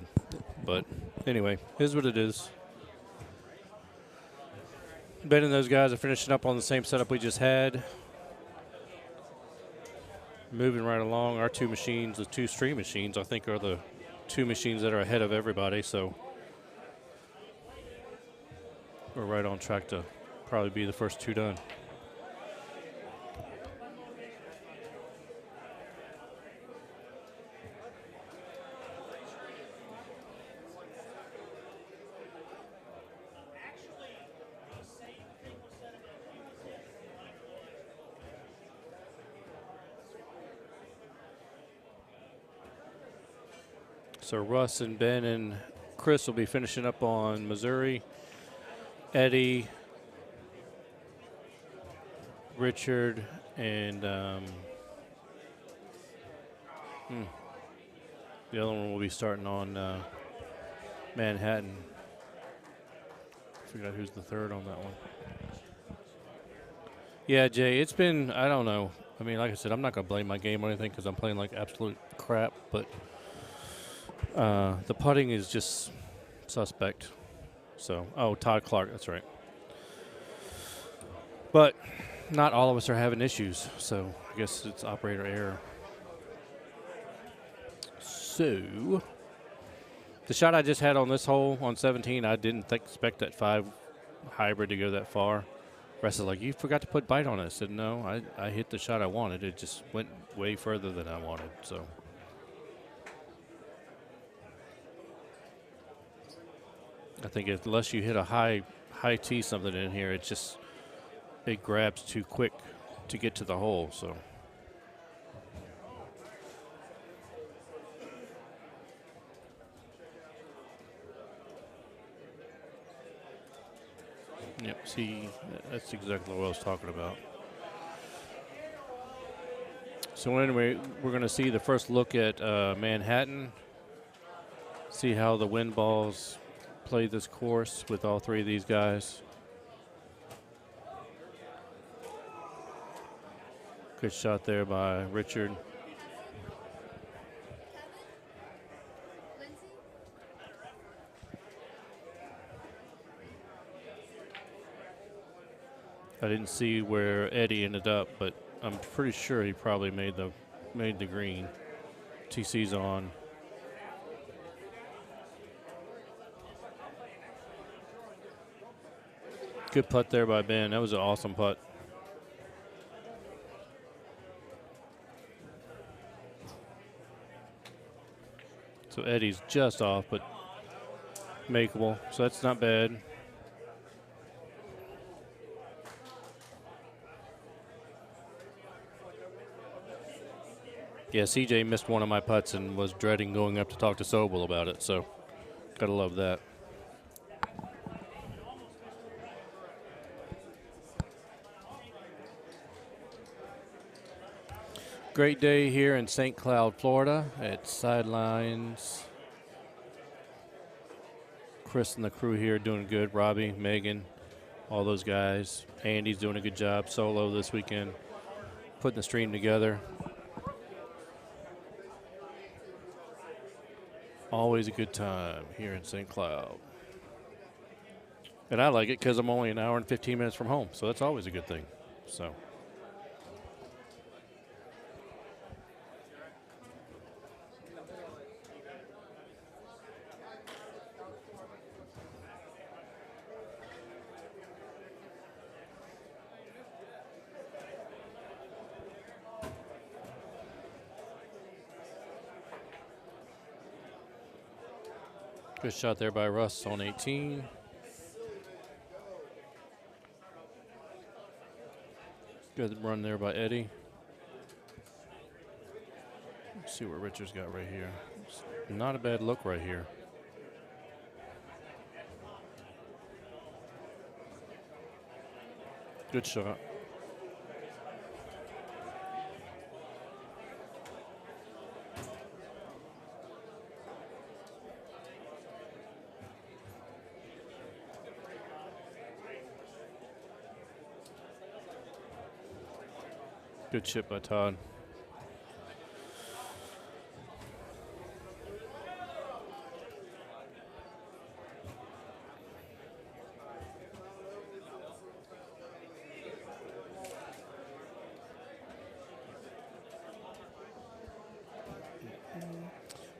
But anyway, here's what it is. Ben and those guys are finishing up on the same setup we just had. Moving right along. Our two machines, the two stream machines, I think are the two machines that are ahead of everybody. So we're right on track to probably be the first two done. So Russ and Ben and Chris will be finishing up on Missouri. Eddie, Richard, and the other one will be starting on Manhattan. I forgot who's the third on that one. Yeah, Jay, it's been, I don't know. I mean, like I said, I'm not going to blame my game or anything because I'm playing like absolute crap, but the putting is just suspect. So, Todd Clark, that's right. But not all of us are having issues, so I guess it's operator error. So, the shot I just had on this hole on 17, I didn't expect that 5 hybrid to go that far. Russ is like, you forgot to put bite on it. I said, no, I hit the shot I wanted. It just went way further than I wanted, so. I think unless you hit a high tee something in here, it grabs too quick to get to the hole. So, yep. See, that's exactly what I was talking about. So anyway, we're going to see the first look at Manhattan. See how the wind balls play this course with all three of these guys. Good shot there by Richard. I didn't see where Eddie ended up, but I'm pretty sure he probably made the green. TC's on. Good putt there by Ben. That was an awesome putt. So Eddie's just off, but makeable. So that's not bad. Yeah, CJ missed one of my putts and was dreading going up to talk to Sobel about it. So gotta love that. Great day here in St. Cloud, Florida at Sidelines. Chris and the crew here doing good. Robbie, Megan, all those guys. Andy's doing a good job solo this weekend, putting the stream together. Always a good time here in St. Cloud. And I like it because I'm only an hour and 15 minutes from home, so that's always a good thing. So. Good shot there by Russ on 18. Good run there by Eddie. see what Richard's got right here. It's not a bad look right here. Good shot. Good chip by Todd.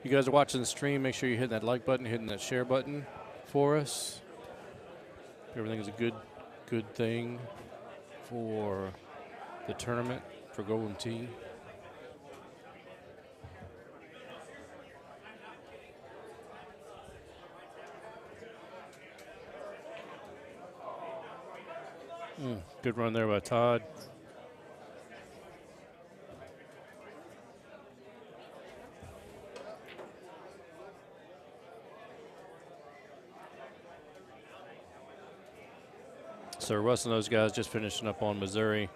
You guys are watching the stream. Make sure you're hitting that like button, hitting that share button for us. Everything is a good thing for the tournament for Golden Tee. Good run there by Todd. So Russ and those guys just finishing up on Missouri.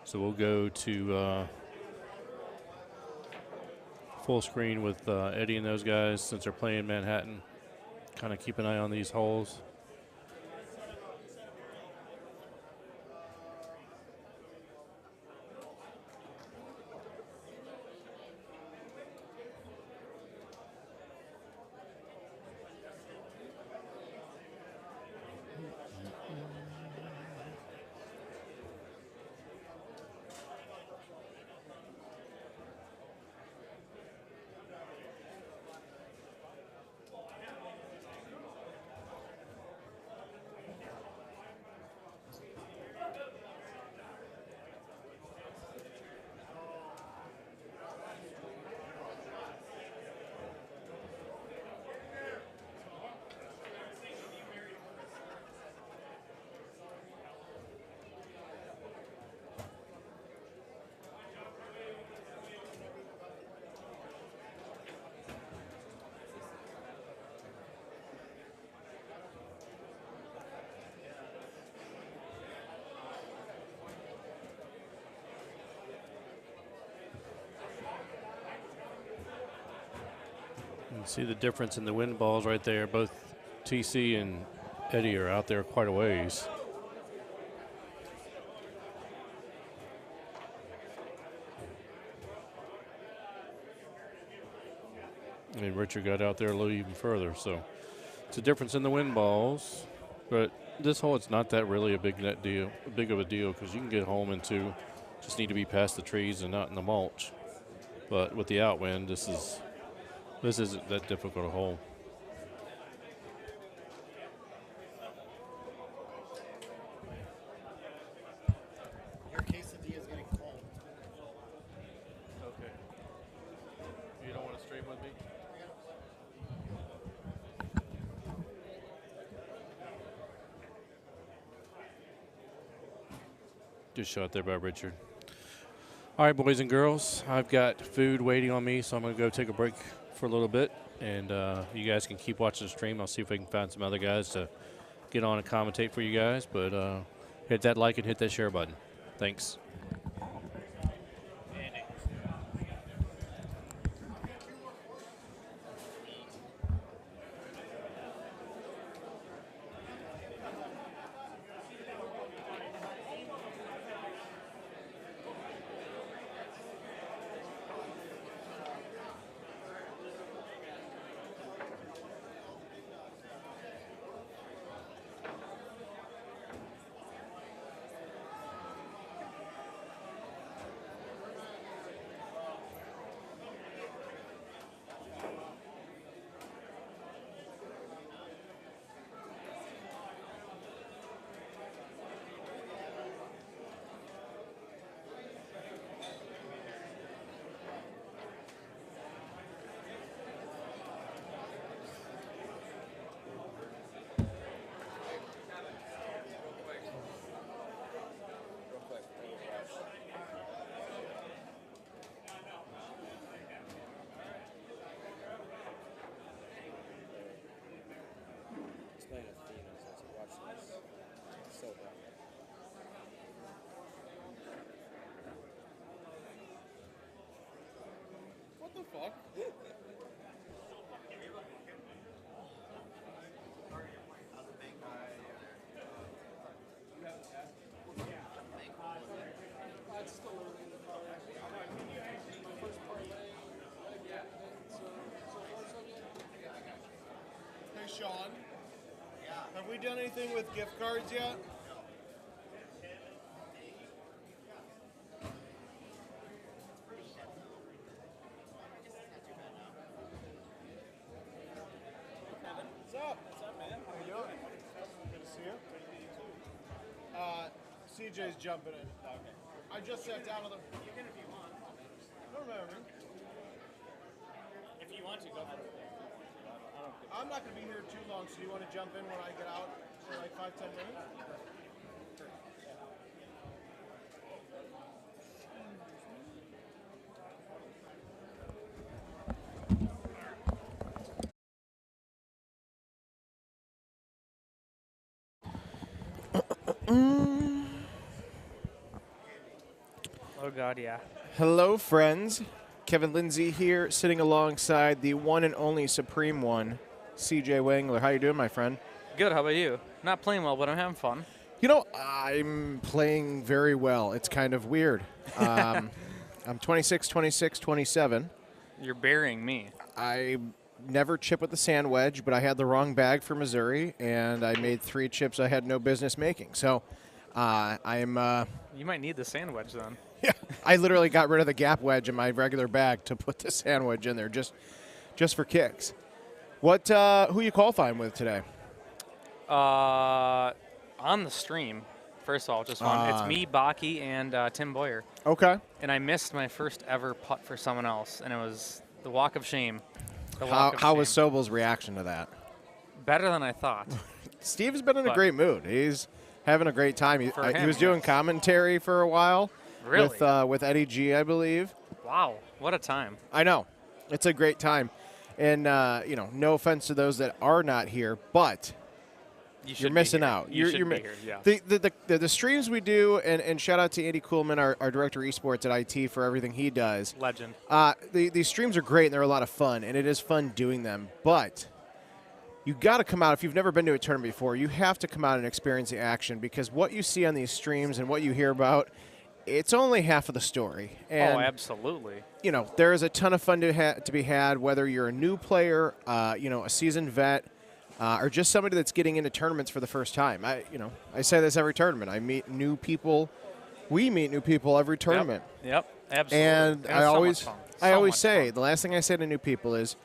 So we'll go to full screen with Eddie and those guys since they're playing Manhattan. Kind of keep an eye on these holes. You can see the difference in the wind balls right there. Both TC and Eddie are out there quite a ways. And Richard got out there a little even further. So it's a difference in the wind balls. But this hole, it's not that really a big of a deal because you can get home in two. Just need to be past the trees and not in the mulch. But with the outwind, this isn't that difficult a hole. Your quesadilla is getting cold. Okay. You don't want to stream with me? Good shot there by Richard. All right, boys and girls, I've got food waiting on me, so I'm going to go take a break for a little bit, and you guys can keep watching the stream. I'll see if I can find some other guys to get on and commentate for you guys, but hit that like and hit that share button. Thanks. What the fuck? Hey, Sean. Have we done anything with gift cards yet? What's up? What's up, man? How you doing? Good to see you. CJ's jumping in. Okay. I just sat down with him. You can if you want. Don't remember me. If you want to, go ahead. I'm not going to be here too long, so you want to jump in when I get out for like 5-10 minutes? Oh God, yeah. Hello, friends. Kevin Lindsay here, sitting alongside the one and only Supreme One, CJ Wangler. How you doing, my friend? Good. How about you? Not playing well, but I'm having fun. You know, I'm playing very well. It's kind of weird. I'm 26, 26, 27. You're burying me. I never chip with the sand wedge, but I had the wrong bag for Missouri, and I made 3 chips I had no business making. So I'm... You might need the sand wedge then. Yeah, I literally got rid of the gap wedge in my regular bag to put the sandwich in there just for kicks. What? Who you qualifying with today? On the stream, first of all, just fun. It's me, Baki, and Tim Boyer. Okay. And I missed my first ever putt for someone else, and it was the walk of shame. How was Sobel's reaction to that? Better than I thought. Steve's been in a great mood. He's having a great time. He was doing commentary for a while. Really? With Eddie G, I believe. Wow, what a time. I know. It's a great time. And, no offense to those that are not here, but you're missing out. You're here, yeah. The streams we do, and shout out to Andy Kuhlman, our director of esports at IT, for everything he does. Legend. These streams are great, and they're a lot of fun, and it is fun doing them. But you got to come out. If you've never been to a tournament before, you have to come out and experience the action, because what you see on these streams and what you hear about, it's only half of the story. And, absolutely. There is a ton of fun to be had, whether you're a new player, a seasoned vet, or just somebody that's getting into tournaments for the first time. I say this every tournament. I meet new people. We meet new people every tournament. Yep, absolutely. And I always say, the last thing I say to new people is,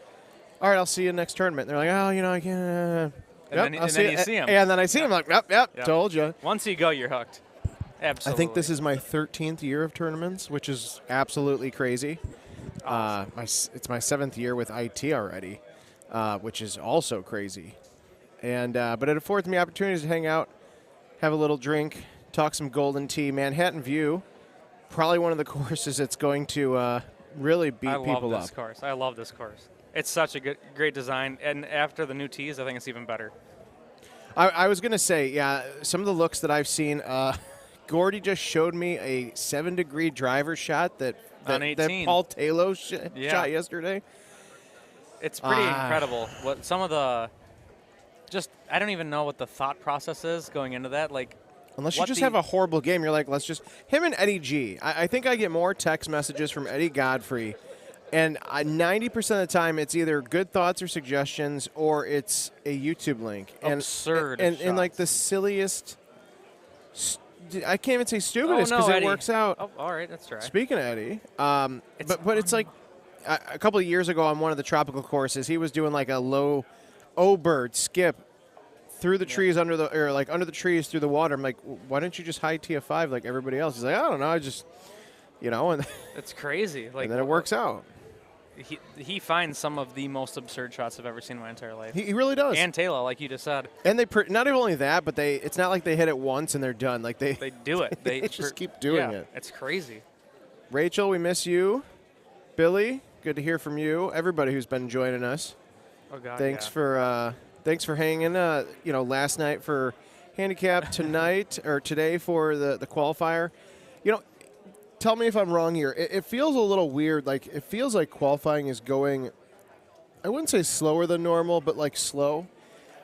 all right, I'll see you next tournament. And they're like, oh, I can't. And then you see them. And then I see them like, yep, told you. Once you go, you're hooked. Absolutely. I think this is my 13th year of tournaments, which is absolutely crazy. Awesome. It's my 7th year with IT already, which is also crazy. And but it affords me opportunities to hang out, have a little drink, talk some Golden Tee. Manhattan View, probably one of the courses that's going to really beat people up. I love this course. It's such a great design, and after the new tees, I think it's even better. I was going to say, yeah, some of the looks that I've seen. Gordy just showed me a 7-degree driver shot that Paul Taylor shot yesterday. It's pretty incredible. What some of the I don't even know what the thought process is going into that. Like, unless you just have a horrible game, you're like, him and Eddie G. I think I get more text messages from Eddie Godfrey, and 90% of the time it's either good thoughts or suggestions, or it's a YouTube link. Absurd. And like the silliest. I can't even say stupidest because it works out. Oh, all right, that's right. Speaking of Eddie, but it's like a couple of years ago on one of the tropical courses, he was doing like a low bird skip through the trees under the trees through the water. I'm like, why don't you just high tee a 5 like everybody else? He's like, I don't know, I just, and it's crazy. Like, and then it works out. He finds some of the most absurd shots I've ever seen in my entire life. He really does. And Taylor, like you just said. And not only that, but it's not like they hit it once and they're done. Like they do it. They just keep doing it. It's crazy. Rachel, we miss you. Billy, good to hear from you. Everybody who's been joining us. Oh God. Thanks for Thanks for hanging. Last night for handicap, tonight or today for the qualifier. Tell me if I'm wrong here. It feels a little weird. Like it feels like qualifying is going. I wouldn't say slower than normal, but like slow.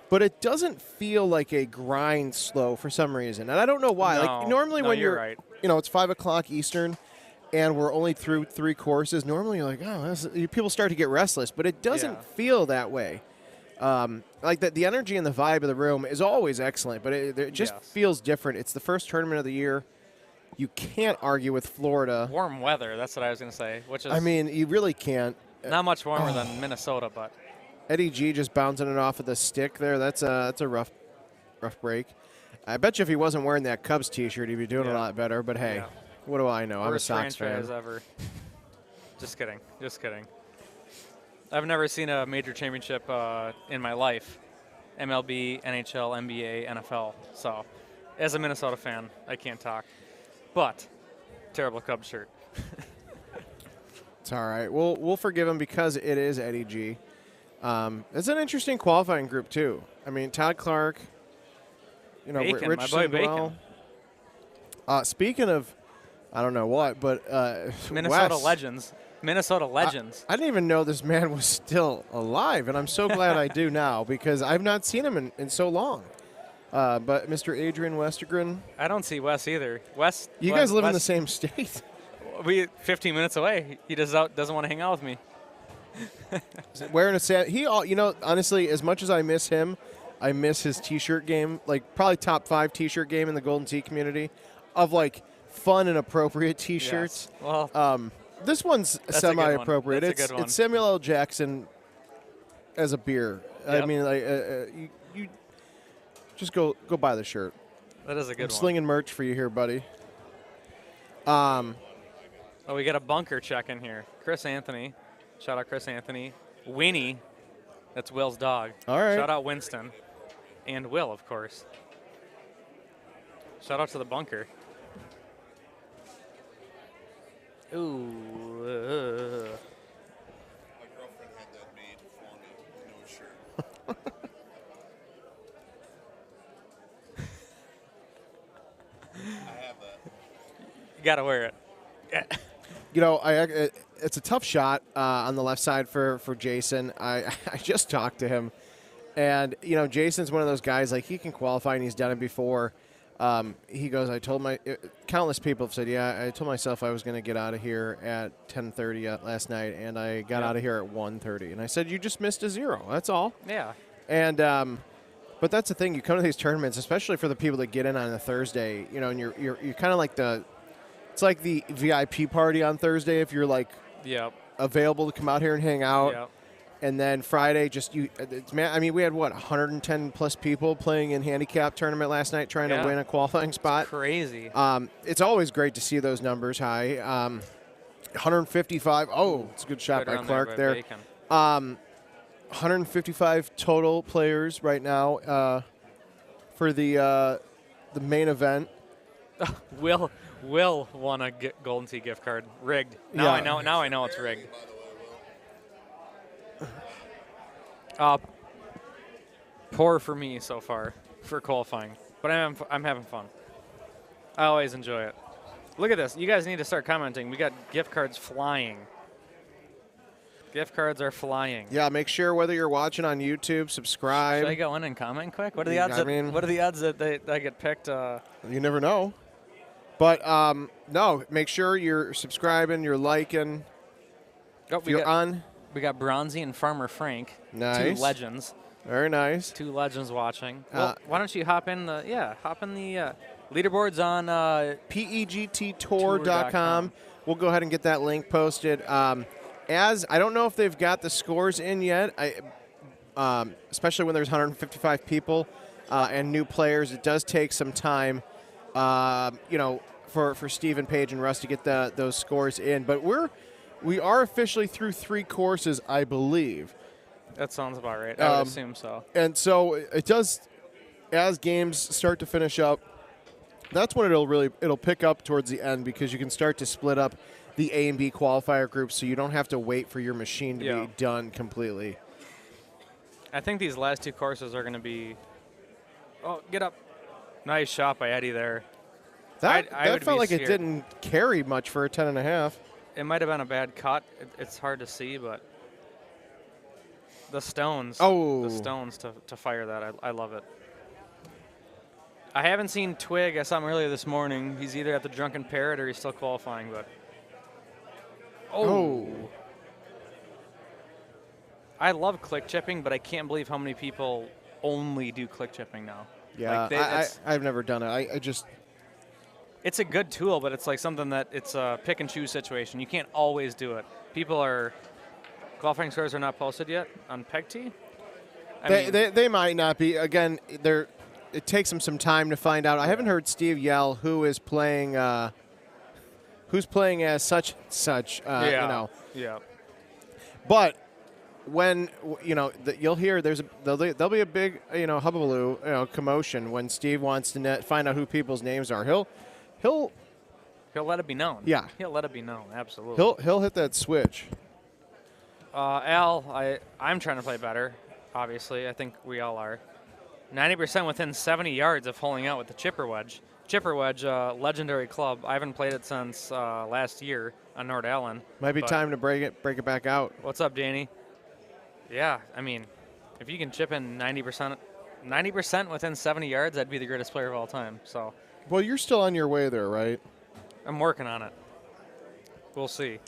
But it doesn't feel like a grind slow for some reason, and I don't know why. Like normally when you're right. It's 5 o'clock Eastern, and we're only through 3 courses. Normally you're like, people start to get restless, but it doesn't feel that way. Like the energy and the vibe of the room is always excellent, but it just feels different. It's the first tournament of the year. You can't argue with Florida. Warm weather, that's what I was going to say. Which is, I mean, you really can't. Not much warmer than Minnesota, but. Eddie G just bouncing it off of the stick there. That's a rough break. I bet you if he wasn't wearing that Cubs T-shirt, he'd be doing a lot better. But hey, what do I know? I'm a Sox fan. Ever. Just kidding. I've never seen a major championship in my life. MLB, NHL, NBA, NFL. So, as a Minnesota fan, I can't talk. But, terrible Cubs shirt. It's all right. We'll forgive him because it is Eddie G. It's an interesting qualifying group, too. I mean, Todd Clark, Bacon, Rich my boy Singwell. Speaking of, I don't know what, but Minnesota Wes, legends. Minnesota legends. I didn't even know this man was still alive, and I'm so glad I do now because I've not seen him in so long. But Mr. Adrian Westergren. I don't see Wes either. You guys live in the same state. We 15 minutes away. He doesn't want to hang out with me. Wearing a honestly, as much as I miss him, I miss his T-shirt game. Like probably top 5 T-shirt game in the Golden Tee community, of like fun and appropriate T-shirts. Yes. Well, this one's semi-appropriate. That's a good one. It's Samuel L. Jackson as a beer. Yep. I mean, like you just go buy the shirt. That is a good one. Slinging merch for you here, buddy. We got a bunker check in here. Chris Anthony. Shout out Chris Anthony. Winnie. That's Will's dog. All right. Shout out Winston. And Will, of course. Shout out to the bunker. Ooh. My girlfriend had that made for me. No shirt. I have that. You got to wear it. Yeah. It's a tough shot on the left side for Jason. I just talked to him, and Jason's one of those guys, like, he can qualify and he's done it before. He goes, countless people have said, I told myself I was going to get out of here at 10:30 last night, and I got out of here at 1:30. And I said, you just missed a 0. That's all. Yeah. And but that's the thing. You come to these tournaments, especially for the people that get in on a Thursday, and you're kind of like it's like the VIP party on Thursday if you're like available to come out here and hang out. Yep. And then Friday, we had 110 plus people playing in handicap tournament last night trying to win a qualifying spot. Crazy. It's always great to see those numbers high. 155. Oh, it's a good shot by Clark there. 155 total players right now for the main event. Will won a Golden Tee gift card. Rigged. Now I know it's rigged. Poor for me so far for qualifying, but I'm having fun. I always enjoy it. Look at this. You guys need to start commenting. We got gift cards flying. Gift cards are flying. Yeah, make sure whether you're watching on YouTube, subscribe. Should I go in and comment quick? What are the odds? What are the odds that I get picked? You never know. But no, make sure you're subscribing, you're liking. Oh, you're on. We got Bronzy and Farmer Frank. Nice. 2 legends. Very nice. 2 legends watching. Well, why don't you hop in the leaderboards on PEGTtour.com. We'll go ahead and get that link posted. As I don't know if they've got the scores in yet, especially when there's 155 people and new players. It does take some time, for Steve and Paige and Russ to get those scores in. But we are officially through 3 courses, I believe. That sounds about right. I would assume so. And so it does, as games start to finish up, that's when it'll pick up towards the end because you can start to split up the A and B qualifier groups so you don't have to wait for your machine to be done completely. I think these last 2 courses are going to be. Oh, get up! Nice shot by Eddie there. That I would felt be like scared. it didn't carry much for a 10.5. It might have been a bad cut. It's hard to see, but the stones. Oh. The stones to fire that. I love it. I haven't seen Twig. I saw him earlier this morning. He's either at the Drunken Parrot or he's still qualifying, but. Oh. I love click chipping, but I can't believe how many people only do click chipping now. Yeah, Like I've never done it. I just. It's a good tool, but it's like something that it's a pick and choose situation. You can't always do it. Qualifying scores are not posted yet on PegT. They might not be. Again, it takes them some time to find out. I haven't heard Steve yell who is playing. Who's playing as such. Yeah. You know. Yeah. But when you'll hear there'll be a big hullabaloo, commotion when Steve wants to find out who people's names are. He'll let it be known. Yeah. He'll let it be known. Absolutely. He'll hit that switch. Al, I'm trying to play better. Obviously, I think we all are. 90% within 70 yards of holing out with the chipper wedge. Chipper wedge, legendary club. I haven't played it since last year on Nord Allen. Might be time to break it back out. What's up, Danny? Yeah, I mean, if you can chip in 90% within 70 yards, I'd be the greatest player of all time. So. Well, you're still on your way there, right? I'm working on it. We'll see.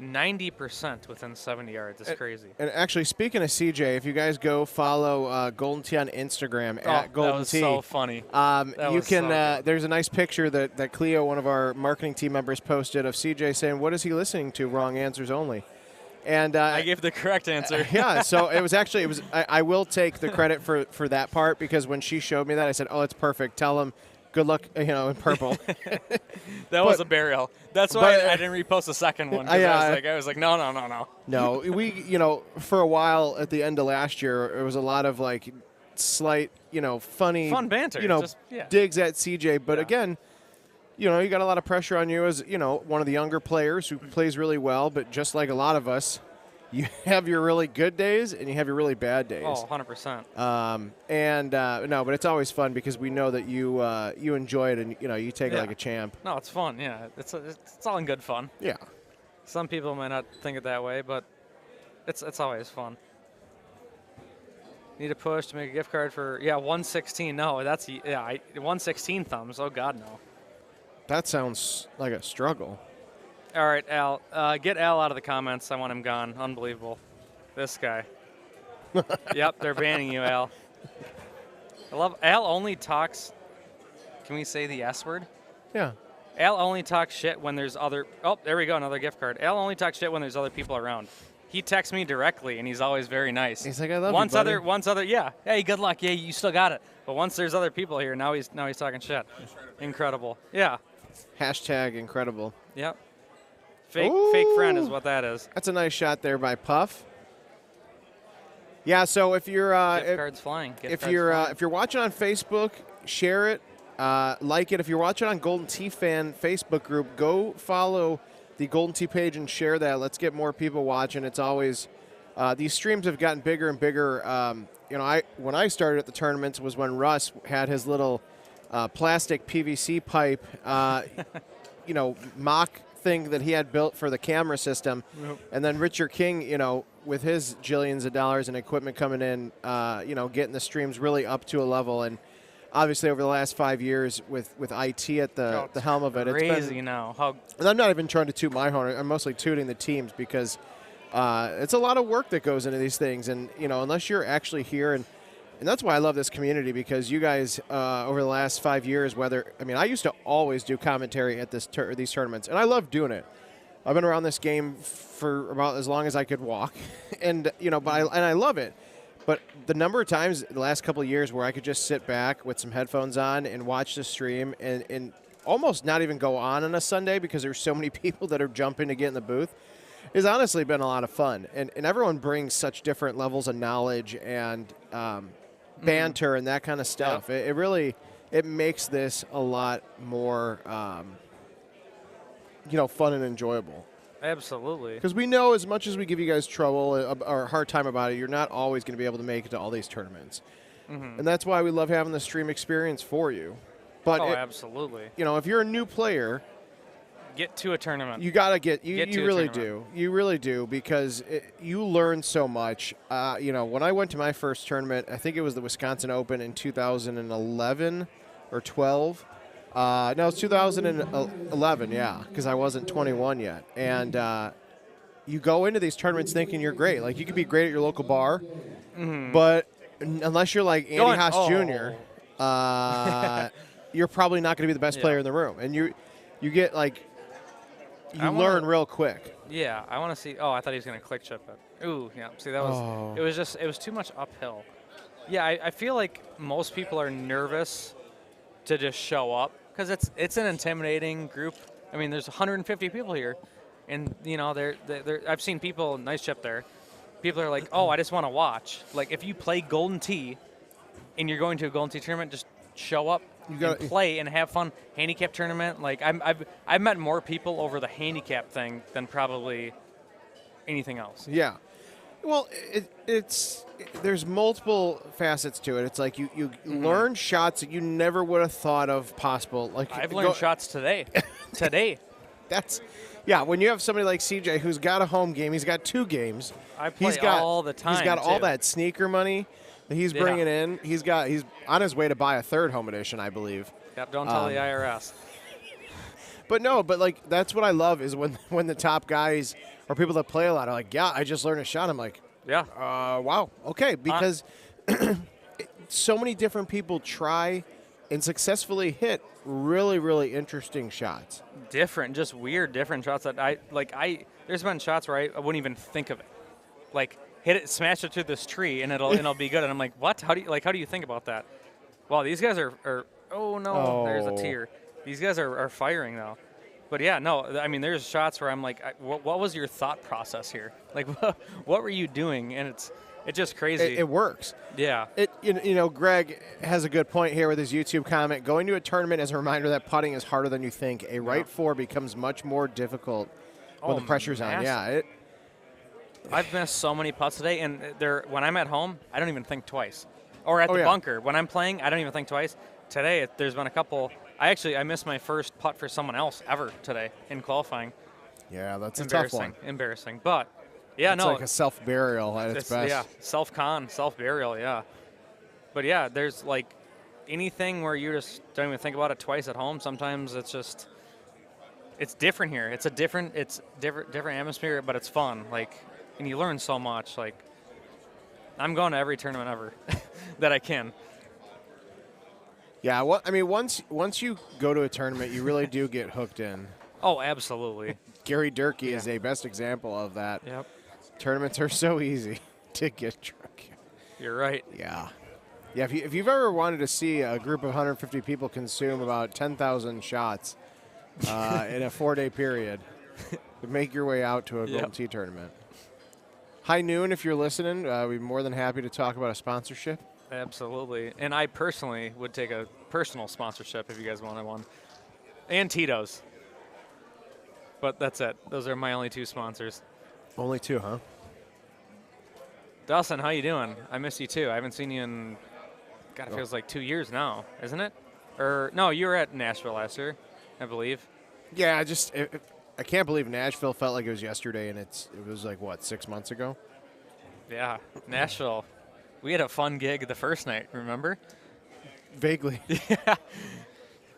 90% within 70 yards is crazy. And actually, speaking of CJ, if you guys go follow Golden Tee on Instagram at Golden that was Tee, so funny. You can. There's a nice picture that Cleo, one of our marketing team members, posted of CJ saying, "What is he listening to? Wrong answers only." And I gave the correct answer. Yeah, so it was. I will take the credit for that part, because when she showed me that, I said, "Oh, it's perfect. Tell him good luck, in purple." That was a burial. That's why I didn't repost the second one. I was like, no. No, we, for a while at the end of last year, it was a lot of like slight, funny, fun banter, digs at CJ. But again, you got a lot of pressure on you as, one of the younger players who plays really well. But just like a lot of us, you have your really good days and you have your really bad days. Oh, 100%. No, but it's always fun because we know that you enjoy it and you take it like a champ. No, it's fun. Yeah, it's all in good fun. Yeah. Some people might not think it that way, but it's always fun. Need a push to make a gift card for 116. No, that's 116 thumbs. Oh God, no. That sounds like a struggle. All right, Al. Get Al out of the comments. I want him gone. Unbelievable. This guy. Yep, they're banning you, Al. I love Al only talks. Can we say the S word? Yeah. Al only talks shit when there's other. Oh, there we go, another gift card. Al only talks shit when there's other people around. He texts me directly, and he's always very nice. He's like, I love you, buddy. Once other, yeah. Hey, good luck. Yeah, you still got it. But once there's other people here, now he's talking shit. Incredible. Yeah. Hashtag incredible. Yep. Fake friend is what that is. That's a nice shot there by Puff. Yeah, so if you're cards flying. If you're watching on Facebook, share it, like it. If you're watching on Golden Tee Fan Facebook group, go follow the Golden Tee page and share that. Let's get more people watching. It's always these streams have gotten bigger and bigger. When I started at the tournaments was when Russ had his little plastic PVC pipe, mock thing that he had built for the camera system. Yep. And then Richard King, with his jillions of dollars in equipment coming in, getting the streams really up to a level. And obviously over the last 5 years with IT at the helm of it, crazy it's been now. And I'm not even trying to toot my horn. I'm mostly tooting the teams because it's a lot of work that goes into these things. And, unless you're actually here and that's why I love this community, because you guys over the last 5 years, I used to always do commentary at these tournaments, and I love doing it. I've been around this game for about as long as I could walk, and I love it. But the number of times the last couple of years where I could just sit back with some headphones on and watch the stream and almost not even go on a Sunday because there's so many people that are jumping to get in the booth, has honestly been a lot of fun. And everyone brings such different levels of knowledge and banter and that kind of stuff. Yep. It really makes this a lot more fun and enjoyable. Absolutely. Because we know as much as we give you guys trouble or a hard time about it, you're not always going to be able to make it to all these tournaments. Mhm. And that's why we love having the stream experience for you. But absolutely. You know, if you're a new player, Get to a tournament. you got to get you to a really tournament. do. You really do because you learn so much. You know, when I went to my first tournament, I think it was the Wisconsin Open in 2011 or 12. No, it was 2011, yeah, because I wasn't 21 yet. And you go into these tournaments thinking you're great. Like, you could be great at your local bar, Mhm. but unless you're like Andy Going- Haas oh. Jr., you're probably not going to be the best player in the room. And you get, like, you I wanna- learn real quick. Yeah, I want to see. Oh, I thought he was going to click chip it. Ooh, yeah. See, that was. Oh. It was too much uphill. Yeah, I feel like most people are nervous to just show up because it's an intimidating group. I mean, there's 150 people here, and you know, they're I've seen people. Nice chip there. People are like, oh, I just want to watch. Like, if you play Golden Tee, and you're going to a Golden Tee tournament, just show up. And play and have fun. Handicap tournament. Like, I've met more people over the handicap thing than probably anything else. Yeah. Well, there's multiple facets to it. It's like you learn shots that you never would have thought of possible. Like, I've learned shots today. That's, yeah, when you have somebody like CJ who's got a home game, he's got 2 games. I play all the time, He's got all too. that sneaker money that he's Yeah. bringing in. He's on his way to buy a 3rd home edition, I believe. Yep, don't tell the IRS. But no, like, that's what I love is when the top guys or people that play a lot are like, yeah, I just learned a shot. I'm like, yeah, wow, okay, because so many different people try and successfully hit really, really interesting shots. Different, just weird, different shots that there's been shots where I wouldn't even think of it. Like, hit it, smash it through this tree, and it'll be good. And I'm like, what? How do you think about that? Wow, these guys are oh no, there's a tear. These guys are firing though. But yeah, no, I mean, there's shots where I'm like, what was your thought process here? Like, what were you doing? And it's just crazy. It works. Yeah. You know, Greg has a good point here with his YouTube comment. Going to a tournament is a reminder that putting is harder than you think. A right 4 becomes much more difficult when the pressure's on. Yeah. I've missed so many putts today, and when I'm at home, I don't even think twice. Or at the bunker. When I'm playing, I don't even think twice. Today, there's been a couple. I missed my first putt for someone else ever today in qualifying. Yeah, that's a tough one. Embarrassing. But, yeah, it's like a self-burial at its best. Yeah, self-burial, yeah. But, yeah, there's, like, anything where you just don't even think about it twice at home. Sometimes it's just, it's different here. It's different atmosphere, but it's fun. Like, and you learn so much. Like, I'm going to every tournament ever that I can. Yeah, well, I mean, once you go to a tournament, you really do get hooked in. Oh, absolutely. Gary Durkee is a best example of that. Yep. Tournaments are so easy to get drunk. You're right. Yeah. Yeah, if you've ever wanted to see a group of 150 people consume about 10,000 shots in a 4-day period, make your way out to a Golden Tee tournament. High Noon, if you're listening, we'd be more than happy to talk about a sponsorship. Absolutely. And I personally would take a personal sponsorship if you guys wanted one. And Tito's. But that's it. Those are my only 2 sponsors. Only 2, huh? Dawson, how you doing? I miss you too. I haven't seen you in, God, it feels like 2 years now, isn't it? Or, no, you were at Nashville last year, I believe. Yeah, I can't believe Nashville felt like it was yesterday, and it was like, what, 6 months ago? Yeah, Nashville. We had a fun gig the first night, remember? Vaguely. Yeah.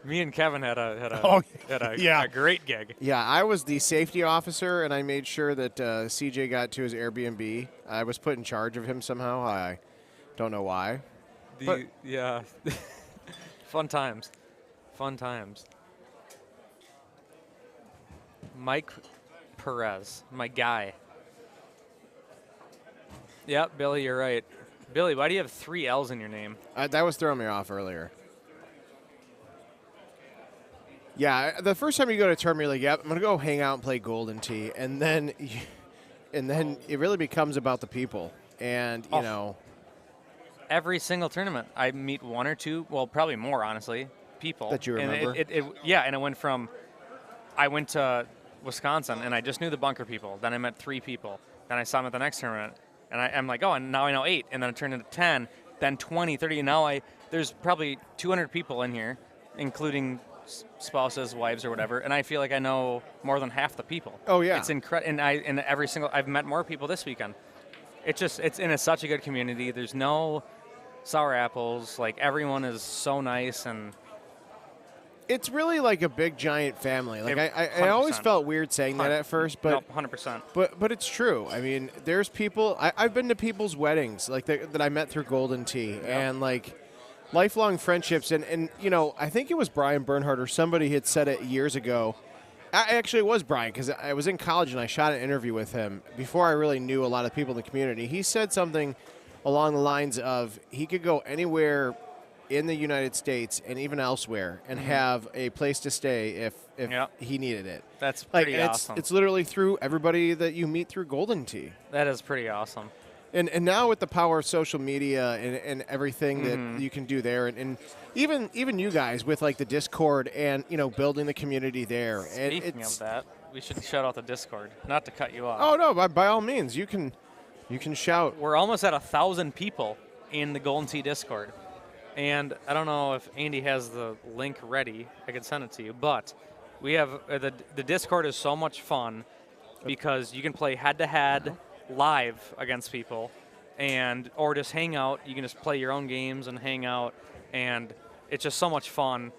Me and Kevin had a great gig. Yeah, I was the safety officer, and I made sure that CJ got to his Airbnb. I was put in charge of him somehow. I don't know why. Yeah. Fun times. Fun times. Mike Perez, my guy. Yep, Billy, you're right. Billy, why do you have 3 L's in your name? That was throwing me off earlier. Yeah, the first time you go to a tournament, you're like, yep, I'm going to go hang out and play Golden Tee. And then it really becomes about the people. And, you know. Every single tournament, I meet 1 or 2, well, probably more, honestly, people. That you remember? And and it went from, I went to Wisconsin, and I just knew the bunker people. Then I met 3 people. Then I saw them at the next tournament, and I'm like, oh, and now I know 8. And then it turned into 10, then 20, 30. And now there's probably 200 people in here, including spouses, wives, or whatever. And I feel like I know more than half the people. Oh yeah, it's incredible. And I've met more people this weekend. It's such a good community. There's no sour apples. Like, everyone is so nice, and it's really like a big giant family. Like I always felt weird saying that at first, but 100%. But it's true. I mean, there's people. I've been to people's weddings like that I met through Golden Tee, and like lifelong friendships. And you know, I think it was Brian Bernhardt or somebody had said it years ago. Actually, it was Brian, because I was in college and I shot an interview with him before I really knew a lot of people in the community. He said something along the lines of he could go anywhere in the United States and even elsewhere and have a place to stay if he needed it. That's pretty awesome. It's literally through everybody that you meet through Golden Tee. That is pretty awesome. And now with the power of social media and everything that you can do there, and even you guys with like the Discord and building the community there. Speaking of that, we should shout out the Discord. Not to cut you off. Oh no, by all means, you can shout. We're almost at 1,000 people in the Golden Tee Discord. And I don't know if Andy has the link ready. I can send it to you. But we have the Discord is so much fun because you can play head-to-head live against people, or just hang out. You can just play your own games and hang out, and it's just so much fun.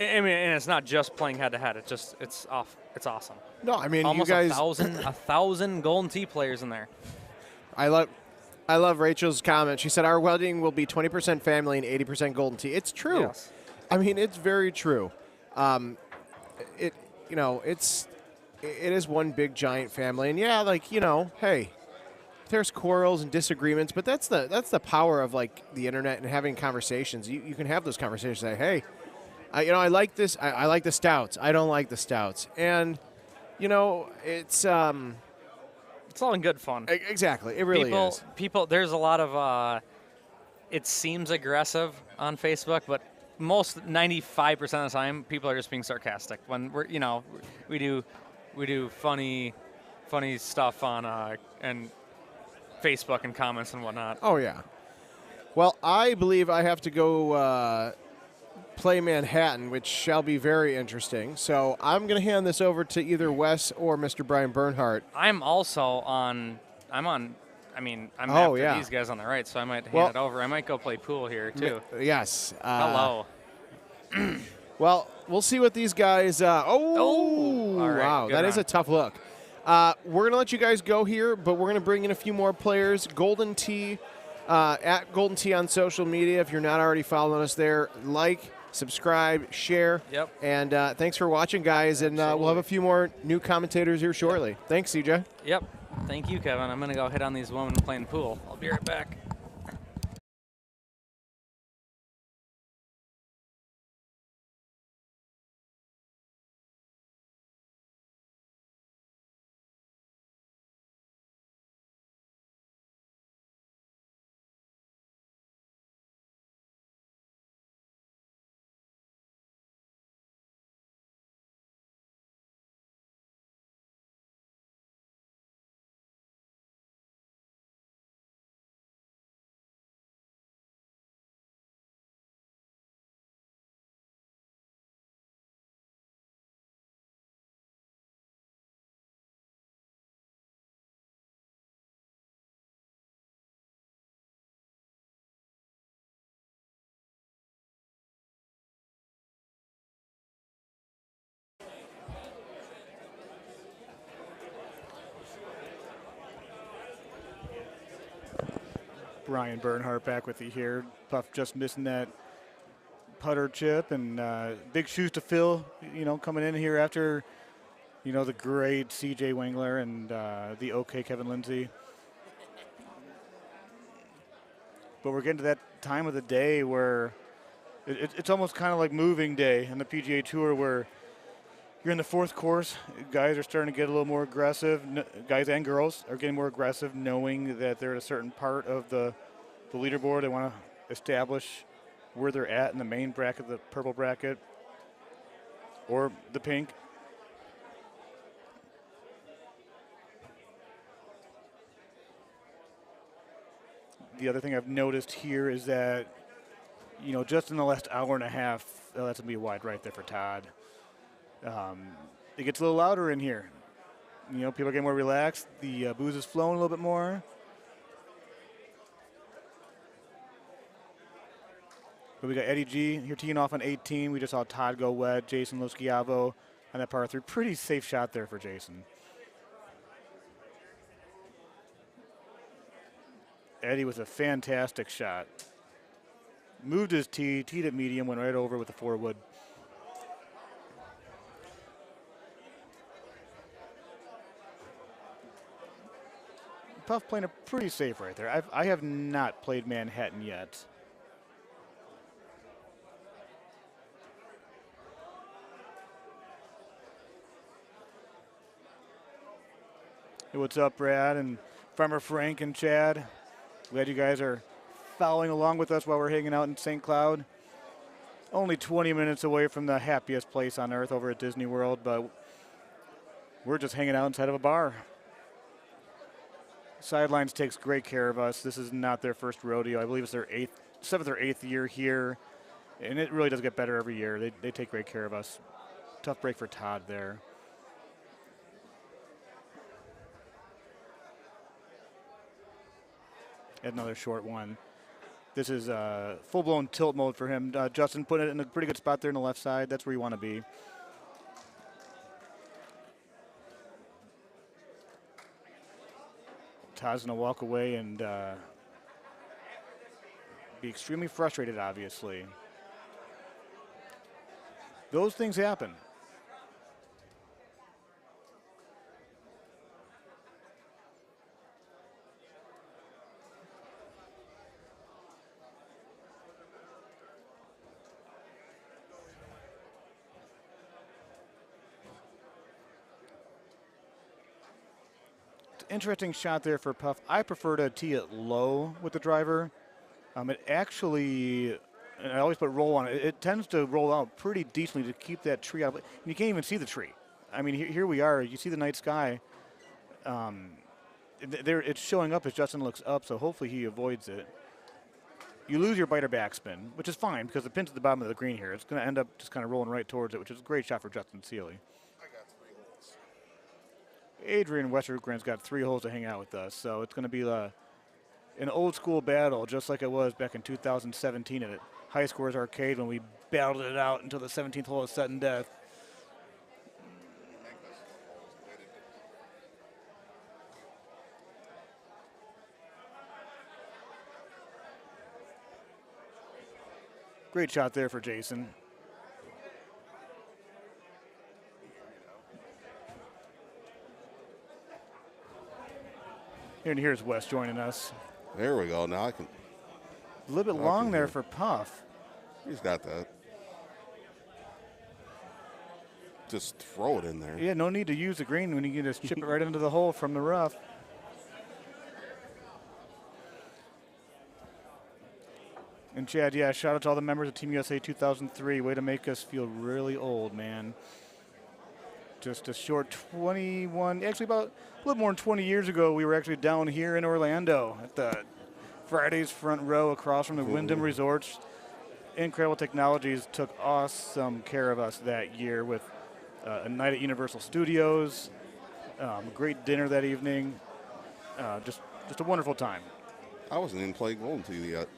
I mean, and it's not just playing head-to-head. It's awesome. No, I mean, almost you guys 1,000 Golden Tee players in there. I love Rachel's comment. She said, our wedding will be 20% family and 80% Golden Tee. It's true. Yes. I mean, it's very true. It is one big giant family. And yeah, like, hey, there's quarrels and disagreements, but that's the power of like the internet and having conversations. You can have those conversations, say, hey, I like this. I like the stouts. I don't like the stouts. And, it's all in good fun. Exactly. It really is. People, there's a lot of, it seems aggressive on Facebook, but most 95% of the time, people are just being sarcastic. When we do funny stuff on and Facebook and comments and whatnot. Oh yeah. Well, I believe I have to go play Manhattan, which shall be very interesting. So I'm going to hand this over to either Wes or Mr. Brian Bernhardt. I'm also on. I'm after these guys on the right, so I might hand it over. I might go play pool here too. Yes. Hello. Well, we'll see what these guys. All right, wow, that is a tough look. We're going to let you guys go here, but we're going to bring in a few more players. Golden Tee, at Golden Tee on social media. If you're not already following us there, like, subscribe, share. Yep. And thanks for watching, guys. And we'll have a few more new commentators here shortly. Thanks, CJ. Yep. Thank you, Kevin. I'm going to go hit on these women playing pool. I'll be right back. Brian Bernhardt back with you here. Puff just missing that putter chip, and big shoes to fill, coming in here after, the great C.J. Wengler and the okay Kevin Lindsay. But we're getting to that time of the day where it's almost kind of like moving day on the PGA Tour, where you're in the fourth course. Guys are starting to get a little more aggressive. Guys and girls are getting more aggressive, knowing that they're at a certain part of the leaderboard. They want to establish where they're at in the main bracket, the purple bracket, or the pink. the other thing I've noticed here is that, you know, just in the last hour and a half, oh, that's going to be wide right there for Todd. It gets a little louder in here. You know, people are getting more relaxed. The booze is flowing a little bit more. But we got Eddie G here teeing off on 18. We just saw Todd go wet. Jason Loschiavo on that par 3. Pretty safe shot there for Jason. Eddie with a fantastic shot. Moved his tee, teed at medium, went right over with the 4-wood. Puff playing it pretty safe right there. I have not played Manhattan yet. Hey, what's up, Brad and Farmer Frank and Chad? Glad you guys are following along with us while we're hanging out in St. Cloud. Only 20 minutes away from the happiest place on earth over at Disney World, but we're just hanging out inside of a bar. Sidelines takes great care of us. This is not their first rodeo. I believe it's their 7th or 8th year here, and it really does get better every year. They take great care of us. Tough break for Todd there. Another short one. This is full-blown tilt mode for him. Justin put it in a pretty good spot there in the left side. That's where you want to be. Todd's going to walk away and be extremely frustrated, obviously. Those things happen. Interesting shot there for Puff. I prefer to tee it low with the driver. It actually, and I always put roll on it. It tends to roll out pretty decently to keep that tree out. And you can't even see the tree. I mean, here we are. You see the night sky. It's showing up as Justin looks up, so hopefully he avoids it. You lose your biter backspin, which is fine because the pin's at the bottom of the green here. It's going to end up just kind of rolling right towards it, which is a great shot for Justin Seeley. Adrian Westergren's got 3 holes to hang out with us, so it's going to be an old school battle, just like it was back in 2017 at High Scores Arcade when we battled it out until the 17th hole of sudden death. Great shot there for Jason. And here's Wes joining us. There we go. Now I can. A little bit long there for Puff. He's got that. Just throw it in there. Yeah, no need to use the green when you can just chip it right into the hole from the rough. And Chad, yeah, shout out to all the members of Team USA 2003. Way to make us feel really old, man. Just a short 21, actually about a little more than 20 years ago, we were actually down here in Orlando at the Fridays front row across from the Wyndham Resorts. Incredible Technologies took awesome care of us that year with a night at Universal Studios, a great dinner that evening, just a wonderful time. I wasn't even playing Golden Tee yet.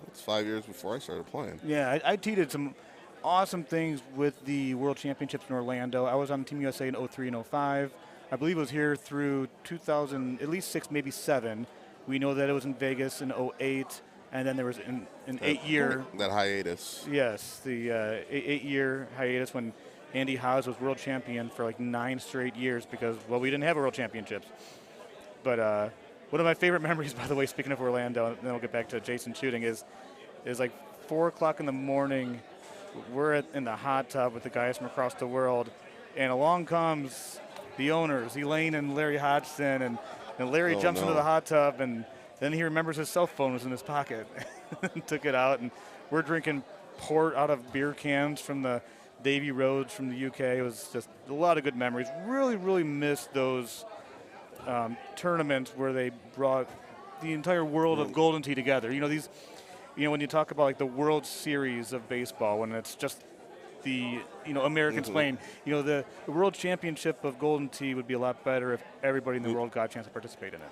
That's 5 years before I started playing. Yeah, I teed some awesome things with the World Championships in Orlando. I was on Team USA in 03 and 05. I believe it was here through 2000, at least 6, maybe 7. We know that it was in Vegas in 08, and then there was an 8-year. That hiatus. Yes, the 8-year hiatus when Andy Haas was world champion for like 9 straight years because, well, we didn't have a world championships. But one of my favorite memories, by the way, speaking of Orlando, and then we'll get back to Jason shooting, is like 4 o'clock in the morning. We're in the hot tub with the guys from across the world, and along comes the owners, Elaine and Larry Hodgson, and Larry jumps into the hot tub, and then he remembers his cell phone was in his pocket and took it out, and we're drinking port out of beer cans from the Davy Roads from the UK. It was just a lot of good memories. Really, really missed those tournaments where they brought the entire world of Golden Tee together. You know, these, you know, when you talk about like the World Series of baseball, when it's just the, you know, Americans playing, you know, the World Championship of Golden Tee would be a lot better if everybody in the world got a chance to participate in it.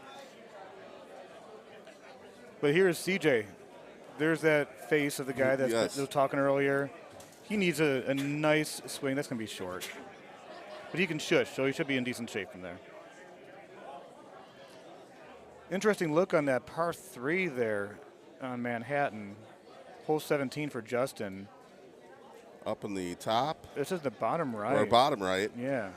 But here's CJ. There's that face of the guy that was talking earlier. He needs a nice swing. That's going to be short. But he can shush, so he should be in decent shape from there. Interesting look on that par 3 there on Manhattan. Hole 17 for Justin. Up in the top? This is the bottom right. Or bottom right. Yeah.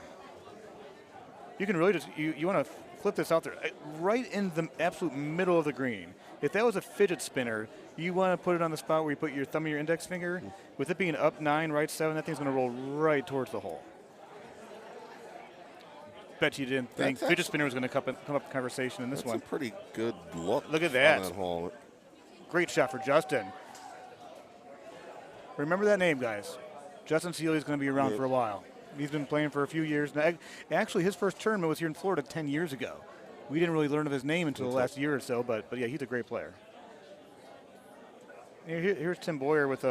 You can really just, you want to flip this out there. Right in the absolute middle of the green. If that was a fidget spinner, you want to put it on the spot where you put your thumb and your index finger. With it being up 9, right 7, that thing's going to roll right towards the hole. Bet you didn't think fidget spinner was going to come up in conversation in this one. That's a pretty good look. Look at that. On that hole. Great shot for Justin. Remember that name, guys. Justin Seeley is going to be around for a while. He's been playing for a few years now. Actually, his first tournament was here in Florida 10 years ago. We didn't really learn of his name until the last year or so, but yeah, he's a great player. Here's Tim Boyer with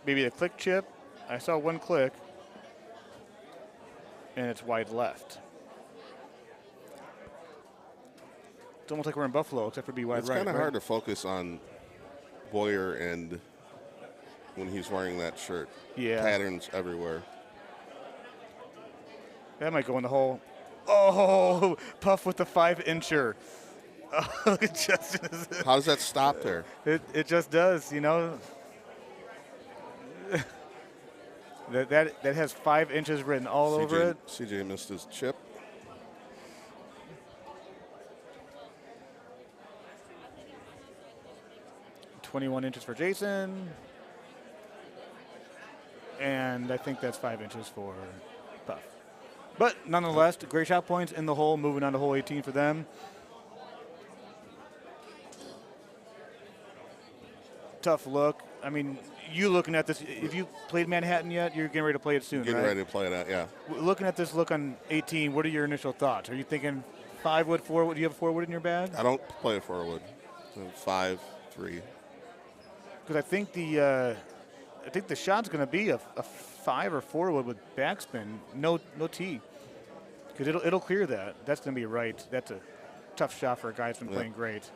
maybe a click chip. I saw one click, and it's wide left. It's almost like we're in Buffalo, except for be wide right. It's kind of hard to focus on Boyer and when he's wearing that shirt. Yeah. Patterns everywhere. That might go in the hole. Oh, Puff with the 5-incher. Oh, look at Justin. How does that stop there? It just does, you know. that has 5 inches written all over it. CJ missed his chip. $21 inches for Jason. And I think that's 5 inches for Puff. But nonetheless, great shot points in the hole, moving on to hole 18 for them. Tough look. I mean, you looking at this, if you played Manhattan yet, you're getting ready to play it soon, Getting right? ready to play that, yeah. Looking at this look on 18, what are your initial thoughts? Are you thinking 5-wood, 4-wood? Do you have a 4-wood in your bag? I don't play a 4-wood. So 5, 3. Because I think the shot's going to be a 5 or 4-wood with backspin, no tee. Because it'll clear that. That's going to be right. That's a tough shot for a guy who's been playing great.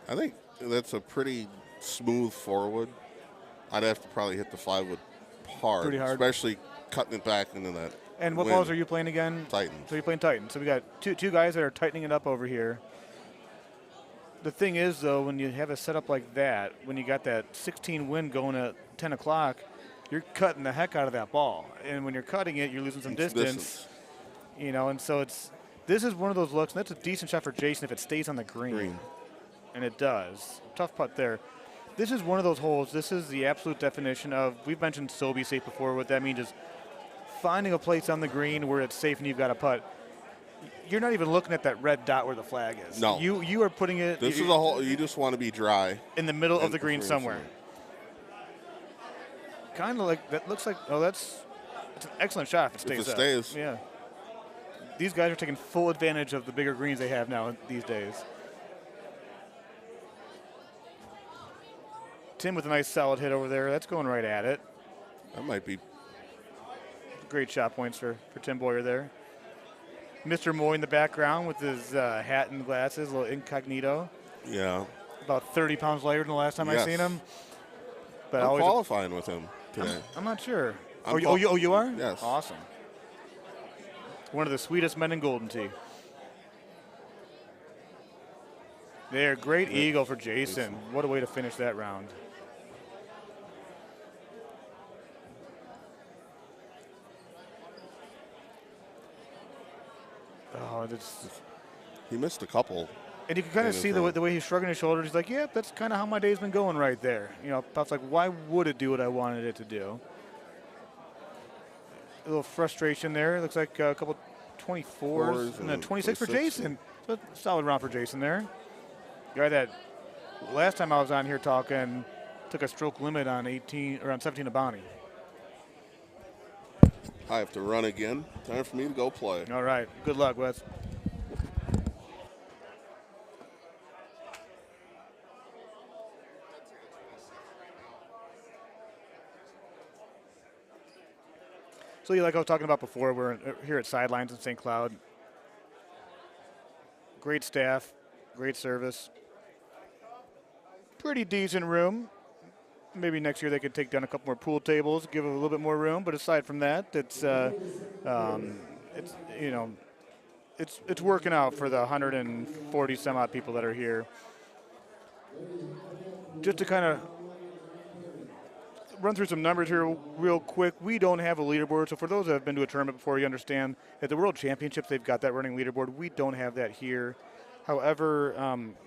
I think that's a pretty smooth 4-wood. I'd have to probably hit the 5-wood hard, Pretty hard. especially cutting it back into that. And what balls are you playing again? Titans. So you're playing Titans. So we got two guys that are tightening it up over here. The thing is, though, when you have a setup like that, when you got that 16 wind going at 10 o'clock, you're cutting the heck out of that ball. And when you're cutting it, you're losing some distance. You know, and so this is one of those looks, and that's a decent shot for Jason if it stays on the green. And it does. Tough putt there. This is one of those holes. This is the absolute definition of, we've mentioned Sobe safe before. What that means is finding a place on the green where it's safe and you've got a putt. You're not even looking at that red dot where the flag is. No. You are putting it. This is a hole, you just want to be dry. In the middle of the green somewhere. Kind of like, that looks like, it's an excellent shot if it stays If it up. stays. Yeah. These guys are taking full advantage of the bigger greens they have now these days. Tim with a nice solid hit over there. That's going right at it. That might be. Great shot points for Tim Boyer there. Mr. Moy in the background with his hat and glasses, a little incognito. Yeah. About 30 pounds lighter than the last time I seen him. But I'm qualifying with him today. I'm not sure. I'm you are? Yes. Awesome. One of the sweetest men in Golden Tee. There, great eagle for Jason. What a way to finish that round. Oh, he missed a couple. And you can kind of see the way he's shrugging his shoulders. He's like, "Yep, that's kind of how my day's been going right there." You know, Puff's like, "Why would it do what I wanted it to do?" A little frustration there. Looks like a couple 24s and a 26 for Jason. So solid round for Jason there. Guy that last time I was on here talking took a stroke limit on 18 or on 17 to Bonnie. I have to run again. Time for me to go play. All right. Good luck, Wes. So, like I was talking about before, we're here at Sidelines in St. Cloud. Great staff, great service. Pretty decent room. Maybe next year they could take down a couple more pool tables, give it a little bit more room. But aside from that, it's it's working out for the 140 some odd people that are here. Just to kind of run through some numbers here real quick. We don't have a leaderboard, so for those that have been to a tournament before, you understand at the World Championships they've got that running leaderboard. We don't have that here. However,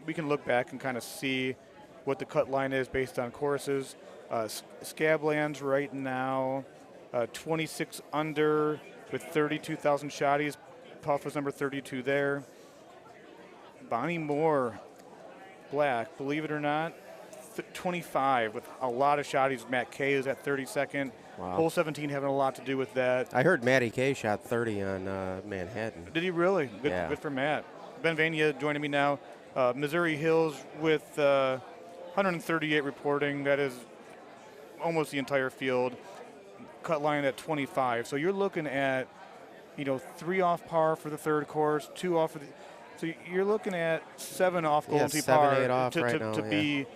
we can look back and kind of see what the cut line is based on courses. Scablands right now, 26 under with 32,000 shotties. Puff was number 32 there. Bonnie Moore, black, believe it or not, 25 with a lot of shotties. Matt Kay is at 32nd. Wow. Hole 17 having a lot to do with that. I heard Matty Kay shot 30 on Manhattan. Did he really? Good, Yeah. good for Matt. Ben Vania joining me now. Missouri Hills with 138 reporting. That is almost the entire field. Cut line at 25. So you're looking at, 3 off par for the third course, 2 off for the. So you're looking at 7 off Golden Tee 7, par 8 off to, right to, now, to be,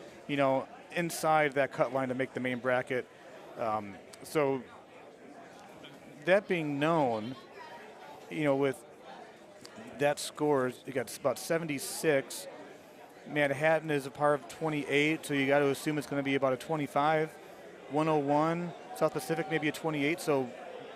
inside that cut line to make the main bracket. So that being known, with that scores, you got about 76. Manhattan is a par of 28, so you got to assume it's going to be about a 25. 101. South Pacific maybe a 28, so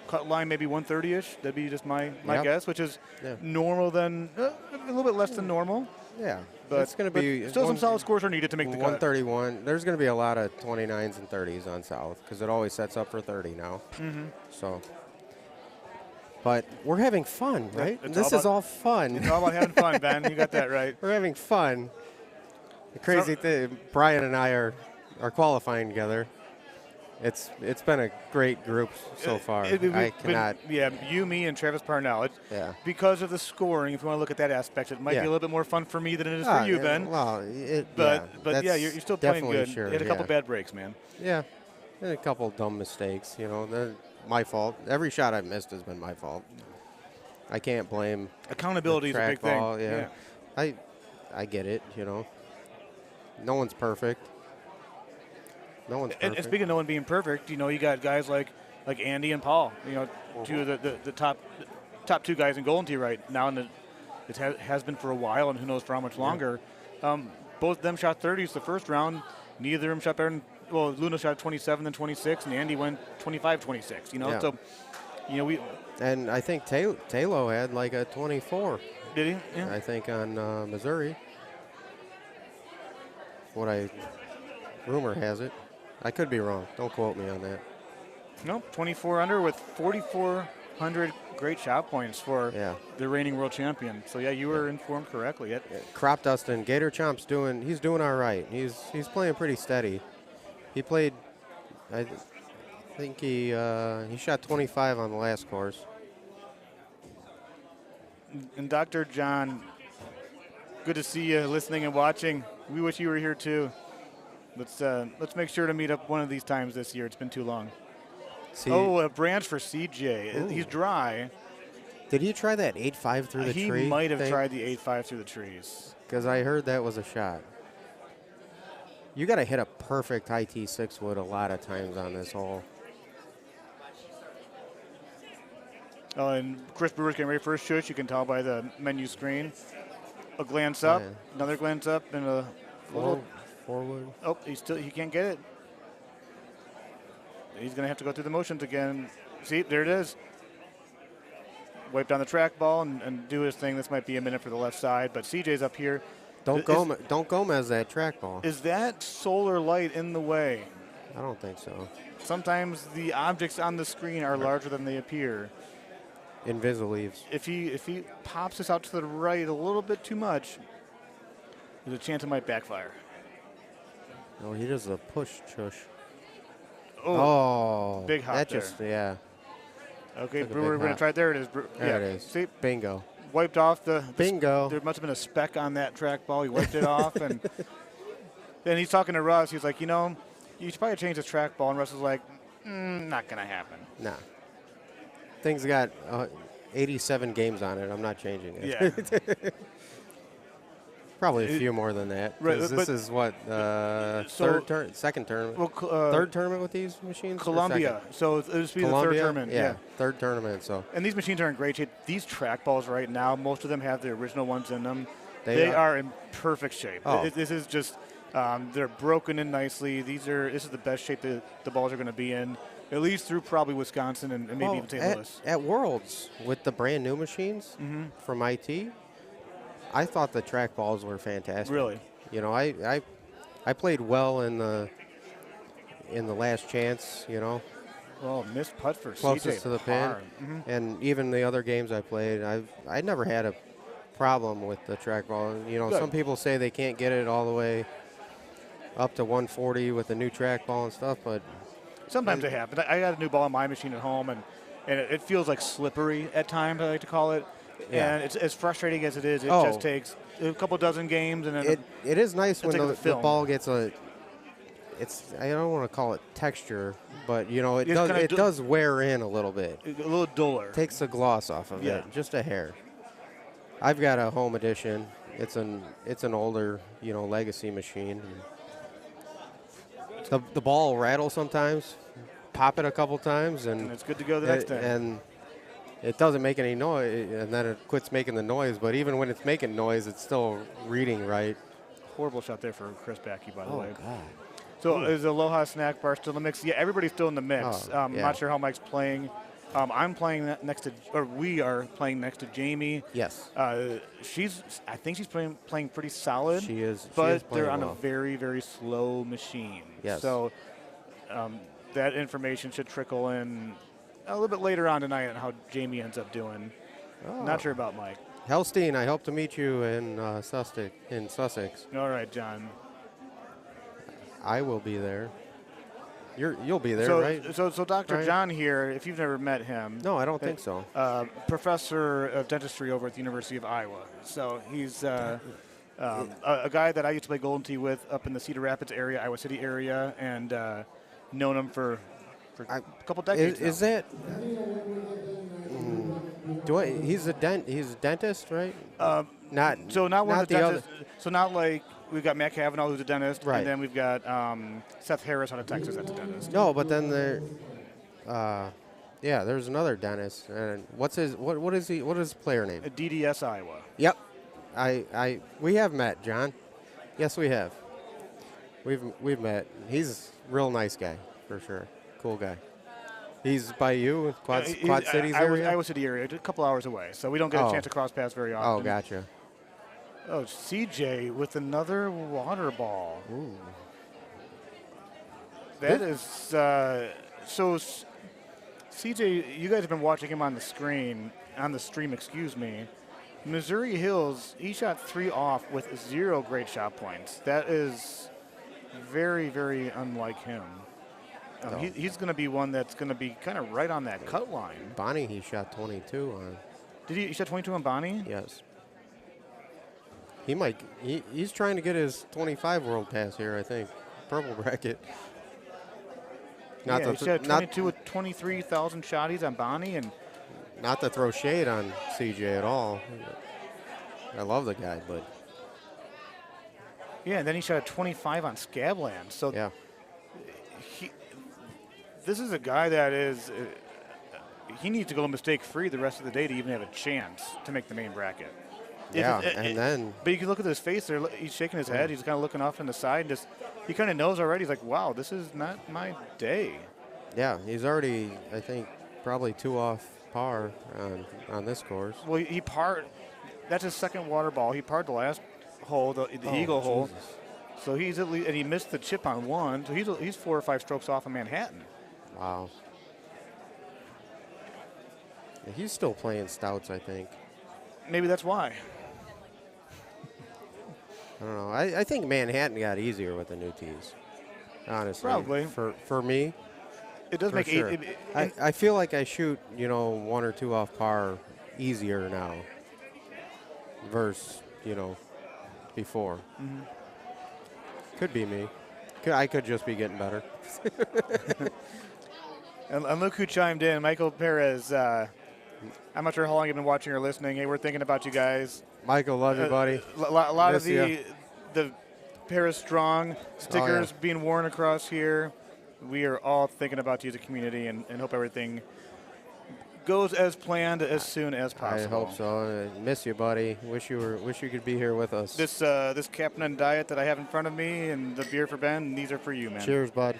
cut line maybe 130-ish. That'd be just my guess, which is normal than a little bit less than normal. Yeah, but it's going to be still some solid scores are needed to make the cut. 131. There's going to be a lot of 29s and 30s on South because it always sets up for 30 now. Mm-hmm. So, but we're having fun, right? It's This is all fun. It's all about having fun, Ben. You got that right. We're having fun. The crazy thing, Brian and I are qualifying together. It's been a great group so far. I cannot. Yeah, you, me, and Travis Parnell. Because of the scoring, if you want to look at that aspect, it might be a little bit more fun for me than it is for you, Ben. Well, you're still playing good. Sure, you had a couple bad breaks, man. Yeah, and a couple dumb mistakes. They're my fault. Every shot I've missed has been my fault. I can't blame. Accountability is a big ball, thing. Yeah. I get it. No one's perfect. No one's perfect. And speaking of no one being perfect, you got guys like Andy and Paul. Two of the top 2 guys in Golden Tee right now, and it has been for a while, and who knows for how much longer. Both of them shot 30s the first round. Neither of them shot better than. Well, Luna shot 27 and 26, and Andy went 25-26. So we. And I think Taylor had like a 24. Did he? Yeah. I think on Missouri. Rumor has it. I could be wrong. Don't quote me on that. Nope, 24 under with 4,400 great shot points for the reigning world champion. So you were informed correctly. Crop Dustin, Gator Chomp's he's doing all right. He's playing pretty steady. He played, I think he shot 25 on the last course. And Dr. John, good to see you listening and watching. We wish you were here too. Let's make sure to meet up one of these times this year. It's been too long. A branch for CJ. Ooh. He's dry. Did he try that 8.5 through the tree? He might have tried the 8.5 through the trees. Because I heard that was a shot. You got to hit a perfect IT6 wood a lot of times on this hole. Oh, and Chris Brewer's getting ready for his shush. You can tell by the menu screen. A glance up, another glance up, and a forward. Oh, he can't get it. He's going to have to go through the motions again. See, there it is. Wipe down the track ball and do his thing. This might be a minute for the left side, but CJ's up here. Don't Gomez that track ball. Is that solar light in the way? I don't think so. Sometimes the objects on the screen are larger than they appear. Invisileaves. If he pops this out to the right a little bit too much, there's a chance it might backfire. No, he does a push chush. Oh, big hop that there. just Okay, Took a Brewer, big we're going to hop. try it. There it is. There it is. See? Bingo. Wiped off the Bingo. There must have been a speck on that trackball. He wiped it off, and then he's talking to Russ. He's like, you should probably change this trackball. And Russ is like, not going to happen. Nah. Thing's got 87 games on it. I'm not changing it. Yeah. Probably a few more than that. Right, 'Cause this is what second tournament. Well, third tournament with these machines. or Columbia. second? So it was be the third Columbia? tournament. Yeah, third tournament. So And these machines are in great shape. These trackballs right now, most of them have the original ones in them. They They are. are in perfect shape. Oh. This is just they're broken in nicely. This is the best shape that the balls are going to be in, at least through probably Wisconsin and maybe Well, even St. at, Louis. at Worlds with the brand new machines from IT, I thought the track balls were fantastic. Really? I played well in the last chance. Well, missed putt for Closest CJ to the pin, Parr. Mhm. and even the other games I played, I never had a problem with the track ball. Good. Some people say they can't get it all the way up to 140 with the new track ball and stuff, but Sometimes they happen. I got a new ball on my machine at home, and it feels like slippery at times, I like to call it. Yeah. And it's as frustrating as it is. It Oh. just takes a couple dozen games, and then it is nice it's when like the film. ball gets I don't want to call it texture, but it It's does kinda does wear in a little bit. a little duller. Takes the gloss off of Yeah. it, just a hair. I've got a home edition. It's an older legacy machine. The ball will rattle sometimes. Pop it a couple times, and it's good to go the next day. And it doesn't make any noise, and then it quits making the noise. But even when it's making noise, it's still reading right. Horrible shot there for Chris Backey, by the Oh, way. God. So is Aloha Snack Bar still in the mix? Yeah, everybody's still in the mix. Oh, I'm yeah. not sure how Mike's playing. I'm playing next to, or we are playing next to Jamie. Yes. I think she's playing pretty solid. She is. But she is they're playing on well. a very, very slow machine. Yes. So that information should trickle in a little bit later on tonight on how Jamie ends up doing. Oh. Not sure about Mike. Helstein, I hope to meet you in Sussex. All right, John. I will be there. You'll be there, so, right? So Dr. Right? John here, if you've never met him. No, I don't think so. Professor of dentistry over at the University of Iowa. So he's a guy that I used to play Golden Tee with up in the Cedar Rapids area, Iowa City area, and known him for a couple decades now. Is that? He's a dentist, right? Not one not of the the dentists. So not like we've got Matt Cavanaugh, who's a dentist, Right. and then we've got Seth Harris out of Texas, that's a dentist. No, but then there, there's another dentist. And what is his player name? DDS Iowa. Yep, we have met, John. Yes, we have. We've met. He's a real nice guy for sure. Cool guy. He's by you, Quad Cities area. Iowa City area, a couple hours away, so we don't get a Oh. chance to cross paths very often. Oh, gotcha. Oh, CJ with another water ball. Ooh. That is so. CJ, you guys have been watching him on the stream. Excuse me. Missouri Hills, he shot 3 off with 0 great shot points. That is very, very unlike him. Oh. He's going to be one that's going to be kind of right on that cut line. Bonnie, he shot 22 on. Did he shot 22 on Bonnie? Yes. He might. He's trying to get his 25 world pass here, I think. Purple bracket. He shot 22 with 23,000 shotties on Bonnie, and not to throw shade on CJ at all. I love the guy, but yeah, and then he shot a 25 on Scabland. So yeah, this is a guy that is. He needs to go mistake-free the rest of the day to even have a chance to make the main bracket. Yeah, and then. But you can look at his face there. He's shaking his head. He's kind of looking off on the side. He kind of knows already. He's like, "Wow, this is not my day." Yeah, he's already, I think, probably 2 off par on this course. Well, he parred. That's his second water ball. He parred the last hole, the eagle hole. So he's at least, and he missed the chip on one. So he's 4 or 5 strokes off of Manhattan. Wow. He's still playing stouts, I think. Maybe that's why. I don't know. I think Manhattan got easier with the new tees. Honestly. Probably. For me. It does For make sure. I feel like I shoot, 1 or 2 off par easier now versus, before. Mhm. Could be me. I could just be getting better. And look who chimed in, Michael Perez. I'm not sure how long you've been watching or listening. Hey, we're thinking about you guys. Michael, love you, buddy. A lot Miss of the Paris Strong stickers being worn across here. We are all thinking about you as a community and hope everything goes as planned as soon as possible. I hope so. I miss you, buddy. Wish you could be here with us. This Captain and Diet that I have in front of me and the beer for Ben, these are for you, man. Cheers, bud.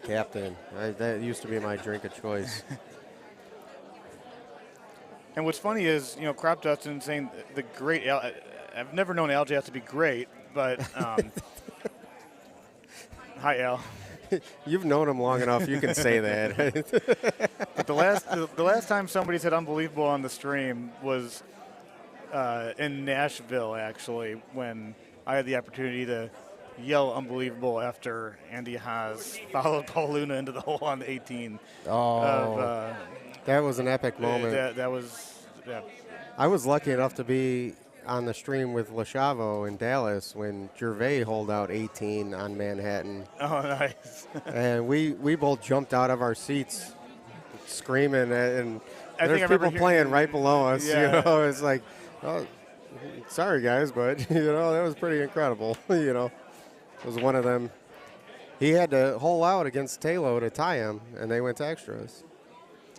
Captain. That used to be my drink of choice. And what's funny is, Crop Dustin saying the great I've never known Al Jazz to be great, but hi, Al. You've known him long enough. You can say that. But the last time somebody said unbelievable on the stream was in Nashville, actually, when I had the opportunity to yell unbelievable after Andy Haas followed Paul Luna into the hole on the 18. That was an epic moment. That was. Yeah. I was lucky enough to be on the stream with LaChavo in Dallas when Gervais holed out 18 on Manhattan. Oh, nice. And we both jumped out of our seats screaming, and there's people playing right below us. Yeah. It's like, oh, sorry guys, but that was pretty incredible. It was one of them. He had to hole out against Talo to tie him, and they went to extras.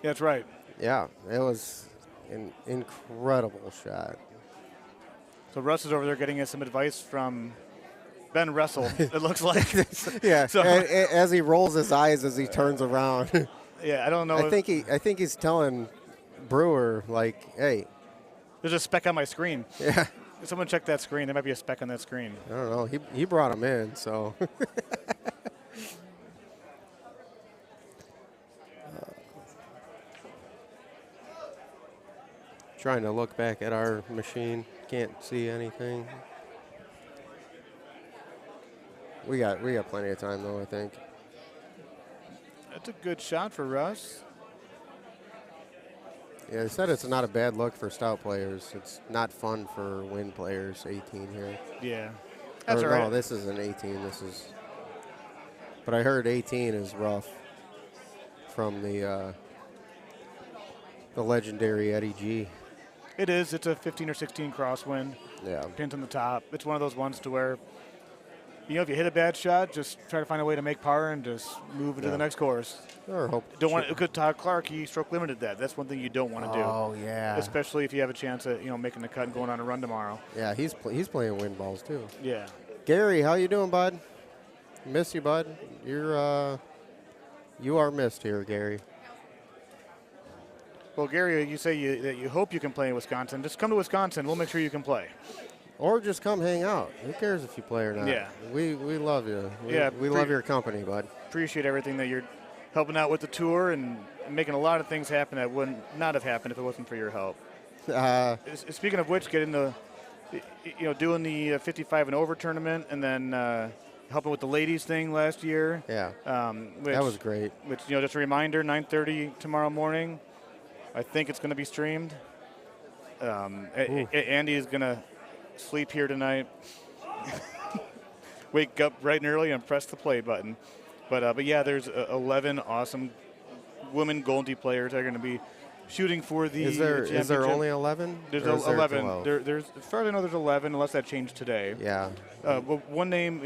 Yeah, that's right. Yeah, it was an incredible shot. So Russ is over there getting us some advice from Ben Russell, it looks like. Yeah, so, as he rolls his eyes as he turns around. Yeah, I don't know. I think he's telling Brewer, like, hey. There's a speck on my screen. Yeah. Someone check that screen. There might be a speck on that screen. I don't know. He brought him in, so. Trying to look back at our machine. Can't see anything. We got plenty of time, though, I think. That's a good shot for Russ. Yeah, they said it's not a bad look for stout players. It's not fun for win players, 18 here. Yeah. That's all No, right. this isn't 18. This is. But I heard 18 is rough from the legendary Eddie G. It is. It's a 15 or 16 crosswind. Yeah. Pins on the top. It's one of those ones to where, if you hit a bad shot, just try to find a way to make par and just move into the next course. Or hope. Don't want because Todd Clark, he stroke limited that. That's one thing you don't want to do. Oh yeah. Especially if you have a chance at making the cut and going on a run tomorrow. Yeah, he's playing wind balls too. Yeah. Gary, how you doing, bud? Miss you, bud. You are missed here, Gary. Well, Gary, you say that you hope you can play in Wisconsin. Just come to Wisconsin. We'll make sure you can play. Or just come hang out. Who cares if you play or not? Yeah. We love you. We love your company, bud. Appreciate everything that you're helping out with the tour and making a lot of things happen that would not have happened if it wasn't for your help. Speaking of which, doing the 55 and over tournament and then helping with the ladies thing last year. Yeah. That was great. Which, just a reminder, 9:30 tomorrow morning. I think it's going to be streamed. Andy is going to sleep here tonight. Wake up bright and early and press the play button. But yeah, there's 11 awesome women Goldie players that are going to be shooting for the championship. Is there only 11? There's or is there 11. 12? There's as far as I know, there's 11, unless that changed today. Yeah. But one name,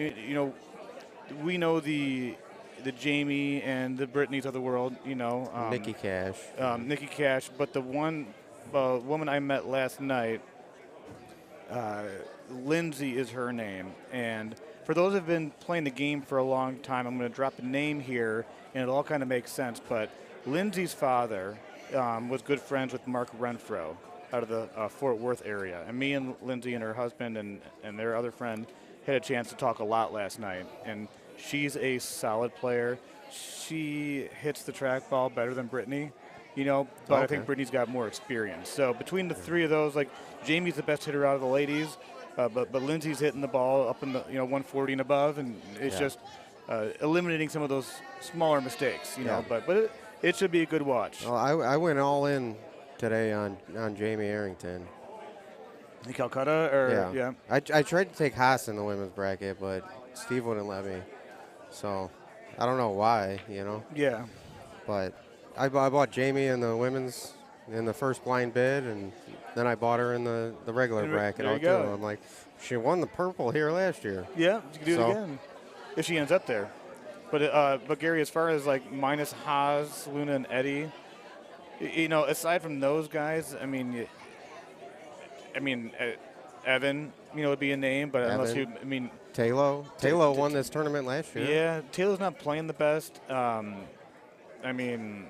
we know the Jamie and the Britneys of the world, Nikki Cash. Nikki Cash, but the one woman I met last night, Lindsay is her name. And for those who have been playing the game for a long time, I'm going to drop a name here, and it all kind of makes sense. But Lindsay's father was good friends with Mark Renfro out of the Fort Worth area. And me and Lindsay and her husband and their other friend had a chance to talk a lot last night. And she's a solid player. She hits the track ball better than Brittany, but I think Brittany's got more experience. So between the three of those, like Jamie's the best hitter out of the ladies, but Lindsay's hitting the ball up in the 140 and above, and it's just eliminating some of those smaller mistakes. You know, but it should be a good watch. Well, I went all in today on Jamie Arrington. In Calcutta, or yeah. I tried to take Haas in the women's bracket, but Steve wouldn't let me. So I don't know why, you know. Yeah. But I bought Jamie in the women's in the first blind bid, and then I bought her in the regular bracket. There you go. I'm like, she won the purple here last year. Yeah, you can do it again if she ends up there. But Gary, as far as like minus Haas, Luna, and Eddie, you know, aside from those guys, I mean, Evan, you know, would be a name, but unless you, I mean, Taylo won this tournament last year. Yeah, Taylor's not playing the best. I mean,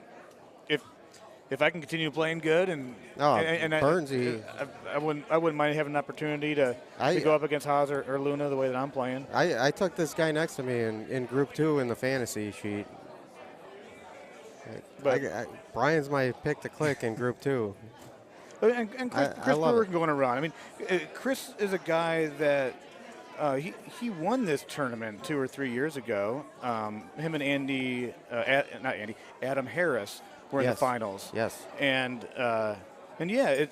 if I can continue playing good and Burnsy, I wouldn't mind having an opportunity to go up against Haas or Luna the way that I'm playing. I took this guy next to me in Group 2 in the fantasy sheet. But Brian's my pick to click in Group 2. And Chris Brewer can go on a run. I mean, Chris is a guy that he won this tournament 2 or 3 years ago. Him and Adam Harris were in the finals. Yes. And yeah, it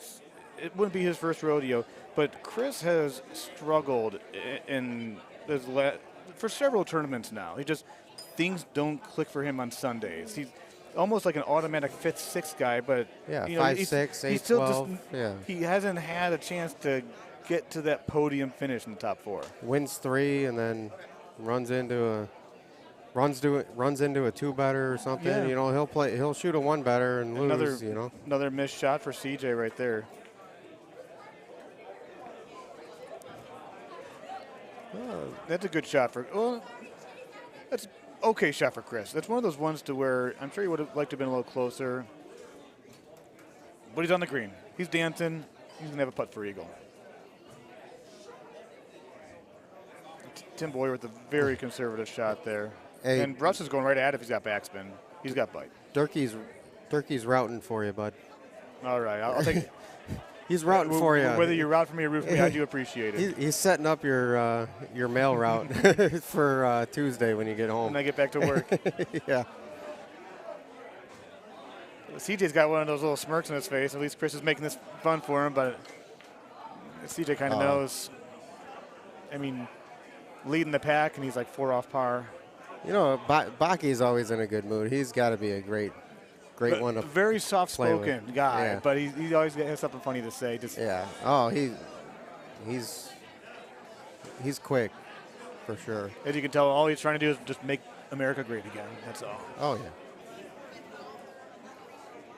wouldn't be his first rodeo, but Chris has struggled for several tournaments now. Things don't click for him on Sundays. He's almost like an automatic 5th, 6th guy, but 5, 6, 8, he's still 12. He hasn't had a chance to get to that podium finish in the top 4. Wins 3 and then runs into a 2-better or something. Yeah. You know, he'll shoot a 1-better and lose. You know, another missed shot for CJ right there. That's a good shot that's okay shot for Chris. That's one of those ones to where I'm sure he would have liked to have been a little closer. But he's on the green. He's dancing. He's going to have a putt for eagle. Tim Boyer with a very conservative shot there. Hey, and Russ is going right at it if he's got backspin. He's got bite. Durkee's routing for you, bud. All right. I'll take it. He's routing for you. Whether you route for me or root for me, I do appreciate it. He's setting up your mail route for Tuesday when you get home. When I get back to work. Yeah. CJ's got one of those little smirks on his face. At least Chris is making this fun for him, but CJ kind of knows. I mean, leading the pack, and he's like 4 off par. You know, Baki's always in a good mood. He's got to be a great one to very soft-spoken guy, yeah. but he always has something funny to say. Oh, he's quick, for sure. As you can tell, all he's trying to do is just make America great again. That's all. Oh yeah.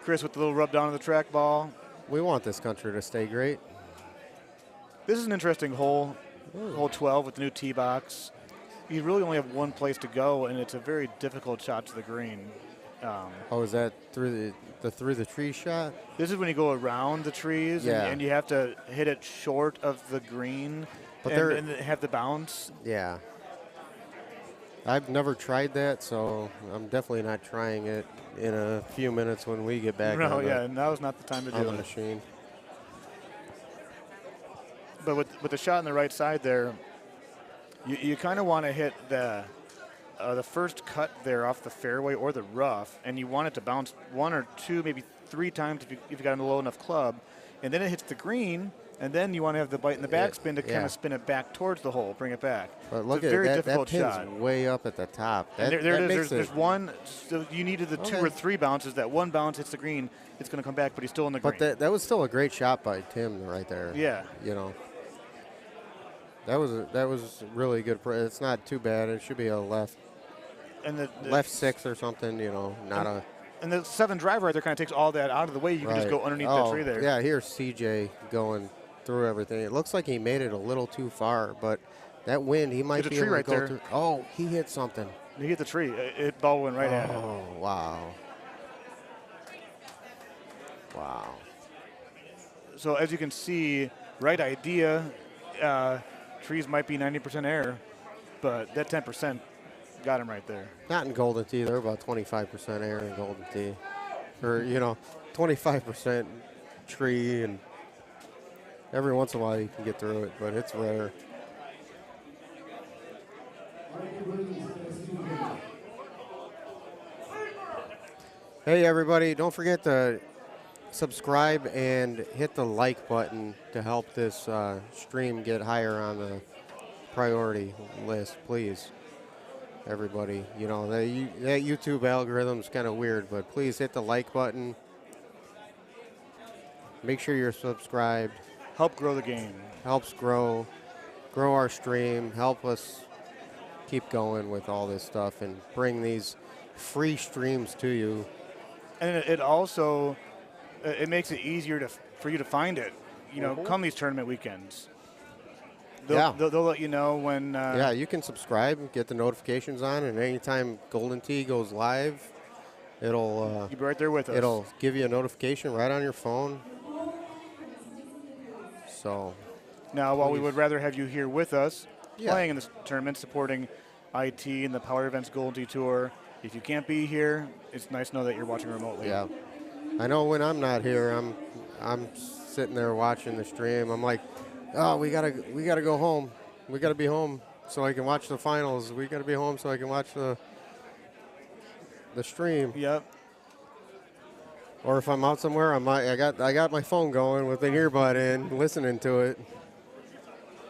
Chris with the little rub down of the track ball. We want this country to stay great. This is an interesting hole. Hole 12 with the new tee box. You really only have one place to go, and it's a very difficult shot to the green. Is that through the tree shot? This is when you go around the trees, and you have to hit it short of the green, and have the bounce. Yeah. I've never tried that, so I'm definitely not trying it in a few minutes when we get back. Now is not the time to do it. On the machine. But with the shot on the right side there, you kind of want to hit the first cut there off the fairway or the rough, and you want it to bounce 1 or 2, maybe 3 times if you got a low enough club, and then it hits the green, and then you want to have the bite in the backspin to kind of spin it back towards the hole, bring it back. But look it's a very at difficult that pin's shot. Way up at the top. There's one. So you needed the 2 or 3 bounces. That one bounce hits the green, it's going to come back, but he's still in the green. But that was still a great shot by Tim right there. Yeah. You know. That was really good. It's not too bad. It should be a left. And the left 6 or something. You know, And the 7 driver right there kind of takes all that out of the way. You can just go underneath that tree there. Yeah, here's CJ going through everything. It looks like he made it a little too far, but that wind, he might be able to go through. Oh, he hit something. He hit the tree. It ball went right at him. Oh, wow. Wow. So as you can see, right idea, trees might be 90% air, but that 10% got him right there. Not in Golden Tee. They're about 25% air in Golden Tee. Or, 25% tree and Every once in a while you can get through it, but it's rare. Hey everybody, don't forget to subscribe and hit the like button to help this stream get higher on the priority list, please. Everybody, you know, that YouTube algorithm's kind of weird, but please hit the like button. Make sure you're subscribed. Help grow the game. Helps grow our stream, help us keep going with all this stuff and bring these free streams to you. And it also it makes it easier for you to find it. You know, come these tournament weekends. They'll let you know when. Yeah, you can subscribe and get the notifications on, and anytime Golden Tee goes live, it'll you'll be right there with us. It'll give you a notification right on your phone. So now, while we would rather have you here with us, playing in this tournament, supporting IT and the Power Events Golden Tee Tour, if you can't be here, it's nice to know that you're watching remotely. Yeah, I know when I'm not here, I'm sitting there watching the stream. I'm like, oh, we gotta go home. We gotta be home so I can watch the finals. We gotta be home so I can watch the stream. Yep. Or if I'm out somewhere, I got my phone going with an earbud in, listening to it.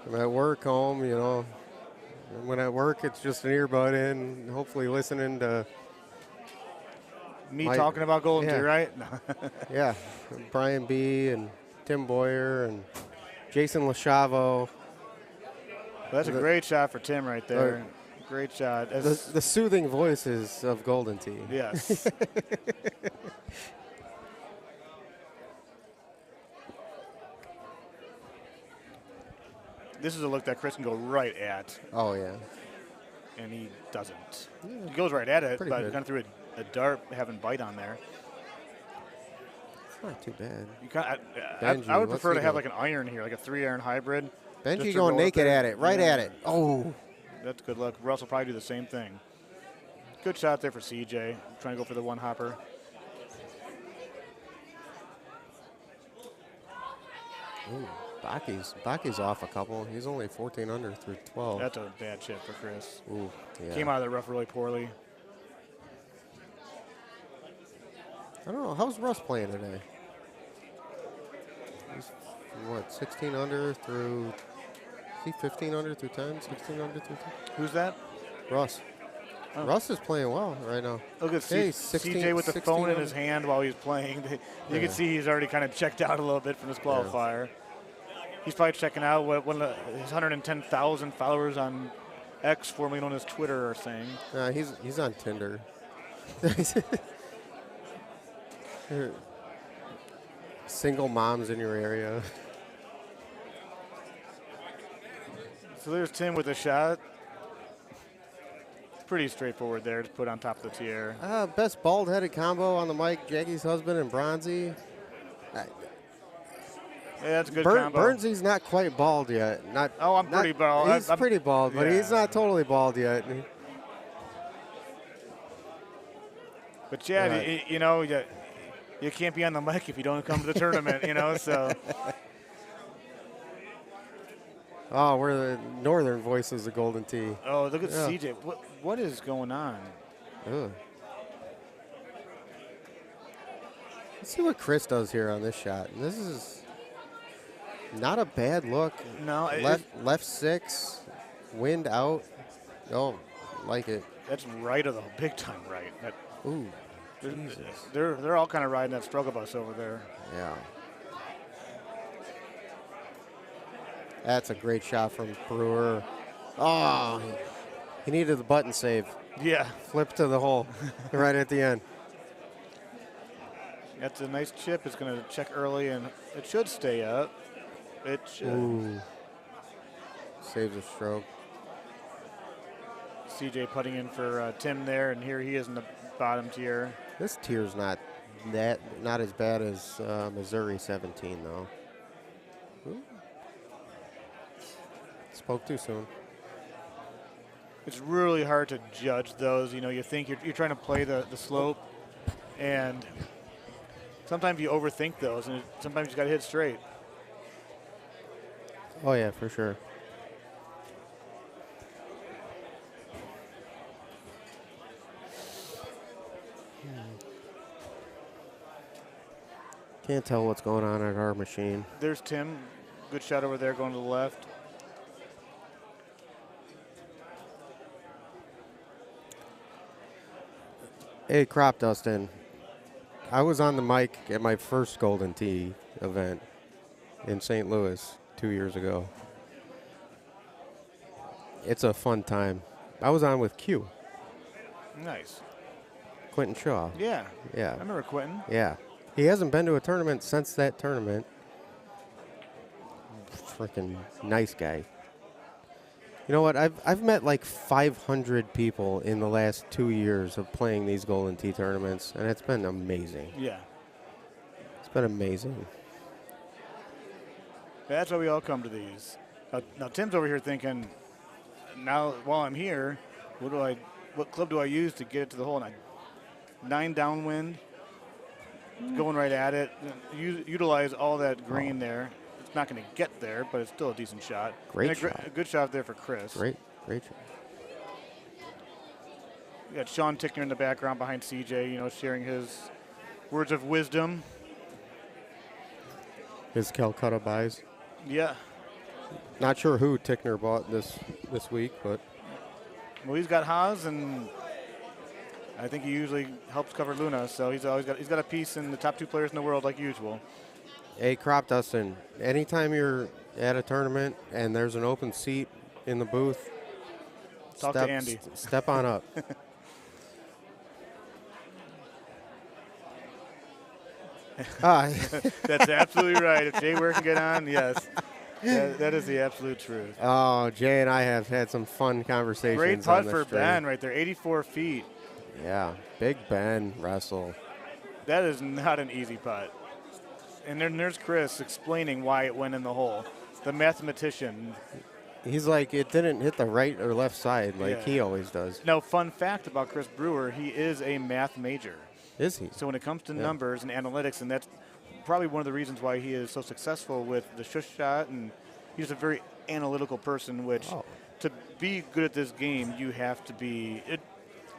I'm at work, home, you know. And when at work, it's just an earbud in, hopefully listening to me talking about Golden Tee, right? Yeah, Brian B. and Tim Boyer and Jason Lachavo. Well, that's a great shot for Tim right there. Great shot. The soothing voices of Golden Tee. Yes. This is a look that Chris can go right at. Oh, yeah. And he doesn't. He goes right at it, but kind of threw a dart having bite on there. It's not too bad. I would prefer to have like an iron here, like a 3-iron hybrid. Benji going naked at it, right at it. Oh. That's good luck. Russ will probably do the same thing. Good shot there for CJ. Trying to go for the one hopper. Ooh, Baki's off a couple. He's only 14 under through 12. That's a bad chip for Chris. Ooh, yeah. Came out of the rough really poorly. I don't know. How's Russ playing today? He's, what, 16 under through... Is he 15 under through 10? 16 under through 10? Who's that? Russ. Oh. Russ is playing well right now. Look at CJ with the phone in his hand while he's playing. You can see he's already kind of checked out a little bit from his qualifier. Yeah. He's probably checking out what his 110,000 followers on X, formerly known as Twitter, are saying. He's on Tinder. Single moms in your area. So there's Tim with a shot. Pretty straightforward there to put on top of the tier. Best bald-headed combo on the mic, Jackie's husband and Bronzy. Yeah, that's a good combo. Burnsy's not quite bald yet. I'm pretty bald. He's pretty bald, but he's not totally bald yet. But Chad, you know, you can't be on the mic if you don't come to the tournament, you know, so. Oh, we're the northern voices of Golden Tee. Oh, look at CJ. What is going on? Ugh. Let's see what Chris does here on this shot. And this is not a bad look. No. Left 6, wind out. Oh, like it. That's right of the big time right. Ooh. They're all kind of riding that struggle bus over there. Yeah. That's a great shot from Brewer. Oh, he needed the button save. Yeah. Flip to the hole right at the end. That's a nice chip. It's going to check early, and it should stay up. It should. Ooh. Saves a stroke. CJ putting in for Tim there, and here he is in the bottom tier. This tier's not as bad as Missouri 17 though. Ooh. Spoke too soon. It's really hard to judge those. You know, you think you're trying to play the slope, and sometimes you overthink those, and sometimes you got to hit straight. Oh yeah, for sure. Can't tell what's going on at our machine. There's Tim. Good shot over there going to the left. Hey, Crop Dustin. I was on the mic at my first Golden Tee event in St. Louis 2 years ago. It's a fun time. I was on with Q, Nice. Quentin Shaw. Yeah. Yeah. I remember Quentin. Yeah. He hasn't been to a tournament since that tournament. Freaking nice guy. You know what? I've met like 500 people in the last 2 years of playing these Golden Tee tournaments, and it's been amazing. Yeah. It's been amazing. That's why we all come to these. Now Tim's over here thinking, now while I'm here, what club do I use to get it to the hole? And 9 downwind, going right at it. Utilize all that green there. It's not going to get there, but it's still a decent shot. Great and shot. A good shot there for Chris. Great shot. We got Sean Tickner in the background behind CJ, sharing his words of wisdom. His Calcutta buys. Yeah. Not sure who Tickner bought this week, but Well, he's got Haas, and I think he usually helps cover Luna, so he's got a piece in the top 2 players in the world like usual. hey, Crop Dustin, anytime you're at a tournament and there's an open seat in the booth, Talk to Andy. Step on up. That's absolutely right. If Jay Ware can get on, yes. That is the absolute truth. Oh, Jay and I have had some fun conversations. Great on putt this for stream. Ben right there, 84 feet. Yeah, Big Ben wrestle. That is not an easy putt. And then there's Chris explaining why it went in the hole. The mathematician. He's like, it didn't hit the right or left side like he always does. Now, fun fact about Chris Brewer, he is a math major. Is he? So when it comes to numbers and analytics, and that's probably one of the reasons why he is so successful with the shush shot, and he's a very analytical person, which to be good at this game, you have to be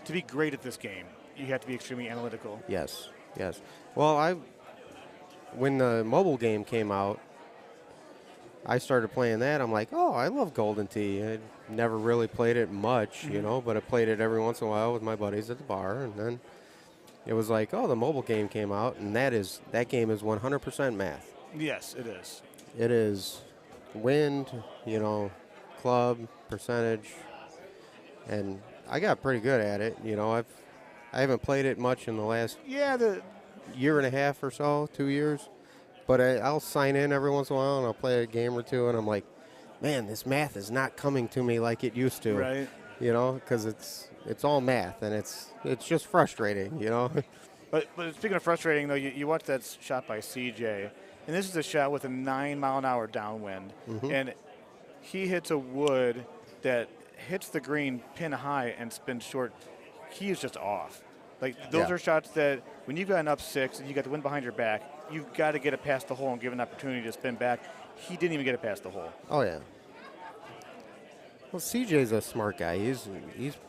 to be great at this game, you have to be extremely analytical. Yes. Well, when the mobile game came out, I started playing that. I'm like, oh, I love Golden Tee. I never really played it much, but I played it every once in a while with my buddies at the bar, and then it was like, oh, the mobile game came out, and that game is 100% math. Yes, it is. It is wind, club, percentage, and I got pretty good at it. I haven't played it much in the last year and a half or so, 2 years, but I'll sign in every once in a while, and I'll play a game or two, and I'm like, man, this math is not coming to me like it used to. Right. Because it's all math, and it's just frustrating, But speaking of frustrating, though, you watch that shot by CJ, and this is a shot with a 9-mile-an-hour downwind, and he hits a wood that hits the green pin high and spins short. He is just off. Like, those are shots that when you've got an up 6 and you got the wind behind your back, you've got to get it past the hole and give an opportunity to spin back. He didn't even get it past the hole. Oh, yeah. Well, CJ's a smart guy. He's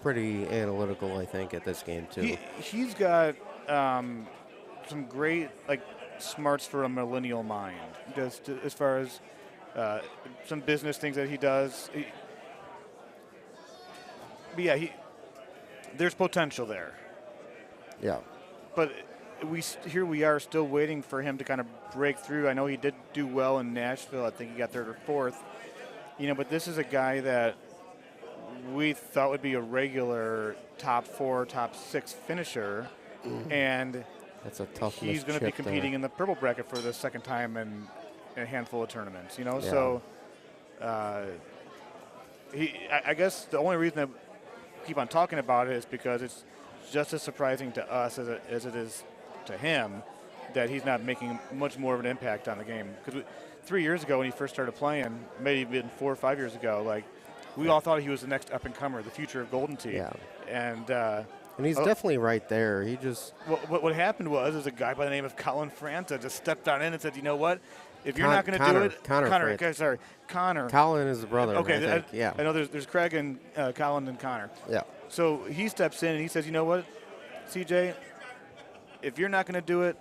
pretty analytical, I think, at this game, too. He's got some great, smarts for a millennial mind, just as far as some business things that he does. There's potential there. Yeah. But here we are still waiting for him to kind of break through. I know he did do well in Nashville. I think he got 3rd or 4th. But this is a guy that we thought would be a regular top 4, top 6 finisher. And that's a tough. He's going to be competing in the purple bracket for the second time in a handful of tournaments. Yeah. So I guess the only reason I keep on talking about it is because it's just as surprising to us as it is to him that he's not making much more of an impact on the game. Because 3 years ago when he first started playing, maybe even 4 or 5 years ago, we all thought he was the next up-and-comer, the future of Golden Tee. Yeah. And he's definitely right there. He just... What happened was a guy by the name of Colin Franta just stepped on in and said, you know what? if you're not going to do it, Connor. Okay, sorry, Connor. Colin is the brother. Okay, I think. Yeah. I know there's Craig and Colin and Connor. Yeah. So he steps in and he says, you know what, CJ, if you're not going to do it,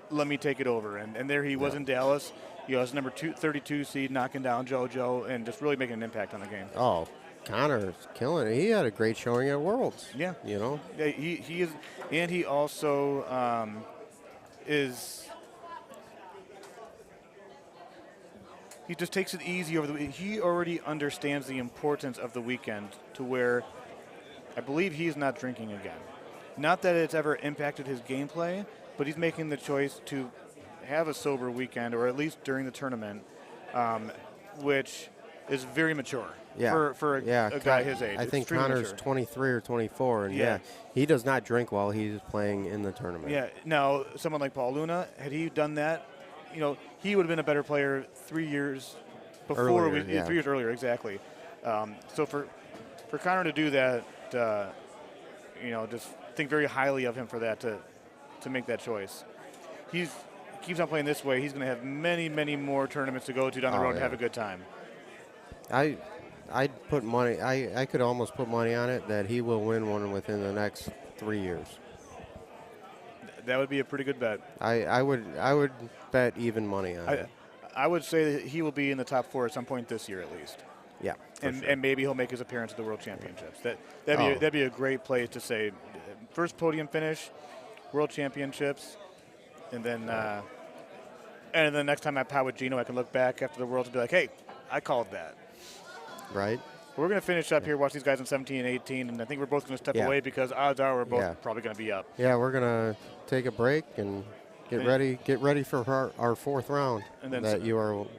let me take it over. And there he was in Dallas. He was number 32 seed, knocking down JoJo and just really making an impact on the game. Oh, Connor's killing it. He had a great showing at Worlds. Yeah. You know? Yeah, he is, and he also he just takes it easy over the week. He already understands the importance of the weekend to where I believe he's not drinking again. Not that it's ever impacted his gameplay, but he's making the choice to have a sober weekend, or at least during the tournament, which is very mature for a guy his age. I think Extremely Connor's mature. 23 or 24, and he does not drink while he's playing in the tournament. Yeah. Now, someone like Paul Luna, had he done that, he would have been a better player 3 years before. Earlier, 3 years earlier, exactly. So for Connor to do that, just think very highly of him for that to make that choice. He keeps on playing this way, he's going to have many, many more tournaments to go to down the road and have a good time. I'd put money. I could almost put money on it that he will win one within the next 3 years. That would be a pretty good bet. I would bet even money on it. I would say that he will be in the top 4 at some point this year at least. Yeah, and maybe he'll make his appearance at the World Championships. That'd be a great place to say first podium finish, World Championships, and then next time I pow with Gino, I can look back after the Worlds and be like, hey, I called that. Right. We're going to finish up here, watch these guys in 17 and 18, and I think we're both going to step away because odds are we're both probably going to be up. Yeah, we're going to take a break and get ready for our fourth round and then that you are watching.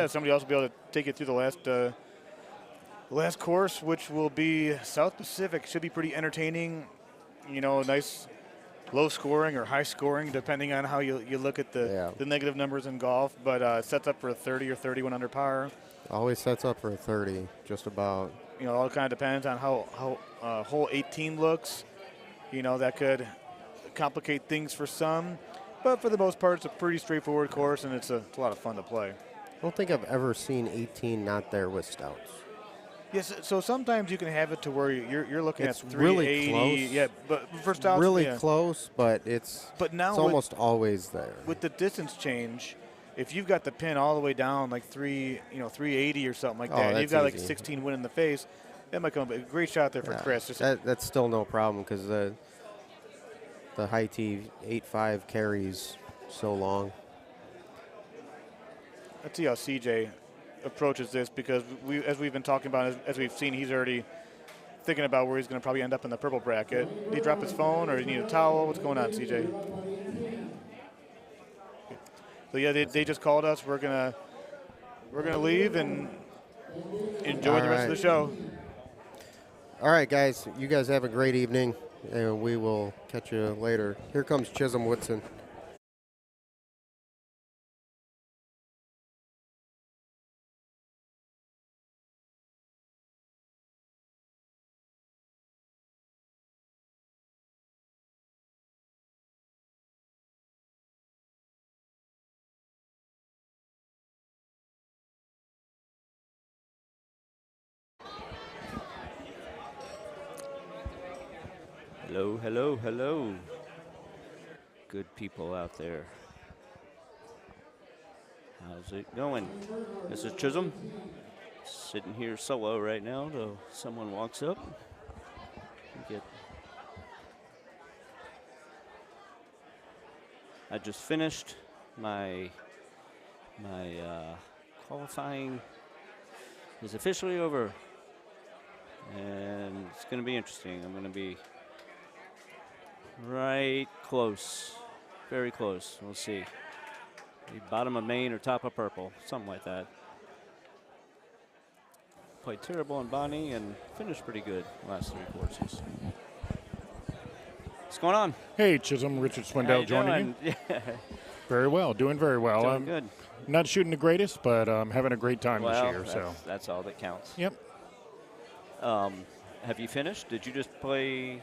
Somebody else will be able to take you through the last course, which will be South Pacific. Should be pretty entertaining. Nice low scoring or high scoring, depending on how you look at the negative numbers in golf. But sets up for a 30 or 31 under par. Always sets up for a 30, just about. All kind of depends on how hole 18 looks. That could complicate things for some. But for the most part, it's a pretty straightforward course, and it's a lot of fun to play. I don't think I've ever seen 18 not there with stouts. Yes, so sometimes you can have it to where you're looking it's at 380. Really close. Yeah, but for stouts, really close, but it's almost always there. With the distance change, if you've got the pin all the way down like 380 or something like that, and you've got like 16 win in the face, that might come. A great shot there for Chris. That's still no problem because the high tee 8.5 carries so long. Let's see how CJ approaches this, because as we've been talking about, as we've seen, he's already thinking about where he's going to probably end up in the purple bracket. Did he drop his phone, or do you need a towel? What's going on, CJ? So yeah, they just called us. We're gonna leave and enjoy the rest of the show. All right, guys. You guys have a great evening, and we will catch you later. Here comes Chisholm Woodson. Hello, hello, hello. Good people out there. How's it going? This is Chisholm. Sitting here solo right now till someone walks up. I just finished my qualifying is officially over. And it's going to be interesting. I'm going to be right close, very close. We'll see. The bottom of main or top of purple, something like that. Played terrible on Bonnie and finished pretty good last 3 courses. What's going on? Hey, Chisholm, Richard Swindell joining you. Yeah. Very well, doing very well. Doing good. Not shooting the greatest, but having a great time this year. That's all that counts. Yep. Have you finished? Did you just play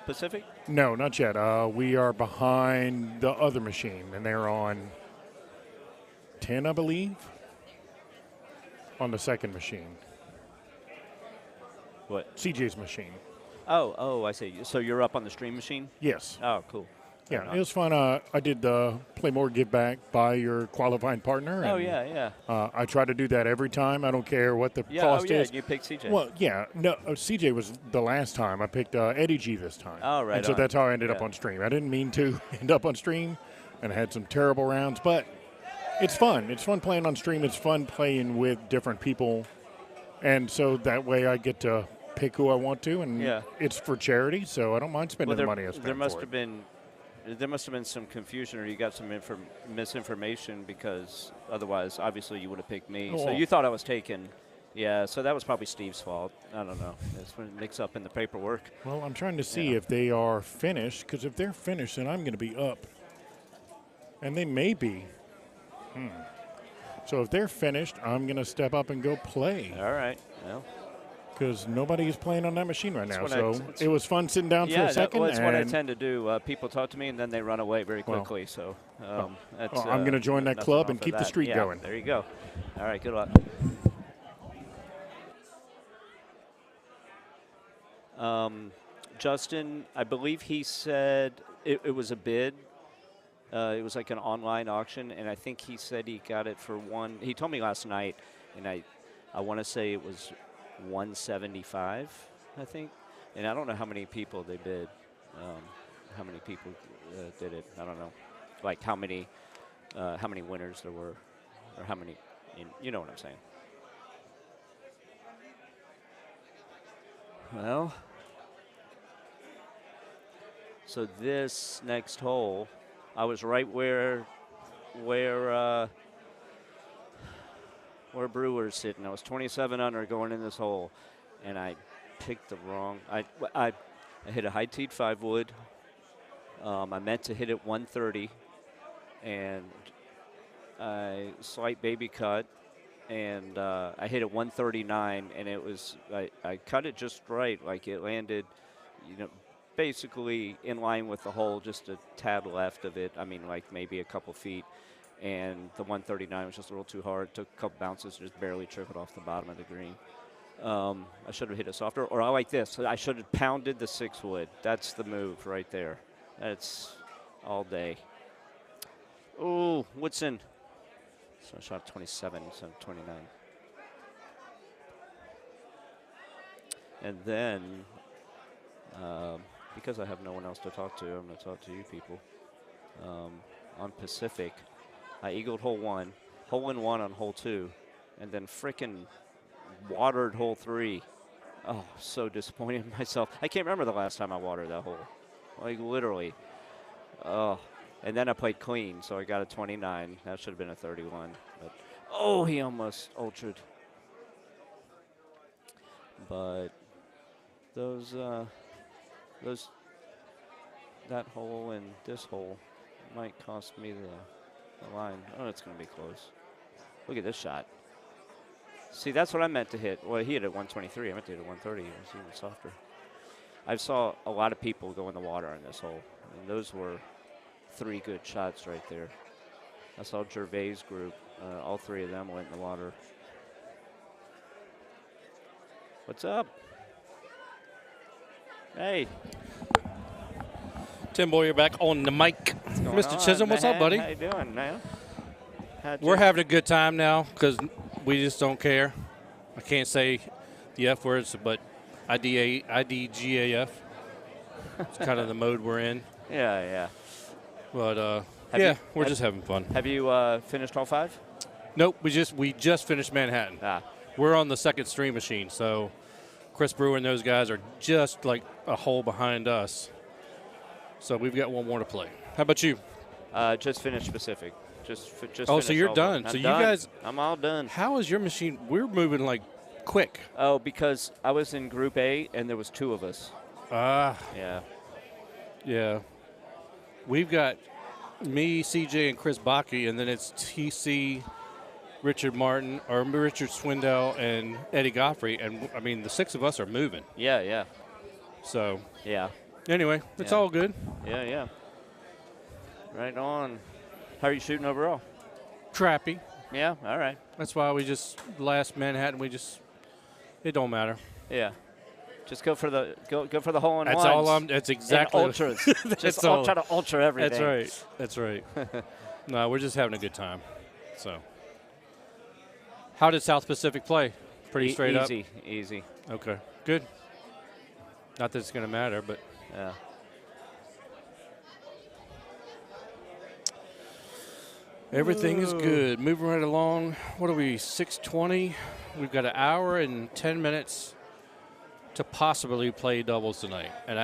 Pacific? No, not yet. We are behind the other machine, and they're on 10, I believe, on the second machine. What? CJ's machine. Oh, I see. So you're up on the stream machine? Yes. Oh, cool. Yeah, Right it was fun. I did play more give back by your qualifying partner. Oh, and, yeah. I try to do that every time. I don't care what the cost is. You picked CJ. Well, yeah. No, CJ was the last time. I picked Eddie G this time. Oh, right And so on. that's how I ended up Yeah. on stream. I didn't mean to end up on stream, and I had some terrible rounds, but it's fun. It's fun playing on stream. It's fun playing with different people, and so that way I get to pick who I want to, and it's for charity, so I don't mind spending the money I spend There must for have been. There must have been some confusion, or you got some misinformation, because otherwise, obviously, you would have picked me. So Oh. you thought I was taken. Yeah, so that was probably Steve's fault. I don't know. It's when it mix up in the paperwork. Well, I'm trying to see if they are finished, because if they're finished, then I'm going to be up. And they may be. So if they're finished, I'm going to step up and go play. All right. Well. Because nobody is playing on that machine right now. That's So what it was fun sitting down for a second. That's what I and tend to do. People talk to me, and then they run away very quickly. So that's, I'm going to join that nothing club wrong and with keep the that. streak Yeah, going. There you go. All right, good luck. Justin, I believe he said it was a bid. It was like an online auction, and I think he said he got it for one. He told me last night, and I want to say it was 175, I think. And I don't know how many people they bid. How many people did it? I don't know. Like how many winners there were, or how many. You know what I'm saying. Well. So this next hole, I was right where Brewer's sitting. I was 27 under going in this hole, and I picked the wrong. I hit a high teed 5 wood. I meant to hit it 130, and I slight baby cut, and I hit it 139, and it was I cut it just right, like it landed, basically in line with the hole, just a tad left of it. I mean, like maybe a couple feet. And the 139 was just a little too hard. Took a couple bounces, just barely trickled off the bottom of the green. I should have hit it softer. Or I like this. I should have pounded the 6 wood. That's the move right there. That's all day. Oh, Woodson. So I shot 27 instead of 29. And then, because I have no one else to talk to, I'm going to talk to you people. On Pacific, I eagled hole 1, hole in 1 on hole 2, and then frickin' watered hole 3. Oh, so disappointed in myself. I can't remember the last time I watered that hole. Like, literally. Oh, and then I played clean, so I got a 29. That should have been a 31. But, oh, he almost ultra'd. But that hole and this hole might cost me the line. Oh, it's going to be close. Look at this shot. See, that's what I meant to hit. Well, he hit at 123. I meant to hit at 130. It was even softer. I saw a lot of people go in the water on this hole, and those were 3 good shots right there. I saw Gervais' group. All 3 of them went in the water. What's up? Hey. Tim Boy, you're back on the mic. Mr. Chisholm, what's up, buddy? How you doing, man? We're having a good time now because we just don't care. I can't say the F words, but IDGAF. It's kind of the mode we're in. Yeah. But we're just having fun. Have you finished all 5? Nope, we just finished Manhattan. We're on the second stream machine, so Chris Brewer and those guys are just like a hole behind us. So we've got one more to play. How about you? Just finished Pacific. Just oh, so you're done. So you guys, I'm all done. How is your machine? We're moving like quick. Oh, because I was in Group A and there was 2 of us. Yeah. We've got me, CJ, and Chris Bakke, and then it's TC, Richard Martin, or Richard Swindell, and Eddie Godfrey. And I mean, the 6 of us are moving. Yeah. So. Yeah. Anyway, it's all good. Yeah. Right on. How are you shooting overall? Crappy, Yeah, all right. That's why we just last Manhattan. It don't matter. Yeah. Just go for the hole in That's ones. all I'm. That's exactly. And ultras. That's Just all. try to ultra everything. That's right. No, we're just having a good time. So, how did South Pacific play? Pretty straight up. Easy. Okay, good. Not that it's going to matter, but yeah. Everything is good. Moving right along. What are we? 6:20. We've got an hour and 10 minutes to possibly play doubles tonight, and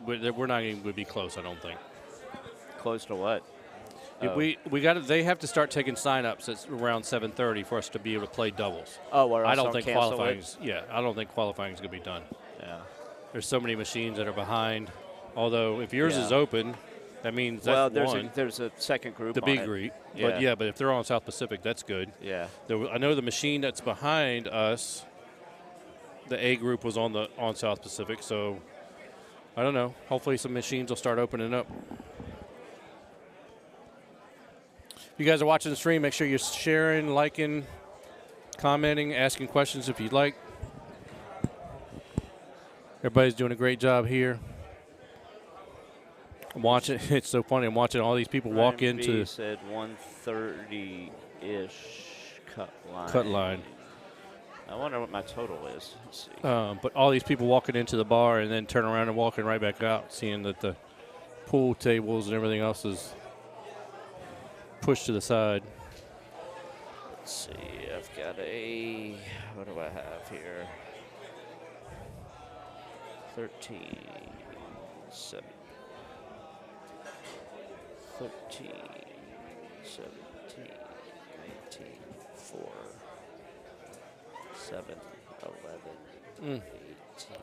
we're not even going to be close. I don't think. Close to what? They have to start taking sign-ups at around 7:30 for us to be able to play doubles. Oh, or else I don't they'll think cancel qualifying. it? Yeah, I don't think qualifying is going to be done. Yeah. There's so many machines that are behind. Although if yours Yeah. is open, that means that's there's a second group. the on big it. group. Yeah. But if they're on South Pacific, that's good. Yeah. I know the machine that's behind us, the A group was on South Pacific, so I don't know. Hopefully some machines will start opening up. If you guys are watching the stream, make sure you're sharing, liking, commenting, asking questions if you'd like. Everybody's doing a great job here. I'm watching. It's so funny. I'm watching all these people walk Ryan into B said 130-ish cut line. I wonder what my total is. Let's see. But all these people walking into the bar and then turn around and walking right back out, seeing that the pool tables and everything else is pushed to the side. Let's see. I've got what do I have here? 13, 7. 13, 17, 19, 4, 7, 11, 18.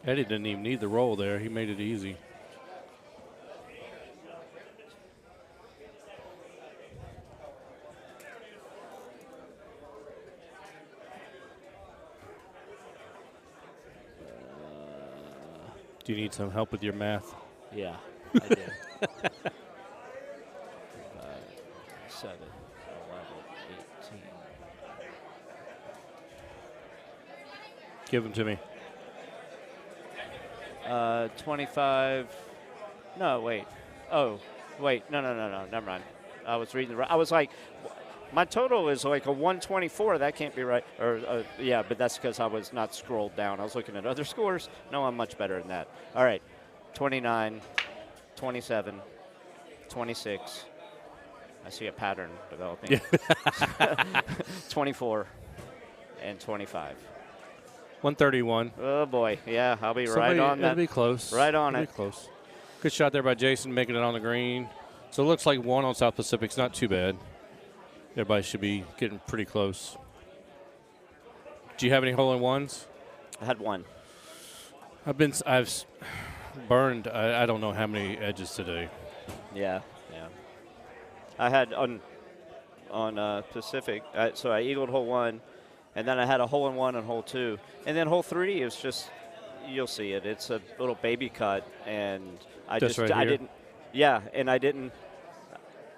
Eddie didn't even need the roll there. He made it easy. Do you need some help with your math? Yeah, I do. 7, 11, 18. Give them to me. 25. No, wait. Oh, wait. No. Never mind. I was reading I was like, my total is like a 124. That can't be right. Yeah, but that's because I was not scrolled down. I was looking at other scores. No, I'm much better than that. All right. 29, 27, 26. I see a pattern developing. 24 and 25. 131. Oh, boy. Yeah, I'll be right on that. It'll be close. Right on It'll it. be close. Good shot there by Jason, making it on the green. So it looks like one on South Pacific's not too bad. Everybody should be getting pretty close. Do you have any hole-in-ones? I had one. I've burned, I don't know how many edges today. Yeah. I had on Pacific, so I eagled hole 1, and then I had a hole-in-one on hole 2. And then hole 3 is just, you'll see it. It's a little baby cut, and I didn't. Yeah, and I didn't.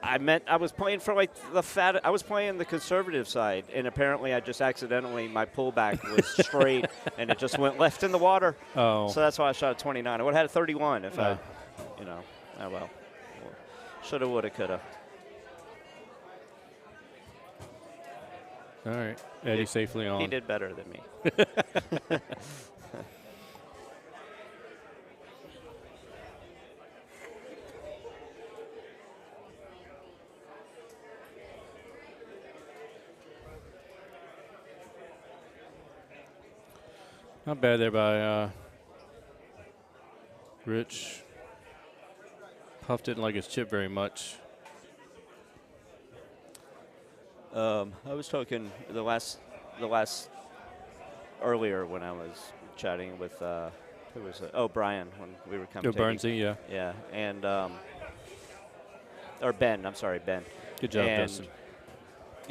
I was playing for like I was playing the conservative side, and apparently I just accidentally, my pullback was straight, and it just went left in the water. Oh. So that's why I shot a 29. I would have had a 31 if oh well. Shoulda, woulda, coulda. All right. Eddie safely on. He did better than me. Not bad there by Rich. Puff didn't like his chip very much. I was talking the last earlier when I was chatting with who was it? Oh, Brian, when we were coming. Burnsy, yeah. Yeah, and or Ben. I'm sorry, Ben. Good job, and, Dustin.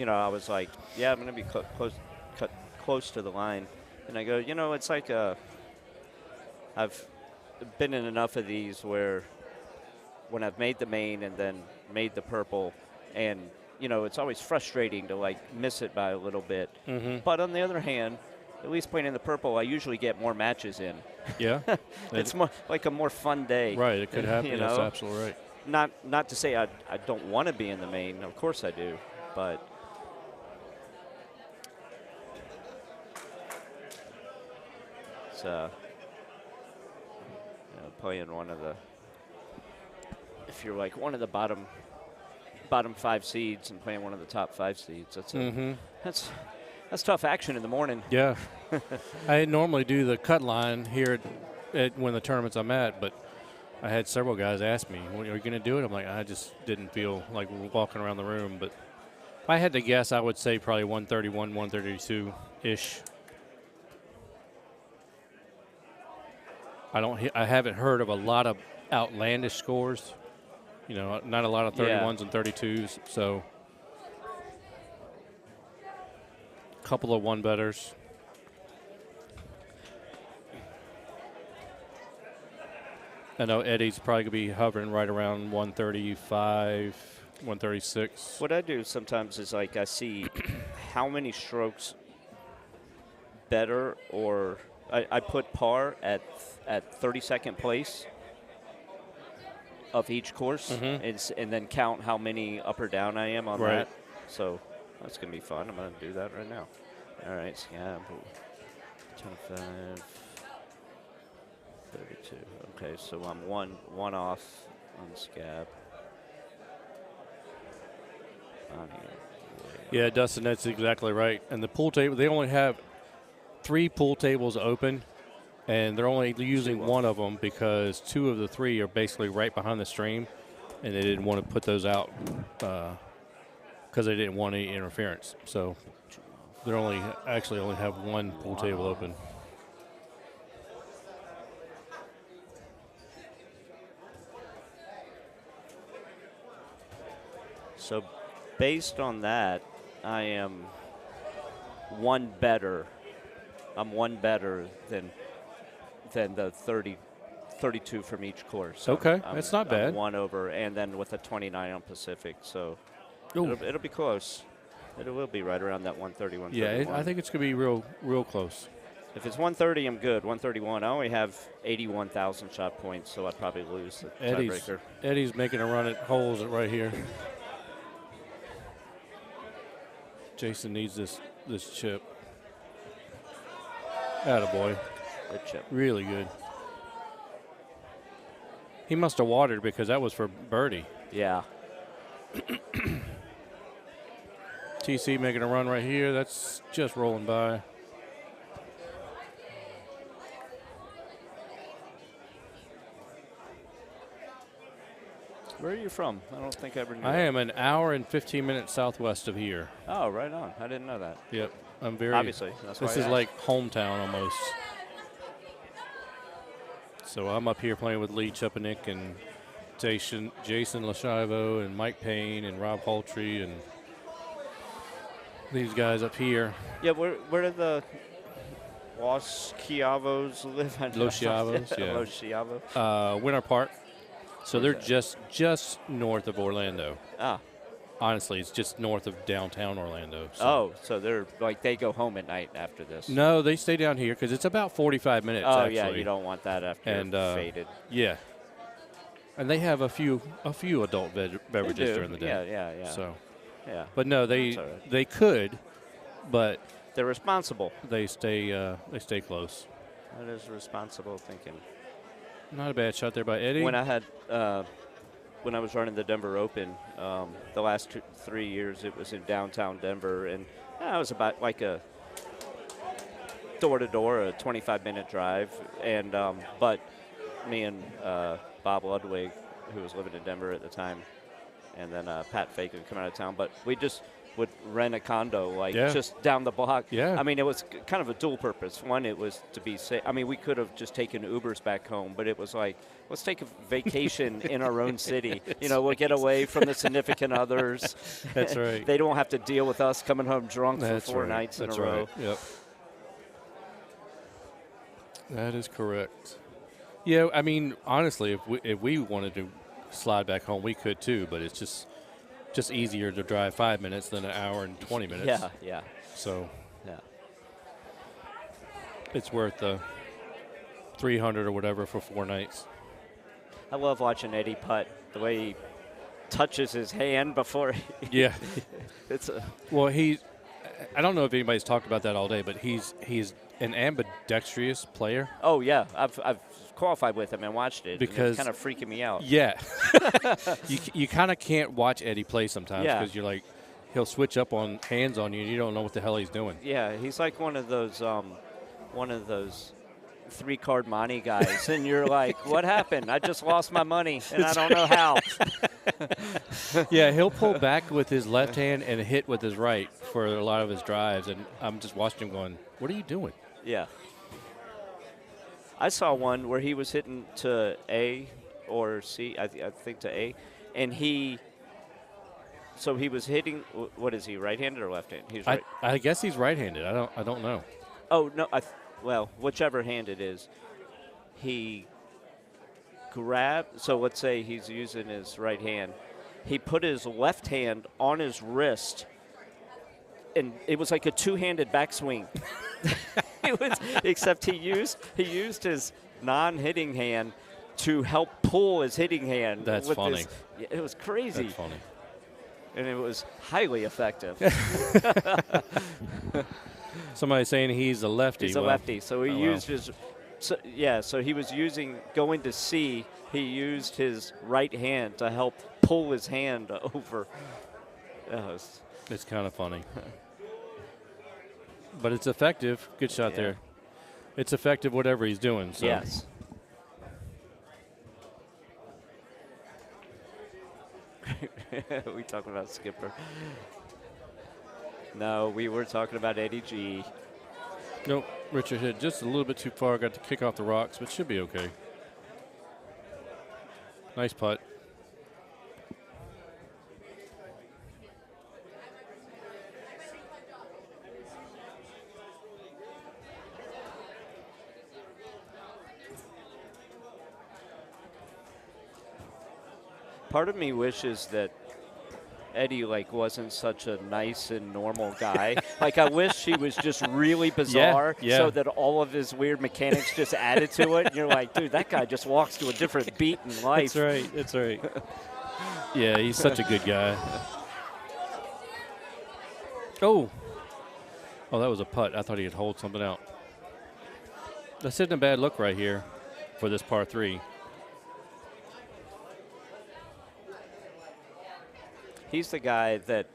I was like, yeah, I'm going to be close to the line, and I go, it's like I've been in enough of these where when I've made the main and then made the purple and it's always frustrating to like miss it by a little bit. Mhm. But on the other hand, at least playing in the purple, I usually get more matches in. Yeah. It's more like a more fun day. Right, it could happen. You That's know? absolutely right. Not to say I don't want to be in the main. Of course I do, but it's playing one of the. If you're like one of the bottom 5 seeds and playing one of the top 5 seeds, that's tough action in the morning. Yeah. I normally do the cut line here at one of the tournaments I'm at, but I had several guys ask me, "Are you going to do it?" I'm like, I just didn't feel like walking around the room. But if I had to guess, I would say probably 131, 132-ish. I haven't heard of a lot of outlandish scores. Not a lot of 31s and 32s. So a couple of one-betters. I know Eddie's probably going to be hovering right around 135, 136. What I do sometimes is like I see how many strokes better, or I put par at 32nd place of each course, and then count how many up or down I am on that. So that's going to be fun. I'm going to do that right now. All right, Scab. 25, 32. Okay, so I'm one off on Scab. On here. Yeah, Dustin, that's exactly right. And the pool table, they only have 3 pool tables open, and they're only using one of them because 2 of the 3 are basically right behind the stream, and they didn't want to put those out because they didn't want any interference. So they only have 1 pool table open. So based on that, I am one better. I'm one better than the 32 from each course. Okay, that's not bad. I'm one over, and then with a 29 on Pacific, so it'll be close. It will be right around that 130, 131. Yeah, I think it's going to be real close. If it's 130, I'm good. 131, I only have 81,000 shot points, so I'd probably lose the tiebreaker. Eddie's making a run at holes right here. Jason needs this chip. Attaboy. Good chip. Really good. He must have watered because that was for birdie. Yeah. TC making a run right here. That's just rolling by. Where are you from? I don't think I ever knew I that. am an hour and 15 minutes southwest of here. Oh, right on. I didn't know that. Yep. I'm very. Obviously. That's this why is I like hometown almost. So I'm up here playing with Lee Chepanik and Jason Lashivo and Mike Payne and Rob Poultry and these guys up here. Yeah, where do the Los Chiavos live? Los Chiavos, yeah. Los Chiavos. Winter Park. So they're just north of Orlando. Ah. Honestly, it's just north of downtown Orlando. So. So they're like they go home at night after this. No, they stay down here because it's about 45 minutes. Oh actually. yeah, you don't want that after you're faded. Yeah. And they have a few adult beverages during the day. Yeah. So. Yeah. But no, they could, but they're responsible. They stay close. That is responsible thinking. Not a bad shot there by Eddie. When I had when I was running the Denver Open, the last 3 years it was in downtown Denver, and it was about like a door-to-door, a 25-minute drive. And but me and Bob Ludwig, who was living in Denver at the time, and then Pat Fake would come out of town. But we just would rent a condo just down the block. Yeah. I mean, it was kind of a dual purpose. One, it was to be safe. I mean, we could have just taken Ubers back home, but it was like, let's take a vacation in our own city. We'll get away from the significant others. That's right. They don't have to deal with us coming home drunk for 4 nights in a row. Yep. That is correct. Yeah, I mean, honestly, if we wanted to slide back home, we could too, but it's just just easier to drive 5 minutes than an hour and 20 minutes. Yeah, yeah. So yeah, it's worth the 300 or whatever for 4 nights. I love watching Eddie putt. The way he touches his hand before. Yeah. It's a. Well, I don't know if anybody's talked about that all day, but he's an ambidextrous player. Oh yeah, I've qualified with him and watched it. Because and it's kind of freaking me out. Yeah. you kind of can't watch Eddie play sometimes because you're like, he'll switch up on hands on you and you don't know what the hell he's doing. Yeah, he's like one of those 3-card money guys, and you're like, what happened? I just lost my money, and I don't know how. Yeah, he'll pull back with his left hand and hit with his right for a lot of his drives, and I'm just watching him going, what are you doing? Yeah. I saw one where he was hitting to A or C, I think to A, and he was hitting, what is he, right-handed or left-handed? He's right. I guess he's right-handed. I don't know. Oh, no, well, whichever hand it is, he grabbed, so let's say he's using his right hand. He put his left hand on his wrist, and it was like a 2-handed backswing. Except he used his non-hitting hand to help pull his hitting hand. That's funny. It was crazy. That's funny. And it was highly effective. Somebody's saying he's a lefty. He's a lefty, so he used his. So he was going to C. He used his right hand to help pull his hand over. It's kind of funny. But it's effective. Good shot there. It's effective whatever he's doing. So. Yes. We talking about Skipper. No, we were talking about Eddie G. Nope, Richard hit just a little bit too far. Got to kick off the rocks, but should be okay. Nice putt. Part of me wishes that Eddie wasn't such a nice and normal guy. I wish he was just really bizarre so that all of his weird mechanics just added to it. And you're like, dude, that guy just walks to a different beat in life. That's right. Yeah, he's such a good guy. Oh, that was a putt. I thought he could hold something out. That's hitting a bad look right here for this par 3. He's the guy that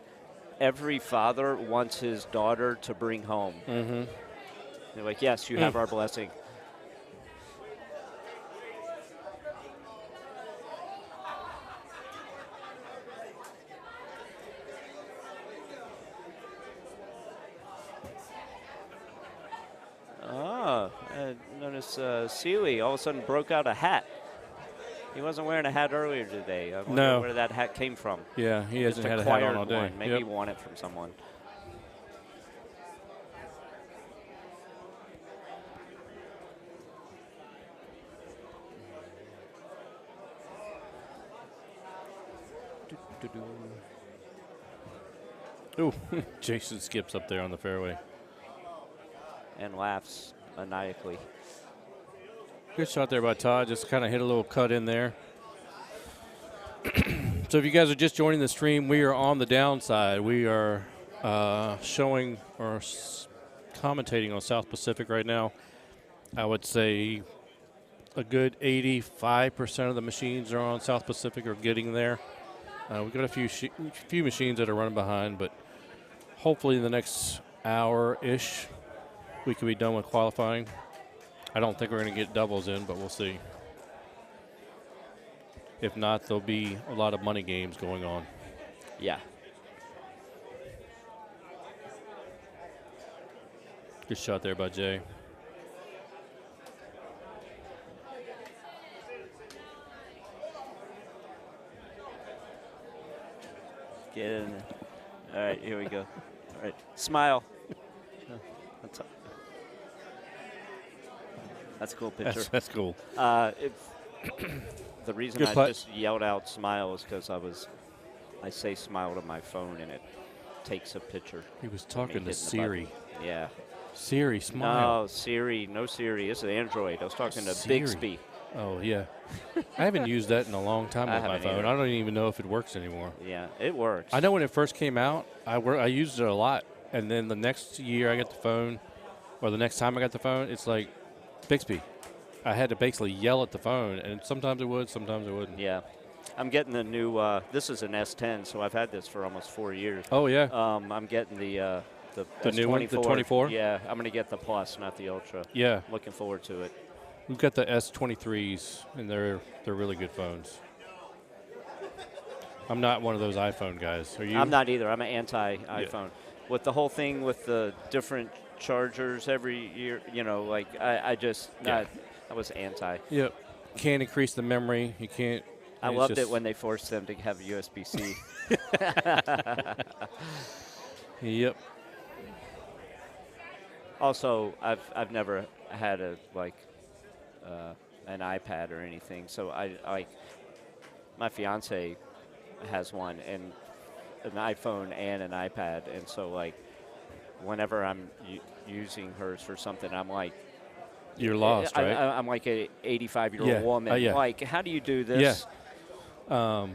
every father wants his daughter to bring home. Mm-hmm. They're like, yes, you have our blessing. I noticed Seeley all of a sudden broke out a hat. He wasn't wearing a hat earlier today. I wonder where that hat came from. Yeah, he hasn't had a hat on all day. Maybe he won it from someone. Ooh, Jason skips up there on the fairway. And laughs maniacally. Good shot there by Todd. Just kind of hit a little cut in there. So if you guys are just joining the stream, we are on the downside. We are showing or commentating on South Pacific right now. I would say a good 85% of the machines are on South Pacific or getting there. We've got a few machines that are running behind, but hopefully in the next hour-ish, we could be done with qualifying. I don't think we're going to get doubles in, but we'll see. If not, there'll be a lot of money games going on. Yeah. Good shot there by Jay. Get in there. All right, here we go. All right, smile. That's a cool picture. That's cool. The reason Good I putt. just yelled out smile is because I I say smile to my phone, and it takes a picture. He was of me talking to hitting the Siri. button. Yeah. Siri, smile. No, Siri. No Siri. It's an Android. I was talking to Siri. Bixby. Oh, yeah. I haven't used that in a long time I with my haven't phone. either. I don't even know if it works anymore. Yeah, it works. I know when it first came out, I used it a lot. And then the next year I got the phone, or the next time I got the phone, it's like, Bixby. I had to basically yell at the phone, and sometimes it would, sometimes it wouldn't. Yeah. I'm getting the new, this is an S10, so I've had this for almost 4 years. Oh, yeah. I'm getting the new one, the 24? Yeah, I'm going to get the Plus, not the Ultra. Yeah. Looking forward to it. We've got the S23s, and they're really good phones. I'm not one of those iPhone guys. Are you? I'm not either. I'm an anti-iPhone. With the whole thing with the different chargers every year, like I just I was anti. Yep. Can't increase the memory. You can't. I loved it when they forced them to have USB-C. Yep. Also, I've never had an iPad or anything, so I my fiance has one and an iPhone and an iPad, and so like whenever I'm using hers for something, I'm like, you're lost, right? I'm like an 85-year-old woman. Yeah. Like, how do you do this? Yeah.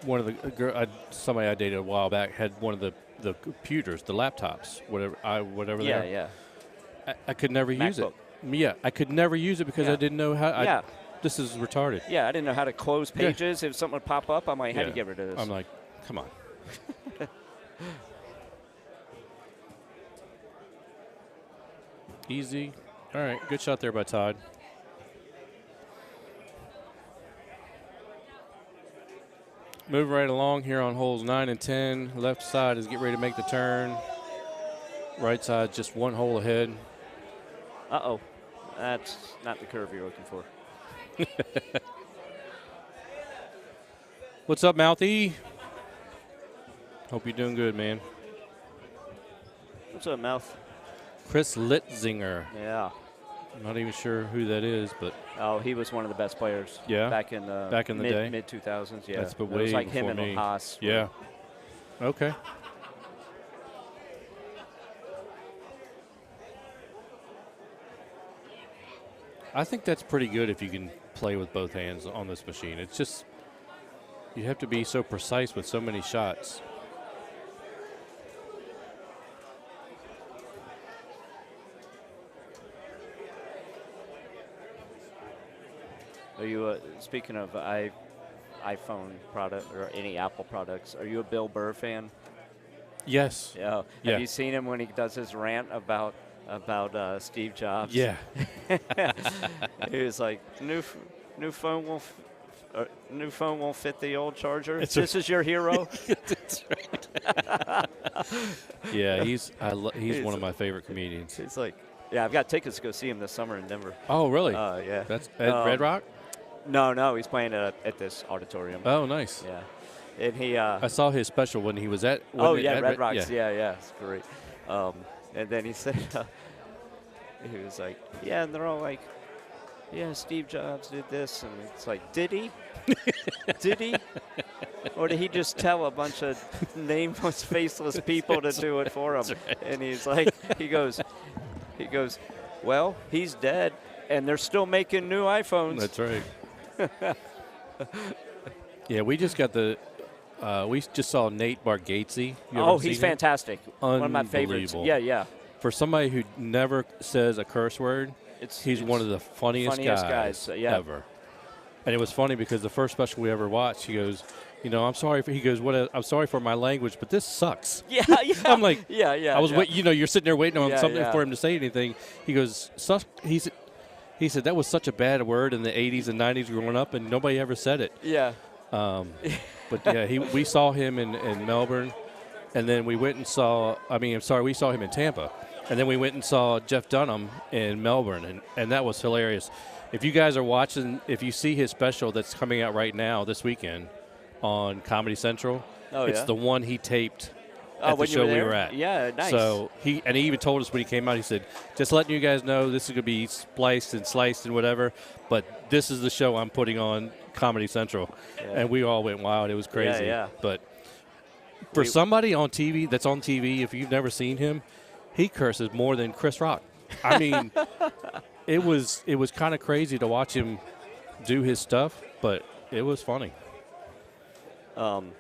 One of the somebody I dated a while back had one of the computers, the laptops, whatever they are. Yeah. I could never use it. MacBook. Yeah, I could never use it because I didn't know how. This is retarded. Yeah, I didn't know how to close pages. If something would pop up, I'm like, how do you get rid of this? I'm like, come on. Easy. All right, good shot there by Todd. Move right along here on holes 9 and 10. Left side is getting ready to make the turn. Right side just one hole ahead. Uh-oh. That's not the curve you're looking for. What's up, Mouthy? Hope you're doing good, man. What's up, Mouth? Chris Litzinger. Yeah. I'm not even sure who that is, but oh, he was one of the best players. Yeah. Back in the day, mid 2000s. Yeah. That's it was like him and me. Haas. Yeah. Okay. I think that's pretty good if you can play with both hands on this machine. It's just you have to be so precise with so many shots. Are you, speaking of iPhone product or any Apple products, are you a Bill Burr fan? Yes. Yeah. Yeah. Have you seen him when he does his rant about Steve Jobs? Yeah. He was like, new phone won't fit the old charger. This is your hero. That's right. Yeah, he's one of my favorite comedians. He's like, yeah, I've got tickets to go see him this summer in Denver. Oh, really? Yeah. That's at Red Rock? No, he's playing at this auditorium. Oh, nice. Yeah. And he. I saw his special when he was at. Red Rocks. Yeah, it's great. And then he said, he was like, yeah, and they're all like, yeah, Steve Jobs did this, and it's like, did he? Did he? Or did he just tell a bunch of nameless, faceless people to do it for him? Right. And he's like, he goes, well, he's dead, and they're still making new iPhones. That's right. Yeah, we just got we just saw Nate Bargatze. Oh, he's fantastic. One of my favorites. Yeah. For somebody who never says a curse word, he's one of the funniest guys ever. And it was funny because the first special we ever watched, he goes, I'm sorry I'm sorry for my language, but this sucks. Yeah. I'm like, yeah. I was waiting, you're sitting there waiting on something yeah. for him to say anything. He goes, he said that was such a bad word in the 80s and 90s growing up, and nobody ever said it. Yeah. But yeah, we saw him in Melbourne, and then we went and we saw him in Tampa, and then we went and saw Jeff Dunham in Melbourne, and that was hilarious. If you guys are watching, if you see his special that's coming out right now this weekend on Comedy Central, it's the one he taped at the show we were at. Yeah, nice. So he even told us when he came out, he said, just letting you guys know this is going to be spliced and sliced and whatever, but this is the show I'm putting on Comedy Central. Yeah. And we all went wild. It was crazy. Yeah. But For somebody on TV that's on TV, if you've never seen him, he curses more than Chris Rock. I mean, it was kind of crazy to watch him do his stuff, but it was funny. Good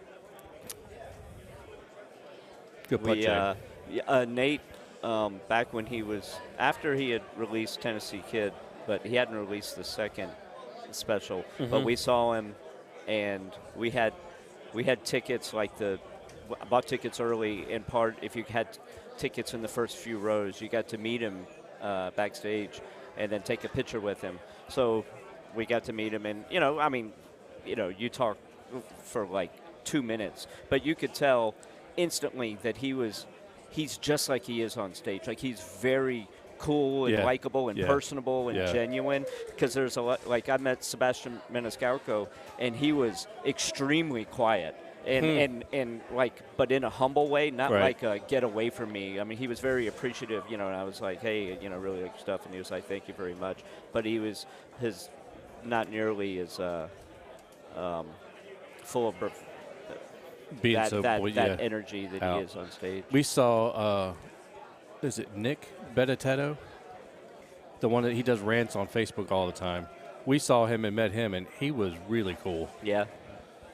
putt, Jay. Nate, back when he was after he had released Tennessee Kid, but he hadn't released the second special. But we saw him, and we had tickets I bought tickets early. In part, if you had tickets in the first few rows, you got to meet him backstage, and then take a picture with him. So we got to meet him, and you talk for like 2 minutes, but you could tell instantly that he's just like he is on stage. Like, he's very cool and likable and personable and genuine, because there's a lot. Like, I met Sebastian Maniscalco, and he was extremely quiet and but in a humble way, not like a get away from me. I mean, he was very appreciative, and I was like, hey, really like your stuff, and he was like, thank you very much. But he was not nearly as full of being that energy that he is on stage. We saw, is it Nick Bettetetto? The one that he does rants on Facebook all the time. We saw him and met him, and he was really cool. Yeah.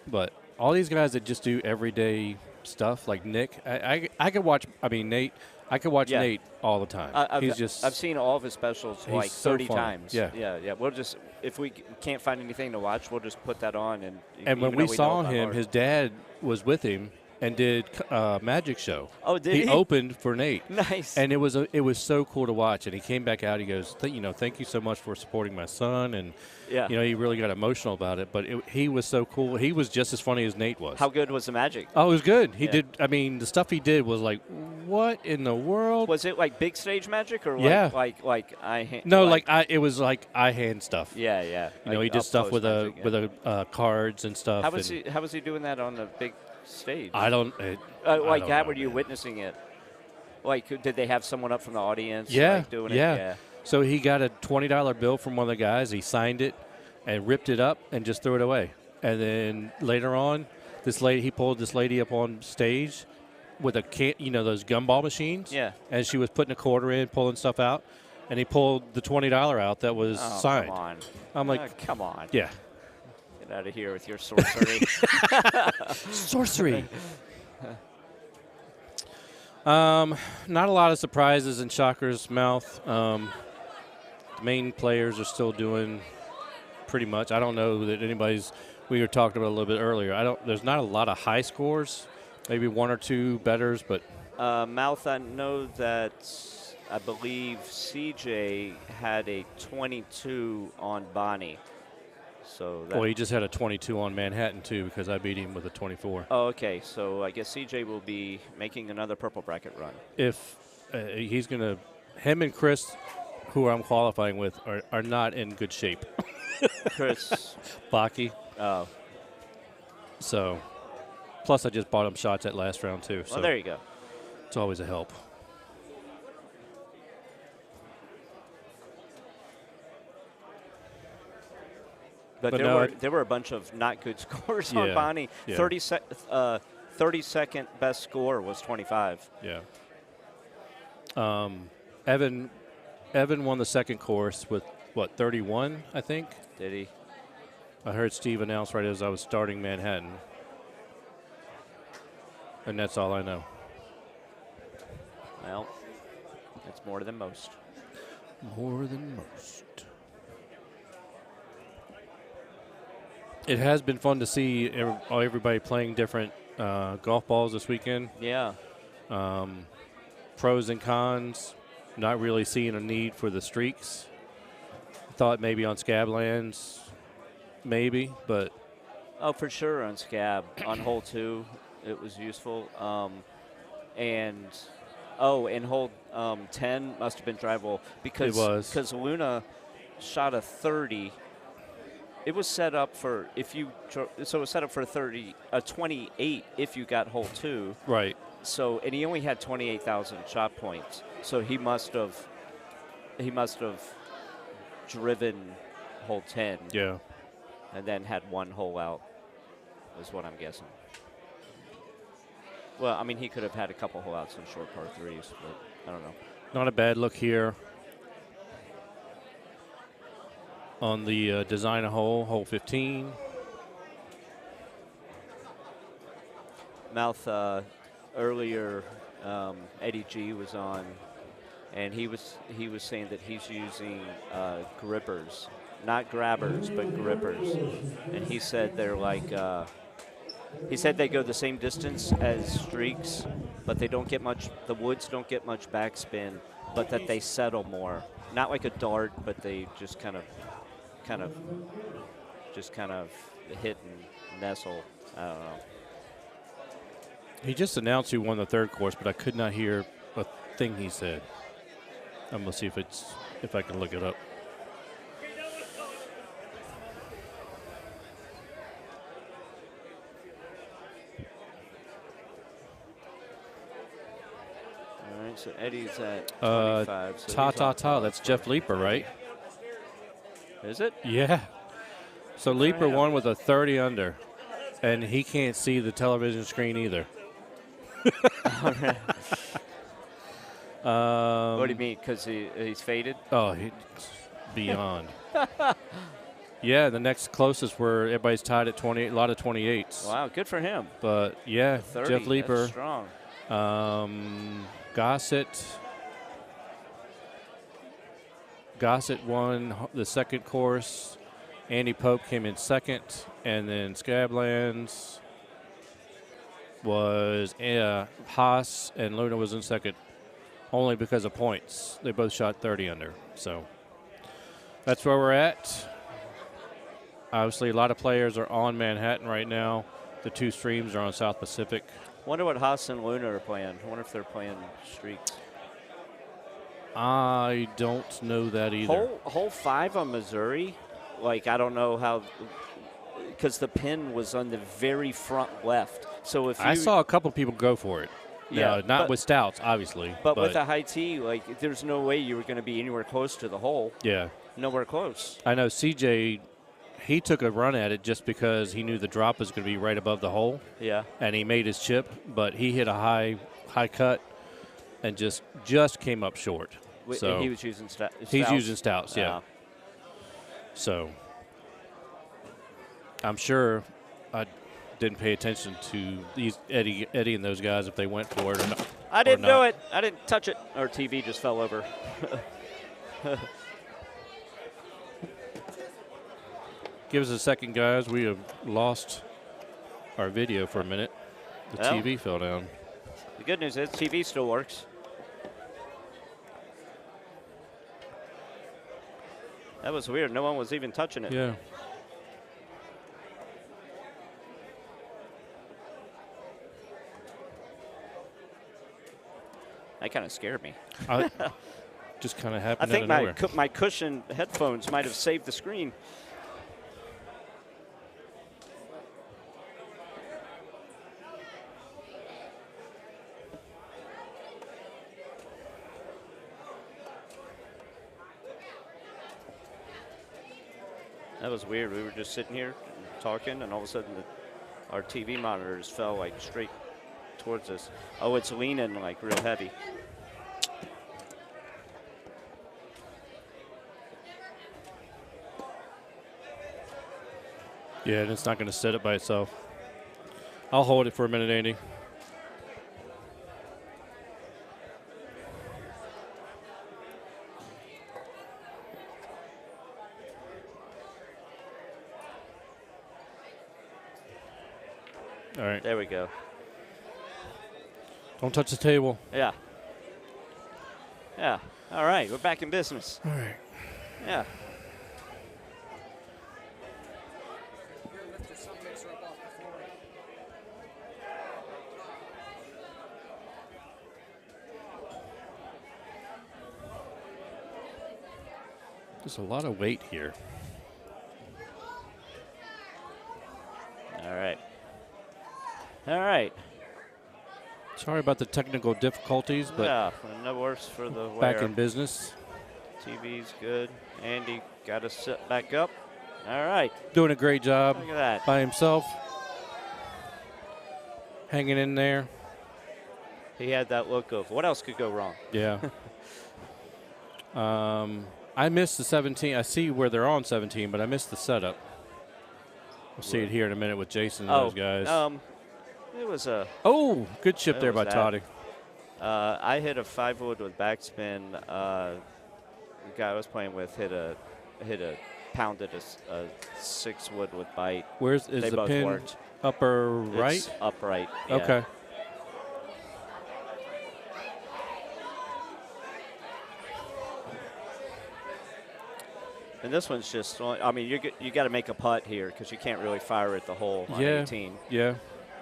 But all these guys that just do everyday stuff, like Nick, I could watch. I mean, Nate. I could watch Nate all the time. I've seen all of his specials like 30 so times. Yeah. We'll just, if we can't find anything to watch, we'll just put that on. And when we saw him, his dad was with him and did a magic show. Oh, did he? He opened for Nate. Nice. And it was so cool to watch. And he came back out. He goes, thank you so much for supporting my son. And he really got emotional about it. But he was so cool. He was just as funny as Nate was. How good was the magic? Oh, it was good. He did. I mean, the stuff he did was like, what in the world? Was it like big stage magic or like eye hand? No, it was like eye hand stuff. Yeah. He did stuff with cards and stuff. How was he doing that on the big stage? I don't. How were you witnessing it? Like, did they have someone up from the audience? Doing it? Yeah. So he got a $20 bill from one of the guys. He signed it and ripped it up and just threw it away. And then later on, he pulled this lady up on stage with those gumball machines. Yeah. And she was putting a quarter in, pulling stuff out, and he pulled the $20 out that was signed. Come on. I'm like, come on. Yeah. Get out of here with your sorcery. Sorcery. Not a lot of surprises in Shocker's mouth. The main players are still doing pretty much. I don't know that anybody's. We were talking about a little bit earlier. There's not a lot of high scores. Maybe one or two betters, but Mouth. I know that I believe CJ had a 22 on Bonnie. So he just had a 22 on Manhattan too, because I beat him with a 24. Oh, okay. So I guess CJ will be making another purple bracket run. If he's gonna, him and Chris, who I'm qualifying with, are not in good shape. Chris Baki. Oh. So, plus I just bought him shots at last round too. So well, there you go. It's always a help. But there were a bunch of not good scores on Bonnie. Yeah. 32nd best score was 25. Yeah. Evan won the second course with, 31, I think? Did he? I heard Steve announce right as I was starting Manhattan. And that's all I know. Well, that's more than most. More than most. It has been fun to see everybody playing different golf balls this weekend. Yeah. Pros and cons. Not really seeing a need for the streaks. Thought maybe on Scablands, maybe, but. Oh, for sure on Scab. On hole 2, it was useful. And hole 10 must have been drivable because Luna shot a 30. It was set up for it was set up for a 28 if you got hole 2. Right. So, and he only had 28,000 shot points. So he must have driven hole 10. Yeah. And then had one hole out, is what I'm guessing. Well, I mean, he could have had a couple hole outs on short par threes, but I don't know. Not a bad look here on the designer hole, hole 15. Mouth earlier, Eddie G was on, and he was saying that he's using grippers, not grabbers, but grippers, and he said they're like. He said they go the same distance as streaks, but they don't get much. The woods don't get much backspin, but that they settle more. Not like a dart, but they just kind of hit and nestle. I don't know. He just announced he won the third course, but I could not hear a thing he said. I'm gonna see if I can look it up. All right, so Eddie's at 25. So That's Jeff Leeper, right? Is it? Yeah. So Leeper won with a 30 under, and he can't see the television screen either. What do you mean? Because he's faded? Oh, he's beyond. Yeah, the next closest were everybody's tied at 28, a lot of 28s. Wow, good for him. But yeah, 30, Jeff Leeper. that's strong. Gossett won the second course. Andy Pope came in second, and then Scablands was Haas, and Luna was in second only because of points. They both shot 30 under. So that's where we're at. Obviously, a lot of players are on Manhattan right now. The two streams are on South Pacific. Wonder what Haas and Luna are playing. I wonder if they're playing streaks. I don't know that either. Hole 5 on Missouri, like I don't know how, because the pin was on the very front left. So if I saw a couple people go for it. Yeah, not with stouts, obviously. But with a high tee, like there's no way you were going to be anywhere close to the hole. Yeah. Nowhere close. I know CJ, he took a run at it just because he knew the drop was going to be right above the hole. Yeah. And he made his chip, but he hit a high cut and just came up short. So and he was using stouts? He's using stouts, yeah. So I'm sure I didn't pay attention to these Eddie and those guys if they went for it or not. I didn't do it. I didn't touch it. Our TV just fell over. Give us a second, guys. We have lost our video for a minute. The TV fell down. The good news is TV still works. That was weird. No one was even touching it. Yeah. That kind of scared me. Just kind of happened I think out of nowhere. my cushion headphones might have saved the screen. That was weird. We were just sitting here talking, and all of a sudden our TV monitors fell like straight towards us. Oh, it's leaning like real heavy. Yeah, and it's not going to set it by itself. I'll hold it for a minute, Andy. All right. There we go. Don't touch the table. Yeah. Yeah. All right. We're back in business. All right. Yeah. There's a lot of weight here. All right. All right. Sorry about the technical difficulties, but yeah, no worse for the back wear. in business. TV's good. Andy got to sit back up. All right. Doing a great job. Look at that. By himself. Hanging in there. He had that look of what else could go wrong. Yeah. I missed the 17. I see where they're on 17, but I missed the setup. We'll see it here in a minute with Jason and those guys. It was a. Oh, good chip there by Toddy. I hit a 5-wood with backspin. The guy I was playing with pounded a 6-wood with bite. Is they the both pin worked. upper right? It's upright. Yeah. Okay. And this one's just, I mean, you got to make a putt here because you can't really fire at the hole on 18. Yeah.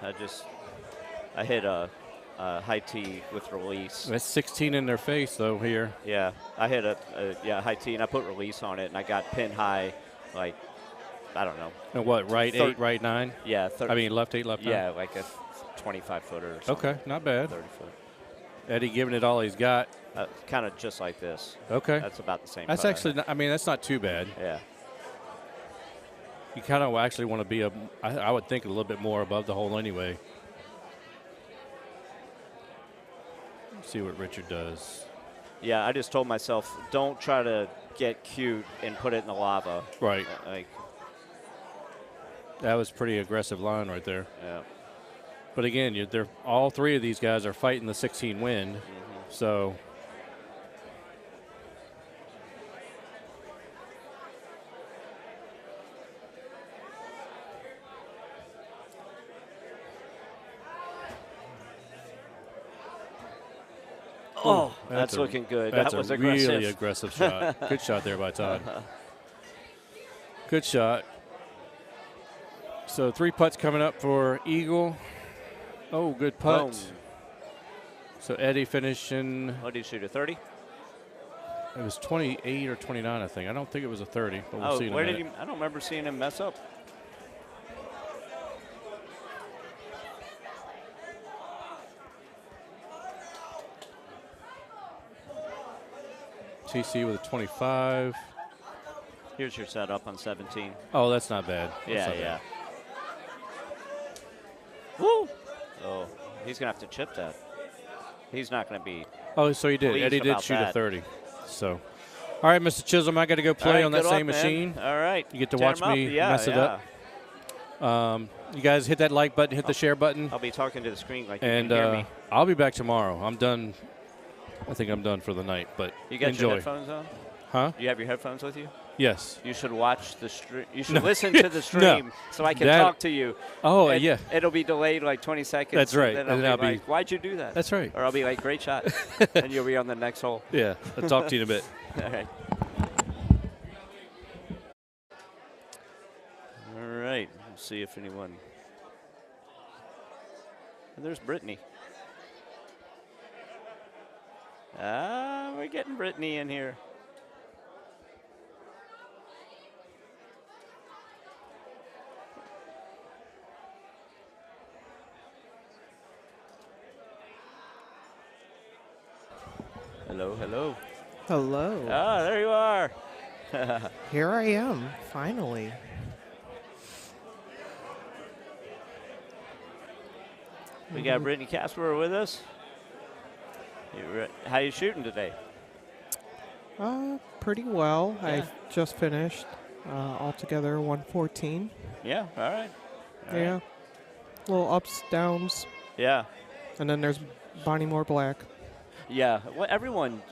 I hit a high tee with release. That's 16 in their face, though, here. Yeah. I hit a high tee, and I put release on it, and I got pin high, like, I don't know. And what, right 8, right 9? Yeah. I mean, left 8, left 9? Yeah, like a 25-footer or something. Okay, not bad. 30-foot. Eddie giving it all he's got. Kind of just like this. Okay. That's about the same. That's putt. actually, I mean, that's not too bad. Yeah. You kind of actually want to be, I would think, a little bit more above the hole anyway. Let's see what Richard does. Yeah, I just told myself, don't try to get cute and put it in the lava. Right. Like. That was pretty aggressive line right there. Yeah. But again, all three of these guys are fighting the 16 wind, so. Oh, that's looking good. That's that was a aggressive. really aggressive shot. Good shot there by Todd. Good shot. So 3 putts coming up for Eagle. Oh, good putt. Boom. So Eddie finishing. What did he shoot, a 30? It was 28 or 29, I think. I don't think it was a 30, but we'll see in a minute. I don't remember seeing him mess up. TC with a 25. Here's your setup on 17. Oh, that's not bad. Yeah, yeah. Woo! Oh, he's going to have to chip that. He's not going to be. Oh, so he did. Eddie did shoot a 30. So, all right, Mr. Chisholm, I got to go play on that same machine. All right. You get to watch me mess it up. You guys hit that like button, hit the share button. I'll be talking to the screen like you can hear me. I'll be back tomorrow. I'm done. I think I'm done for the night, but you got enjoy. your headphones on? Huh? You have your headphones with you? Yes. You should watch the stream. You should listen to the stream so I can talk to you. Oh, and yeah. It'll be delayed like 20 seconds. That's right. And then I'll be like, why'd you do that? That's right. Or I'll be like, great shot. And you'll be on the next hole. Yeah. I'll talk to you in a bit. All right. All right. We'll see if anyone. And there's Brittany. We're getting Brittany in here. Hello, hello. Hello. Ah, there you are. Here I am, finally. We got Brittany Casper with us. How you shooting today? Pretty well. Yeah. I just finished altogether 114. Yeah, all right. Yeah. Right. Little ups, downs. Yeah. And then there's Bonnie Moore Black. Yeah, well, everyone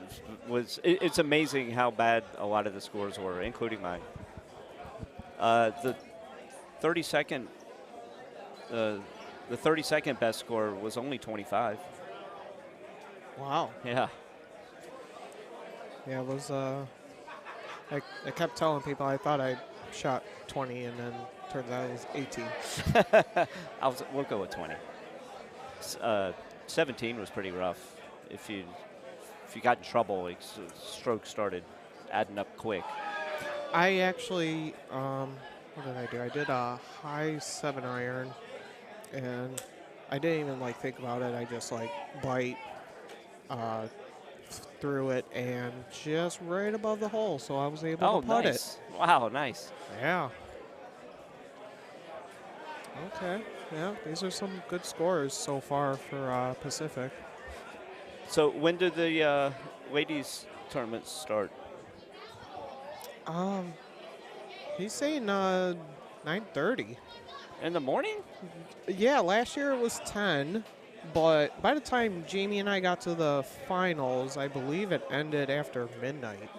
was. It's amazing how bad a lot of the scores were, including mine. The 32nd, the 32nd best score was only 25. Wow. Yeah. Yeah, it was. I kept telling people I thought I shot 20, and then turns out it was 18. We'll go with 20. 17 was pretty rough. If you got in trouble, like, strokes started adding up quick. I actually, what did I do? I did a high 7-iron, and I didn't even like think about it. I just like bite through it and just right above the hole, so I was able to putt nice. it. Wow, nice. Yeah. Okay. Yeah, these are some good scores so far for Pacific. So when do the ladies tournaments start? He's saying 9:30 in the morning. Yeah, last year it was 10, but by the time Jamie and I got to the finals, I believe it ended after midnight.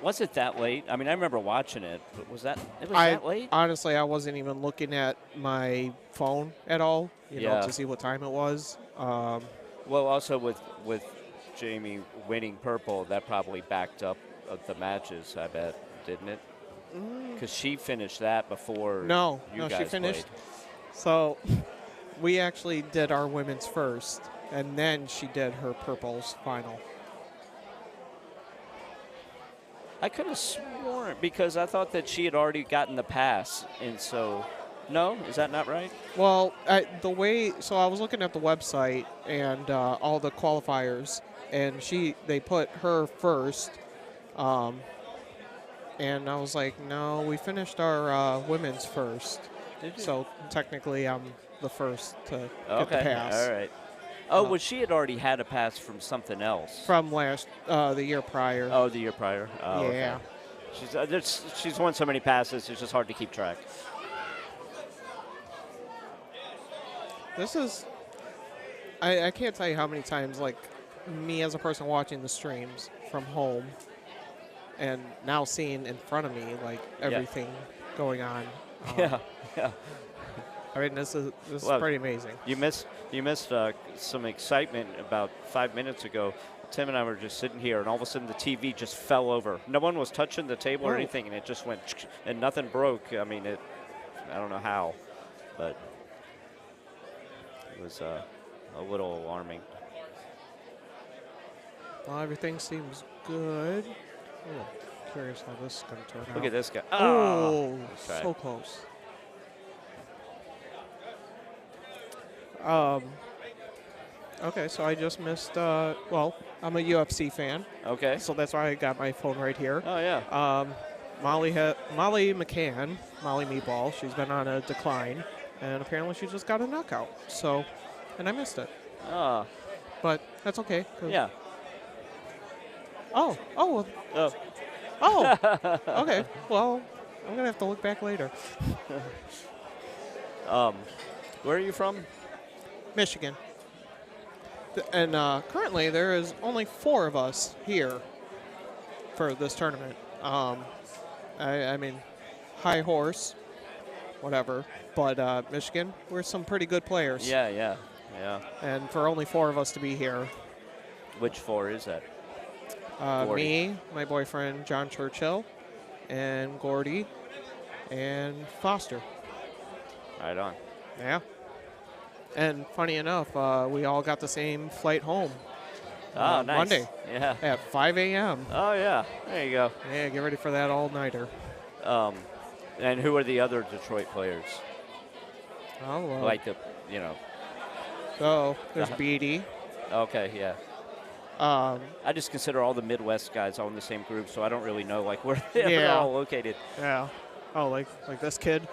Was it that late? I mean, I remember watching it, but it was that late? Honestly, I wasn't even looking at my phone at all, you know, Yeah. to see what time it was. Well, also with Jamie winning purple, that probably backed up the matches, I bet, didn't it? Because she finished that before No, you no, guys she finished. played. So we actually did our women's first, and then she did her purples final. I could have sworn, because I thought that she had already gotten the pass, and so, no? Is that not right? Well, I was looking at the website and all the qualifiers, and they put her first, and I was like, no, we finished our women's first. Did you? So technically, I'm the first to get the Okay, pass. all right. Oh, well, she had already had a pass from something else. From the year prior. Oh, the year prior. Oh, Yeah. Okay. She's won so many passes, it's just hard to keep track. This is, I can't tell you how many times, like, me as a person watching the streams from home and now seeing in front of me, like, everything going on. Yeah. I mean, this is Well, pretty amazing. You missed some excitement about 5 minutes ago. Tim and I were just sitting here, and all of a sudden the TV just fell over. No one was touching the table or Oh. anything, and it just went, and nothing broke. I mean, I don't know how, but it was a little alarming. Well, everything seems good. Oh, curious how this is going to turn out. Look at this guy. Oh, That's right. so close. Okay, so I just missed, well, I'm a UFC fan. Okay. So that's why I got my phone right here. Oh, yeah. Molly McCann, Molly Meatball, she's been on a decline, and apparently she just got a knockout. So, and I missed it. But that's okay. Yeah. Oh. Okay. Well, I'm going to have to look back later. Where are you from? Michigan. And currently there is only 4 of us here for this tournament. I mean, high horse, whatever. But Michigan, we're some pretty good players. Yeah. And for only 4 of us to be here. Which 4 is that? Me, my boyfriend John Churchill, and Gordy, and Foster. Right on. Yeah. And funny enough, we all got the same flight home. Nice. Monday. Yeah. At 5 a.m. Oh, yeah. There you go. Yeah, get ready for that all-nighter. And who are the other Detroit players? Oh, well. Like So, there's Beatty. Okay, yeah. I just consider all the Midwest guys all in the same group, so I don't really know like where they're all located. Yeah. Oh, like this kid,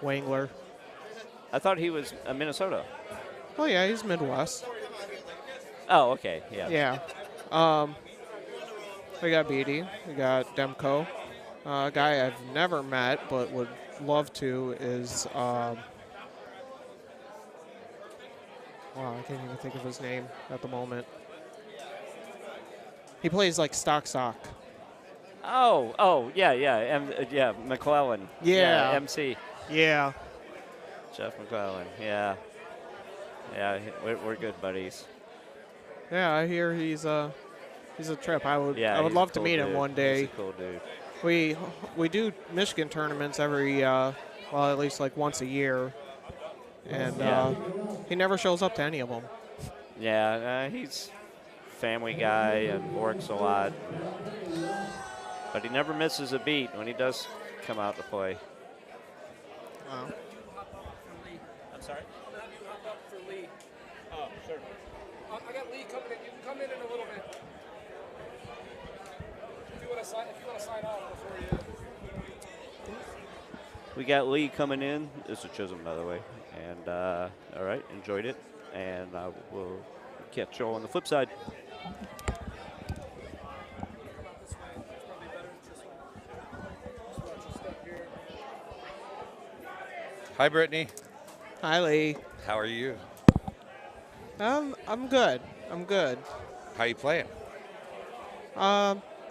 Wangler. I thought he was Minnesota. Oh yeah, he's Midwest. Oh, okay, yeah. Yeah. We got Beatty. We got Demko. A guy I've never met but would love to is. Wow, I can't even think of his name at the moment. He plays like stock. Oh, yeah, McClellan. Yeah. MC. Yeah. Jeff McClellan. Yeah, we're good buddies. Yeah, I hear he's a trip. I would Yeah, he's a love to cool meet him dude. one day. He's a cool dude. We do Michigan tournaments every well, at least like once a year, and he never shows up to any of them. Yeah, he's a family guy and works a lot, but he never misses a beat when he does come out to play. Wow. I'm sorry? I'm going to have you hop up for Lee. Oh, sure. I got Lee coming in. You can come in a little bit. If you want to sign off before you. We got Lee coming in. This is Chisholm, by the way. And all right, enjoyed it. And we'll catch y'all on the flip side. Hi, Brittany. Hi, Lee. How are you? I'm good. I'm good. How you playing?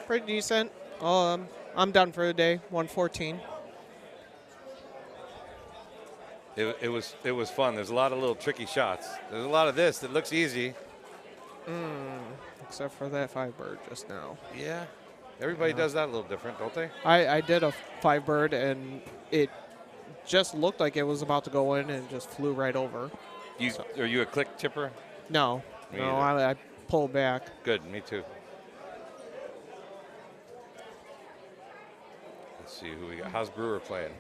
Pretty decent. I'm done for the day. 114. It was fun. There's a lot of little tricky shots. There's a lot of this that looks easy. Except for that 5-bird just now. Yeah. Everybody Yeah. does that a little different, don't they? I did a 5-bird and it just looked like it was about to go in and just flew right over. Are you a click chipper? No. Me No, either. I pulled back. Good, me too. Let's see who we got. How's Brewer playing?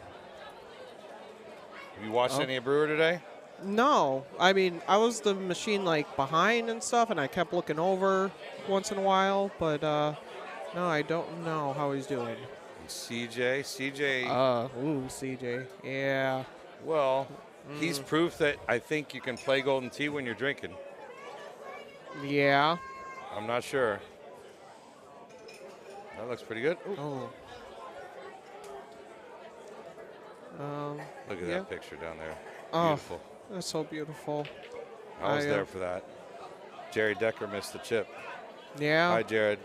Have you watched Oh. any of Brewer today? No. I mean, I was the machine like behind and stuff, and I kept looking over once in a while, but no, I don't know how he's doing. CJ. CJ. Yeah. Well, he's proof that I think you can play Golden Tee when you're drinking. Yeah. I'm not sure. That looks pretty good. Oh. Look at yeah. that picture down there. Oh, Beautiful. that's so beautiful. I was there for that. Jerry Decker missed the chip. Yeah. Hi, Jared.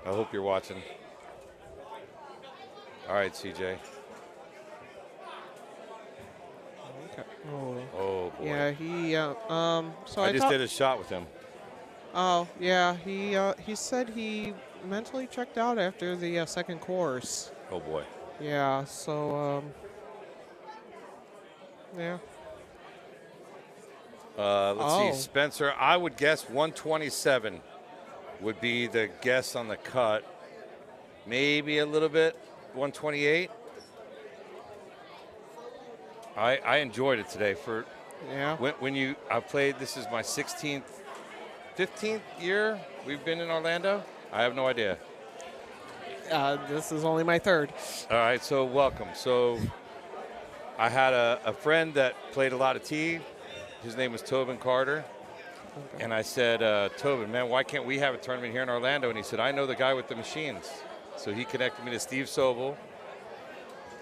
I hope you're watching. All right, CJ. Okay. Oh. Oh, boy. Yeah, he. So I I just thought- did a shot with him. Oh, yeah. He said he mentally checked out after the second course. Oh, boy. Yeah. So. Yeah. Let's see, Spencer. I would guess 127 would be the guess on the cut. Maybe a little bit 128. I enjoyed it today. Yeah. When I played. This is my 16th, 15th year we've been in Orlando. I have no idea. This is only my third. All right, so welcome. So I had a friend that played a lot of tee. His name was Tobin Carter. Okay. And I said, Tobin, man, why can't we have a tournament here in Orlando? And he said, I know the guy with the machines. So he connected me to Steve Sobel.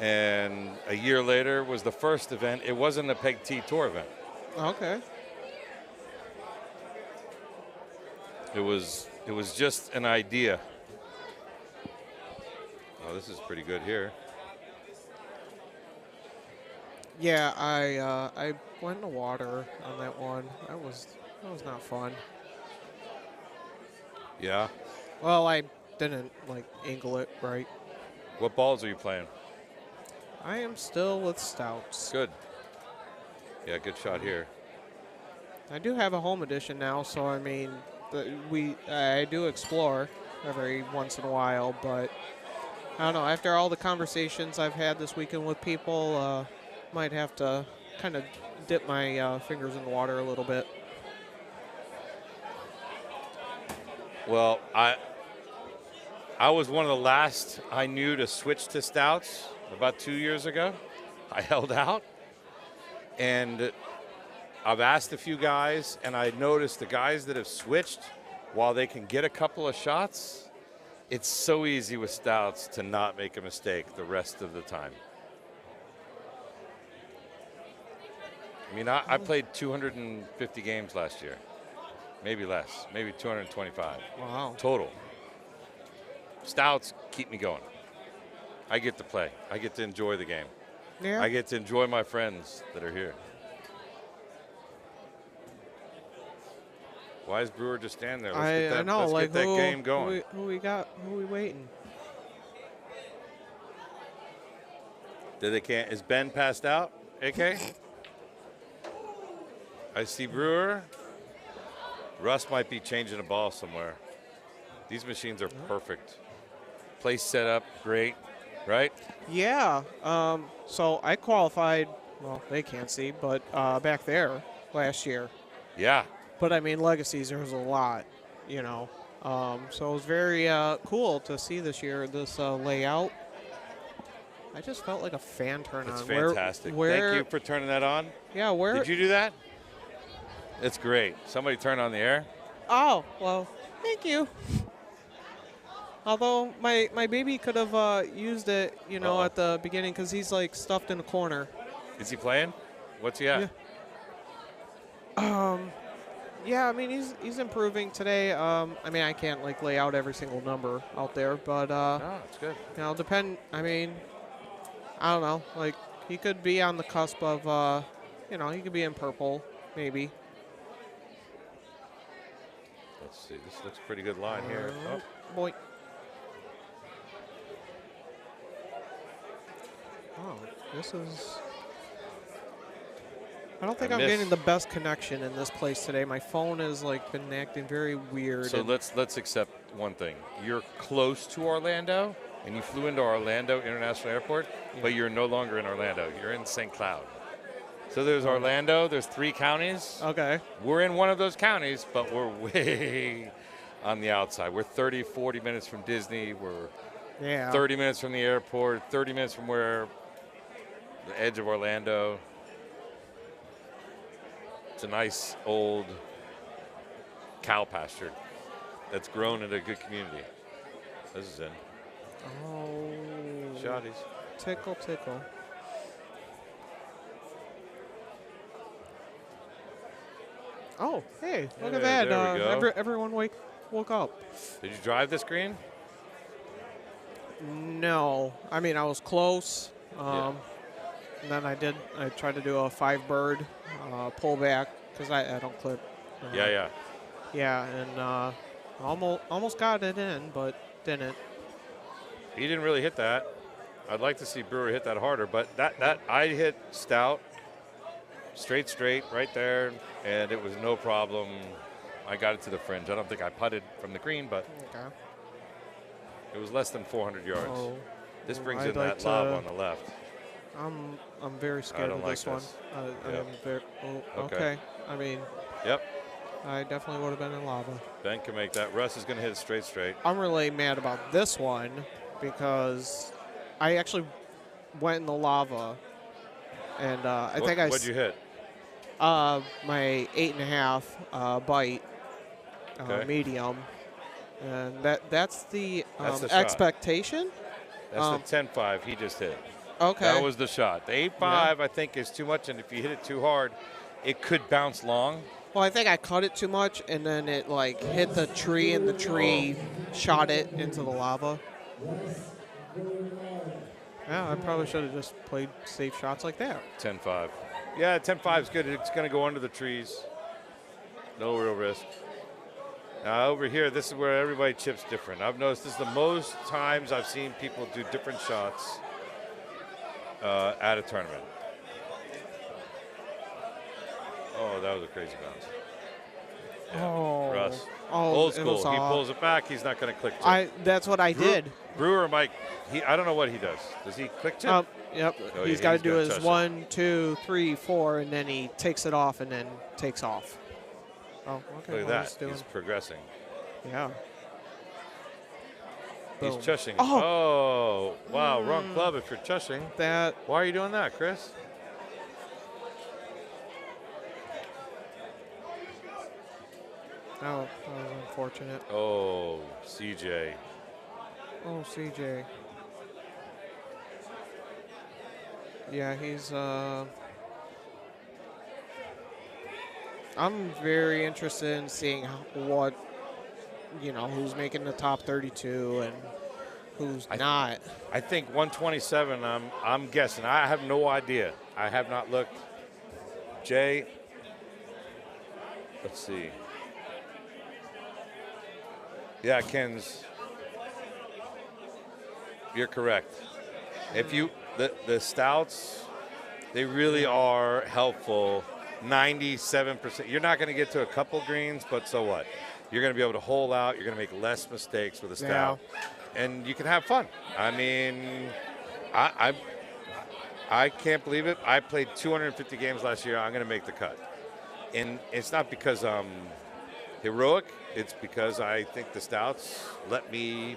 And a year later was the first event. It wasn't a Peg T Tour event. Okay. It was just an idea. Oh, this is pretty good here. Yeah, I went in the water on that one. That was not fun. Yeah. Well, I didn't like angle it right. What balls are you playing? I am still with stouts. Good. Yeah, good shot here. I do have a home edition now, so I mean, I do explore every once in a while, but I don't know. After all the conversations I've had this weekend with people, might have to kind of dip my fingers in the water a little bit. Well, I was one of the last I knew to switch to stouts about 2 years ago. I held out, and I've asked a few guys, and I noticed the guys that have switched, while they can get a couple of shots, it's so easy with stouts to not make a mistake the rest of the time. I mean, I played 250 games last year. Maybe less, maybe 225. Wow. Total. Stouts keep me going. I get to play. I get to enjoy the game. Yeah. I get to enjoy my friends that are here. Why is Brewer just standing there? Let's get that, I know, let's like get that game going. Who we got? Who we waiting? Is Ben passed out, AK? I see Brewer. Russ might be changing a ball somewhere. These machines are perfect. Place set up, great, right? Yeah. So I qualified. Well, they can't see, but back there last year. Yeah. But I mean, legacies. There's a lot, you know. So it was very cool to see this year this layout. I just felt like a fan turn It's on. fantastic. Thank you for turning that on. Yeah, where did you do that? It's great. Somebody turn on the air. Oh, well, thank you. Although my baby could have used it, at the beginning because he's like stuffed in a corner. Is he playing? What's he at? Yeah, I mean he's improving today. I mean I can't like lay out every single number out there, but No, it's good. depend. I mean, I don't know. Like he could be on the cusp of, he could be in purple maybe. Let's see. This looks a pretty good line here. Boy. Oh, this is. I don't think I'm getting the best connection in this place today. My phone has like been acting very weird. So let's accept one thing. You're close to Orlando, and you flew into Orlando International Airport, but you're no longer in Orlando. You're in St. Cloud. So there's Orlando. There's 3 counties. Okay. We're in one of those counties, but we're way on the outside. We're 30, 40 minutes from Disney. We're 30 minutes from the airport, 30 minutes from where the edge of Orlando. It's a nice old cow pasture that's grown into a good community. This is in. Oh. Shotties. Tickle, tickle. Oh, hey, look at that. There we go. Everyone woke up. Did you drive this green? No. I mean, I was close. And then I tried to do a 5-bird pullback because I don't clip. Yeah. Yeah, and almost got it in, but didn't. He didn't really hit that. I'd like to see Brewer hit that harder, but that I hit stout, straight, right there, and it was no problem. I got it to the fringe. I don't think I putted from the green, but it was less than 400 yards. Oh. This brings I'd in like that lob on the left. I'm very scared of this one. I'm very, okay. I mean, I definitely would have been in lava. Ben can make that. Russ is going to hit it straight. I'm really mad about this one because I actually went in the lava, and What'd you hit? My 8.5 bite, medium, and that's the expectation. That's the 10.5 he just hit. Okay. That was the shot. The 8.5 I think is too much, and if you hit it too hard, it could bounce long. Well, I think I cut it too much, and then it like hit the tree, and the tree shot it into the lava. Yeah, I probably should have just played safe shots like that. 10.5. Yeah, 10.5 is good. It's going to go under the trees. No real risk. Now, over here, this is where everybody chips different. I've noticed this is the most times I've seen people do different shots at a tournament. Oh, that was a crazy bounce. Yeah. Russ. Old school. He pulls it back. He's not going to click chip. That's what I did. Brewer Mike, I don't know what he does. Does he click chip? Yep. Oh, he's got to do his 1, 2, 3, 4, and then he takes it off and then takes off. Oh, okay. Look at that. He's progressing. Yeah. He's Boom. chushing. Oh, wow. Wrong club if you're chushing. Why are you doing that, Chris? Oh, that was unfortunate. Oh, CJ. Oh, CJ. Yeah, he's. I'm very interested in seeing what, who's making the top 32 and who's not. I think 127. I'm guessing. I have no idea. I have not looked. Jay. Let's see. Yeah, Ken's. You're correct. If you the stouts, they really are helpful. 97%. You're not going to get to a couple greens, but so what? You're going to be able to hole out. You're going to make less mistakes with a stout, and you can have fun. I mean, I can't believe it. I played 250 games last year. I'm going to make the cut, and it's not because I'm heroic. It's because I think the stouts let me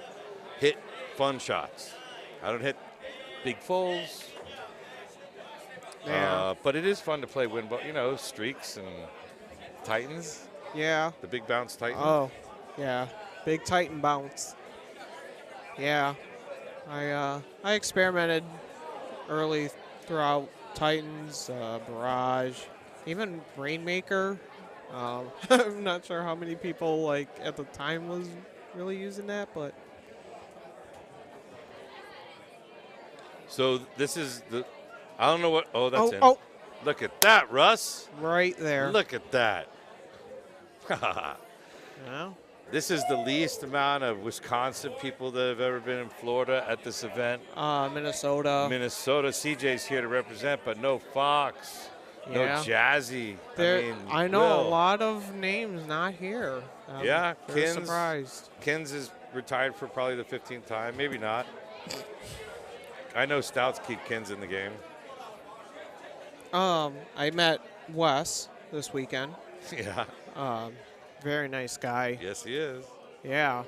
hit fun shots. I don't hit big fulls. But it is fun to play win, streaks and Titans? Yeah. The big bounce Titan? Oh, yeah. Big Titan bounce. Yeah. I experimented early throughout Titans, Barrage, even Rainmaker. I'm not sure how many people like at the time was really using that, but So this is the, I don't know what, oh, that's Oh, in. oh. Look at that, Russ. Right there. Look at that. Yeah. This is the least amount of Wisconsin people that have ever been in Florida at this event. Minnesota. Minnesota. CJ's here to represent, but no Fox. No Yeah. Jazzy. I know Will. a lot of names not here. Yeah, very surprised. Kins is retired for probably the 15th time. Maybe not. I know Stouts keep Kins in the game. I met Wes this weekend. Yeah. Very nice guy. Yes, he is. Yeah.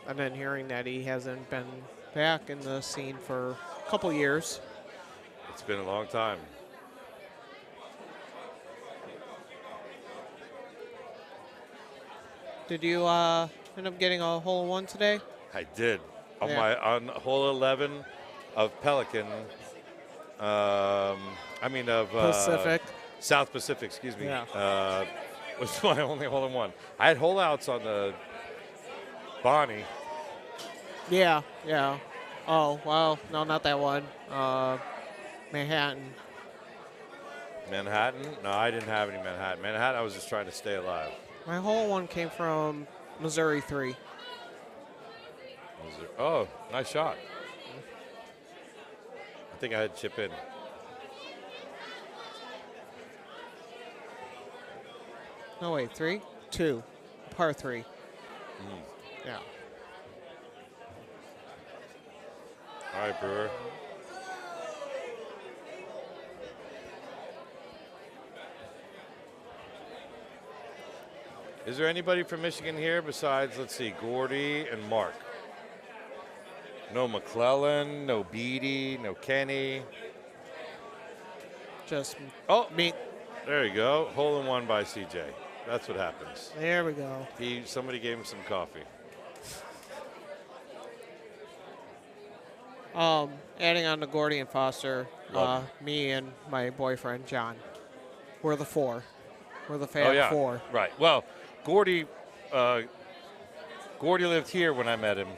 I've been hearing that he hasn't been back in the scene for a couple years. It's been a long time. Did you end up getting a hole-in-one today? I did. Yeah. On hole 11 of Pelican. Pacific. South Pacific, excuse me. Yeah. Was my only hole in one. I had hole outs on the Bonnie. Yeah, yeah. Oh, well, no, not that one. Manhattan. Manhattan? No, I didn't have any Manhattan. Manhattan, I was just trying to stay alive. My hole-in-one came from Missouri 3. Oh, nice shot. I think I had chip in. No, wait, 3? 2. Par 3. Yeah. All right, Brewer. Is there anybody from Michigan here besides, let's see, Gordy and Mark? No McClellan, no Beatty, no Kenny. Just me. There you go. Hole in one by CJ. That's what happens. There we go. Somebody gave him some coffee. Adding on to Gordy and Foster, Love me and my boyfriend, John, we're the 4. We're the Fab 4. Right. Well, Gordy lived here when I met him.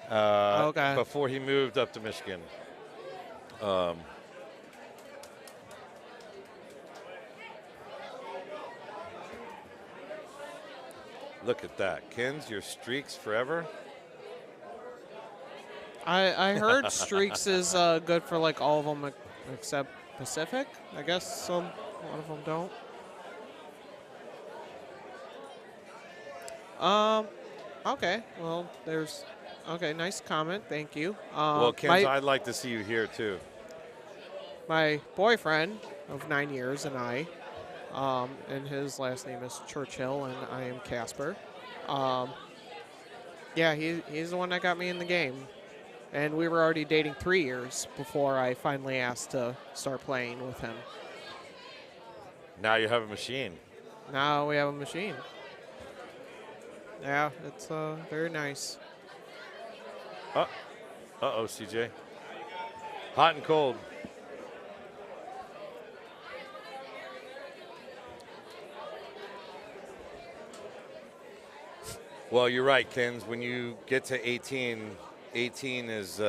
Okay. Before he moved up to Michigan. Look at that. Kins, your streaks forever? I heard Streaks is good for like all of them except Pacific. I guess a lot of them don't. Okay. Well, okay. Nice comment. Thank you. Well, Kins, I'd like to see you here too. My boyfriend of 9 years and I, and his last name is Churchill, and I am Casper. Yeah, he's the one that got me in the game. And we were already dating 3 years before I finally asked to start playing with him. Now you have a machine. Now we have a machine. Yeah, it's very nice. Uh-oh, CJ. Hot and cold. Well, you're right, Kins. When you get to 18 is,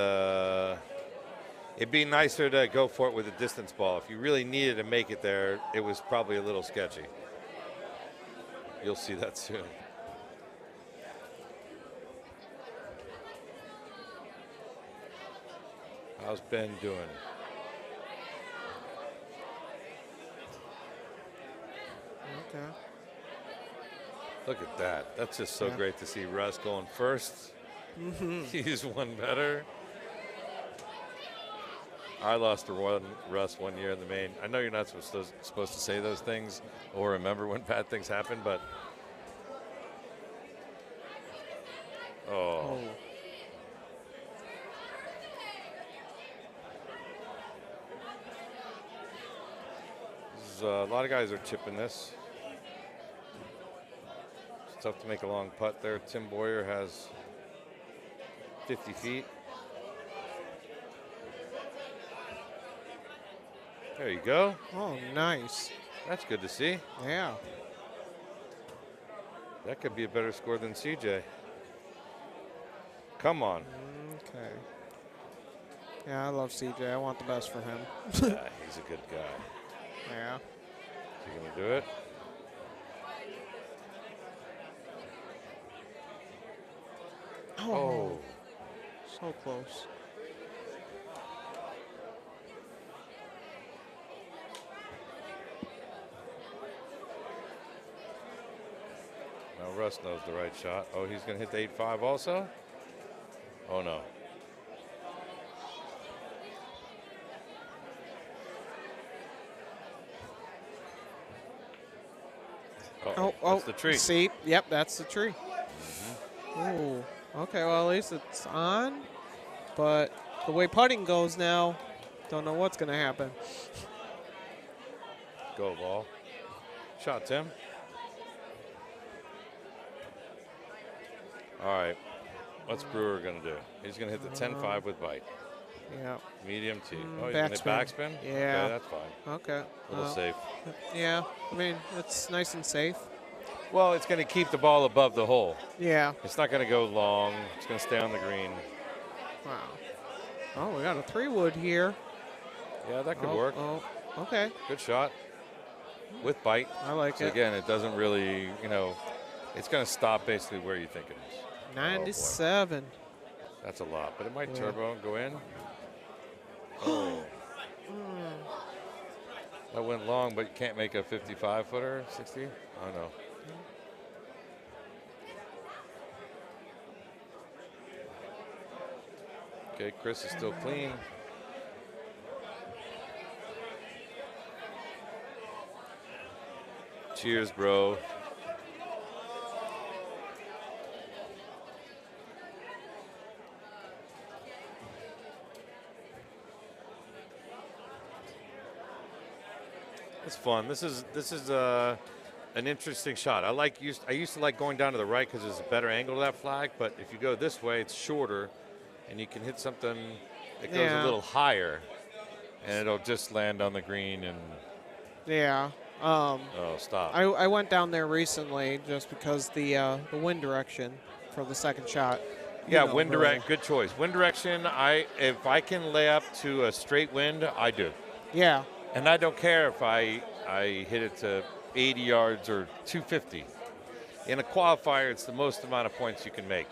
it'd be nicer to go for it with a distance ball. If you really needed to make it there, it was probably a little sketchy. You'll see that soon. How's Ben doing? Okay. Look at that. That's just so great to see Russ going first. Mhm. He's one better. I lost to Russ 1 year in the main. I know you're not supposed to say those things or remember when bad things happen, but oh. is a lot of guys are chipping this. It's tough to make a long putt there. Tim Boyer has 50 feet. There you go. Oh, nice. That's good to see. Yeah. That could be a better score than CJ. Come on. Okay. Yeah, I love CJ. I want the best for him. Yeah, he's a good guy. Yeah. Is he going to do it? Oh. So close. Now Russ knows the right shot. Oh, he's going to hit the 8-5 also? Oh, no. Oh, that's the tree. See, yep, that's the tree. Oh, okay. Well, at least it's on. But the way putting goes now, don't know what's going to happen. Go ball. Shot, Tim. All right. What's Brewer going to do? He's going to hit the 10-5 with bite. Yeah. Medium T. Oh, he's going to hit backspin? Yeah. Okay, that's fine. Okay. A little safe. Yeah. I mean, it's nice and safe. Well, it's going to keep the ball above the hole. Yeah. It's not going to go long. It's going to stay on the green. Wow. Oh, we got a 3-wood here. Yeah, that could work. Oh, okay. Good shot. With bite. I like so it. Again, it doesn't really, it's going to stop basically where you think it is. 97. That's a lot, but it might turbo and go in. Oh. That went long, but you can't make a 55-footer, 60? Oh, no. Okay, Chris is still clean. Cheers, bro. It's fun. This is an interesting shot. I used to like going down to the right because there's a better angle to that flag. But if you go this way, it's shorter, and you can hit something that goes a little higher, and it'll just land on the green. And yeah. Oh, stop. I went down there recently just because the wind direction for the second shot. Yeah, wind direct. Good choice. Wind direction. If I can lay up to a straight wind, I do. Yeah. And I don't care if I hit it to 80 yards or 250. In a qualifier, it's the most amount of points you can make.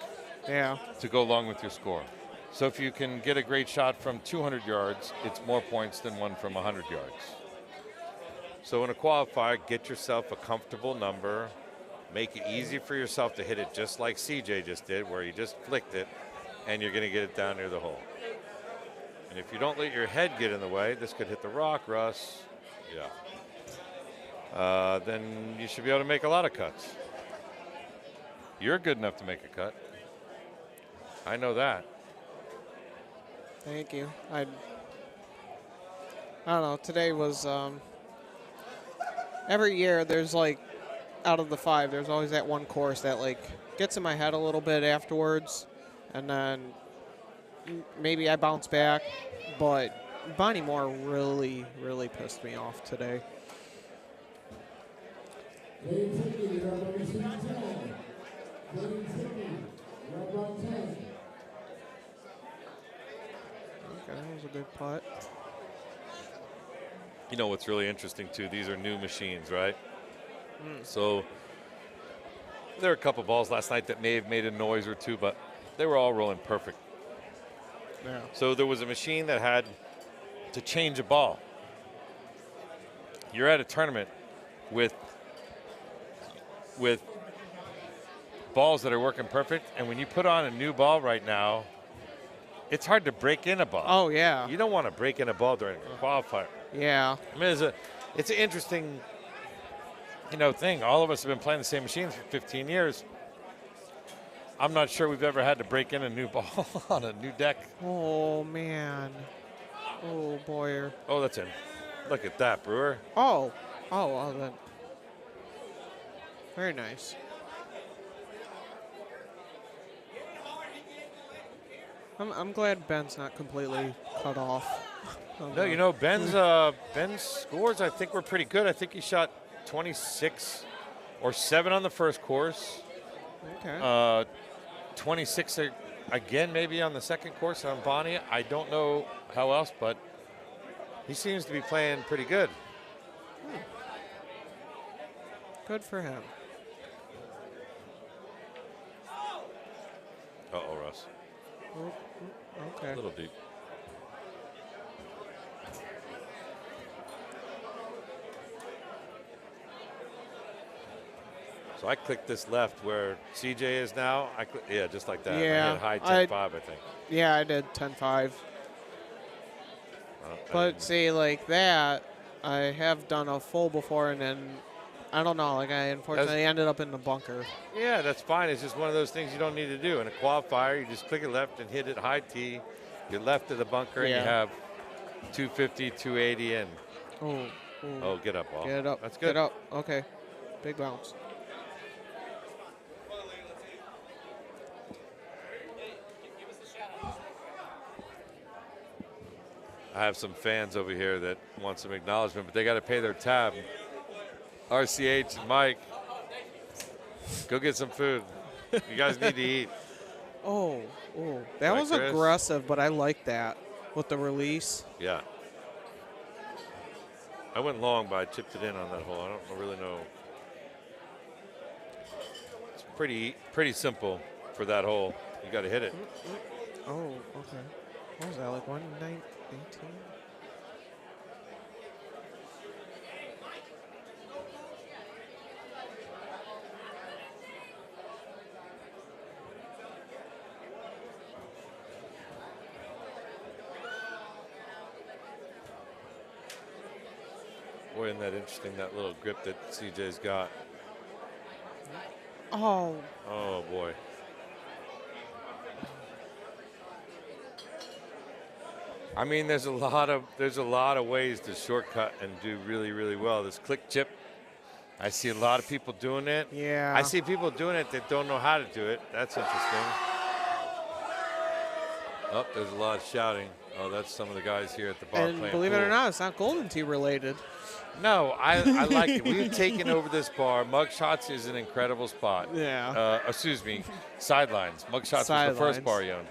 Yeah. To go along with your score. So if you can get a great shot from 200 yards, it's more points than one from 100 yards. So in a qualifier, get yourself a comfortable number. Make it easy for yourself to hit it just like CJ just did, where you just flicked it, and you're going to get it down near the hole. And if you don't let your head get in the way, this could hit the rock, Russ. Yeah. Then you should be able to make a lot of cuts. You're good enough to make a cut. I know that. Thank you. I don't know. Today was every year there's like out of the 5, there's always that one course that like gets in my head a little bit afterwards, and then maybe I bounce back. But Bonnie Moore really, really pissed me off today. Okay, that was a good putt. You know what's really interesting too? These are new machines, right? So there are a couple balls last night that may have made a noise or two, but they were all rolling perfect. Yeah. So there was a machine that had to change a ball. You're at a tournament with balls that are working perfect, and when you put on a new ball right now, it's hard to break in a ball. Oh, yeah. You don't want to break in a ball during a qualifier. Yeah. I mean, it's an interesting, thing. All of us have been playing the same machines for 15 years. I'm not sure we've ever had to break in a new ball on a new deck. Oh, man. Oh, Boyer. Oh, that's in. Look at that, Brewer. Oh. Oh, well then. Very nice. I'm glad Ben's not completely cut off. No, you know, Ben's scores I think were pretty good. I think he shot 26 or 7 on the first course. Okay. 26 again maybe on the second course on Bonnie. I don't know how else, but he seems to be playing pretty good. Good for him. Uh-oh, Russ. Okay. A little deep. So I clicked this left where CJ is now. Yeah, just like that. Yeah. I hit high 10.5, I think. Yeah, I did 10.5. But see, like that, I have done a full before, and then I don't know. Like I unfortunately ended up in the bunker. Yeah, that's fine. It's just one of those things you don't need to do. In a qualifier, you just click it left and hit it high tee. You're left of the bunker, and you have 250, 280, and oh, get up, ball. Get up. That's good. Get up. Okay. Big bounce. I have some fans over here that want some acknowledgement, but they got to pay their tab. RCH and Mike, go get some food. You guys need to eat. That Right, was Chris? aggressive, but I like that with the release. Yeah. I went long, but I chipped it in on that hole. I don't really know. It's pretty simple for that hole. You got to hit it. Oh, okay. What was that, like 118? Boy, isn't that interesting, that little grip that CJ's got. Oh. Oh, boy. I mean, there's a lot of ways to shortcut and do really, really well. This click chip, I see a lot of people doing it. Yeah. I see people doing it that don't know how to do it. That's interesting. Oh, there's a lot of shouting. Oh, that's some of the guys here at the bar And playing believe it or pool. not, it's not Golden Tee related. No, I like it. We've taken over this bar. Mugshots is an incredible spot. Yeah. Excuse me, Sidelines. Mugshots was the first bar you owned.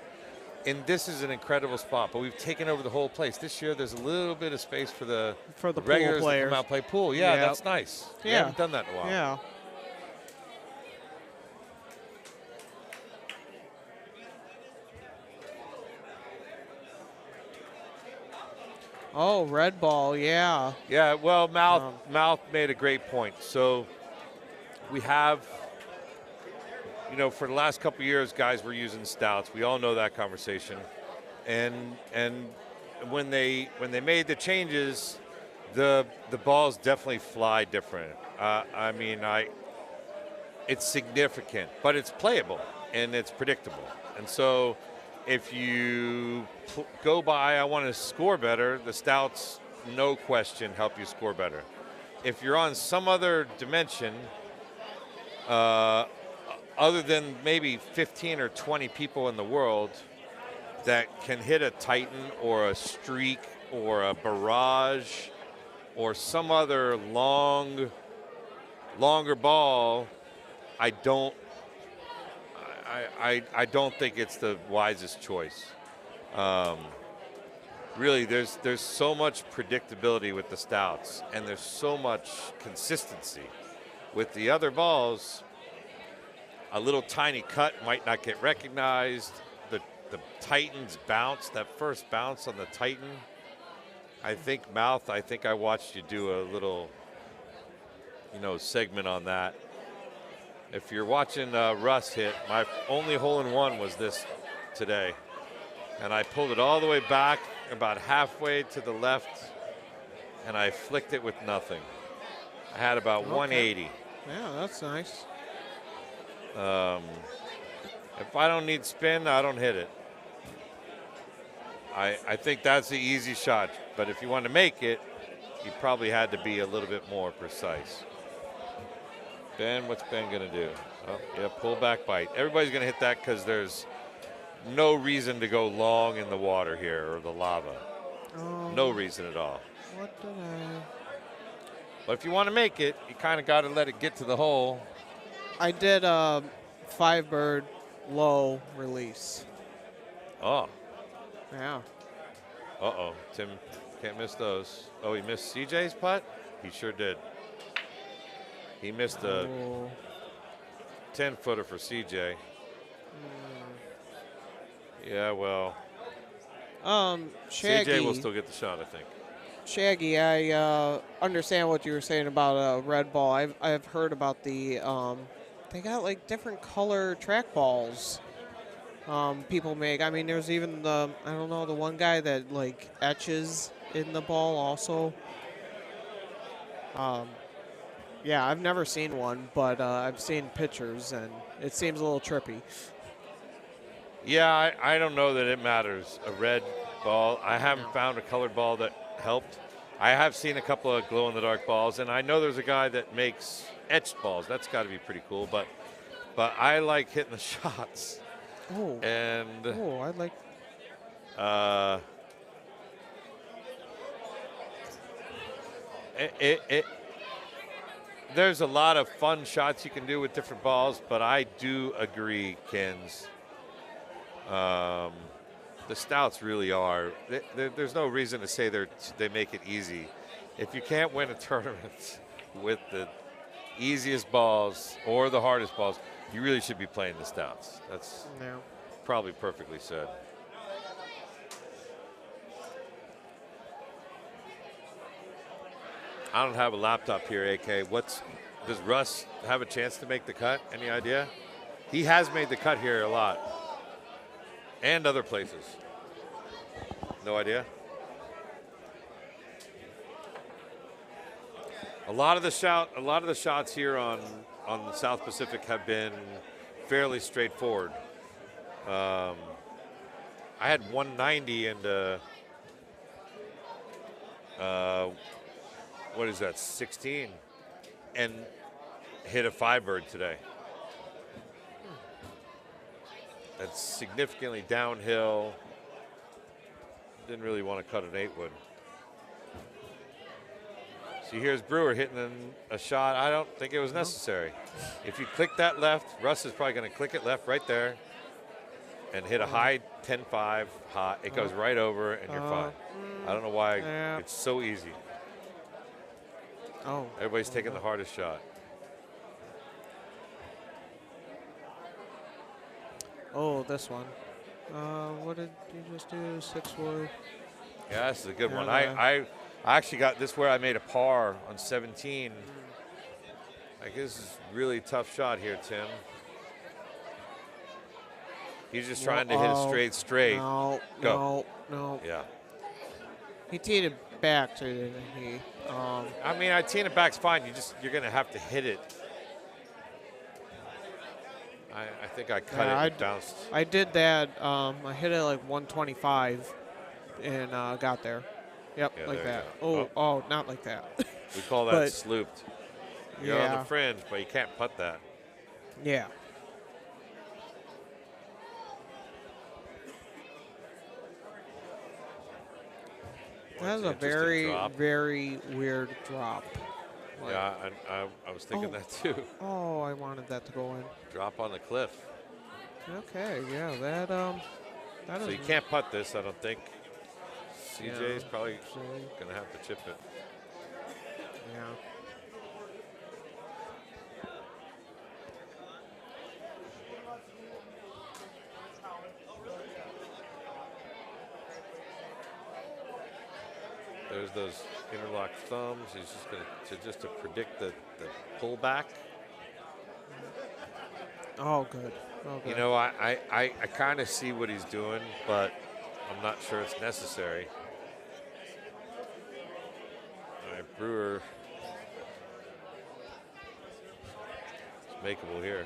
And this is an incredible spot, but we've taken over the whole place. This year, there's a little bit of space for the pool regulars to players. come out and play pool. Yeah, Yep. that's nice. We Yeah. haven't done that in a while. Yeah. Oh, red ball, yeah. Yeah, well, Mouth made a great point. So we have, you know, for the last couple of years, guys were using stouts. We all know that conversation. And when they made the changes, the balls definitely fly different. I mean, it's significant, but it's playable and it's predictable. And so if you go by, I want to score better, the stouts, no question, help you score better. If you're on some other dimension, other than maybe 15 or 20 people in the world that can hit a Titan or a Streak or a Barrage or some other longer ball, I don't think it's the wisest choice. Really, there's so much predictability with the stouts, and there's so much consistency. With the other balls, a little tiny cut might not get recognized. The Titan's bounce, that first bounce on the Titan, I think I watched you do a little, segment on that. If you're watching Russ hit, my only hole-in-one was this today. And I pulled it all the way back, about halfway to the left, and I flicked it with nothing. I had about 180. Yeah, that's nice. If I don't need spin, I don't hit it. I think that's the easy shot. But if you want to make it, you probably had to be a little bit more precise. Ben, what's Ben going to do? Oh, yeah, pull back bite. Everybody's going to hit that because there's no reason to go long in the water here or the lava. No reason at all. What did I? But if you want to make it, you kind of got to let it get to the hole. I did a 5-bird low release. Oh. Yeah. Uh-oh. Tim can't miss those. Oh, he missed CJ's putt? He sure did. He missed a 10-footer for CJ. Yeah, well. Shaggy. CJ will still get the shot, I think. Shaggy, I understand what you were saying about a red ball. I've heard about the they got like different color track balls people make. I mean, there's even the the one guy that like etches in the ball also. Yeah, I've never seen one, but I've seen pictures and it seems a little trippy. Yeah, I don't know that it matters. A red ball. I haven't found a colored ball that helped. I have seen a couple of glow-in-the-dark balls, and I know there's a guy that makes etched balls. That's got to be pretty cool. But I like hitting the shots. Oh. And I like. There's a lot of fun shots you can do with different balls, but I do agree, Kens. The stouts really are. There's no reason to say they make it easy. If you can't win a tournament with the easiest balls or the hardest balls, you really should be playing the stouts. That's probably perfectly said. I don't have a laptop here, AK. Does Russ have a chance to make the cut? Any idea? He has made the cut here a lot. And other places. No idea? A lot of the shots here on the South Pacific have been fairly straightforward. I had 190 and what is that, 16, and hit a 5-bird today. That's significantly downhill. Didn't really want to cut an 8-wood. See, here's Brewer hitting a shot. I don't think it was necessary. If you click that left, Russ is probably going to click it left right there and hit a high 10-5 hot. It goes right over and you're fine. I don't know why it's so easy. Oh. Everybody's taking the hardest shot. Oh, this one. What did you just do? 6-wood. Yeah, this is a good one. I actually got this where I made a par on 17. Like, this is really tough shot here, Tim. He's just trying to hit it straight. No, Go. no. Yeah. He teed it back to it. I mean, teeing it back's fine. You're going to have to hit it. I think I cut it and bounced. I did that. I hit it like 125 and got there. Yep, Yeah, like there that. you Oh, not like that. We call that slooped. You're on Yeah. the fringe, but you can't putt that. Yeah. That is a very, drop. very weird drop. Like, Yeah, I was thinking that too. Oh, I wanted that to go in. Drop on the cliff. Okay, yeah, that So is. you can't putt this, I don't think. CJ's Yeah. probably going to have to chip it. Yeah. There's those interlocked thumbs. He's just going to predict the pullback. Oh, good. Oh, good. You know, I kind of see what he's doing, but I'm not sure it's necessary. All right, Brewer. It's makeable here.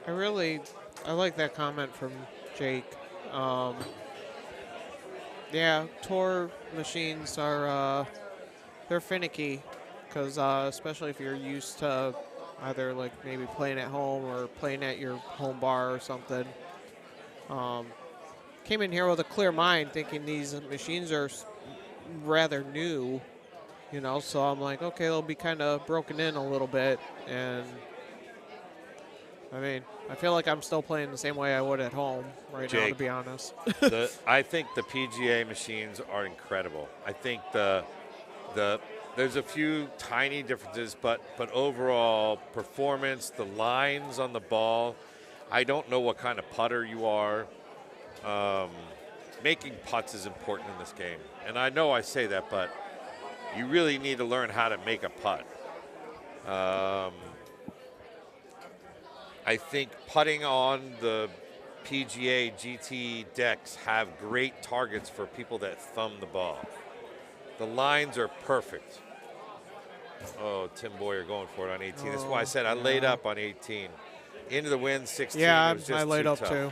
I like that comment from Jake. Yeah, tour machines are they're finicky because especially if you're used to either like maybe playing at home or playing at your home bar or something. Came in here with a clear mind thinking these machines are rather new, you know, so I'm like, okay, they'll be kind of broken in a little bit. And I mean, I feel like I'm still playing the same way I would at home right now, to Jake, be honest. I think the PGA machines are incredible. I think there's a few tiny differences, but overall performance, the lines on the ball. I don't know what kind of putter you are. Making putts is important in this game, and I know I say that, but you really need to learn how to make a putt. I think putting on the PGA GT decks have great targets for people that thumb the ball. The lines are perfect. Oh, Tim Boyer going for it on 18. That's why I said I laid up on 18. Into the wind, 16. Yeah, it was just I laid too up tough. too.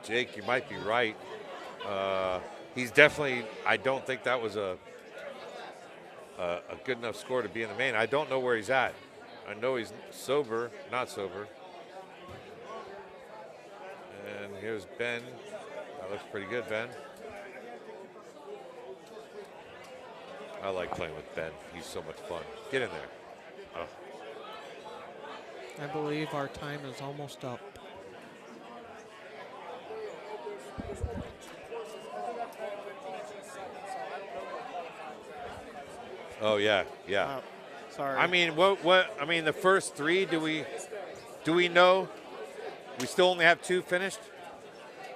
Jake, you might be right. He's definitely, I don't think that was a good enough score to be in the main. I don't know where he's at. I know he's sober, not sober. And here's Ben. That looks pretty good, Ben. I like playing with Ben. He's so much fun. Get in there. Oh. I believe our time is almost up. Oh yeah, yeah. Sorry. I mean, what? I mean, the first three. Do we know? We still only have 2 finished.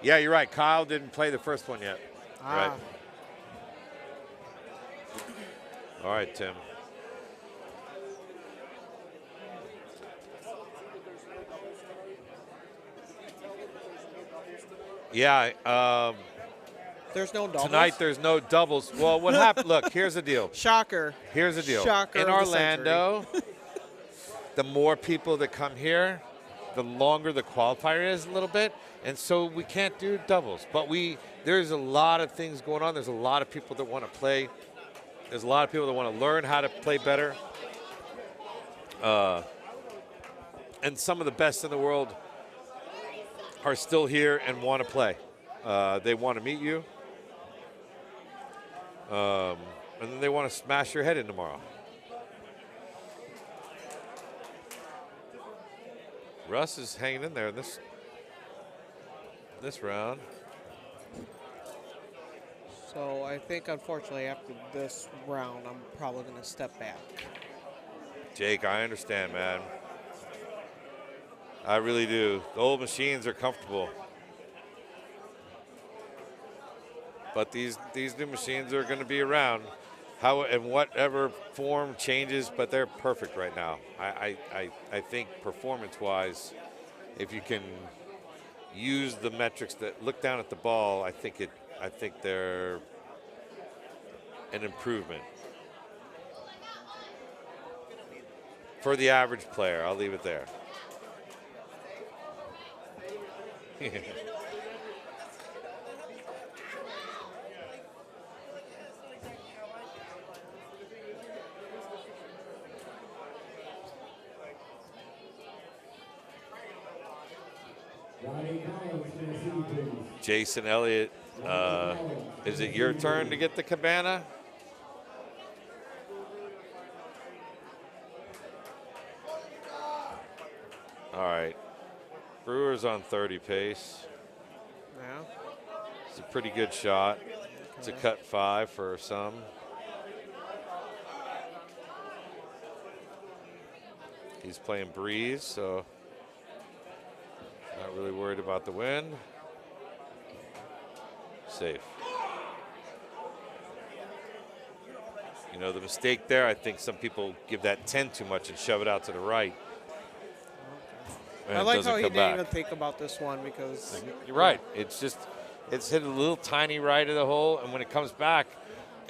Yeah, you're right. Kyle didn't play the first one yet. Right. All right, Tim. Yeah. There's no doubles? Tonight there's no doubles. Well, what happened? Look, here's the deal. Shocker. Here's the deal. Shocker In of the Orlando, the more people that come here, the longer the qualifier is a little bit. And so we can't do doubles. But there's a lot of things going on. There's a lot of people that want to play. There's a lot of people that want to learn how to play better. And some of the best in the world are still here and want to play. They want to meet you. And then they want to smash your head in tomorrow. Russ is hanging in there in this round. So I think, unfortunately, after this round, I'm probably going to step back. Jake, I understand, man. I really do. The old machines are comfortable. But these new machines are going to be around. How in whatever form changes, but they're perfect right now. I think performance-wise, if you can use the metrics that look down at the ball, I think they're an improvement for the average player. I'll leave it there. Jason Elliott, is it your turn to get the cabana? All right. Brewer's on 30 pace. Yeah. It's a pretty good shot. It's a cut 5 for some. He's playing breeze, so not really worried about the wind. Safe. You know, the mistake there, I think some people give that 10 too much and shove it out to the right. And I it like doesn't how he come didn't back. even think about this one because... You're right. It's hit a little tiny right of the hole, and when it comes back,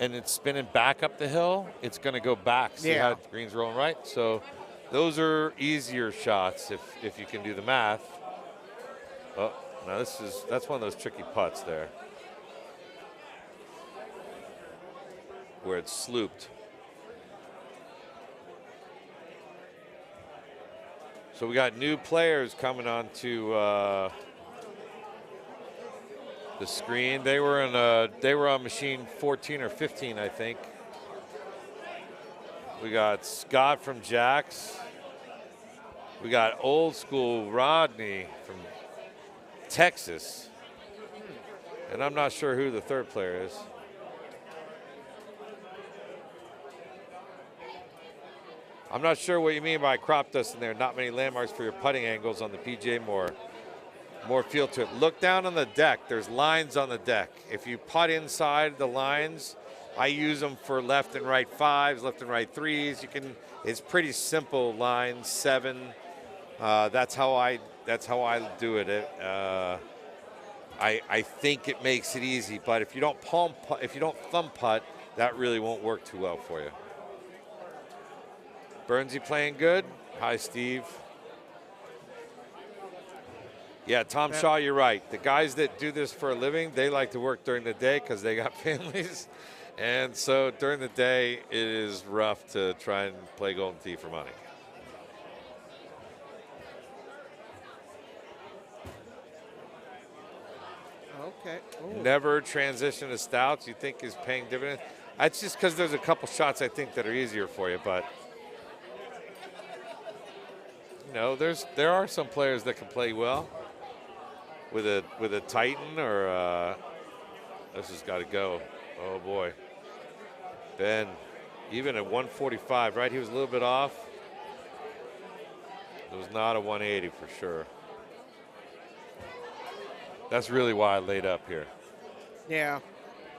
and it's spinning back up the hill, it's going to go back. See how the green's rolling right? So those are easier shots if you can do the math. Oh, now that's one of those tricky putts there, where it's slooped. So we got new players coming onto the screen. They were on machine 14 or 15, I think. We got Scott from Jax. We got old school Rodney from Texas. And I'm not sure who the third player is. I'm not sure what you mean by crop dust in there. Not many landmarks for your putting angles on the PGA. More feel to it. Look down on the deck. There's lines on the deck. If you putt inside the lines, I use them for left and right fives, left and right threes. It's pretty simple lines, 7. That's how I do it. I think it makes it easy, but if you don't thumb putt, that really won't work too well for you. Burnsy playing good. Hi, Steve. Yeah, Tom Shaw, you're right. The guys that do this for a living, they like to work during the day because they got families. And so during the day, it is rough to try and play Golden Tee for money. Okay. Ooh. Never transition to stouts you think is paying dividends? That's just because there's a couple shots I think that are easier for you, but there are some players that can play well with a Titan or this has got to go. Oh boy, Ben, even at 145, right? He was a little bit off. It was not a 180 for sure. That's really why I laid up here. Yeah,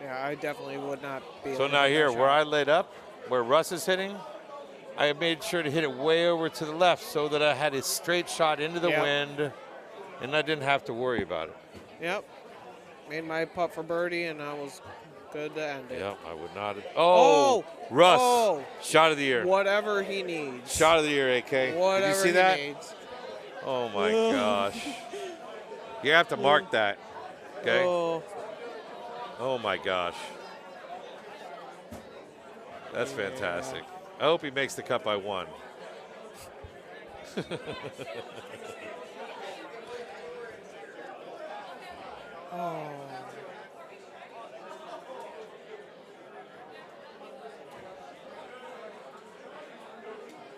I definitely would not be. So now here, where I laid up, where Russ is hitting, I made sure to hit it way over to the left so that I had a straight shot into the wind, and I didn't have to worry about it. Yep. Made my putt for birdie, and I was good to end it. Yep, I would not have. Oh, Russ. Oh, shot of the year. Whatever he needs. Shot of the year, AK. Whatever Did you see that? Needs. Oh, my gosh. You have to mark that, okay? Oh, my gosh. That's fantastic. I hope he makes the cut by 1.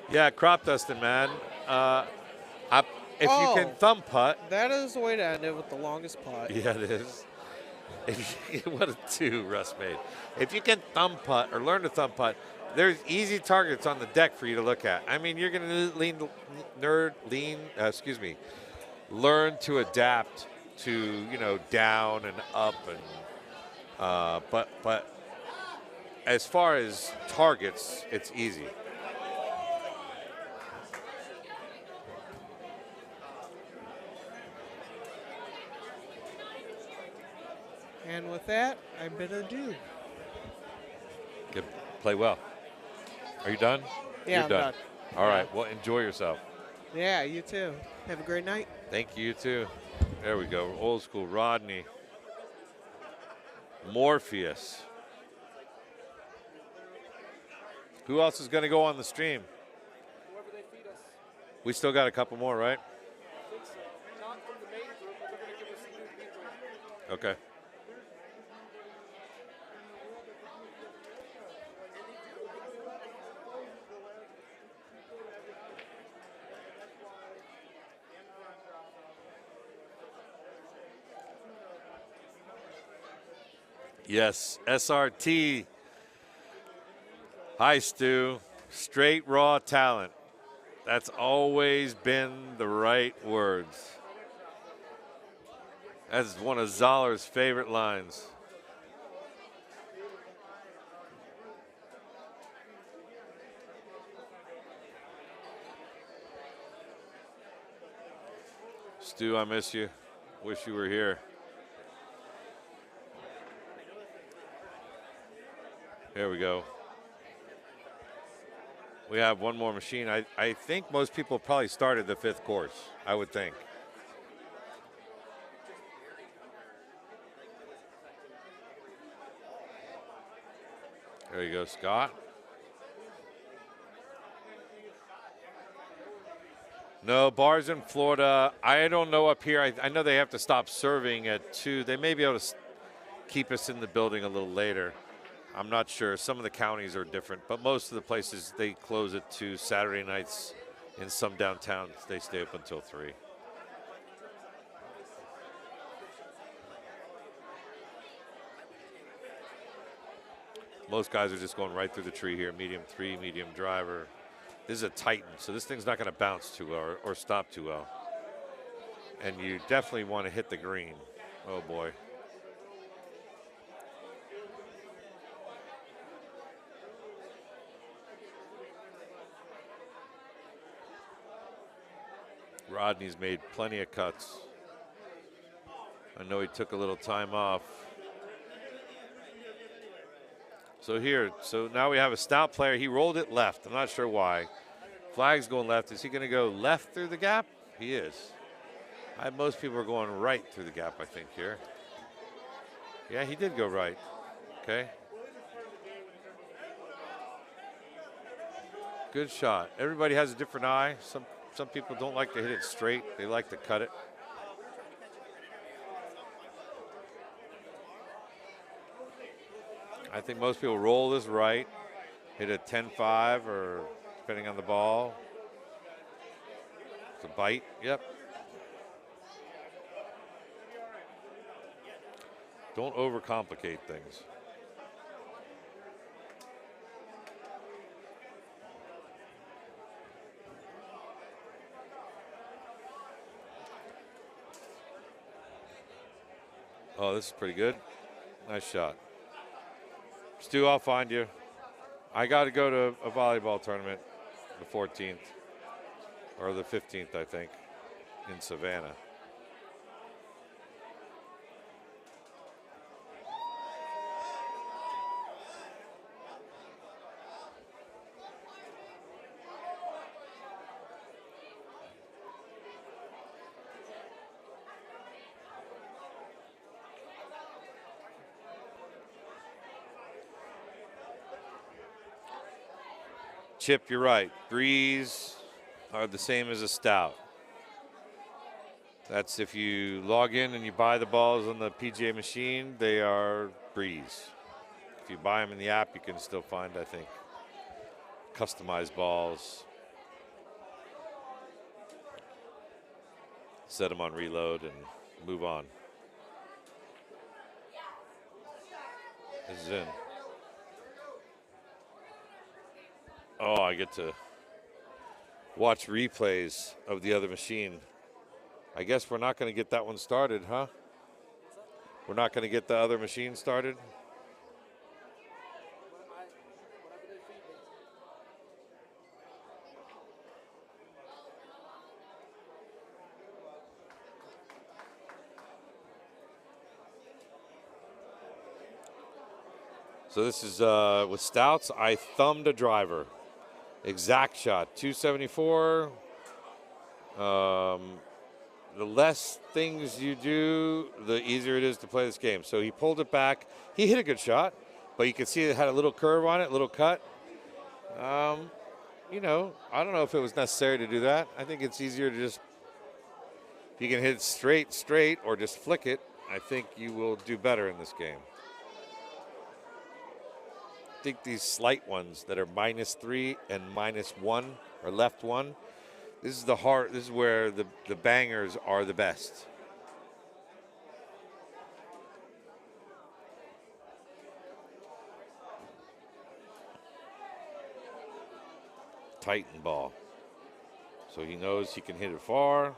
Yeah, crop dusting, man. If you can thumb putt. That is the way to end it with the longest putt. Yeah, it is. What a 2 Russ made. If you can thumb putt or learn to thumb putt, there's easy targets on the deck for you to look at. I mean, you're going to learn to adapt to, down and up. And but as far as targets, it's easy. And with that, I bid adieu. Good. Play well. Are you done? Yeah, You're I'm done. done. All right. Well, enjoy yourself. Yeah, you too. Have a great night. Thank you, too. There we go. Old school Rodney. Morpheus. Who else is going to go on the stream? Whoever they feed us. We still got a couple more, right? I think so. Not from the main group, but they're going to give us the new group. Okay. Yes, SRT. Hi, Stu. Straight raw talent. That's always been the right words. That's one of Zoller's favorite lines. Stu, I miss you. Wish you were here. Here we go. We have one more machine. I think most people probably started the 5th course, I would think. There you go, Scott. No, bars in Florida. I don't know up here. I know they have to stop serving at 2. They may be able to keep us in the building a little later. I'm not sure. Some of the counties are different, but most of the places, they close at 2. Saturday nights in some downtowns, they stay up until 3. Most guys are just going right through the tree here. Medium 3, medium driver. This is a Titan, so this thing's not going to bounce too well or stop too well. And you definitely want to hit the green. Oh, boy. Rodney's made plenty of cuts. I know he took a little time off. So now we have a stout player. He rolled it left. I'm not sure why. Flag's going left. Is he going to go left through the gap? He is. Most people are going right through the gap, I think, here. Yeah, he did go right. Okay. Good shot. Everybody has a different eye. Some people don't like to hit it straight. They like to cut it. I think most people roll this right, hit a 10-5 or depending on the ball. It's a bite, yep. Don't overcomplicate things. Oh, this is pretty good. Nice shot. Stu, I'll find you. I got to go to a volleyball tournament the 14th or the 15th, I think, in Savannah. Chip, you're right. Breeze are the same as a stout. That's if you log in and you buy the balls on the PGA machine, they are Breeze. If you buy them in the app, you can still find, I think, customized balls. Set them on reload and move on. This is in. Oh, I get to watch replays of the other machine. I guess we're not going to get that one started, huh? We're not going to get the other machine started? So this is with stouts. I thumbed a driver. Exact shot, 274. The less things you do, the easier it is to play this game. So he pulled it back. He hit a good shot, but you can see it had a little curve on it, little cut. You know, I don't know if it was necessary to do that. I think it's easier to just, if you can hit it straight, or just flick it, I think you will do better in this game. I think these slight ones that are -3 and -1 or left 1, this is the heart. This is where the bangers are the best. Titan ball. So he knows he can hit it far.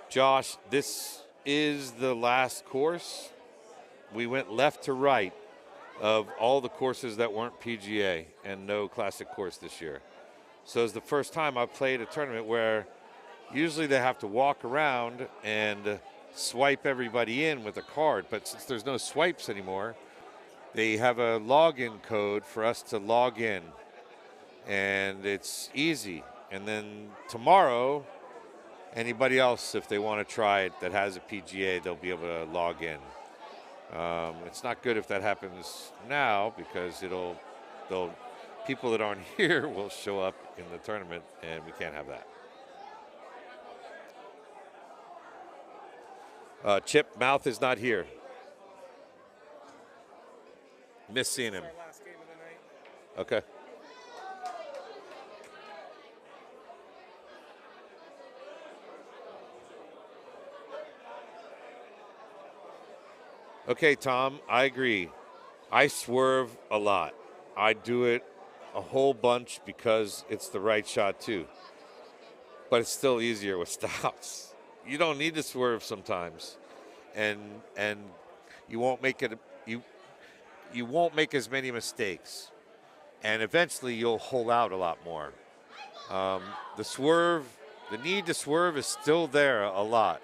Josh, this is the last course. We went left to right of all the courses that weren't PGA and no classic course this year. So it's the first time I've played a tournament where usually they have to walk around and swipe everybody in with a card. But since there's no swipes anymore, they have a login code for us to log in. And it's easy. And then tomorrow, anybody else, if they want to try it that has a PGA, they'll be able to log in. It's not good if that happens now because people that aren't here will show up in the tournament, and we can't have that. Chip Mouth is not here. Miss seeing him. Okay. Okay, Tom, I agree. I swerve a lot. I do it a whole bunch because it's the right shot too. But it's still easier with stouts. You don't need to swerve sometimes, and you won't make it. You won't make as many mistakes, and eventually you'll hole out a lot more. The need to swerve is still there a lot.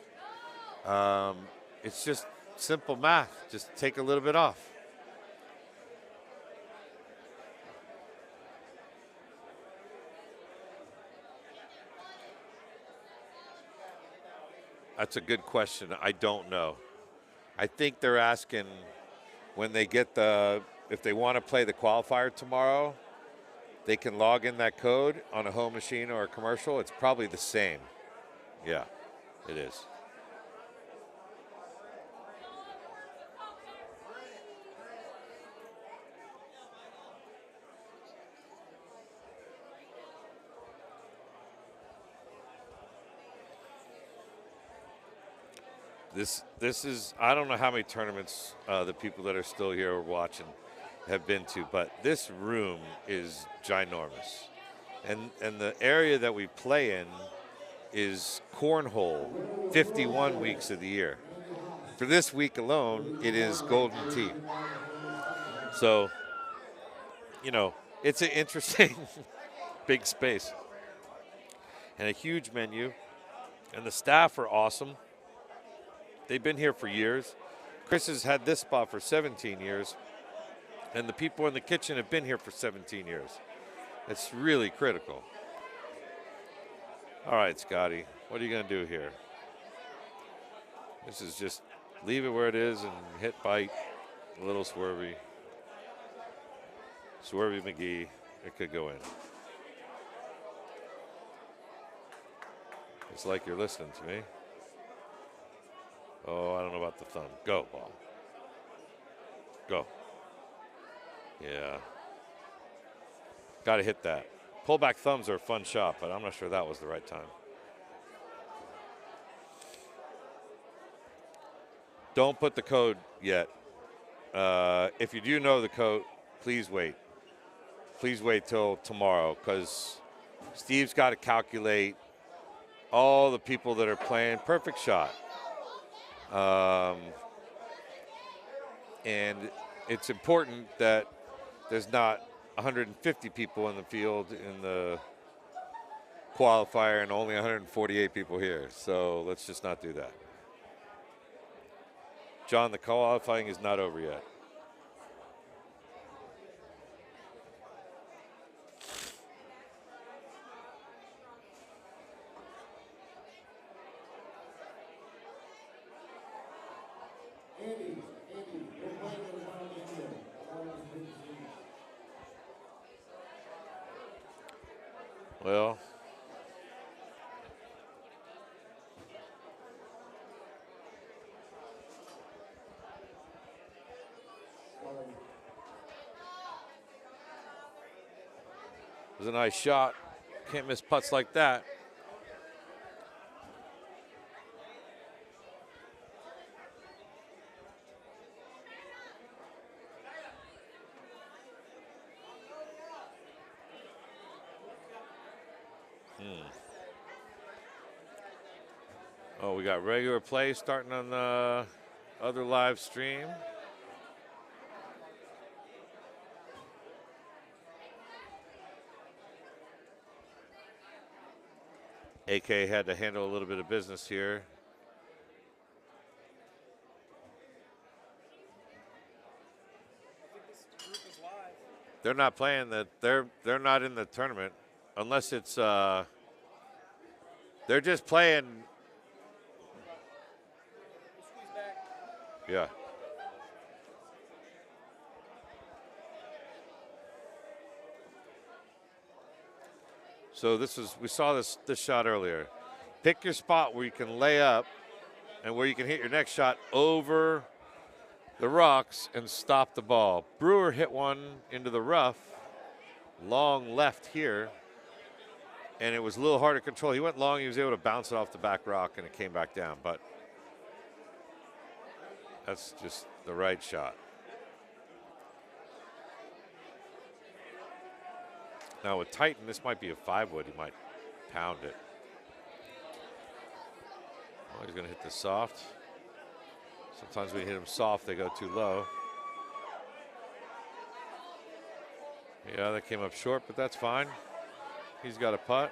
It's just simple math. Just take a little bit off. That's a good question. I don't know. I think they're asking when they get if they want to play the qualifier tomorrow, they can log in that code on a home machine or a commercial. It's probably the same. Yeah, it is. This is, I don't know how many tournaments the people that are still here watching have been to, but this room is ginormous. And the area that we play in is cornhole 51 weeks of the year. For this week alone, it is Golden Tee. So, it's an interesting big space and a huge menu, and the staff are awesome. They've been here for years. Chris has had this spot for 17 years, and the people in the kitchen have been here for 17 years. It's really critical. All right, Scotty, what are you going to do here? This is just leave it where it is and hit bite. A little swervy. Swervy McGee. It could go in. It's like you're listening to me. Oh, I don't know about the thumb. Go, ball. Go. Yeah. Got to hit that. Pullback thumbs are a fun shot, but I'm not sure that was the right time. Don't put the code yet. If you do know the code, please wait. Please wait till tomorrow, because Steve's got to calculate all the people that are playing perfect shot. And it's important that there's not 150 people in the field in the qualifier and only 148 people here. So let's just not do that. John, the qualifying is not over yet. Well, it was a nice shot. Can't miss putts like that. Oh, we got regular play starting on the other live stream. AK had to handle a little bit of business here. They're not playing that. They're not in the tournament unless it's. They're just playing. Yeah. So we saw this shot earlier. Pick your spot where you can lay up and where you can hit your next shot over the rocks and stop the ball. Brewer hit one into the rough, long left here, and it was a little hard to control. He went long, he was able to bounce it off the back rock, and it came back down, but that's just the right shot. Now with Titan, this might be a 5-wood. He might pound it. Oh, he's going to hit this soft. Sometimes when you hit them soft, they go too low. Yeah, that came up short, but that's fine. He's got a putt.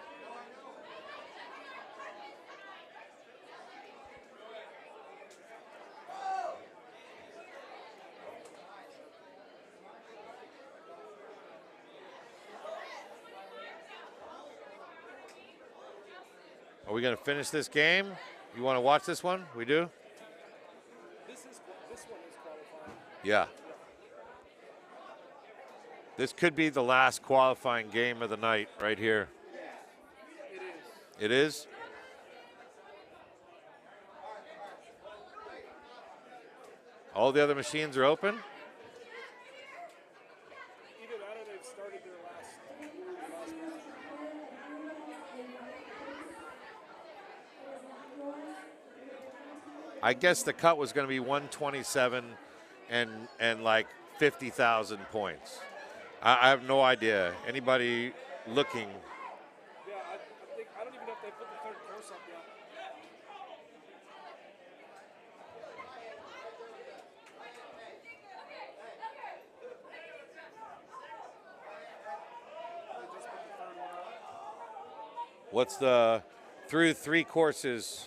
Are we going to finish this game? You want to watch this one? We do? This one is qualifying. Yeah. This could be the last qualifying game of the night right here. It is. It is? All the other machines are open? Either that or they've started their last I guess the cut was going to be 127 and like 50,000 points. I have no idea. Anybody looking? Yeah, I don't even know if they put the third course up yet. What's the through 3 courses?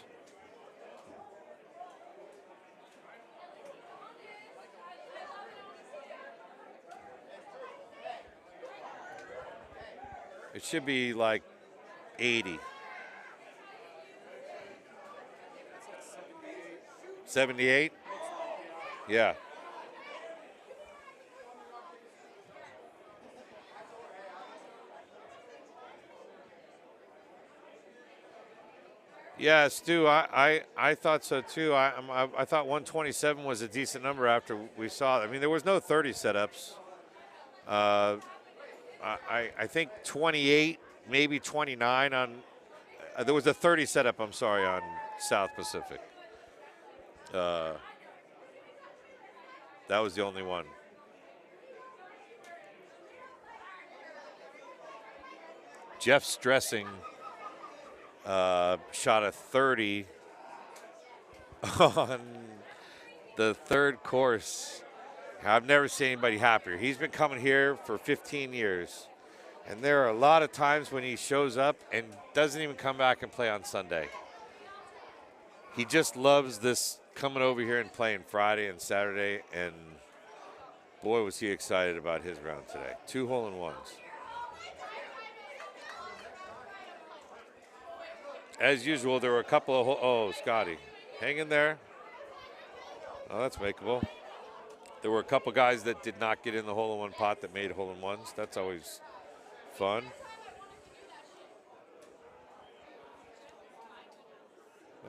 It should be like 80. 78? Yeah. Yeah, Stu, I thought so too. I thought 127 was a decent number after we saw it. I mean, there was no 30 setups. I think 28, maybe 29 on. There was a 30 setup. I'm sorry, on South Pacific. That was the only one. Jeff Stressing shot a 30 on the third course. I've never seen anybody happier. He's been coming here for 15 years. And there are a lot of times when he shows up and doesn't even come back and play on Sunday. He just loves this coming over here and playing Friday and Saturday. And boy, was he excited about his round today. 2 hole-in-ones. As usual, there were a couple of, oh, Scotty, hang in there. Oh, that's makeable. There were a couple guys that did not get in the hole-in-one pot that made hole-in-ones. That's always fun.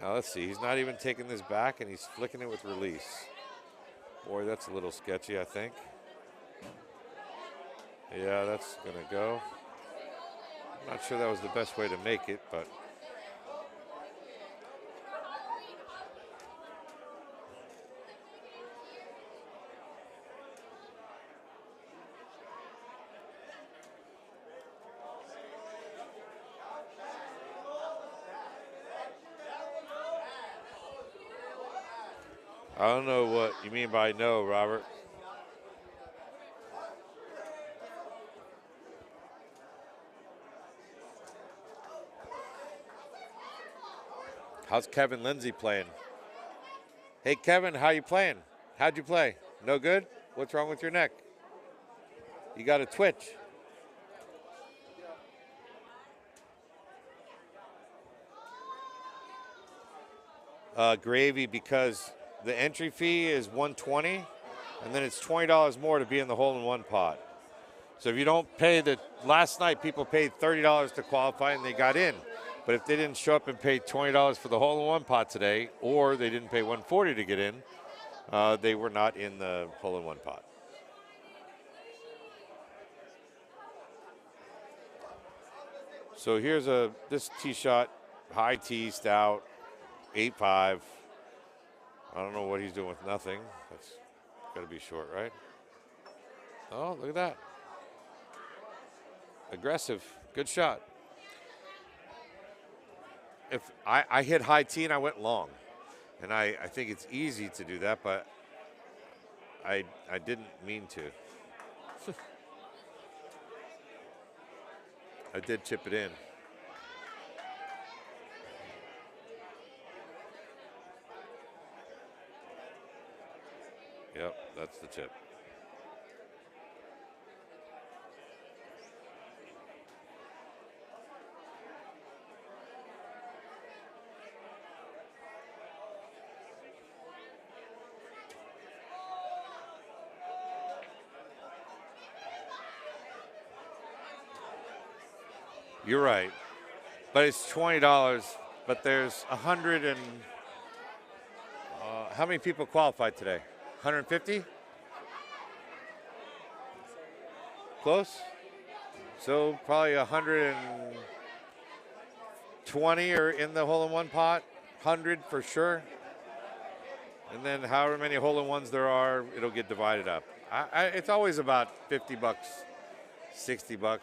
Now, let's see. He's not even taking this back, and he's flicking it with release. Boy, that's a little sketchy, I think. Yeah, that's going to go. I'm not sure that was the best way to make it, but... I don't know what you mean by no, Robert. How's Kevin Lindsay playing? Hey, Kevin, how you playing? How'd you play? No good? What's wrong with your neck? You got a twitch. Gravy, because the entry fee is $120, and then it's $20 more to be in the hole-in-one pot. So if you don't pay last night people paid $30 to qualify and they got in. But if they didn't show up and pay $20 for the hole-in-one pot today, or they didn't pay $140 to get in, they were not in the hole-in-one pot. So here's this tee shot, high tee, stout, 8.5. I don't know what he's doing with nothing. That's got to be short, right? Oh, look at that. Aggressive. Good shot. If I hit high tee and I went long. And I think it's easy to do that, but I didn't mean to. I did chip it in. Yep, that's the chip. You're right, but it's $20. But there's 100 and how many people qualified today? 150? Close. So probably 120 are in the hole-in-one pot. 100 for sure. And then however many hole-in-ones there are, it'll get divided up. It's always about $50, $60.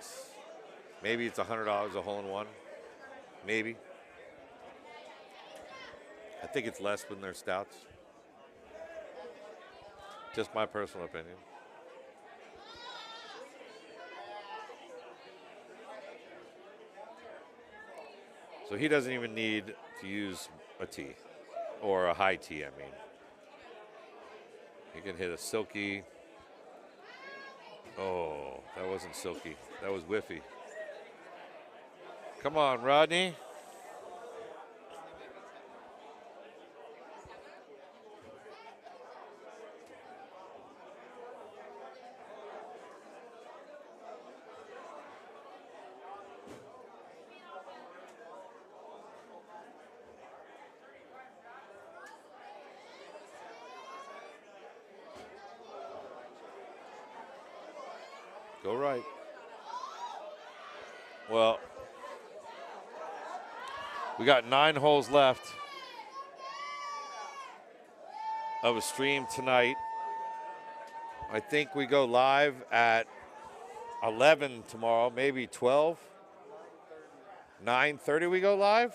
Maybe it's $100 a hole-in-one. Maybe. I think it's less when they're stouts. Just my personal opinion. So he doesn't even need to use a tee, or a high tee, I mean. He can hit a silky. Oh, that wasn't silky. That was whiffy. Come on, Rodney. Go right. Well, we got 9 holes left of a stream tonight. I think we go live at 11 tomorrow, maybe 12. 9:30 we go live.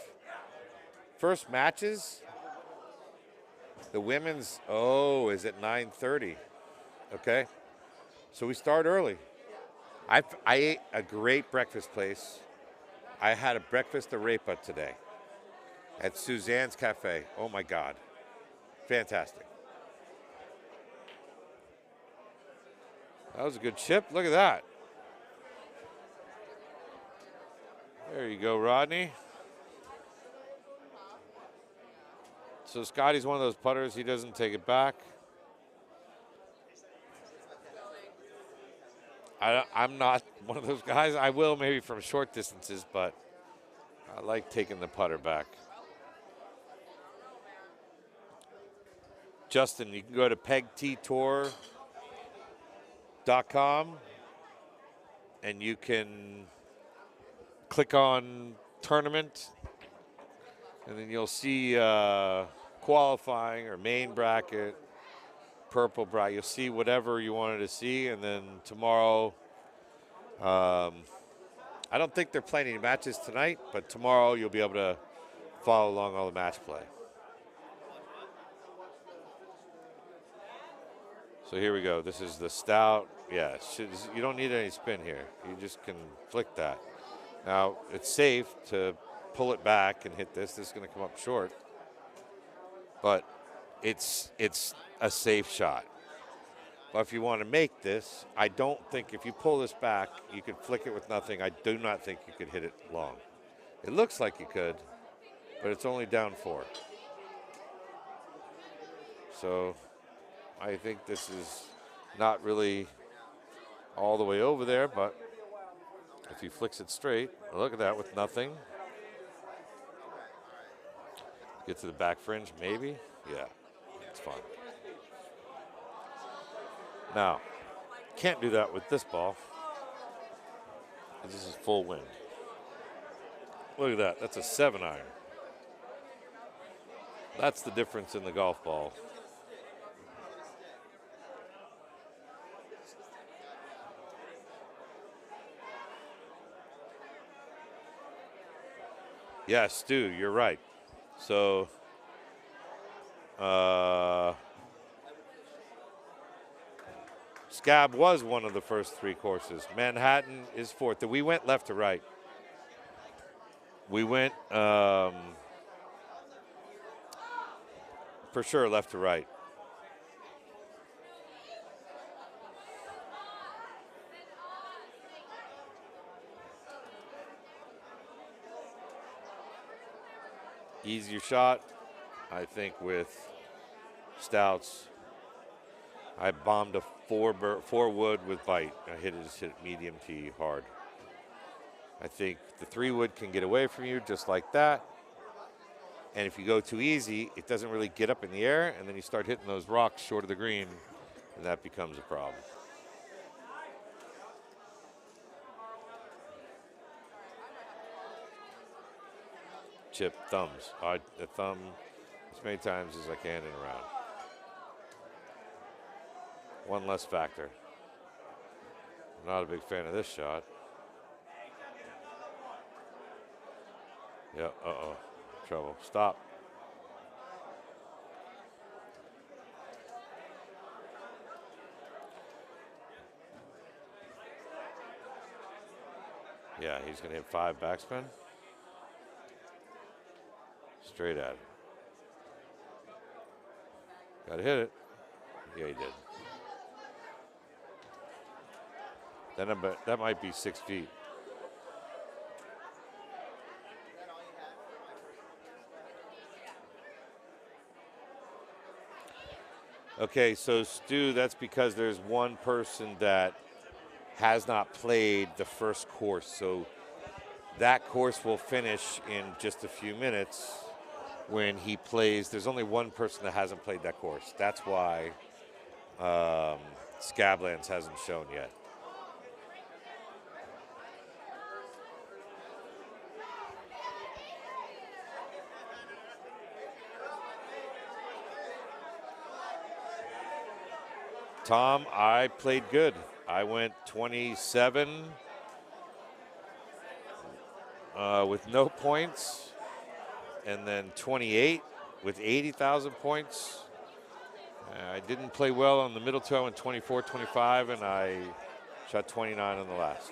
First matches. The women's, is at 9:30. Okay. So we start early. I ate a great breakfast place. I had a breakfast arepa today at Suzanne's Cafe. Oh my God. Fantastic. That was a good chip. Look at that. There you go, Rodney. So Scotty's one of those putters. He doesn't take it back. I'm not one of those guys. I will maybe from short distances, but I like taking the putter back. Justin, you can go to pegttour.com and you can click on tournament, and then you'll see qualifying or main bracket, purple bracket. You'll see whatever you wanted to see, and then tomorrow, I don't think they're playing any matches tonight, but tomorrow you'll be able to follow along all the match play. So here we go. This is the stout. Yeah, you don't need any spin here. You just can flick that. Now, it's safe to pull it back and hit this. This is going to come up short. But it's a safe shot. But if you want to make this, I don't think if you pull this back, you could flick it with nothing. I do not think you could hit it long. It looks like you could, but it's only down 4. So I think this is not really all the way over there, but if he flicks it straight, look at that with nothing. Get to the back fringe, maybe? Yeah, it's fine. Now, can't do that with this ball. This is full wind. Look at that, that's a 7-iron. That's the difference in the golf ball. Yeah, Stu, you're right. So, Scab was one of the first 3 courses. Manhattan is 4th. We went left to right. We went, for sure, left to right. Easier shot, I think, with Stouts. I bombed a 4 wood with bite. I just hit it medium tee hard. I think the 3 wood can get away from you just like that. And if you go too easy, it doesn't really get up in the air, and then you start hitting those rocks short of the green, and that becomes a problem. Chip thumbs. The thumb as many times as I can in a round. One less factor. I'm not a big fan of this shot. Yeah, trouble. Stop. Yeah, he's going to hit 5 backspin. Straight at it. Got to hit it. Yeah, he did. That might be 6 feet. Okay, so Stu, that's because there's one person that has not played the first course. So that course will finish in just a few minutes when he plays. There's only one person that hasn't played that course. That's why Scablands hasn't shown yet. Tom, I played good. I went 27 with no points, and then 28 with 80,000 points. I didn't play well on the middle two. I went 24, 25, and I shot 29 on the last.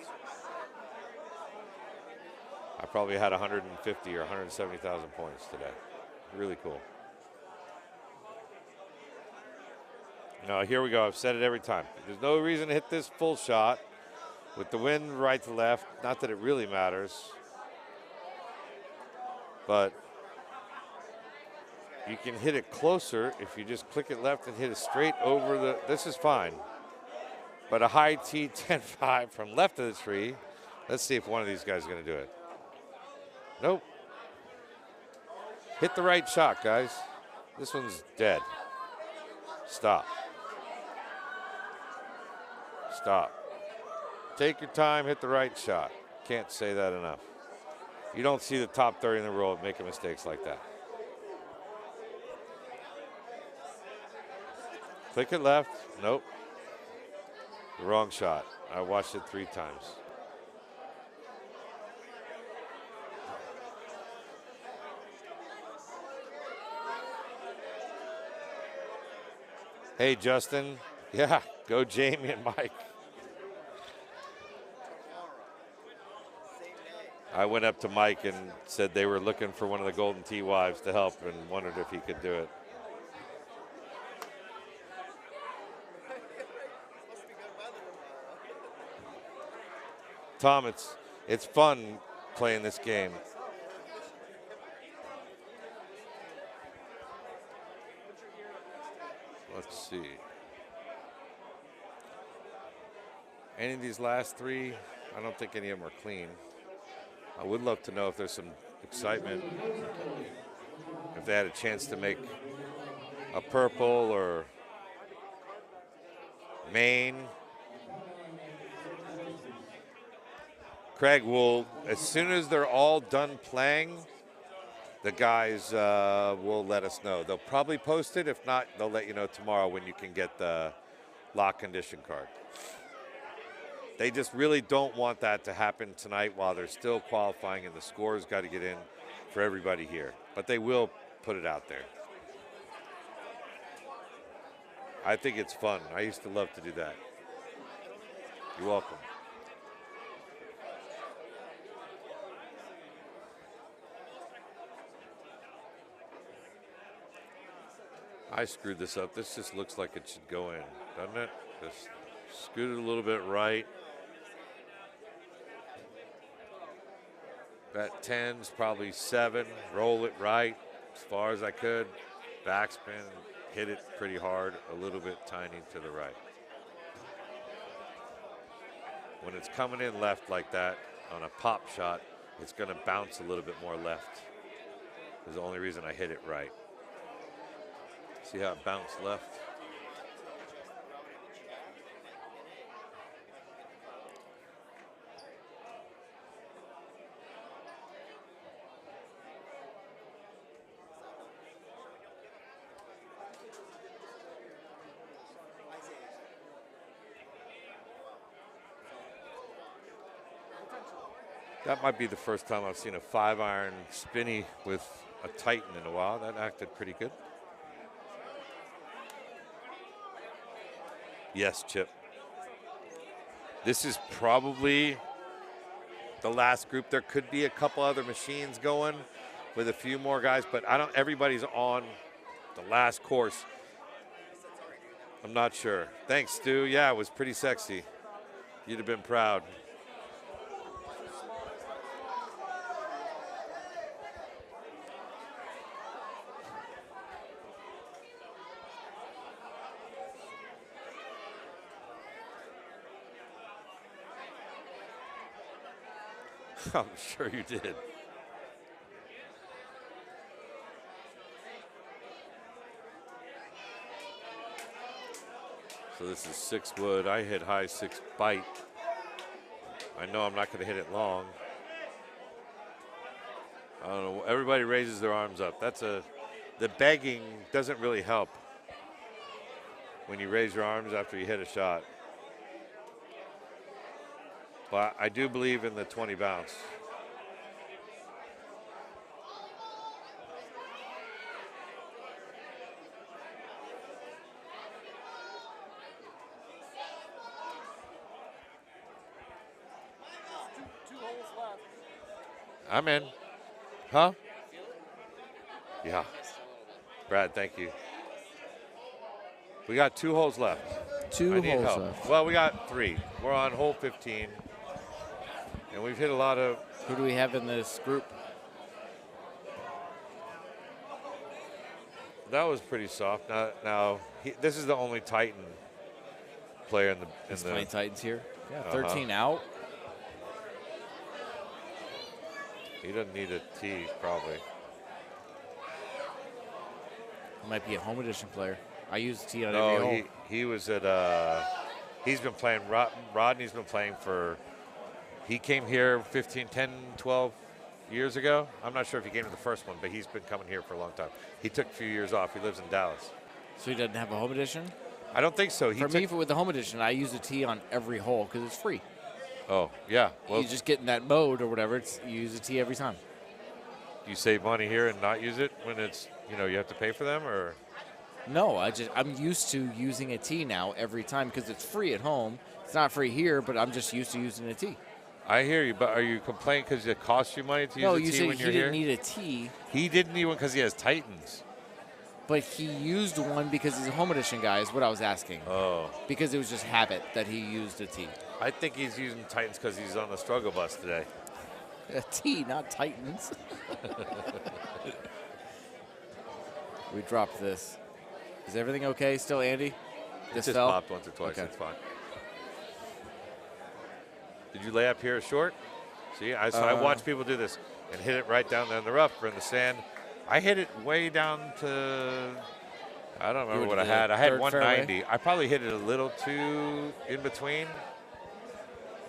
I probably had 150 or 170,000 points today. Really cool. Now, here we go. I've said it every time. There's no reason to hit this full shot with the wind right to left. Not that it really matters. But you can hit it closer if you just click it left and hit it straight over the. This is fine. But a high tee 10-5 from left of the tree. Let's see if one of these guys is going to do it. Nope. Hit the right shot, guys. This one's dead. Stop. Stop. Take your time, hit the right shot. Can't say that enough. You don't see the top 30 in the world making mistakes like that. Click it left. Nope. The wrong shot. I watched it 3 times. Hey, Justin. Yeah, go Jamie and Mike. I went up to Mike and said they were looking for one of the Golden Tee wives to help and wondered if he could do it. Tom, it's fun playing this game. Let's see. Any of these last three, I don't think any of them are clean. I would love to know if there's some excitement, if they had a chance to make a purple or Maine. Craig will, as soon as they're all done playing, the guys will let us know. They'll probably post it. If not, they'll let you know tomorrow when you can get the lock condition card. They just really don't want that to happen tonight while they're still qualifying, and the scores got to get in for everybody here. But they will put it out there. I think it's fun. I used to love to do that. You're welcome. I screwed this up. This just looks like it should go in, doesn't it? Just scoot it a little bit right. That 10's probably 7. Roll it right as far as I could. Backspin, hit it pretty hard, a little bit tiny to the right. When it's coming in left like that on a pop shot, it's going to bounce a little bit more left. Is the only reason I hit it right. See how it bounced left? That might be the first time I've seen a 5-iron spinny with a Titan in a while. That acted pretty good. Yes, Chip. This is probably the last group. There could be a couple other machines going with a few more guys, but everybody's on the last course. I'm not sure. Thanks, Stu. Yeah, it was pretty sexy. You'd have been proud. I'm sure you did. So this is 6 wood. I hit high 6 bite. I know I'm not going to hit it long. I don't know. Everybody raises their arms up. The begging doesn't really help when you raise your arms after you hit a shot. But I do believe in the 20 bounce. I'm in. Huh? Yeah. Brad, thank you. We got 2 holes left. 2 holes left. Well, we got 3. We're on hole 15. And we've hit a lot of... Who do we have in this group? That was pretty soft. Now this is the only Titan player in the... There's playing Titans here. Yeah, 13 13 out. He doesn't need a tee, probably. He might be a home edition player. I use the tee on every hole. He was at... he's been playing... Rodney's been playing for... He came here 10, 12 years ago. I'm not sure if he came to the first one, but he's been coming here for a long time. He took a few years off. He lives in Dallas. So he doesn't have a home edition? I don't think so. For me, with the home edition, I use a tee on every hole because it's free. Oh, yeah. Well, you just get in that mode or whatever. You use a tee every time. You save money here and not use it when it's, you have to pay for them, or? No, I'm used to using a tee now every time because it's free at home. It's not free here, but I'm just used to using a tee. I hear you, but are you complaining because it costs you money to No, use you a tee said when he you're here? didn't need a tee. He didn't need one because he has Titans. But he used one because he's a home edition guy, is what I was asking. Oh. Because it was just habit that he used a tee. I think he's using Titans because he's on the struggle bus today. A tee, not Titans. We dropped this. Is everything okay still, Andy? It This just fell? popped once or twice. Okay. It's fine. Did you lay up here short? See, I watch people do this and hit it right down there in the rough or in the sand. I hit it way down to, I don't remember what I had. I had 190. fairway? I probably hit it a little too in between.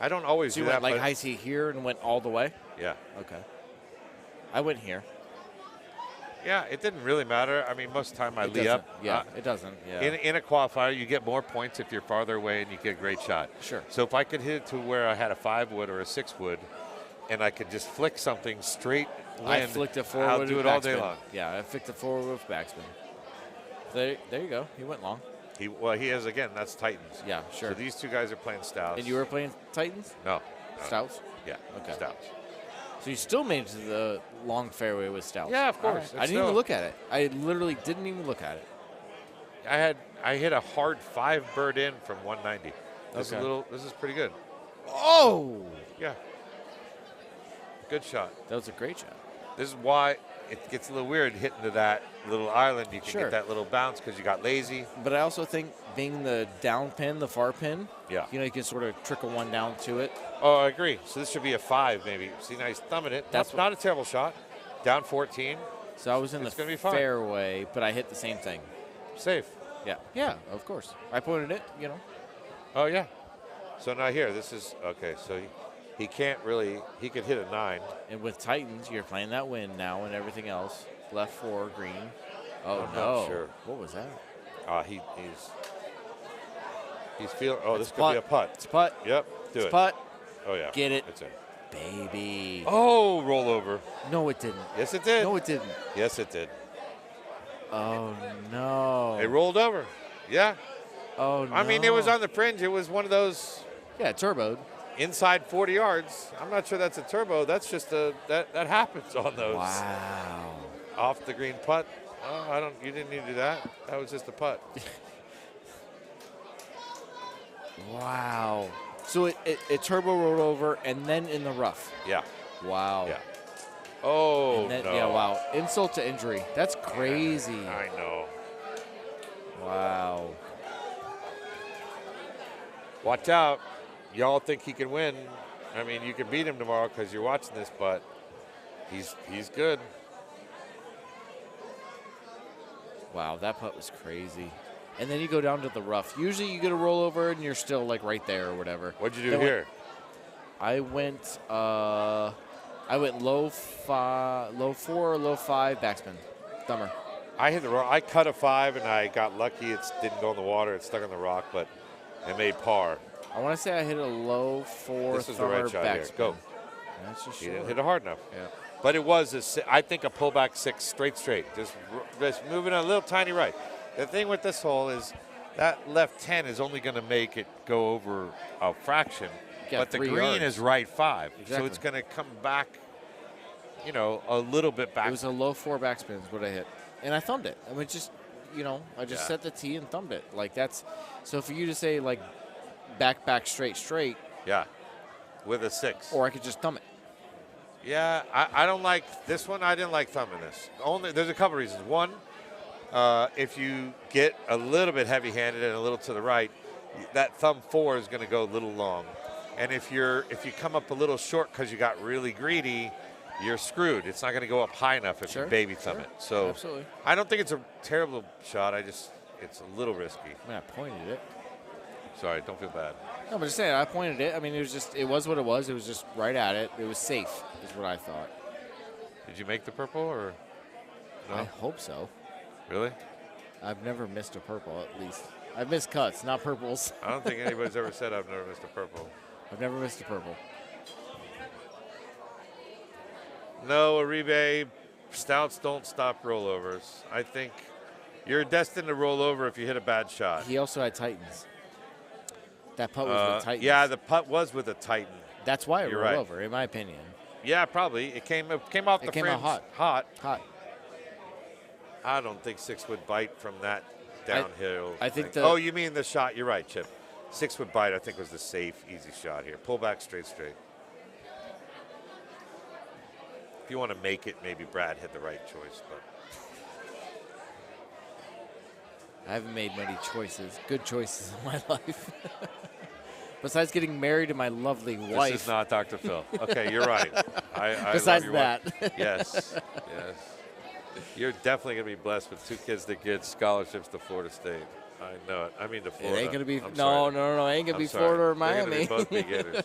I don't always So do you that. went like but high C here and went all the way? Yeah. Okay. I went here. Yeah, it didn't really matter. I mean, most of the time I It lay up. doesn't. Yeah, it doesn't. Yeah. In a qualifier, you get more points if you're farther away and you get a great shot. Sure. So if I could hit it to where I had a 5-wood or a 6-wood, and I could just flick something straight wind, I flicked a forward. I'll do it all day long. Yeah, I flicked a forward with backspin. There you go. He went long. He has again. That's Titans. Yeah, sure. So these two guys are playing stouts. And you were playing Titans? No. Stouts? Yeah. Okay. Stouts. So you still made it to the long fairway with stouts? Yeah, of All course. right. I didn't even look at it. I literally didn't even look at it. I hit a hard 5 bird in from 190. Okay. This is pretty good. Oh! Yeah. Good shot. That was a great shot. This is why it gets a little weird hitting to that little island. You can Sure. get that little bounce because you got lazy. But I also think being the down pin, the far pin, Yeah. you can sort of trickle one down to it. Oh, I agree. So this should be a 5 maybe. See, now he's thumbing it. That's That's not a terrible shot. Down 14. So I was in It's the gonna be fine. fairway, but I hit the same thing. Safe. Yeah. Yeah, of course. I pointed it, Oh, yeah. So now here, this is, okay, so he can't really, he could hit a 9. And with Titans, you're playing that wind now and everything else. Left 4, green. Oh, I'm no. not sure. What was that? He's feeling, oh, It's this could be a putt. It's putt. Yep, do It's it. putt. Oh, yeah. Get it. It's in. Baby. Oh, roll over. No, it didn't. Yes, it did. No, it didn't. Yes, it did. Oh, no. It rolled over. Yeah. Oh, no. I mean, it was on the fringe. It was one of those. Yeah, turboed. Inside 40 yards. I'm not sure that's a turbo. That's just that happens on those. Wow. Off the green putt. Oh, you didn't need to do that. That was just a putt. Wow. So it turbo rolled over and then in the rough. Yeah. Wow. Yeah. Oh, And then, no. Yeah, wow. Insult to injury. That's crazy. I know. Wow. Watch out. Y'all think he can win. I mean, you can beat him tomorrow because you're watching this, but he's good. Wow, that putt was crazy. And then you go down to the rough. Usually you get a rollover and you're still like right there or whatever. What'd you do Then here? I went low 4, low 5 backspin. Thumber. I hit the rock. I cut a 5 and I got lucky. It didn't go in the water. It stuck on the rock, but it made par. I want to say I hit a low 4 This is the thumber right shot here. backspin. Go. That's just He didn't short. hit it hard enough. Yeah. But it was, I think, a pullback 6 straight. Just moving a little tiny right. The thing with this hole is that left 10 is only going to make it go over a fraction. Yeah, but the 3 green yards. is right 5. So Exactly. it's going to come back, a little bit back. It was a low 4 backspin is what I hit. And I thumbed it. I mean, just, I just Yeah. set the tee and thumbed it. Like, that's, so for you to say, like, back, straight. Yeah, with a 6. Or I could just thumb it. Yeah, I don't like this one. I didn't like thumbing this. There's a couple reasons. One, if you get a little bit heavy-handed and a little to the right, that thumb 4 is going to go a little long. And if you come up a little short because you got really greedy, you're screwed. It's not going to go up high enough if you baby thumb it. So Absolutely. I don't think it's a terrible shot. It's a little risky. I mean, I pointed it. Sorry, don't feel bad. No, but just saying, I pointed it. I mean, it was what it was. It was just right at it. It was safe, is what I thought. Did you make the purple or no? I hope so. Really? I've never missed a purple, at least. I've missed cuts, not purples. I don't think anybody's ever said I've never missed a purple. I've never missed a purple. No, Uribe, stouts don't stop rollovers. I think you're destined to roll over if you hit a bad shot. He also had Titans. That putt was with Titans. Yeah, the putt was with a Titan. That's why it You're rolled right. over, in my opinion. Yeah, probably. It came off the It came out frames hot. I don't think 6 would bite from that downhill. I think thing. the- Oh, you mean the shot? You're right, Chip. 6 would bite. I think was the safe, easy shot here. Pull back straight. If you want to make it, maybe Brad had the right choice, but I haven't made many good choices in my life. Besides getting married to my lovely wife. This is not Dr. Phil. Okay, you're right. I Besides love your wife. that. Yes. You're definitely going to be blessed with 2 kids that get scholarships to Florida State. I know it. I mean to Florida. It ain't gonna be I'm no. sorry. It ain't gonna I'm be sorry. Florida or They're Miami. gonna be both be Gators.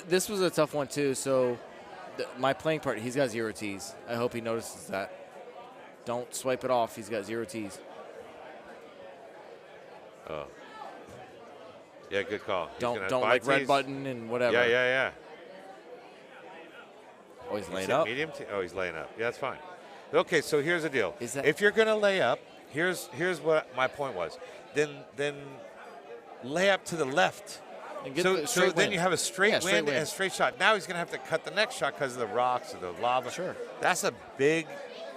This was a tough one too. So, my playing partner, he's got 0 tees. I hope he notices that. Don't swipe it off. He's got 0 tees. Oh. Yeah, good call. Don't like red button and whatever. Yeah. Oh, he's You laying said up. Medium oh, he's laying up. Yeah, that's fine. Okay, so here's the deal. Is that- If you're going to lay up, here's what my point was. Then lay up to the left. And get So the straight then wind. you have a straight Yeah, straight wind and wind. a straight shot. Now he's going to have to cut the next shot because of the rocks or the lava. Sure. That's a big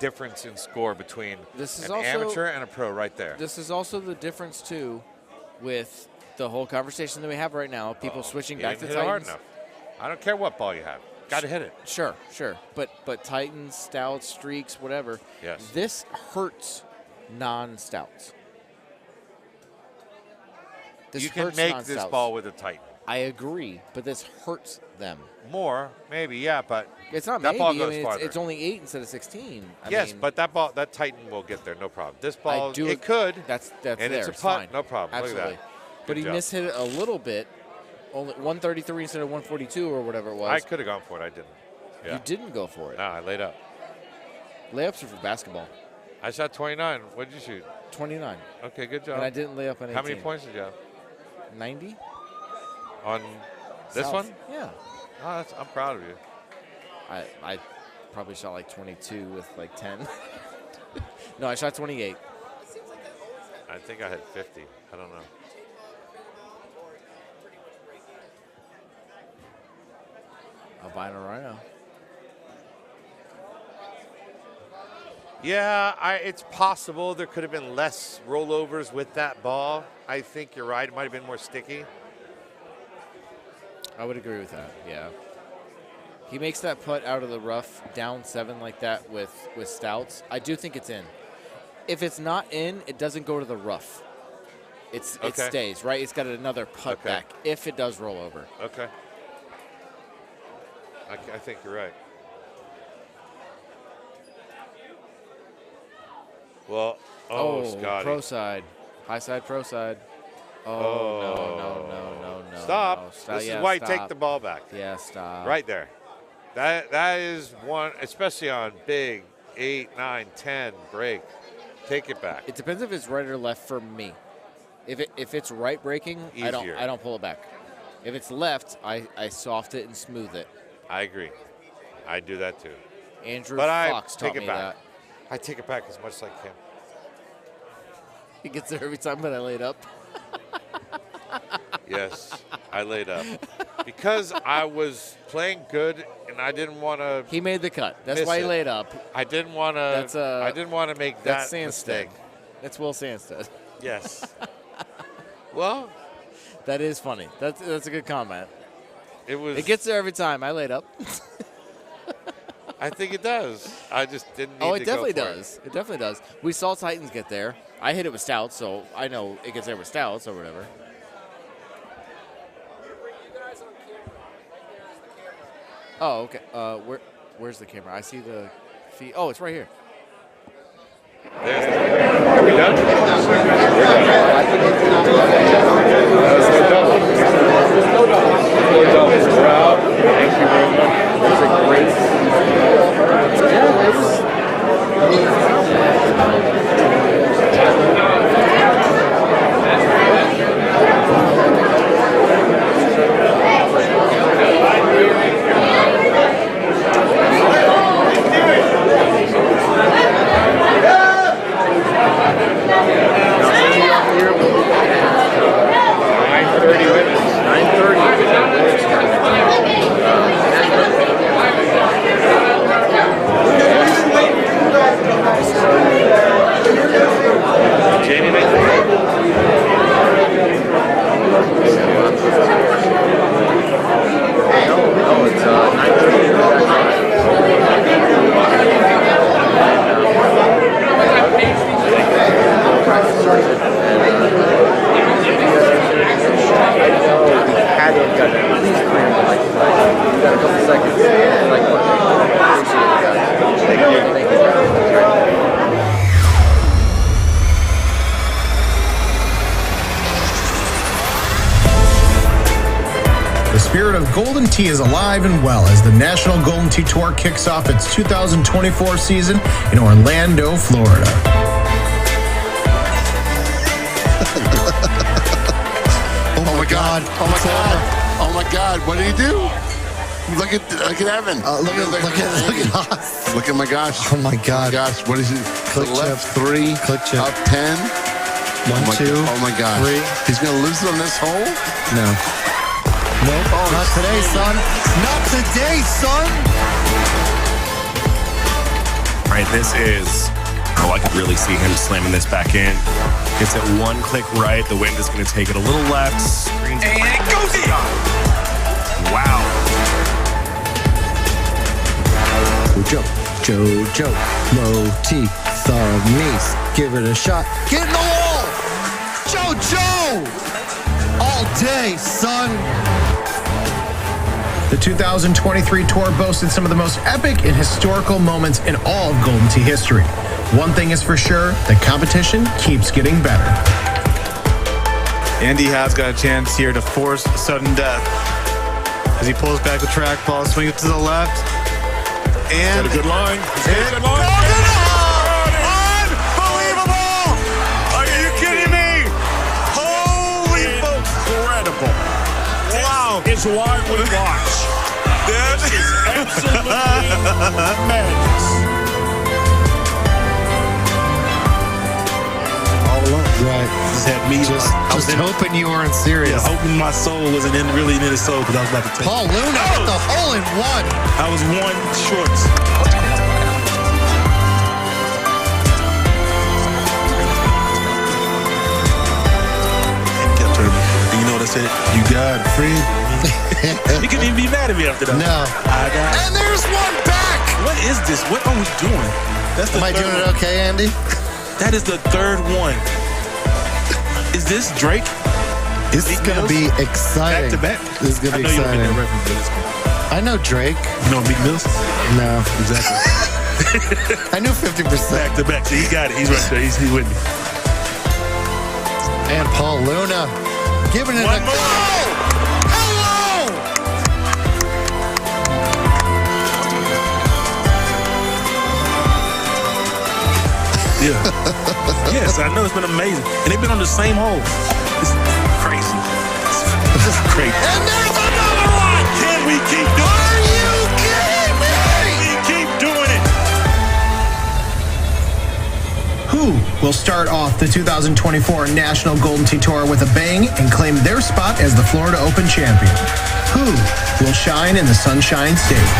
difference in score between This is an also- amateur and a pro right there. This is also the difference too, with the whole conversation that we have right now. People switching You back to didn't hit it hard Titans. enough. I don't care what ball you have. Got to hit it. Sure. But Titans, stouts, streaks, whatever. Yes. This hurts non-stouts. This You can hurts make this non-stouts. ball with a Titan. I agree, but this hurts them. More, maybe, yeah, but It's not that maybe. ball goes I mean, farther. it's only 8 instead of 16. Yes, mean, but that Titan will get there, no problem. This I ball, do- it could. That's and there. it's a It's putt, fine. no problem. Absolutely. Look at that. But he Good job. mishit it a little bit. Only 133 instead of 142 or whatever it was. I could have gone for it. I didn't. Yeah. You didn't go for it. No, I laid up. Layups are for basketball. I shot 29. What did you shoot? 29. Okay, good job. And I didn't lay up on 18. How many points did you have? 90. On this South. one? Yeah. Oh, I'm proud of you. I probably shot like 22 with like 10. No, I shot 28. I think I had 50. I don't know. Albino Rhino. Yeah, it's possible there could have been less rollovers with that ball. I think you're right. It might have been more sticky. I would agree with that, yeah. He makes that putt out of the rough, down 7 like that with stouts. I do think it's in. If it's not in, it doesn't go to the rough. It Okay. stays, right? It's got another putt Okay. back if it does roll over. Okay. I think you're right. Well, Scotty. Pro side. High side, pro side. Oh, no. Stop. No. This Yeah, is why you stop. take the ball back. Yeah, stop. Right there. That is one, especially on big 8, 9, 10 break. Take it back. It depends if it's right or left for me. If it's right breaking, I Easier. don't pull it back. If it's left, I soft it and smooth it. I agree. I do that too. Andrew but Fox I taught take me it back. that. I take it back as much as I can. He gets there every time that I laid up. Yes, I laid up because I was playing good and I didn't want to. He made the cut. That's why he laid up. I didn't want to. I didn't want to make that That's Sandstead. mistake. That's Will Sandstead. Yes. Well, that is funny. That's a good comment. It was. It gets there every time. I laid up. I think it does. I just didn't need Oh, to it definitely go for does. It definitely does. We saw Titans get there. I hit it with stouts, so I know it gets there with stouts or whatever. Oh, okay. Where's the camera? I see the feed. Oh, it's right here. Are we done? Thank you very much. It was a great. Golden Tee is alive and well as the National Golden Tee Tour kicks off its 2024 season in Orlando, Florida. Oh my God! Oh my God! Oh my God! What did he do? Look at Evan. Look at us. Look at my gosh. Oh my God. Oh my gosh. What is it? Click the left chip. 3. Click chip. Up 10. 1, 2. Oh my gosh. 3. He's gonna lose it on this hole? No. Nope. Oh, not today, son. Not today, son. All right, this is. Oh, I could really see him slamming this back in. Gets it one click right. The wind is going to take it a little left. Screens and it goes in. Wow. Jojo, Moti, Thummies, give it a shot. Get in the wall! Jojo! All day, son. The 2023 tour boasted some of the most epic and historical moments in all of Golden Tee history. One thing is for sure, the competition keeps getting better. Andy has got a chance here to force sudden death. As he pulls back the track ball, swings it to the left. And got a good line. Unbelievable! Are you kidding me? Holy folks. Incredible. Wow. It's why we watch. That is absolutely madness. Right. Just had me. Just hoping you weren't serious. Yeah, hoping my soul wasn't really in his soul because I was about to take Paul Luna hit the hole in one. I was one short. And kept turning. And you know what I said? You got it, friend. You couldn't even be mad at me after that. No. And there's one back. What is this? What are we doing? That's the Am I third doing it one. okay, Andy? That is the third one. Is this Drake? This is going to be exciting. Back to back. This is going to be exciting. I know you don't get that reference, but it's good. I know Drake. You know Meek Mills? No. Exactly. I knew 50%. Back to back. So he got it. He's right there. He's with me. And Paul Luna giving it One a more. go. Hello! Yeah. Yes, I know it's been amazing. And they've been on the same hole. It's crazy. It's just crazy. And there's another one! Can we keep doing it? Are you kidding me? We keep doing it. Who will start off the 2024 National Golden Tee Tour with a bang and claim their spot as the Florida Open champion? Who will shine in the Sunshine State?